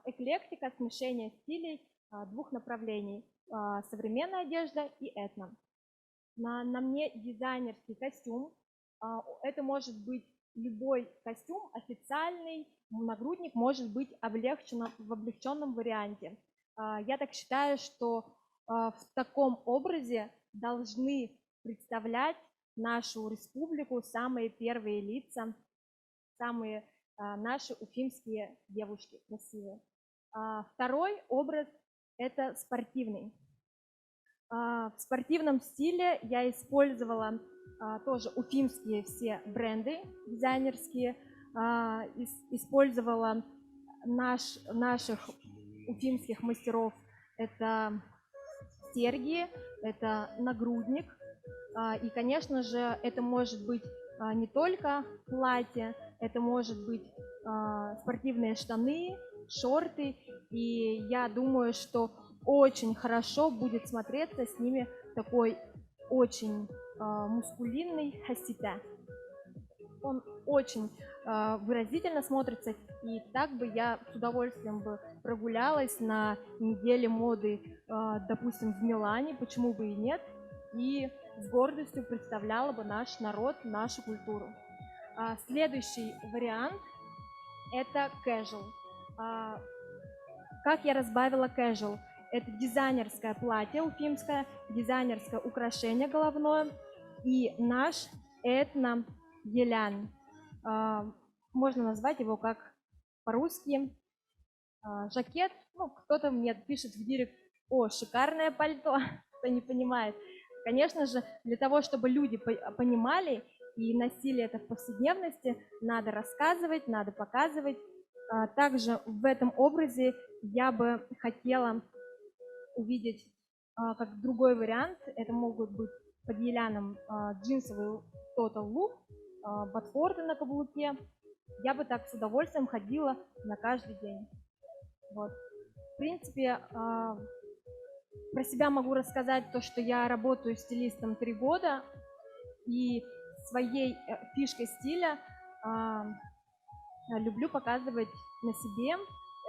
Эклектика, смешение стилей 2 направлений – современная одежда и этно. На мне дизайнерский костюм. Это может быть любой костюм, официальный, нагрудник может быть в облегченном варианте. Я так считаю, что в таком образе должны представлять нашу республику самые первые лица, самые наши уфимские девушки красивые. Второй образ это спортивный. В спортивном стиле я использовала тоже уфимские все бренды дизайнерские, использовала наших уфимских мастеров. Это серьги, это нагрудник. И, конечно же, это может быть не только платье, это может быть спортивные штаны, шорты. И я думаю, что очень хорошо будет смотреться с ними такой очень мускулинный хасита. Он очень выразительно смотрится, и так бы я с удовольствием бы прогулялась на неделе моды, допустим, в Милане, почему бы и нет, и с гордостью представляла бы наш народ, нашу культуру. Следующий вариант – это casual. Как я разбавила casual? Это дизайнерское платье уфимское, дизайнерское украшение головное и наш этно-елян. Можно назвать его как по-русски жакет. Ну, кто-то мне пишет в директ: о, шикарное пальто, кто не понимает. Конечно же, для того, чтобы люди понимали и носили это в повседневности, надо рассказывать, надо показывать. Также в этом образе я бы хотела увидеть как другой вариант. Это могут быть под еляном джинсовый total look, ботфорты на каблуке. Я бы так с удовольствием ходила на каждый день. Вот. В принципе, про себя могу рассказать то, что я работаю стилистом 3 года, и своей фишкой стиля люблю показывать на себе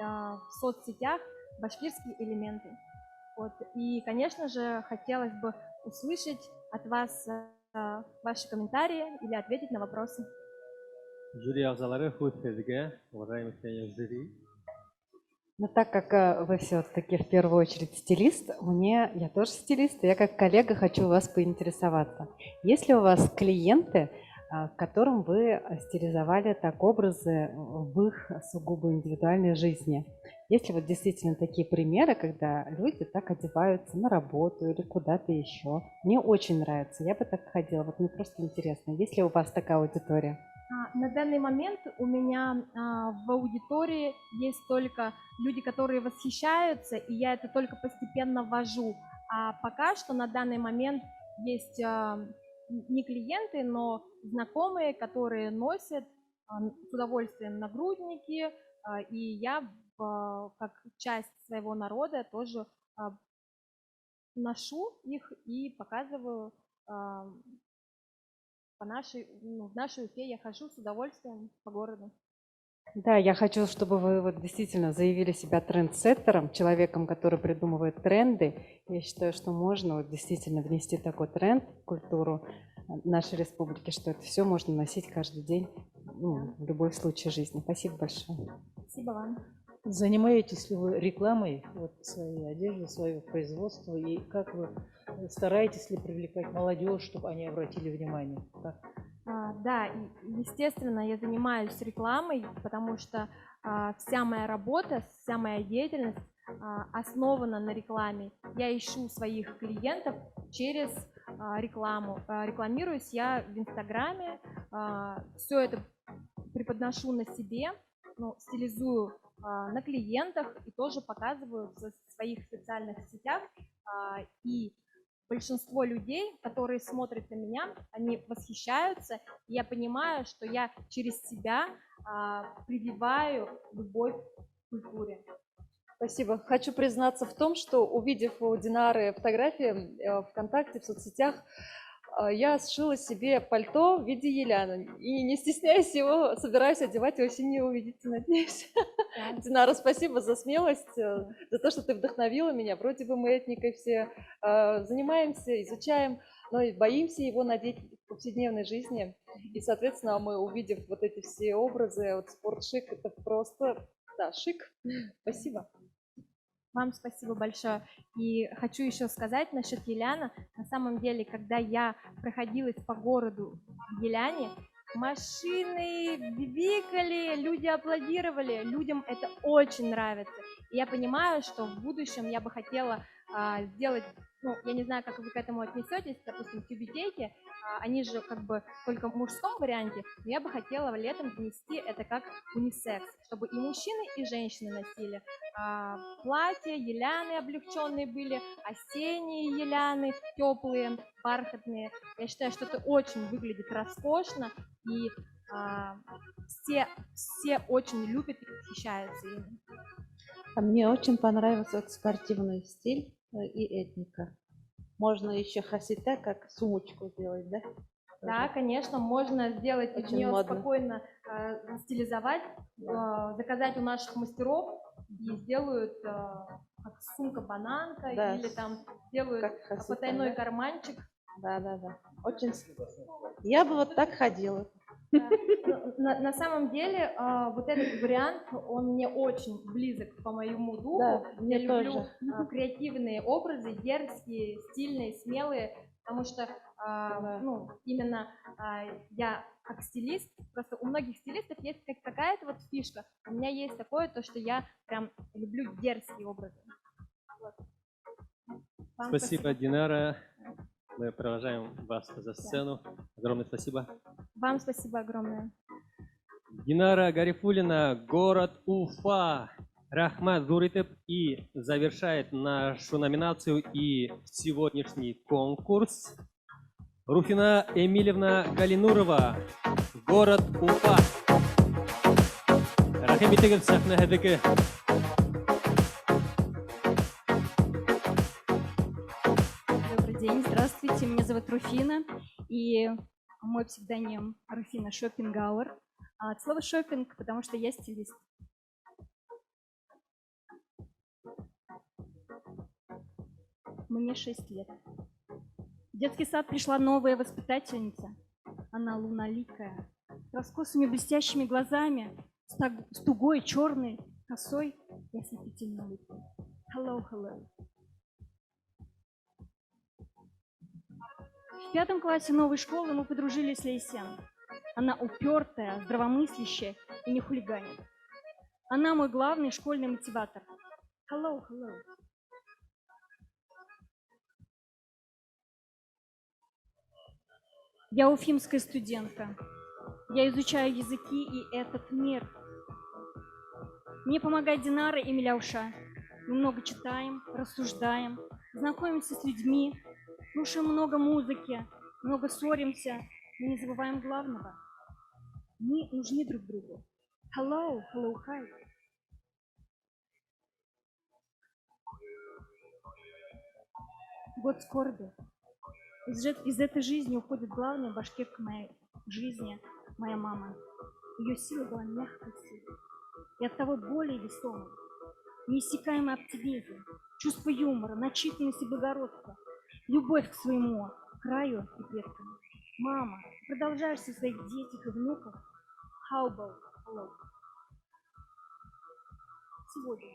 в соцсетях башкирские элементы. Вот. И, конечно же, хотелось бы услышать от вас ваши комментарии или ответить на вопросы. Жюри ағзалары, сөз сізге, уважаемый жюри. Но так как вы все-таки в первую очередь стилист, я тоже стилист, и я как коллега хочу у вас поинтересоваться. Есть ли у вас клиенты, которым вы стилизовали так образы в их сугубо индивидуальной жизни? Есть ли вот действительно такие примеры, когда люди так одеваются на работу или куда-то еще? Мне очень нравится, я бы так ходила, вот мне просто интересно, есть ли у вас такая аудитория? На данный момент у меня в аудитории есть только люди, которые восхищаются, и я это только постепенно ввожу. А пока что на данный момент есть не клиенты, но знакомые, которые носят с удовольствием нагрудники, и я как часть своего народа тоже ношу их и показываю. В нашей Уфе я хожу с удовольствием по городу. Да, я хочу, чтобы вы вот действительно заявили себя трендсеттером, человеком, который придумывает тренды. Я считаю, что можно вот действительно внести такой тренд в культуру нашей республики, что это все можно носить каждый день, в любой случай жизни. Спасибо большое. Спасибо вам. Занимаетесь ли вы рекламой своей одежды, своего производства, и как вы стараетесь ли привлекать молодежь, чтобы они обратили внимание? Так? Да, естественно, я занимаюсь рекламой, потому что вся моя работа, вся моя деятельность основана на рекламе. Я ищу своих клиентов через рекламу. Рекламируюсь я в Инстаграме, все это преподношу на себе, стилизую на клиентах и тоже показываю в своих социальных сетях. И большинство людей, которые смотрят на меня, они восхищаются. И я понимаю, что я через себя прививаю любовь к культуре. Спасибо. Хочу признаться в том, что, увидев у Динары фотографии ВКонтакте, в соцсетях, я сшила себе пальто в виде еляна. И не стесняясь его, собираюсь одевать, осенью увидите, надеюсь. Да. Динара, спасибо за смелость, за то, что ты вдохновила меня. Вроде бы мы этникой все занимаемся, изучаем, но и боимся его надеть в повседневной жизни. И, соответственно, мы, увидев вот эти все образы, вот спортшик, это просто, да, шик. Спасибо. Вам спасибо большое. И хочу еще сказать насчет еляна. На самом деле, когда я проходилась по городу в еляне, машины бибикали, люди аплодировали, людям это очень нравится. И я понимаю, что в будущем я бы хотела сделать, ну, я не знаю, как вы к этому отнесетесь, допустим, тюбетейки, они же как бы только в мужском варианте, но я бы хотела летом внести это как унисекс, чтобы и мужчины, и женщины носили платья, еляны облегченные были, осенние еляны, теплые, бархатные. Я считаю, что это очень выглядит роскошно, и все очень любят и восхищаются ими. А мне очень понравился вот спортивный стиль и этника. Можно еще хасита как сумочку сделать, да? Да, конечно, можно сделать из Очень нее модно. спокойно, стилизовать, заказать у наших мастеров и сделают как сумка-бананка, Да, или там сделают как хасита, потайной да? карманчик. Да. Очень. Я бы вот так ходила. На самом деле, вот этот вариант, он мне очень близок по моему духу. Да, Я мне люблю тоже. креативные образы, дерзкие, стильные, смелые, потому что ну, именно я как стилист, просто у многих стилистов есть какая-то вот фишка. У меня есть такое, то, что я прям люблю дерзкие образы. Вот. Вам Спасибо, Динара. Мы провожаем вас за сцену. Огромное спасибо. Вам спасибо огромное. Динара Гарифулина, город Уфа. Рахмат Зуритеп и завершает нашу номинацию и сегодняшний конкурс. Руфина Эмильевна Галинурова, город Уфа. Рахим итегез сахнаһыдыгы. Добрый день, здравствуйте, меня зовут Руфина, и мой псевдоним Руфина Шоппингауэр. От слова шоппинг, потому что я стилист. Мне 6 лет. В детский сад пришла новая воспитательница. Она луналикая, с раскосыми блестящими глазами, с тугой черной косой и ослепительной улыбкой. Hello, hello. В 5 классе новой школы мы подружились с Лейсен. Она упертая, здравомыслящая и не хулиганит. Она мой главный школьный мотиватор. Hello, hello. Я уфимская студентка. Я изучаю языки и этот мир. Мне помогает Динара и Миляуша. Мы много читаем, рассуждаем, знакомимся с людьми, слушаем много музыки, много ссоримся, но не забываем главного. Мы нужны друг другу. Hello, hello, hi. Год скорби. Из этой жизни уходит главная башкирка моей жизни, моя мама. Ее сила была мягкой силой и оттого более весомой. Неиссякаемый оптимизм, чувство юмора, начитанность и благородство, любовь к своему краю и предкам. Мама, ты продолжаешь в своих детях и внуках. How about hello? Сегодня.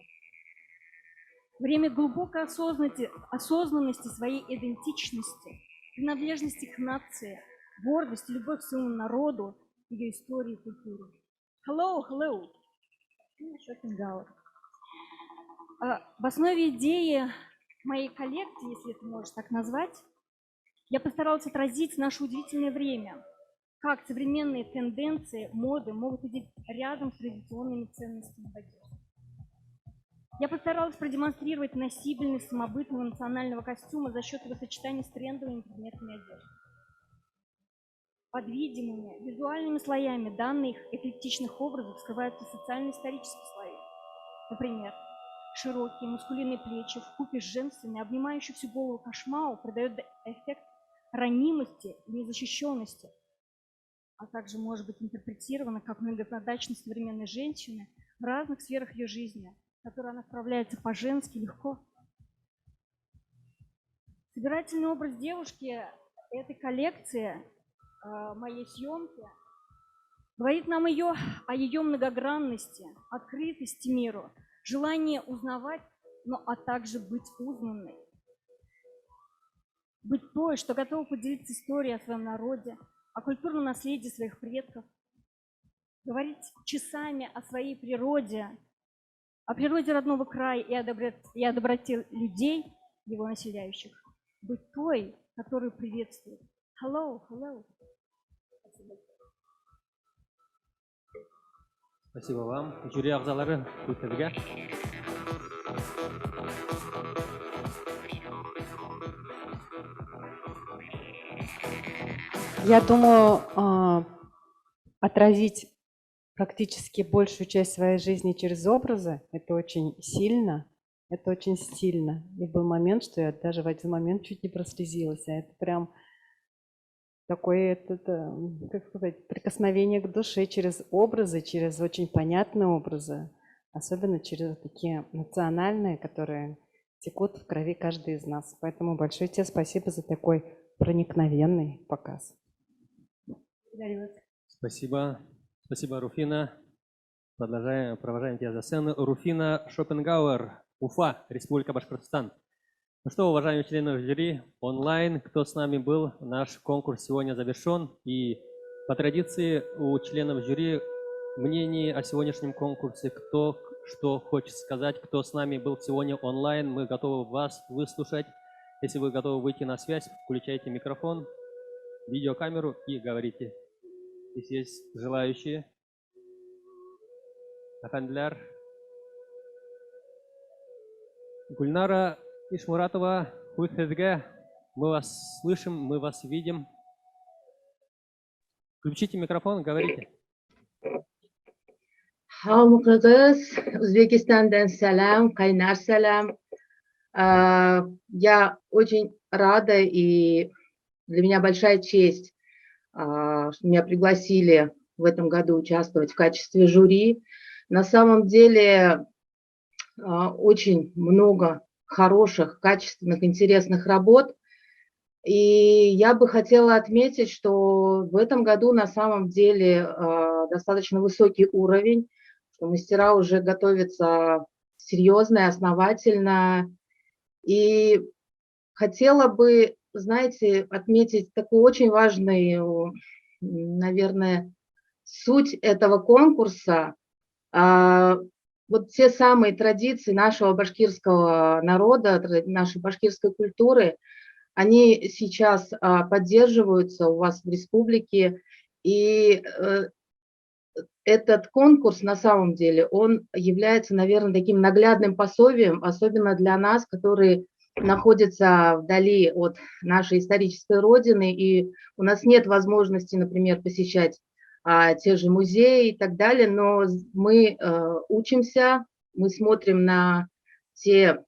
Время глубокой осознанности своей идентичности, принадлежности к нации, гордости, любовь к своему народу, ее истории и культуре. Hello, hello. Шоппингауэр. В основе идеи моей коллекции, если это можно так назвать, я постаралась отразить наше удивительное время, как современные тенденции моды могут идти рядом с традиционными ценностями в одежде. Я постаралась продемонстрировать носибельность самобытного национального костюма за счет его сочетания с трендовыми предметами одежды. Под видимыми визуальными слоями данных эклектичных образов скрываются социально-исторические слои. Например, широкие мускулинные плечи вкупе с женственной, обнимающей всю голову кошмау придают эффект ранимости и незащищенности, а также может быть интерпретировано как многозадачность современной женщины в разных сферах ее жизни, в которой она справляется по-женски легко. Собирательный образ девушки этой коллекции, моей съемки, говорит нам о ее многогранности, открытости миру, желании узнавать, а также быть узнанной. Быть той, что готова поделиться историей о своем народе, о культурном наследии своих предков, говорить часами о своей природе, о природе родного края и о доброте людей, его населяющих. Быть той, которую приветствует. Hello, hello. Спасибо вам. Жюри ағзалары өтірге. Я думаю, отразить практически большую часть своей жизни через образы – это очень сильно, это очень стильно. И был момент, что я даже в один момент чуть не прослезилась. А это прям такое, как сказать, прикосновение к душе через образы, через очень понятные образы, особенно через такие национальные, которые текут в крови каждой из нас. Поэтому большое тебе спасибо за такой проникновенный показ. Спасибо. Спасибо, Руфина. Провожаем тебя за сцену. Руфина Шопенгауэр, Уфа, Республика Башкортостан. Ну что, уважаемые члены жюри, онлайн, кто с нами был, наш конкурс сегодня завершен. И по традиции у членов жюри мнение о сегодняшнем конкурсе, кто что хочет сказать, кто с нами был сегодня онлайн, мы готовы вас выслушать. Если вы готовы выйти на связь, включайте микрофон, видеокамеру и говорите. Здесь есть желающие. Афандлер. Гульнара Ишмуратова, Хуйхедге. Мы вас слышим, мы вас видим. Включите микрофон, говорите. Хамукагыз, Узбекистандан салам, Кайнар салам. Я очень рада, и для меня большая честь, что меня пригласили в этом году участвовать в качестве жюри. На самом деле очень много хороших, качественных, интересных работ. И я бы хотела отметить, что в этом году на самом деле достаточно высокий уровень, что мастера уже готовятся серьезно и основательно. И хотела бы, знаете, отметить такую очень важную, наверное, суть этого конкурса. Вот те самые традиции нашего башкирского народа, нашей башкирской культуры, они сейчас поддерживаются у вас в республике. И этот конкурс на самом деле, он является, наверное, таким наглядным пособием, особенно для нас, которые находятся вдали от нашей исторической родины, и у нас нет возможности, например, посещать те же музеи и так далее, но мы учимся, мы смотрим на те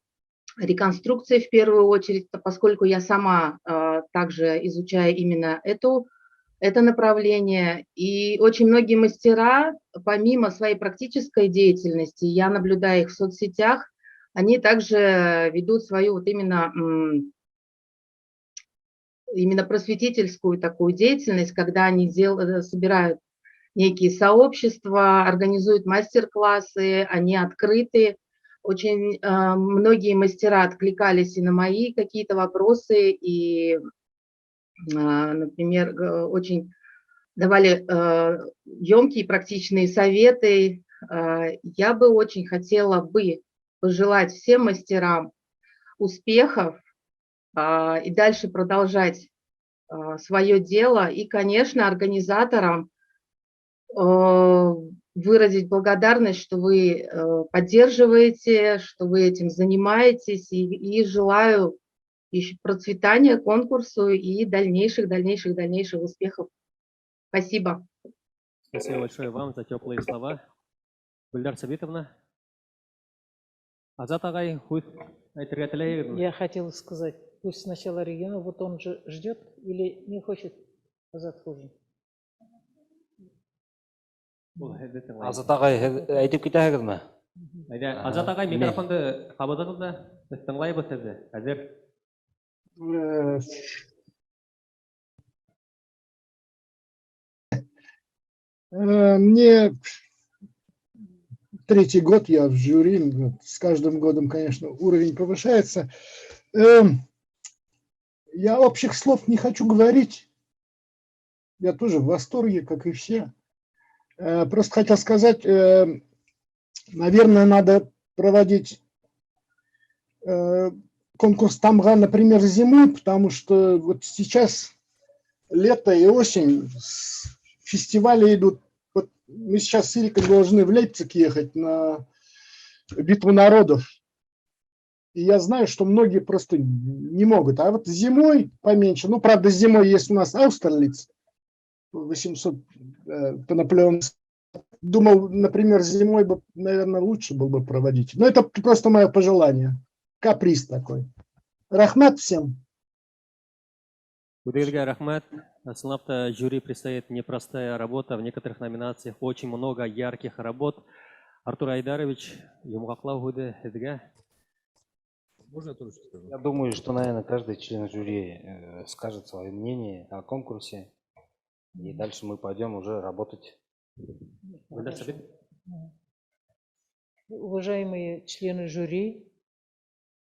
реконструкции в первую очередь, поскольку я сама также изучаю именно это направление. И очень многие мастера, помимо своей практической деятельности, я наблюдаю их в соцсетях, они также ведут свою вот именно просветительскую такую деятельность, когда они собирают некие сообщества, организуют мастер-классы, они открыты. Очень многие мастера откликались и на мои какие-то вопросы, и, например, очень давали емкие практичные советы. Я бы очень хотела пожелать всем мастерам успехов и дальше продолжать свое дело. И, конечно, организаторам выразить благодарность, что вы поддерживаете, что вы этим занимаетесь. И желаю еще процветания конкурсу и дальнейших успехов. Спасибо. Спасибо большое вам за теплые слова. Гульдар Сабитовна. Азат агай, хуй айтырга телейбезби? Я хотела сказать, пусть сначала региона, вот он же ждет или не хочет Азат Хужин. Азат агай, айтып кетесизби? Азат агай, микрофонду кабылдыңыз да, біз тыңлайбыз сізді. Әзір. Мне третий год я в жюри, с каждым годом, конечно, уровень повышается. Я общих слов не хочу говорить. Я тоже в восторге, как и все. Просто хотел сказать, наверное, надо проводить конкурс тамга, например, зимой, потому что вот сейчас лето и осень, фестивали идут. Вот мы сейчас с Ирикой должны в Лейпциг ехать на битву народов. И я знаю, что многие просто не могут. А вот зимой поменьше. Ну, правда, зимой есть у нас Аустерлиц, 800 по Наполеону. Думал, например, зимой бы, наверное, лучше было бы проводить. Но это просто мое пожелание. Каприз такой. Рахмат всем. Удельга рахмат. Снап жюри предстоит непростая работа. В некоторых номинациях очень много ярких работ. Артур Айдарович, Юмгаклау Гуде, Эдга. Можно я тоже скажу? Я думаю, что, наверное, каждый член жюри скажет свое мнение о конкурсе. И дальше мы пойдем уже работать. Уважаемые члены жюри,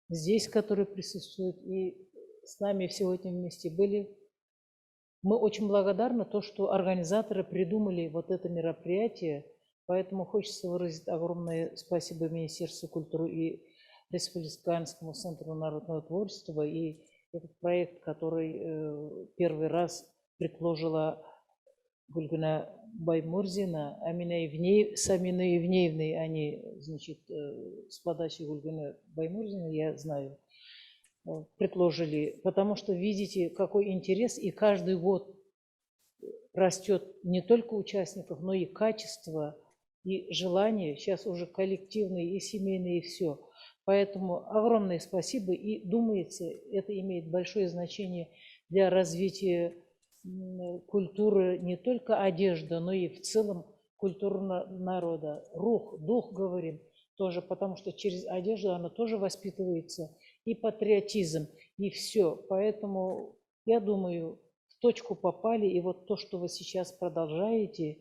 здесь, которые присутствуют и с нами сегодня вместе были, мы очень благодарны то, что организаторы придумали вот это мероприятие, поэтому хочется выразить огромное спасибо Министерству культуры и Республиканскому центру народного творчества и этот проект, который первый раз предложила Гульгина Баймурзина, с Аминой Евнеевной, они, значит, с подачи Гульгины Баймурзина, я знаю, предложили, потому что видите, какой интерес, и каждый год растет не только участников, но и качество, и желание, сейчас уже коллективные и семейные, и все. Поэтому огромное спасибо, и думается, это имеет большое значение для развития культуры, не только одежда, но и в целом культуры народа. Дух, говорим, тоже, потому что через одежду она тоже воспитывается, и патриотизм, и все. Поэтому, я думаю, в точку попали, и вот то, что вы сейчас продолжаете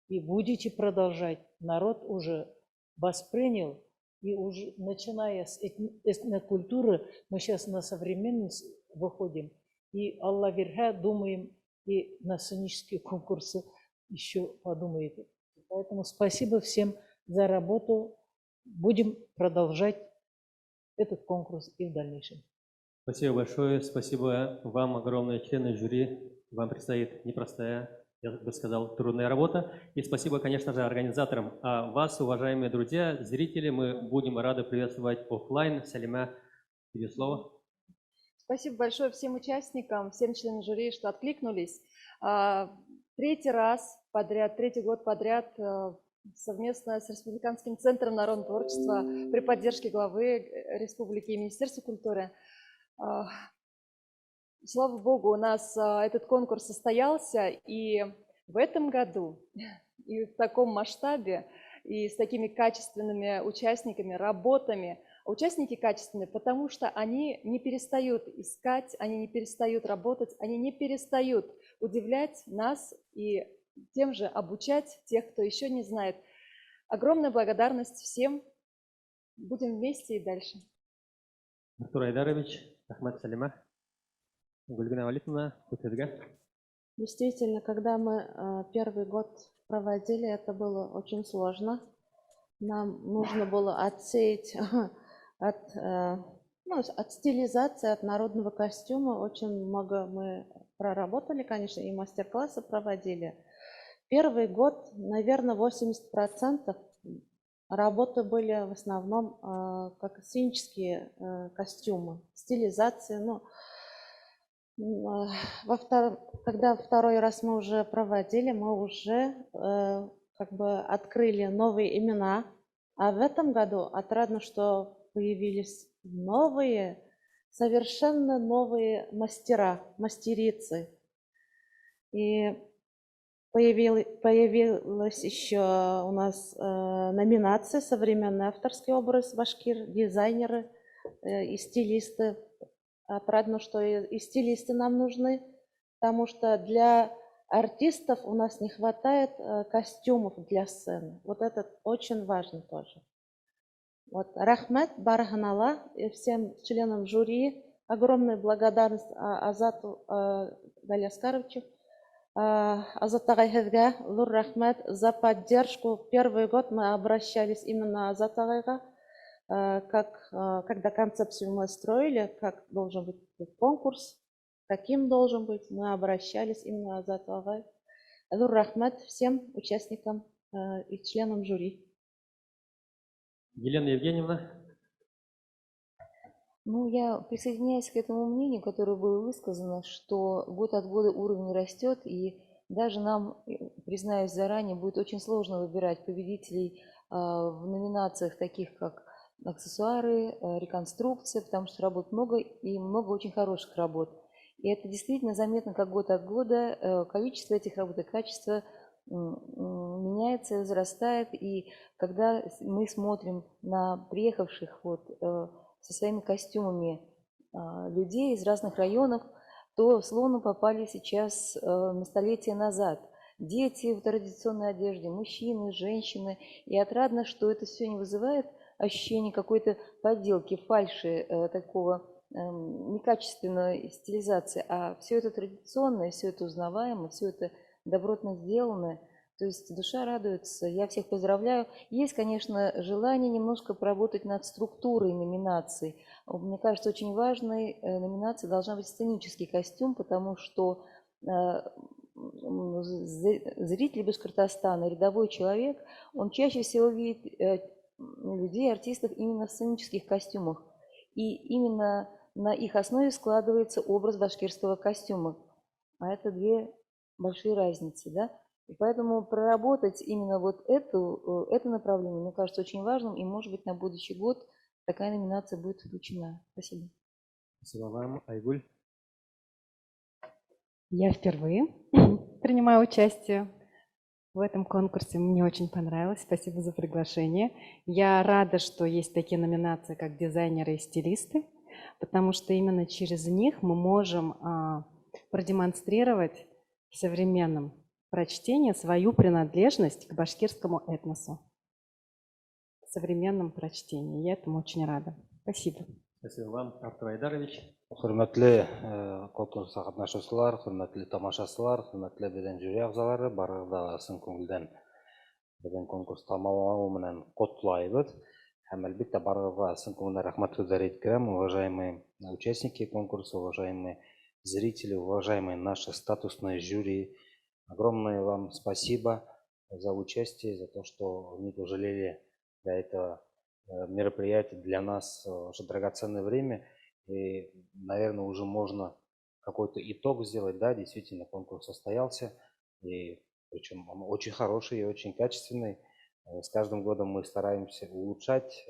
и будете продолжать, народ уже воспринял, и уже начиная с этнокультуры, мы сейчас на современность выходим, и Аллах верха думаем, и на сценические конкурсы еще подумаете. Поэтому спасибо всем за работу. Будем продолжать этот конкурс и в дальнейшем. Спасибо большое. Спасибо вам, огромное, члены жюри. Вам предстоит непростая, я бы сказал, трудная работа. И спасибо, конечно же, организаторам. А вас, уважаемые друзья, зрители, мы будем рады приветствовать офлайн. Салима, тебе слово. Спасибо большое всем участникам, всем членам жюри, что откликнулись. Третий год подряд совместно с Республиканским центром народного творчества при поддержке главы республики и Министерства культуры. Слава Богу, у нас этот конкурс состоялся, и в этом году, и в таком масштабе, и с такими качественными участниками, работами. Участники качественные, потому что они не перестают искать, они не перестают работать, они не перестают удивлять нас и тем же обучать тех, кто еще не знает. Огромная благодарность всем. Будем вместе и дальше. Артур Айдарович, Ахмад Салима, Гульгина Валитовна, Кутедга. Действительно, когда мы первый год проводили, это было очень сложно. Нам нужно было отсеять от стилизации, от народного костюма. Очень много мы проработали, конечно, и мастер-классы проводили. Первый год, наверное, 80% работы были в основном как сценические костюмы, стилизации. Когда второй раз мы уже проводили, мы уже открыли новые имена. А в этом году отрадно, что появились совершенно новые мастерицы. И появилась еще у нас номинация «Современный авторский образ башкир», дизайнеры и стилисты. Отрадно, что и стилисты нам нужны, потому что для артистов у нас не хватает костюмов для сцены. Вот это очень важно тоже. Вот, рахмат, бараханала, и всем членам жюри. Огромная благодарность Азату Галяскаровичу Азат ағай һеҙгә зур рәхмәт за поддержку. Первый год мы обращались именно Азат ағайға, когда концепцию мы строили, как должен быть конкурс, каким должен быть, мы обращались именно Азат ағай. Зур рәхмәт всем участникам и членам жюри. Елена Евгеньевна. Ну, я присоединяюсь к этому мнению, которое было высказано, что год от года уровень растет, и даже нам, признаюсь заранее, будет очень сложно выбирать победителей в номинациях таких, как аксессуары, реконструкция, потому что работ много и много очень хороших работ. И это действительно заметно, как год от года количество этих работ и качество меняется, возрастает. И когда мы смотрим на приехавших со своими костюмами людей из разных районов, то словно попали сейчас на столетие назад. Дети в традиционной одежде, мужчины, женщины. И отрадно, что это все не вызывает ощущение какой-то подделки, фальши, такого некачественной стилизации, а все это традиционное, все это узнаваемо, все это добротно сделанное. То есть душа радуется. Я всех поздравляю. Есть, конечно, желание немножко поработать над структурой номинаций. Мне кажется, очень важной номинацией должна быть сценический костюм, потому что зритель Башкортостана, рядовой человек, он чаще всего видит людей, артистов именно в сценических костюмах. И именно на их основе складывается образ башкирского костюма. А это две большие разницы, да? И поэтому проработать именно это направление, мне кажется, очень важным. И, может быть, на будущий год такая номинация будет включена. Спасибо. Спасибо вам, Айгуль. Я впервые принимаю участие в этом конкурсе. Мне очень понравилось. Спасибо за приглашение. Я рада, что есть такие номинации, как дизайнеры и стилисты, потому что именно через них мы можем продемонстрировать в современном прочтении свою принадлежность к башкирскому этносу. В современном прочтении. Я этому очень рада. Спасибо. Спасибо вам, Артур Айдарович. Құрметлі конкурсқа қатысушылар, құрметлі тамашашылар, құрметлі беден жюри ағзалары, барығыда сын көңілден беден конкурс тамамлауы менен құттықтаймыз. Һәм әлбәттә барығыга сын көңілден рахмат сөздер еткерем, уважаемые участники конкурса, уважаемые зрители, уважаемые наши статусные жюри. Огромное вам спасибо за участие, за то, что не пожалели для этого мероприятия, для нас уже драгоценное время. И, наверное, уже можно какой-то итог сделать. Да, действительно, конкурс состоялся, и причем он очень хороший и очень качественный. С каждым годом мы стараемся улучшать,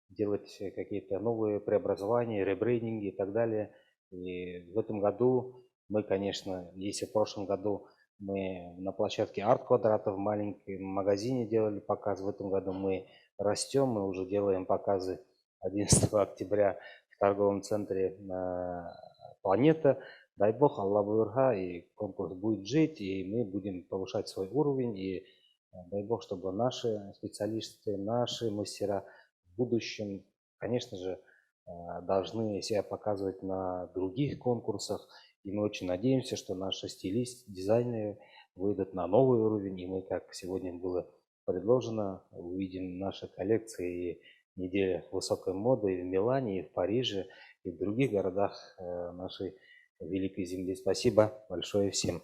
делать какие-то новые преобразования, ребрендинги и так далее. И в этом году мы, конечно, если в прошлом году мы на площадке Арт-Квадрата в маленьком магазине делали показ, в этом году мы растем, мы уже делаем показы 11 октября в торговом центре «Планета». Дай бог, Аллах буйырса, и конкурс будет жить, и мы будем повышать свой уровень. И дай бог, чтобы наши специалисты, наши мастера в будущем, конечно же, должны себя показывать на других конкурсах. И мы очень надеемся, что наши стилисты, дизайнеры выйдут на новый уровень. И мы, как сегодня было предложено, увидим наши коллекции и неделя высокой моды и в Милане, и в Париже, и в других городах нашей великой земли. Спасибо большое всем.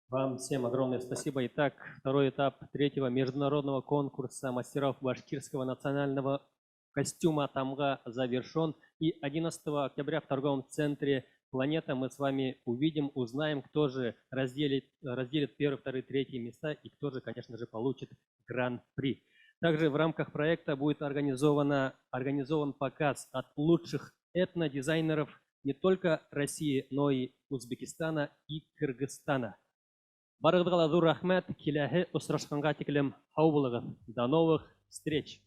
Вам всем огромное спасибо. Итак, второй этап третьего международного конкурса мастеров башкирского национального костюма «Тамга» завершен. И 11 октября в торговом центре «Планета» мы с вами увидим, узнаем, кто же разделит первые, вторые, третьи места и кто же, конечно же, получит гран-при. Также в рамках проекта будет организован показ от лучших этнодизайнеров не только России, но и Узбекистана и Кыргызстана. Барыгызга зур рахмат, киләһе очрашканга тиклем сау булыгыз. До новых встреч!